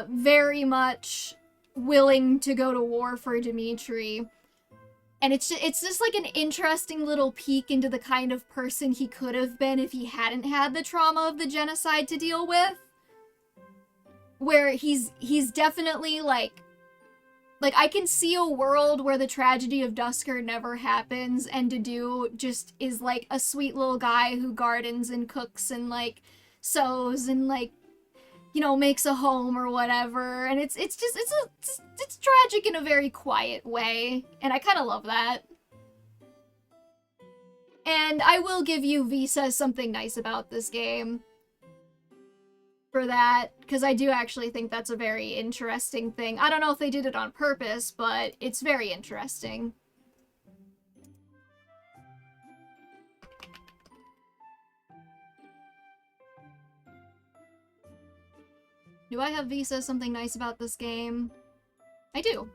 very much willing to go to war for Dimitri. And it's just like an interesting little peek into the kind of person he could have been if he hadn't had the trauma of the genocide to deal with. Where he's definitely, like, I can see a world where the tragedy of Dusker never happens, and Dedue just is, like, a sweet little guy who gardens and cooks and, like, sews and, like, you know, makes a home or whatever, and it's tragic in a very quiet way, and I kind of love that. And I will give you Visa something nice about this game. For that, because I do actually think that's a very interesting thing. I don't know if they did it on purpose, but it's very interesting. Do I have Visa something nice about this game? I do.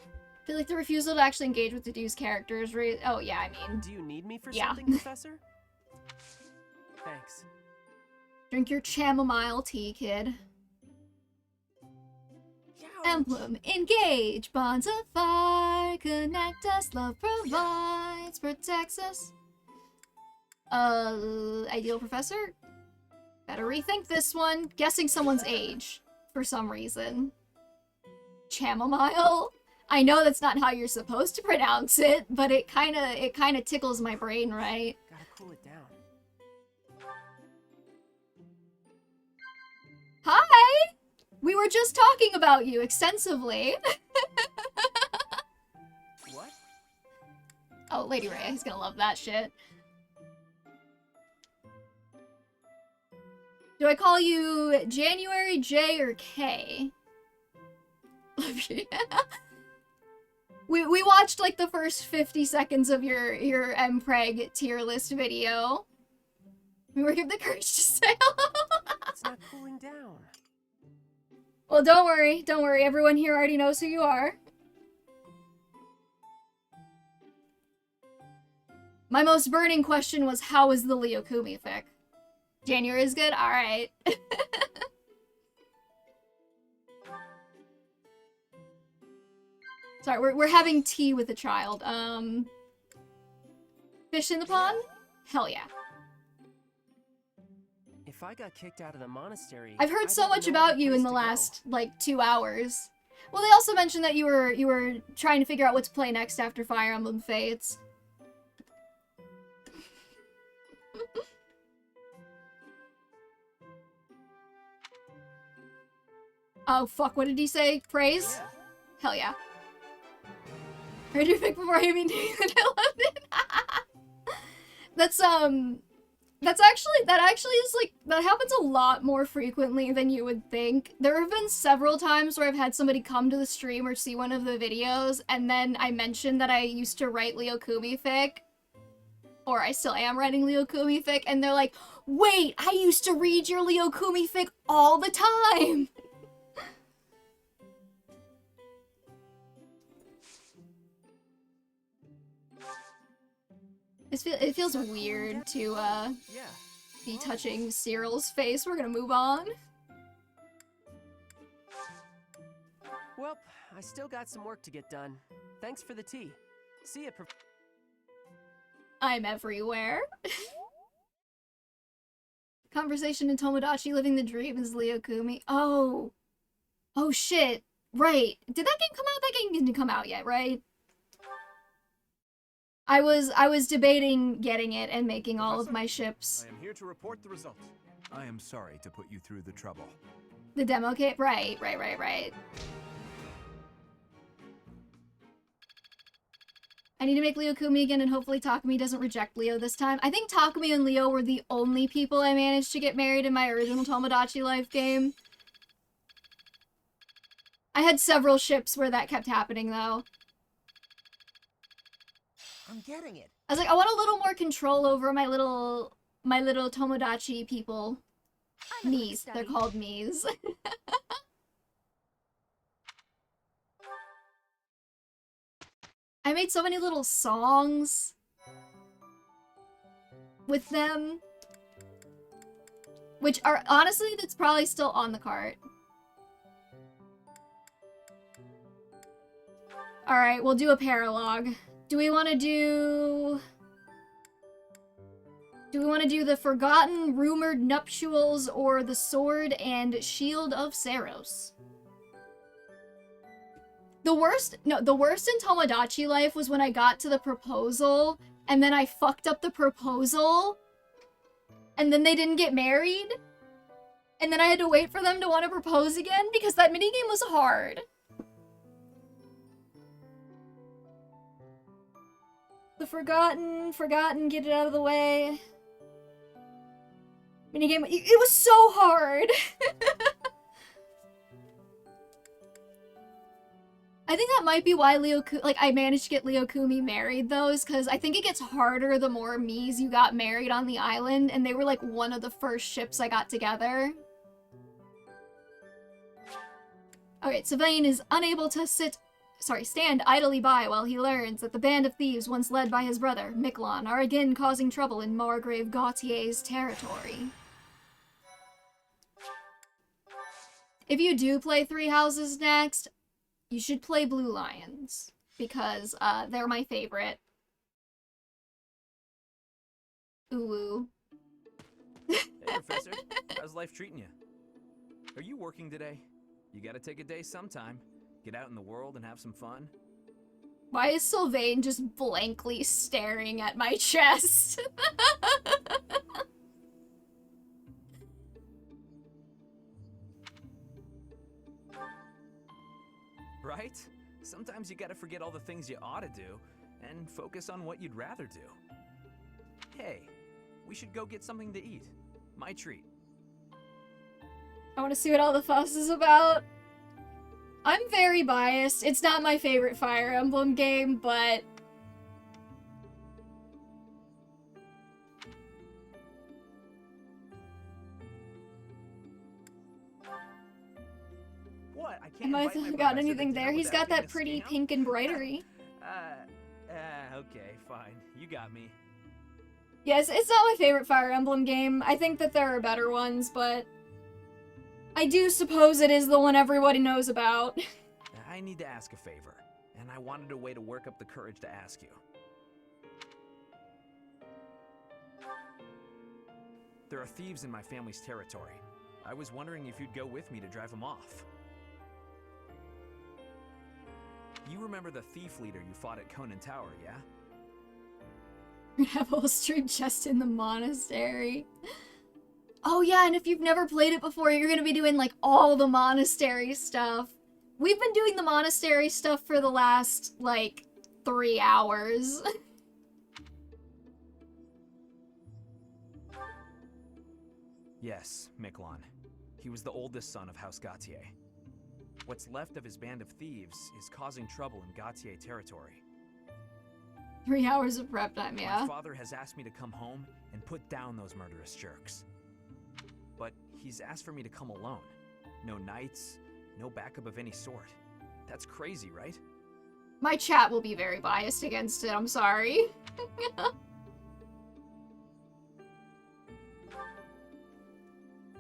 I feel like the refusal to actually engage with Dedue's characters. Oh yeah, I mean. Do you need me for yeah. something, Professor? Thanks. Drink your chamomile tea, kid. Emblem, engage, bonds of fire, connect us, love provides, protects us. Ideal Professor? Better rethink this one. Guessing someone's age, for some reason. Chamomile? I know that's not how you're supposed to pronounce it, but it kinda tickles my brain, right? Gotta cool it down. Hi! We were just talking about you extensively. What? Oh, Lady Ray, he's gonna love that shit. Do I call you January, J, or K? We watched like the first 50 seconds of your Mpreg tier list video. We were given the courage to say hello. It's not cooling down. Well, don't worry. Everyone here already knows who you are. My most burning question was, how is the Lyokumi fic? January is good? Alright. Sorry, we're having tea with a child. Fish in the pond? Hell yeah. If I got kicked out of the monastery, I've heard so much about you in the last, like, 2 hours. Well, they also mentioned that you were trying to figure out what to play next after Fire Emblem Fates. Oh, fuck, what did he say? Praise? Yeah. Hell yeah. Heard your fic before Amy doing the That actually is, like, that happens a lot more frequently than you would think. There have been several times where I've had somebody come to the stream or see one of the videos, and then I mentioned that I used to write Lyokumi fic, or I still am writing Lyokumi fic, and they're like, wait, I used to read your Lyokumi fic all the time! It feels weird to, be touching Cyril's face. We're gonna move on. Well, I still got some work to get done. Thanks for the tea. See ya, I'm everywhere. Conversation in Tomodachi, living the dream is Lyokumi. Oh. Oh shit. Right. Did that game come out? That game didn't come out yet, right? I was debating getting it and making all of my ships. I am here to report the result. I am sorry to put you through the trouble. The demo kit? Right. I need to make Lyokumi again, and hopefully Takumi doesn't reject Leo this time. I think Takumi and Leo were the only people I managed to get married in my original Tomodachi Life game. I had several ships where that kept happening, though. I'm getting it. I was like, I want a little more control over my little Tomodachi people. Mies. They're called Mies. I made so many little songs with them, which are, honestly, that's probably still on the cart. Alright, we'll do a paralogue. Do we want to do the Forgotten Rumored Nuptials or the Sword and Shield of Saros? The worst in Tomodachi Life was when I got to the proposal, and then I fucked up the proposal, and then they didn't get married, and then I had to wait for them to want to propose again, because that minigame was hard. The forgotten, get it out of the way. Minigame, it was so hard! I think that might be why I managed to get Leokumi married, though, is because I think it gets harder the more Miis you got married on the island, and they were, like, one of the first ships I got together. Alright, Sylvain is unable to stand idly by while he learns that the band of thieves once led by his brother, Miklon, are again causing trouble in Margrave Gautier's territory. If you do play Three Houses next, you should play Blue Lions, because they're my favorite. Ooh. Hey, Professor. How's life treating you? Are you working today? You gotta take a day sometime. Get out in the world and have some fun. Why is Sylvain just blankly staring at my chest? Right? Sometimes you gotta forget all the things you ought to do and focus on what you'd rather do. Hey, we should go get something to eat. My treat. I want to see what all the fuss is about. I'm very biased. It's not my favorite Fire Emblem game, but... What? I can't Have I invite my got professor anything to dinner there? He's without got being that a pretty scam? pink embroidery. Okay, fine. You got me. Yes, it's not my favorite Fire Emblem game. I think that there are better ones, but... I do suppose it is the one everybody knows about. I need to ask a favor, and I wanted a way to work up the courage to ask you. There are thieves in my family's territory. I was wondering if you'd go with me to drive them off. You remember the thief leader you fought at Conan Tower, yeah? Have a whole stream just in the monastery. Oh yeah, and if you've never played it before, you're gonna be doing, like, all the monastery stuff. We've been doing the monastery stuff for the last, like, 3 hours. Yes, Miklon. He was the oldest son of House Gautier. What's left of his band of thieves is causing trouble in Gautier territory. 3 hours of prep time, yeah. My father has asked me to come home and put down those murderous jerks. But he's asked for me to come alone. No knights, no backup of any sort. That's crazy, right? My chat will be very biased against it, I'm sorry.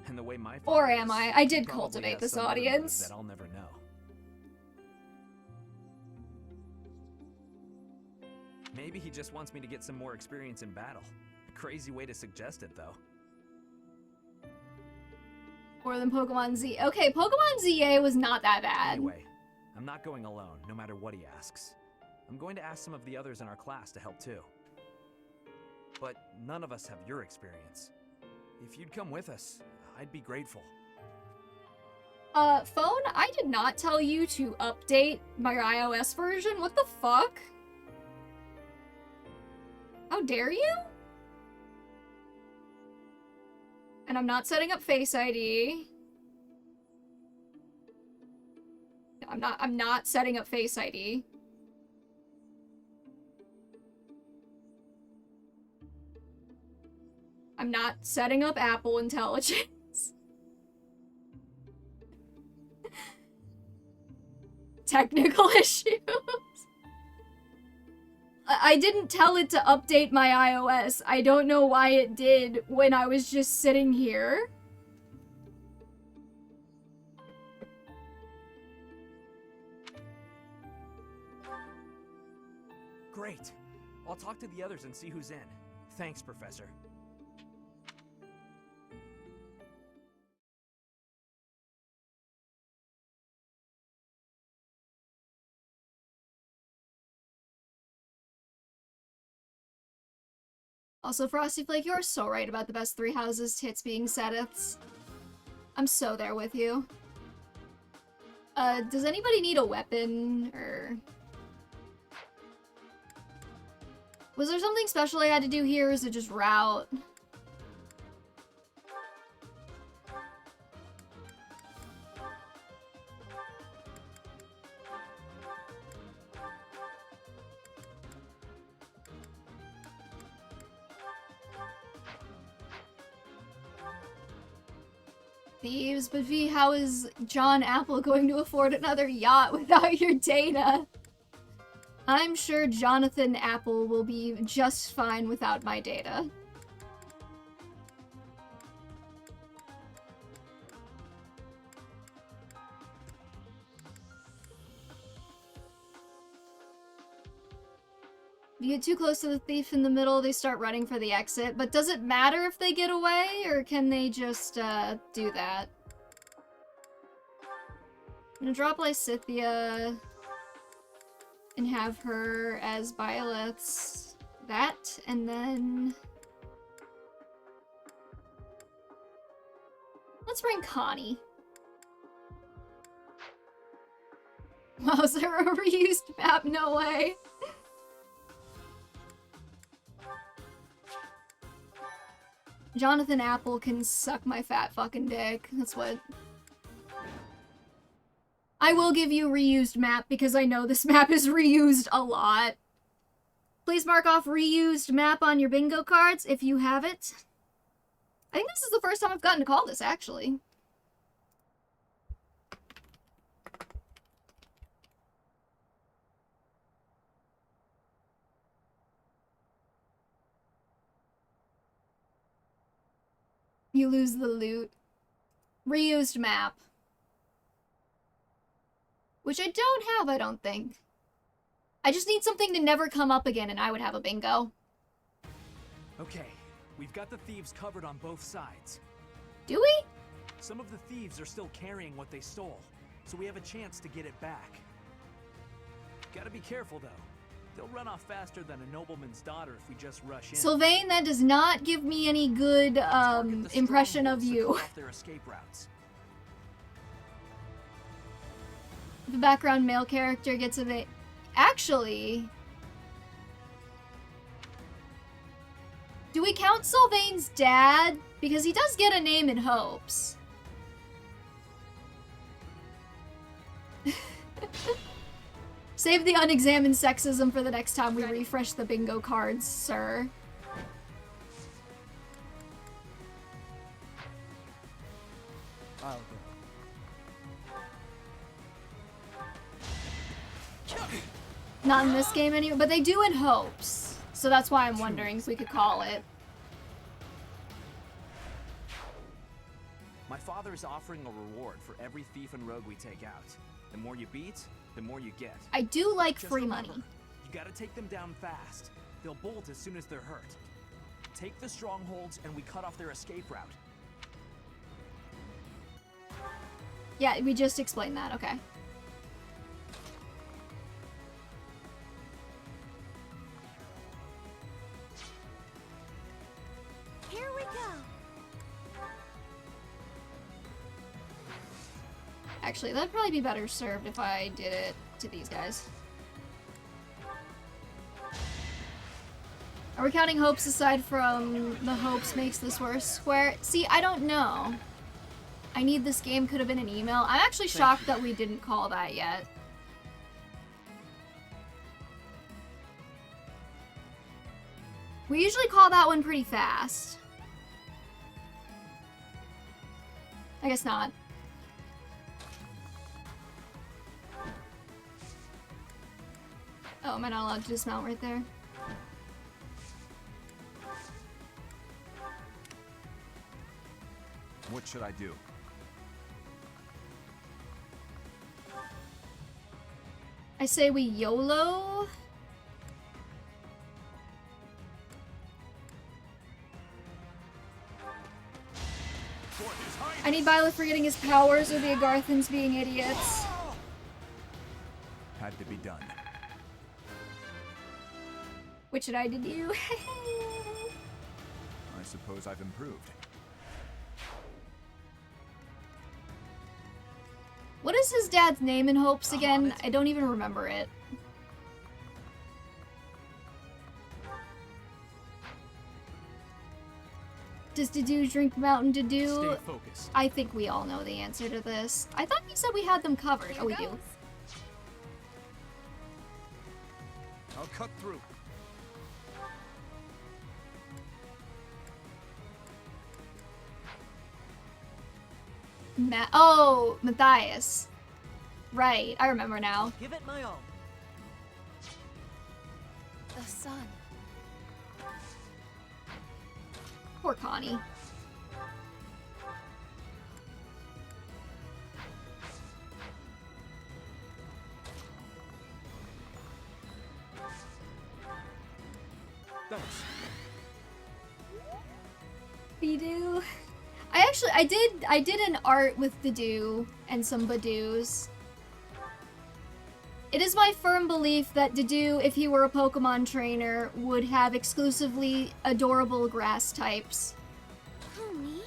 And the way my Or father am is, I? I he did probably cultivate has this some other motive audience. that I'll never know. Maybe he just wants me to get some more experience in battle. A crazy way to suggest it, though. More than Pokemon Z. Okay, Pokemon ZA was not that bad. Anyway, I'm not going alone, no matter what he asks. I'm going to ask some of the others in our class to help too. But none of us have your experience. If you'd come with us, I'd be grateful. Phone, I did not tell you to update my iOS version. What the fuck? How dare you? And I'm not setting up Face ID. I'm not setting up Face ID. I'm not setting up Apple Intelligence. Technical issues. I didn't tell it to update my iOS. I don't know why it did when I was just sitting here. Great. I'll talk to the others and see who's in. Thanks, Professor. Also, Frosty Flake, you're so right about the best Three Houses tits being Seteth's. I'm so there with you. Does anybody need a weapon, or... Was there something special I had to do here, or is it just route? Thieves, but V, how is John Apple going to afford another yacht without your data? I'm sure Jonathan Apple will be just fine without my data. If you get too close to the thief in the middle, they start running for the exit. But does it matter if they get away, or can they just do that? I'm gonna drop Lysithia and have her as Byleth's that, and then let's bring Connie. Wow, is there a reused map? No way. Jonathan Apple can suck my fat fucking dick. That's what... I will give you a reused map because I know this map is reused a lot. Please mark off reused map on your bingo cards if you have it. I think this is the first time I've gotten to call this, actually. You lose the loot. Reused map. Which I don't have, I don't think. I just need something to never come up again and I would have a bingo. Okay, we've got the thieves covered on both sides. Do we? Some of the thieves are still carrying what they stole, so we have a chance to get it back. Gotta be careful though. They'll run off faster than a nobleman's daughter if we just rush in. Sylvain, that does not give me any good impression of you. Their escape routes. The background male character gets a... Actually... Do we count Sylvain's dad? Because he does get a name in hopes. Save the unexamined sexism for the next time we refresh the bingo cards, sir. I'll go. Not in this game anyway, but they do in hopes. So that's why I'm wondering if we could call it. My father is offering a reward for every thief and rogue we take out. The more you beat, the more you get. I do like Just free remember, money. You gotta take them down fast. They'll bolt as soon as they're hurt. Take the strongholds and we cut off their escape route. Yeah, we just explained that, okay. Here we go. Actually, that'd probably be better served if I did it to these guys. Are we counting hopes aside from the hopes makes this worse square? See, I don't know. I need this game could have been an email. I'm actually shocked that we didn't call that yet. We usually call that one pretty fast. I guess not. Oh, am I not allowed to dismount right there? What should I do? I say we YOLO. I need Violet forgetting his powers or the Agarthans being idiots. Had to be done. Which did I do? I suppose I've improved. What is his dad's name in hopes again? I don't even remember it. Does Dedue drink Mountain Dew? Stay focused. I think we all know the answer to this. I thought you said we had them covered. Here Oh, we goes. do. I'll cut through. Oh, Matthias. Right, I remember now. Give it my all. The sun. Poor Connie. Thanks. Dedue. I did an art with Dedue and some Badoos. It is my firm belief that Dedue, if he were a Pokemon trainer, would have exclusively adorable grass types. Who, me?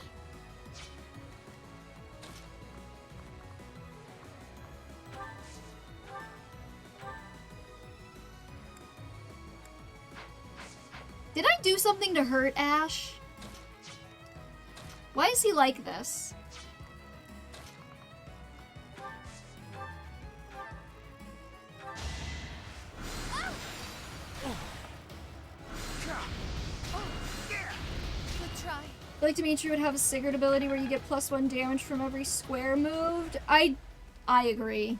Did I do something to hurt Ash? Why is he like this? Good try. I feel like Dimitri would have a Sigurd ability where you get +1 damage from every square moved. I agree.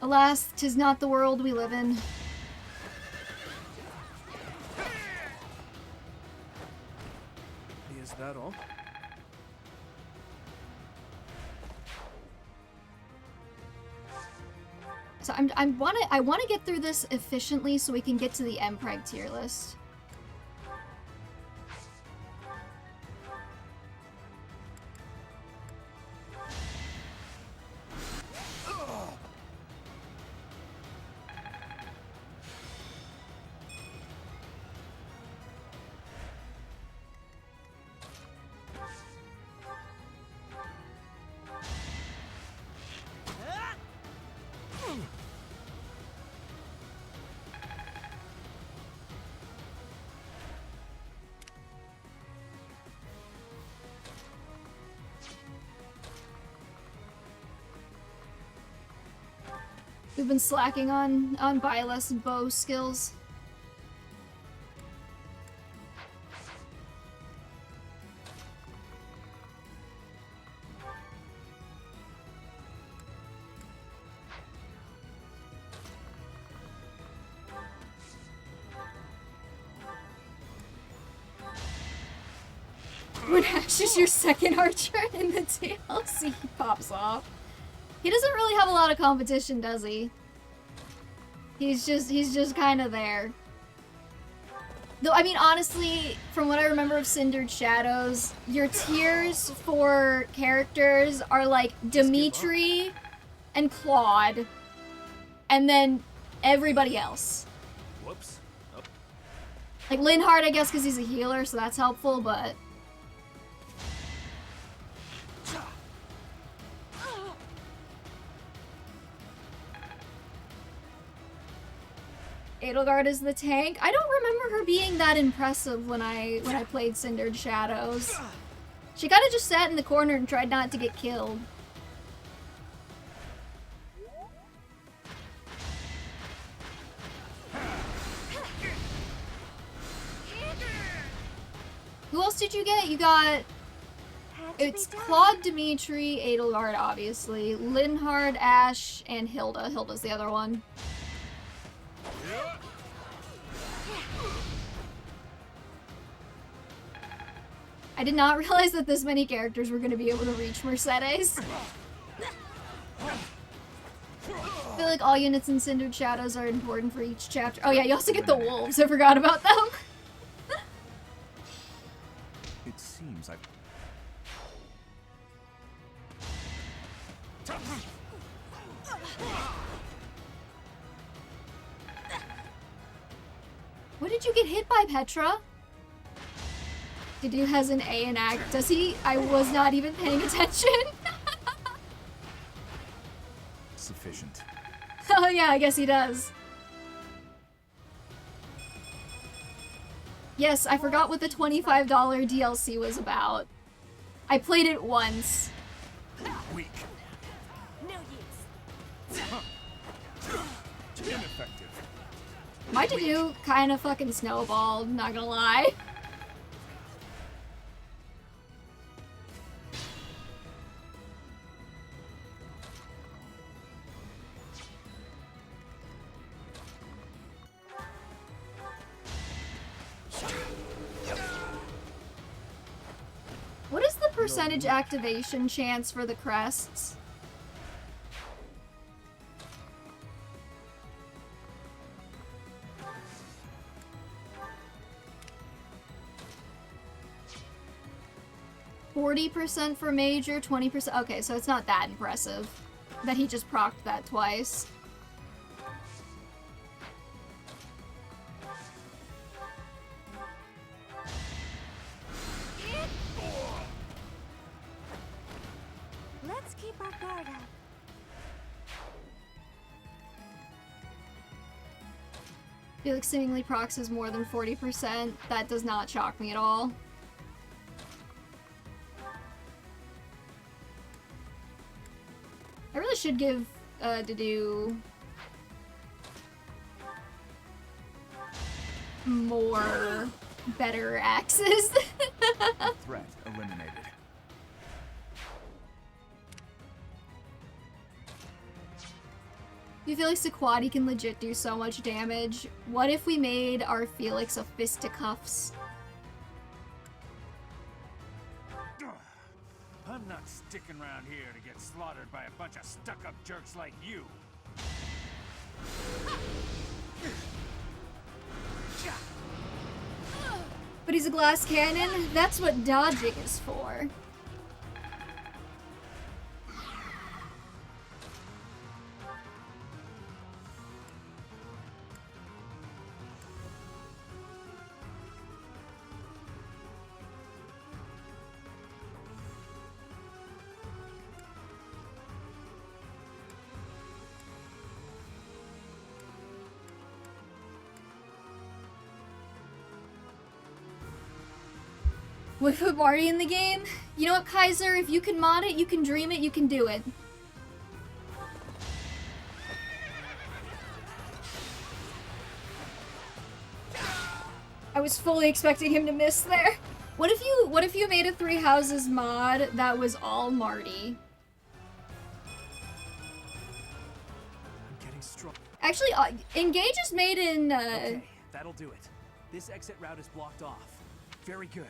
Alas, 'tis not the world we live in. Is that all? So I want to get through this efficiently so we can get to the Mpreg tier list. We've been slacking on Byleth and bow skills. When Ash is your second archer in the DLC, he pops off. He doesn't really have a lot of competition, does he? He's just kind of there. Though, I mean, honestly, from what I remember of Cindered Shadows, your tiers for characters are like Dimitri and Claude, and then everybody else. Whoops. Oh. Like Linhardt, I guess, because he's a healer, so that's helpful, but... Edelgard is the tank. I don't remember her being that impressive when I played Cindered Shadows. She kind of just sat in the corner and tried not to get killed. Who else did you get? You got... It's Claude, Dimitri, Edelgard, obviously. Linhardt, Ash, and Hilda. Hilda's the other one. I did not realize that this many characters were going to be able to reach Mercedes. I feel like all units in Cindered Shadows are important for each chapter. Oh yeah, you also get the wolves. I forgot about them. It seems I've... What did you get hit by, Petra? Dedue has an A in act. Does he? I was not even paying attention. Sufficient. Oh yeah, I guess he does. Yes, I forgot what the $25 DLC was about. I played it once. Weak. No use. Ineffective. My to-do kind of fucking snowballed, not gonna lie. What is the percentage activation chance for the crests? %40 for major, 20%. Okay, so it's not that impressive that he just procced that twice. Let's keep our guard up. Felix seemingly procs is more than 40%. That does not shock me at all. I really should give Dedu more better axes. Threat eliminated. You feel like Sequati can legit do so much damage. What if we made our Felix a fisticuffs? I'm not sticking around here to get slaughtered by a bunch of stuck-up jerks like you. But he's a glass cannon? That's what dodging is for. We put Marty in the game? You know what, Kaiser? If you can mod it, you can dream it, you can do it. I was fully expecting him to miss there. What if you made a Three Houses mod that was all Marty? I'm getting strong. Actually, Engage is made in, Okay, that'll do it. This exit route is blocked off. Very good.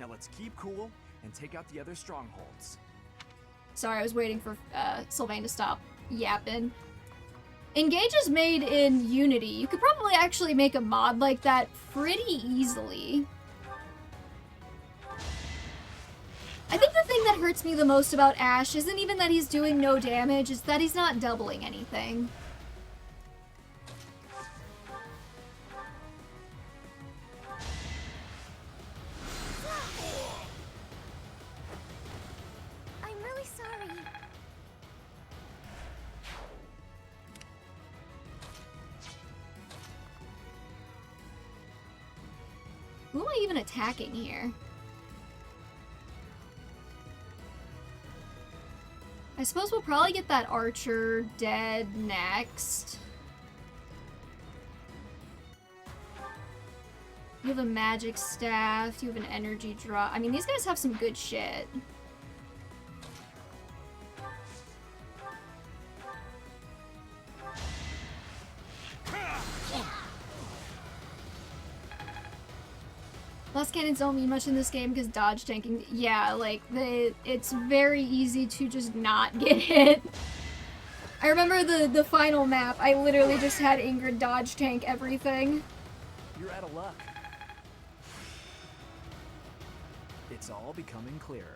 Now let's keep cool and take out the other strongholds. Sorry, I was waiting for Sylvain to stop yapping. Engage is made in Unity. You could probably actually make a mod like that pretty easily. I think the thing that hurts me the most about Ash isn't even that he's doing no damage, it's that he's not doubling anything. I'm really sorry. Who am I even attacking here? I suppose we'll probably get that archer dead next. You have a magic staff, you have an energy drop. I mean, these guys have some good shit. Glass cannons don't mean much in this game because dodge tanking. Yeah, like, it's very easy to just not get hit. I remember the final map, I literally just had Ingrid dodge tank everything. You're out of luck. It's all becoming clearer.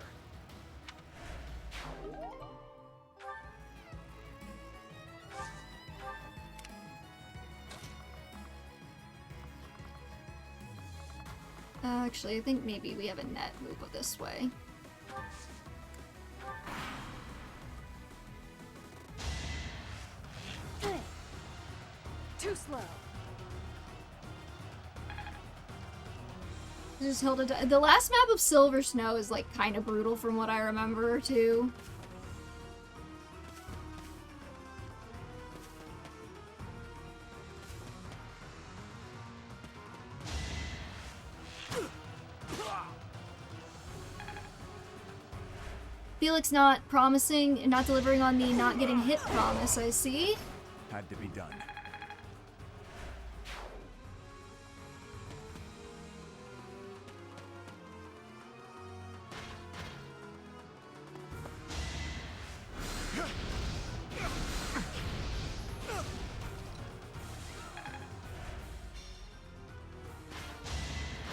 Actually, I think maybe we have a net move this way. Too slow. Just Hilda. The last map of Silver Snow is like kind of brutal from what I remember too. Felix not promising and not delivering on the not getting hit promise, I see. Had to be done.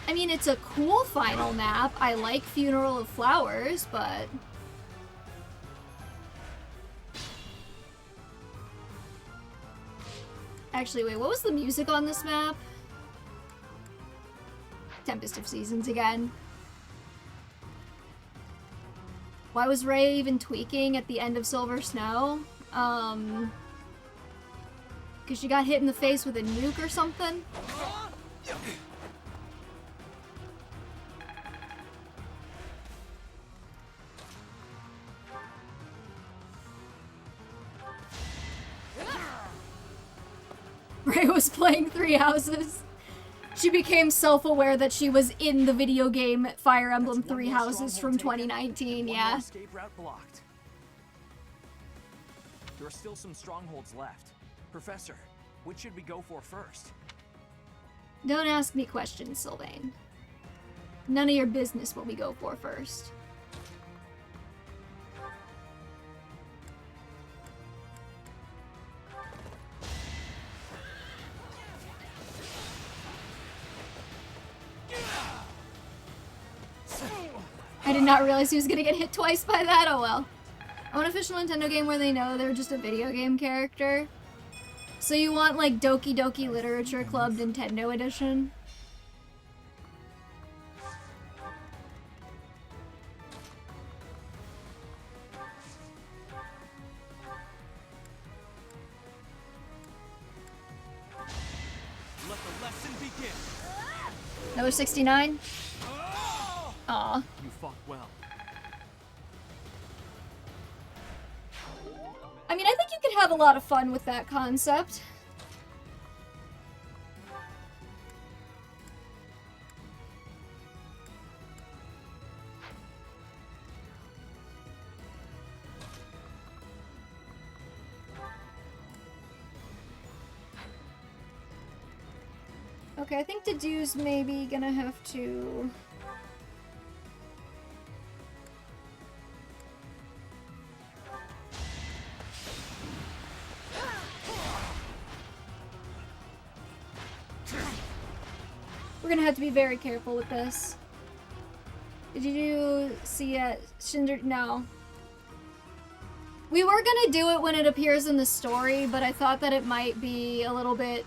I mean, it's a cool final map. I like Funeral of Flowers, but... Actually, wait, what was the music on this map? Tempest of Seasons again. Why was Ray even tweaking at the end of Silver Snow? Because she got hit in the face with a nuke or something? Ray was playing Three Houses. She became self-aware that she was in the video game Fire Emblem Three Houses from 2019, yeah. Escape route blocked. There are still some strongholds left. Professor, which should we go for first? Don't ask me questions, Sylvain. None of your business what we go for first. I did not realize he was gonna get hit twice by that, oh well. I want an official Nintendo game where they know they're just a video game character. So you want like Doki Doki Literature Club Nintendo Edition? Let the lesson begin. Another 69? Aw. You fought well. I mean, I think you could have a lot of fun with that concept. Okay, I think Dedue's maybe gonna have to... We're gonna have to be very careful with this. Did you see it? Shinder? No. We were gonna do it when it appears in the story, but I thought that it might be a little bit,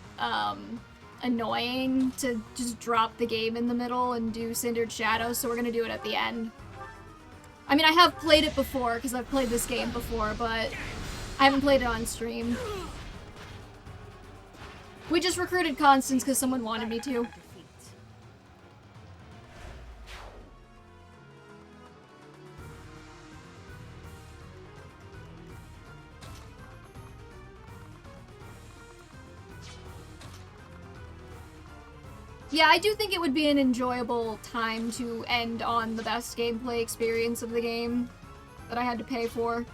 annoying to just drop the game in the middle and do Cindered Shadow, so we're gonna do it at the end. I mean, I have played it before, because I've played this game before, but I haven't played it on stream. We just recruited Constance because someone wanted me to. Yeah, I do think it would be an enjoyable time to end on the best gameplay experience of the game that I had to pay for.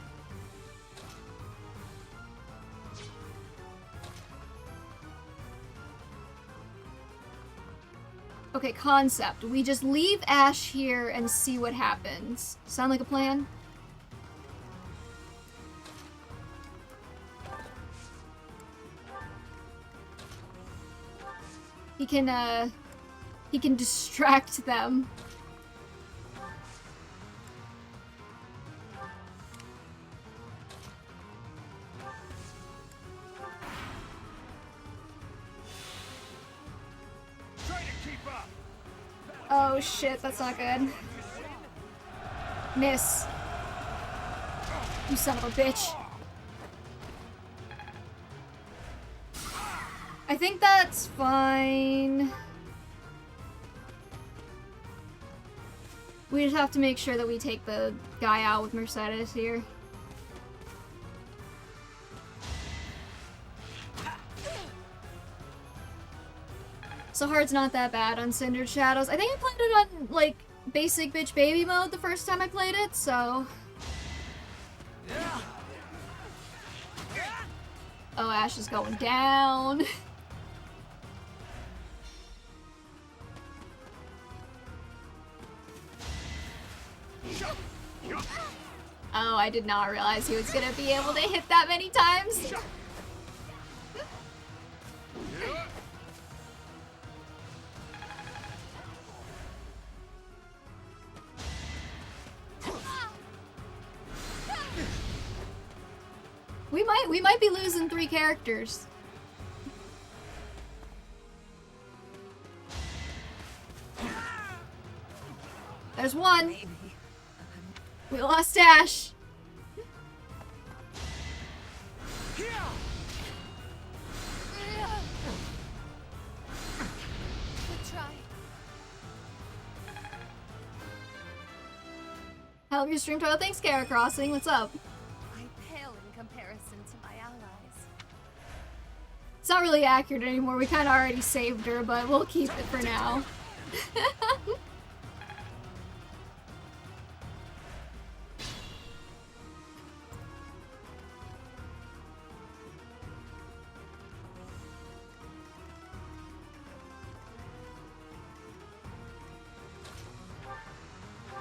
Okay, concept. We just leave Ash here and see what happens. Sound like a plan? He can distract them. Oh shit, that's not good. Miss. You son of a bitch. I think that's fine. We just have to make sure that we take the guy out with Mercedes here. So hard's not that bad on Cindered Shadows. I think I played it on, like, basic bitch baby mode the first time I played it, so... Oh, Ash is going down. Oh, I did not realize he was gonna be able to hit that many times. We might be losing 3 characters. There's one. We lost Ash. Good try. Help your stream trial. Thanks, Kara Crossing. What's up? I pale in comparison to my allies. It's not really accurate anymore. We kind of already saved her, but we'll keep it for now.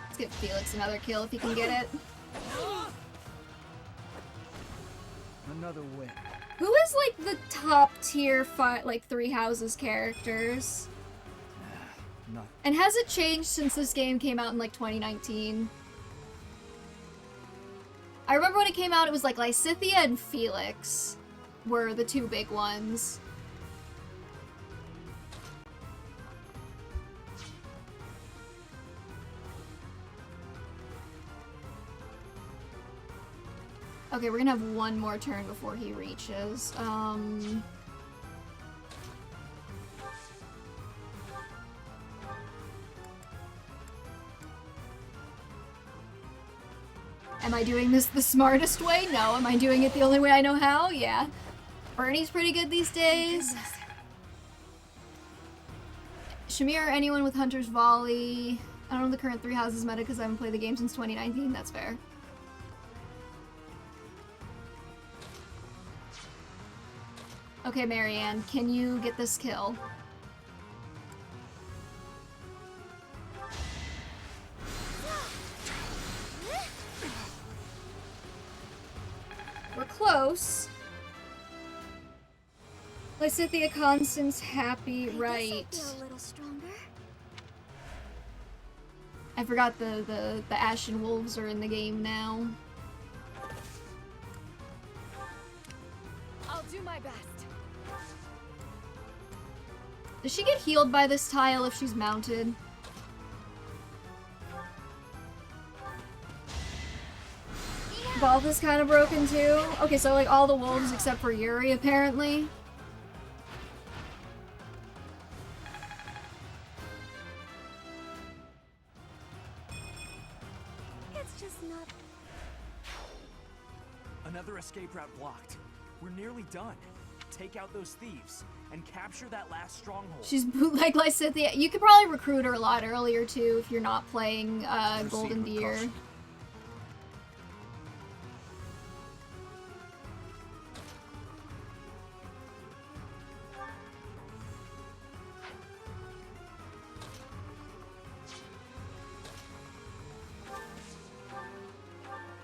Let's give Felix another kill if he can get it. Another win. Who is like the top tier like 3 Houses characters? No. And has it changed since this game came out in like 2019? I remember when it came out it was like Lysithea and Felix were the 2 big ones. Okay, we're gonna have one more turn before he reaches. Am I doing this the smartest way? No. Am I doing it the only way I know how? Yeah. Bernie's pretty good these days. Shamir or anyone with Hunter's Volley. I don't know the current 3 Houses meta because I haven't played the game since 2019. That's fair. Okay, Marianne, can you get this kill? We're close. Lysithea, Constance, happy, right. Feel a little stronger. I forgot the Ashen Wolves are in the game now. I'll do my best. Does she get healed by this tile if she's mounted? Balth is kind of broken too. Okay, so like all the wolves except for Yuri apparently. It's just not. Another escape route blocked. We're nearly done. Take out those thieves and capture that last stronghold. She's bootleg Lysithea. You could probably recruit her a lot earlier too if you're not playing Golden Deer.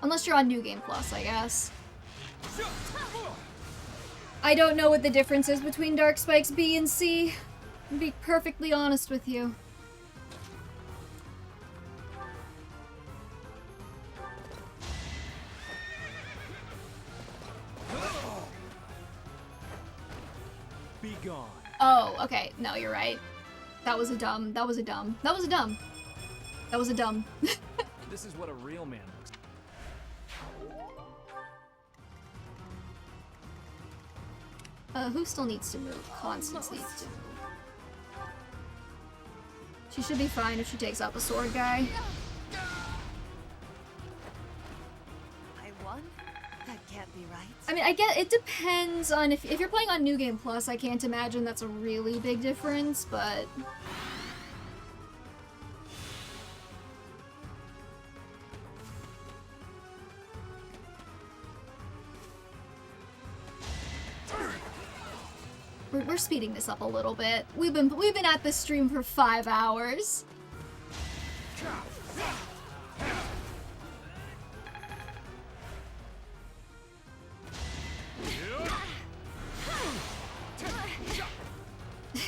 Unless you're on New Game Plus, I guess. I don't know what the difference is between Dark Spikes B and C. I'll be perfectly honest with you. Be gone. Oh, okay. No, you're right. That was a dumb. That was a dumb. That was a dumb. That was a dumb. This is what a real man looks like. Who still needs to move? Constance needs to move. She should be fine if she takes out the sword guy. one? That can't be right. I mean, I get it depends on if you're playing on New Game Plus. I can't imagine that's a really big difference, but we're speeding this up a little bit. We've been at this stream for 5 hours.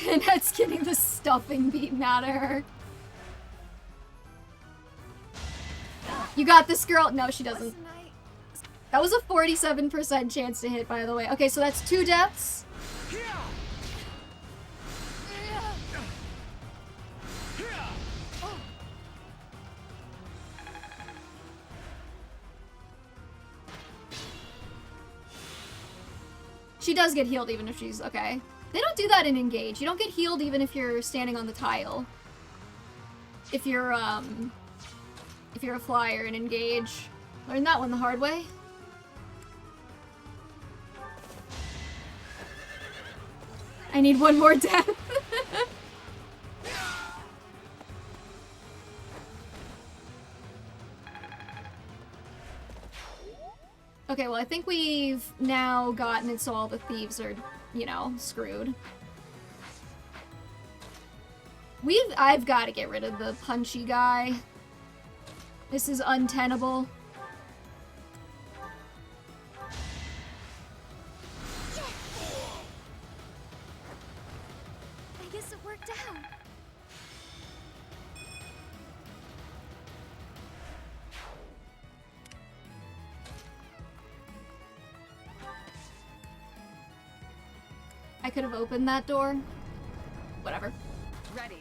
And that's getting the stuffing beaten out of her. You got this, girl. No, she doesn't. That was a 47% chance to hit, by the way. Okay, so that's 2 deaths. She does get healed even if she's okay. They don't do that in Engage. You don't get healed even if you're standing on the tile. If you're a flyer in Engage. Learned that one the hard way. I need one more death. Okay, well, I think we've now gotten it so all the thieves are, you know, screwed. I've got to get rid of the punchy guy. This is untenable. I guess it worked out. I could have opened that door. Whatever. Ready.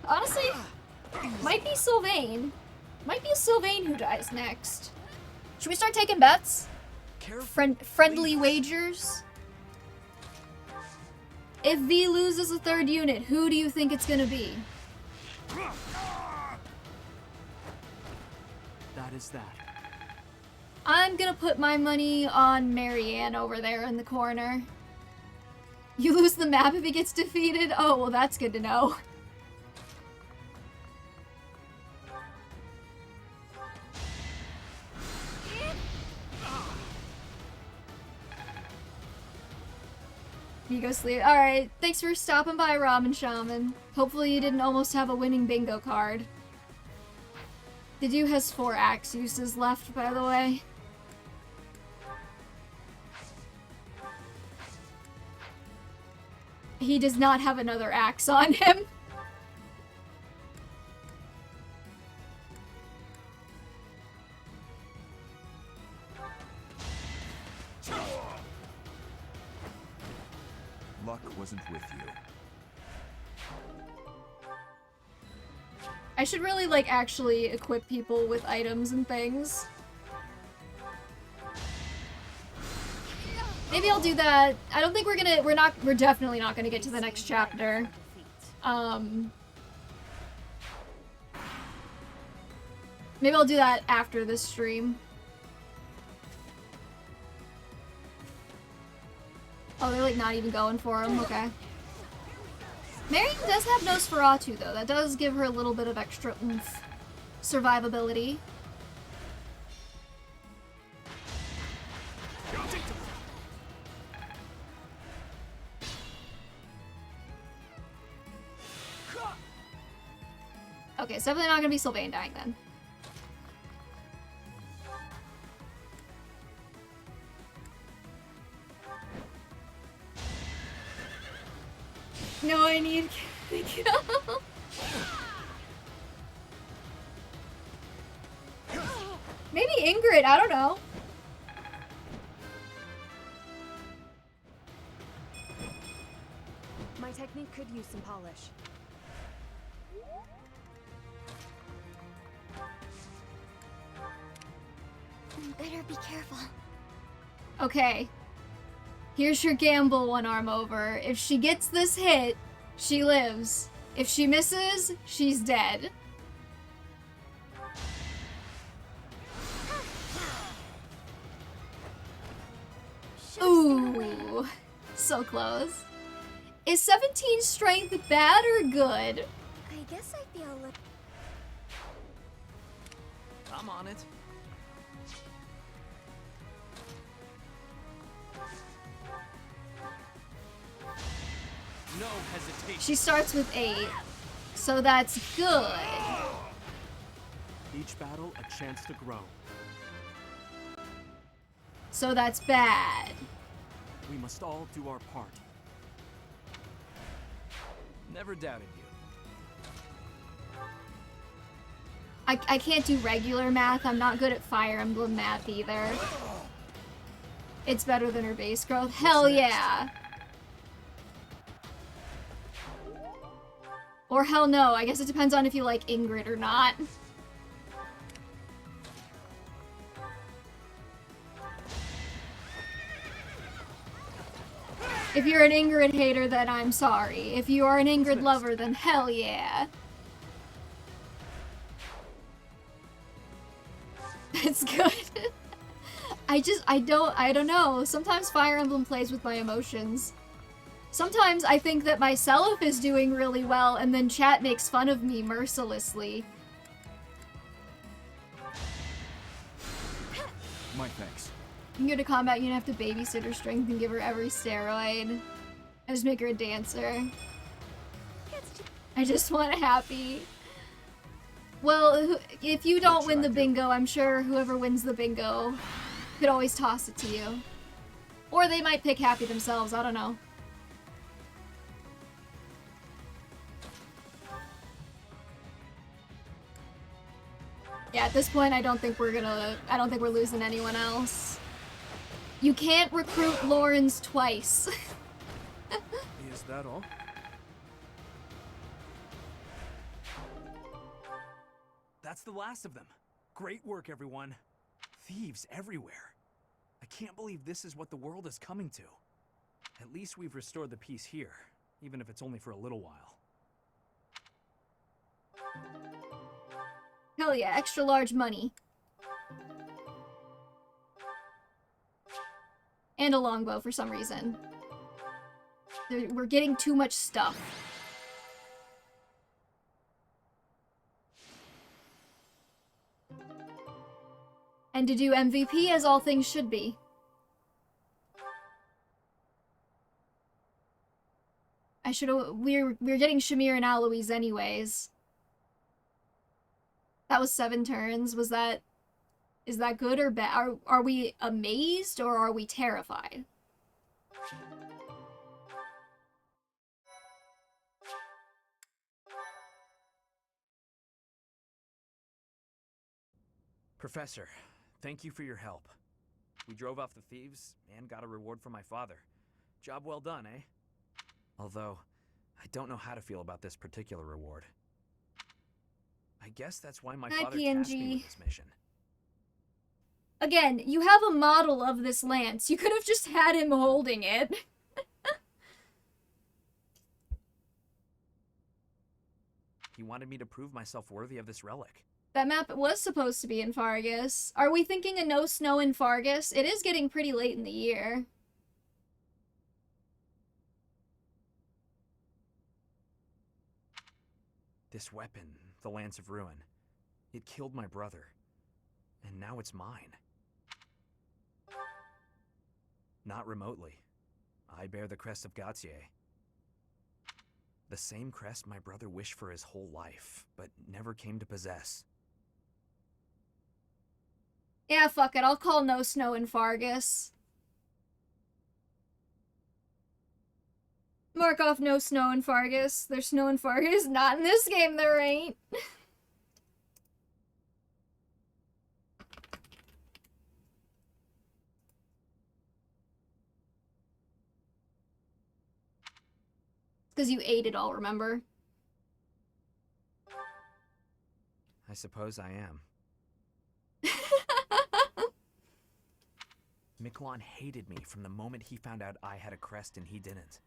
Honestly, might be Sylvain. Might be Sylvain who dies next. Should we start taking bets? Friendly wagers? If V loses a 3rd unit, who do you think it's gonna be? That is that. I'm gonna put my money on Marianne over there in the corner. You lose the map if he gets defeated? Oh, well, that's good to know. You go sleep. Alright, thanks for stopping by, Ramen Shaman. Hopefully you didn't almost have a winning bingo card. The dude has 4 axe uses left, by the way. He does not have another axe on him. Luck wasn't with you. I should really, like, actually equip people with items and things. Maybe I'll do that. I don't think we're definitely not gonna get to the next chapter. Maybe I'll do that after this stream. Oh, they're like not even going for him. Okay. Marion does have Nosferatu though. That does give her a little bit of extra oomph. Survivability. Okay, it's definitely not gonna be Sylvain dying then. No, I need the kill. Maybe Ingrid, I don't know. My technique could use some polish. better be careful. Okay. Here's your gamble, one arm over. If she gets this hit, she lives. If she misses, she's dead. Ooh, so close. Is 17 strength bad or good? I guess I feel a little... I'm on it. No hesitation. She starts with 8, so that's good. Each battle a chance to grow. So that's bad. We must all do our part. Never doubted you. I can't do regular math. I'm not good at Fire Emblem math either. It's better than her base growth. Hell yeah. Or hell no. I guess it depends on if you like Ingrid or not. If you're an Ingrid hater, then I'm sorry. If you are an Ingrid lover, then hell yeah. It's good. I don't know. Sometimes Fire Emblem plays with my emotions. Sometimes I think that myself is doing really well, and then chat makes fun of me mercilessly. My thanks. You can go to combat, you have to babysit her strength and give her every steroid. And just make her a dancer. I just want happy. Well, if you don't win the bingo, I'm sure whoever wins the bingo could always toss it to you. Or they might pick happy themselves, I don't know. Yeah, at this point, I don't think we're losing anyone else. You can't recruit Lawrence twice. Is that all? That's the last of them. Great work, everyone. Thieves everywhere. I can't believe this is what the world is coming to. At least we've restored the peace here, even if it's only for a little while. Hell yeah, extra large money. And a longbow for some reason. We're getting too much stuff. And to do MVP as all things should be. We're getting Shamir and Aloys anyways. That was 7 turns. Is that good or bad? Are we amazed or are we terrified? Professor, thank you for your help. We drove off the thieves and got a reward from my father. Job well done, eh? Although, I don't know how to feel about this particular reward. I guess that's why my father tasked me with this mission. Again, you have a model of this lance. You could have just had him holding it. He wanted me to prove myself worthy of this relic. That map was supposed to be in Fargus. Are we thinking of no snow in Fargus? It is getting pretty late in the year. This weapon, the Lance of Ruin, it killed my brother. And now it's mine. Not remotely. I bear the crest of Gautier. The same crest my brother wished for his whole life, but never came to possess. Yeah, fuck it. I'll call no snow in Fargus. Mark off no snow in Fargus. There's snow in Fargus. Not in this game, there ain't. Because you ate it all, remember? I suppose I am. Miquelon hated me from the moment he found out I had a crest and he didn't.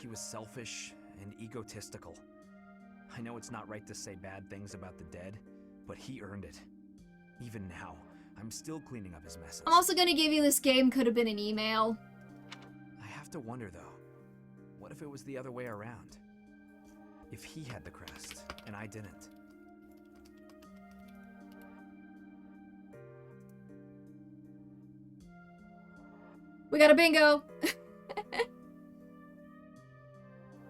He was selfish and egotistical. I know it's not right to say bad things about the dead, but he earned it. Even now, I'm still cleaning up his messes. I'm also gonna give you this game could have been an email. I have to wonder, though, what if it was the other way around? If he had the crest, and I didn't. We got a bingo!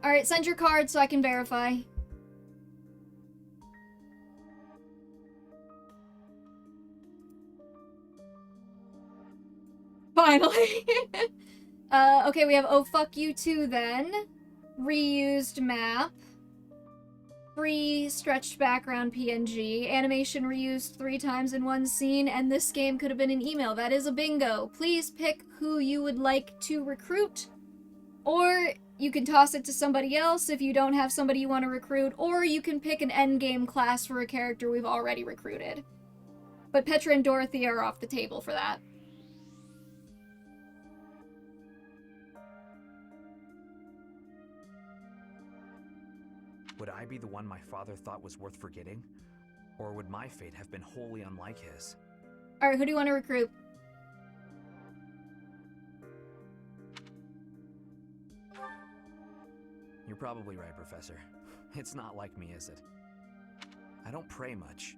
Alright, send your card so I can verify. Finally! Okay, we have Oh Fuck You Too then. Reused map. Free stretched background PNG. Animation reused 3 times in one scene, and this game could have been an email. That is a bingo. Please pick who you would like to recruit, or you can toss it to somebody else if you don't have somebody you want to recruit, or you can pick an endgame class for a character we've already recruited. But Petra and Dorothy are off the table for that. Would I be the one my father thought was worth forgetting? Or would my fate have been wholly unlike his? Alright, who do you want to recruit? You're probably right, Professor. It's not like me, is it? I don't pray much,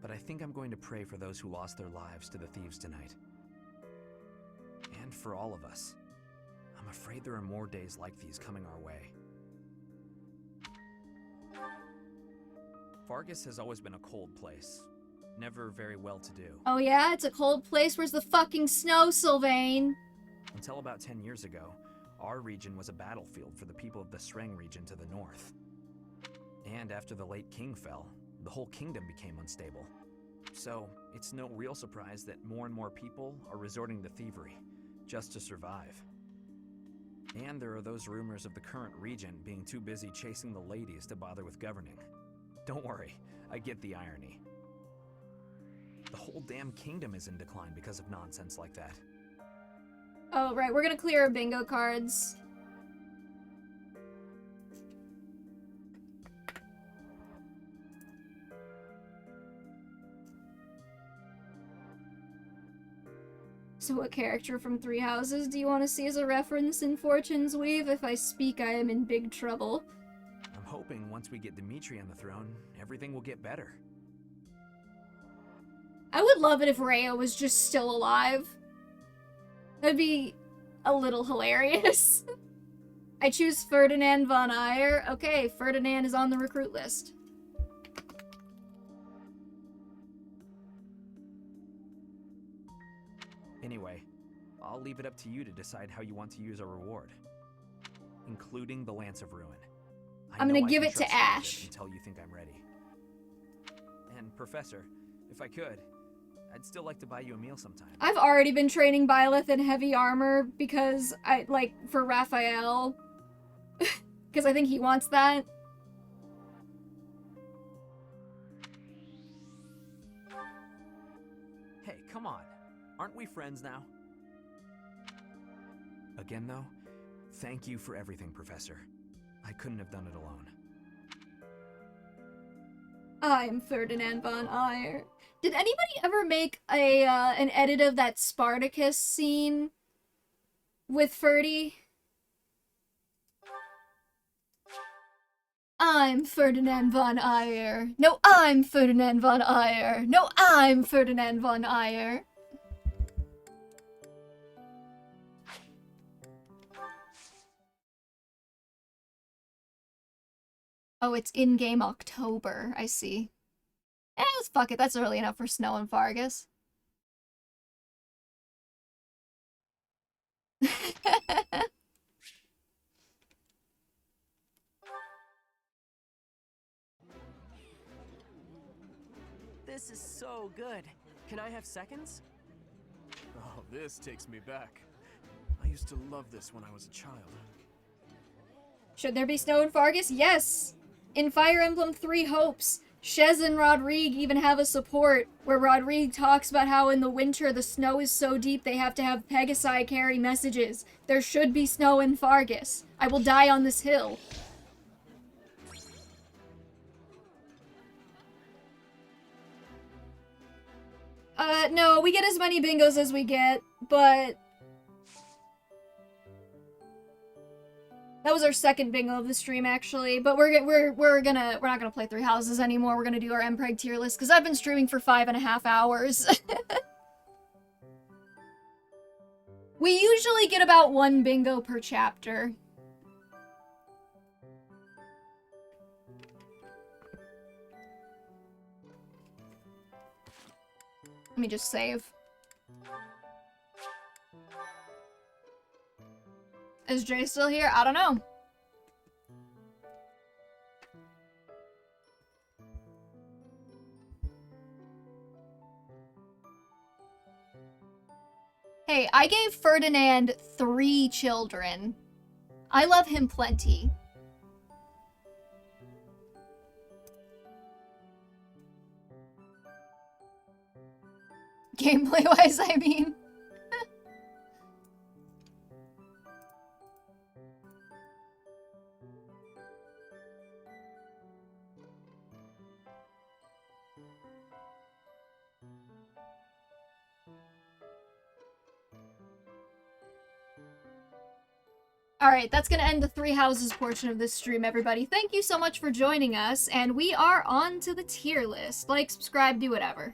but I think I'm going to pray for those who lost their lives to the thieves tonight. And for all of us. I'm afraid there are more days like these coming our way. Fargus has always been a cold place. Never very well-to-do. Oh yeah? It's a cold place? Where's the fucking snow, Sylvain? Until about 10 years ago, our region was a battlefield for the people of the Sreng region to the north. And after the late king fell, the whole kingdom became unstable. So, it's no real surprise that more and more people are resorting to thievery, just to survive. And there are those rumors of the current regent being too busy chasing the ladies to bother with governing. Don't worry, I get the irony. The whole damn kingdom is in decline because of nonsense like that. Oh, right, we're gonna clear our bingo cards. So what character from Three Houses do you want to see as a reference in Fortune's Weave? If I speak, I am in big trouble. I'm hoping once we get Dimitri on the throne, everything will get better. I would love it if Rhea was just still alive. That'd be a little hilarious. I choose Ferdinand von Eyre. Okay, Ferdinand is on the recruit list. Anyway, I'll leave it up to you to decide how you want to use our reward. Including the Lance of Ruin. I'm gonna give it to Ash. Until you think I'm ready. And Professor, if I could, I'd still like to buy you a meal sometime. I've already been training Byleth in heavy armor because for Raphael. Because I think he wants that. Hey, come on. Aren't we friends now? Again, though, thank you for everything, Professor. I couldn't have done it alone. I'm Ferdinand von Eyre. Did anybody ever make an edit of that Spartacus scene with Ferdy? I'm Ferdinand von Eyre. No, I'm Ferdinand von Eyre. No, I'm Ferdinand von Eyre. Oh, it's in-game October. I see. Fuck it. That's early enough for snow in Fargus. This is so good. Can I have seconds? Oh, this takes me back. I used to love this when I was a child. Should there be snow in Fargus? Yes! In Fire Emblem 3 Hopes, Shez and Rodrigue even have a support where Rodrigue talks about how in the winter the snow is so deep they have to have Pegasi carry messages. There should be snow in Fargus. I will die on this hill. No, we get as many bingos as we get, but that was our second bingo of the stream, actually. But we're not gonna play Three Houses anymore. We're gonna do our Mpreg tier list because I've been streaming for 5.5 hours. We usually get about 1 bingo per chapter. Let me just save. Is Jay still here? I don't know. Hey, I gave Ferdinand 3 children. I love him plenty. Gameplay-wise, I mean. Alright, that's gonna end the Three Houses portion of this stream, everybody. Thank you so much for joining us, and we are on to the tier list. Like, subscribe, do whatever.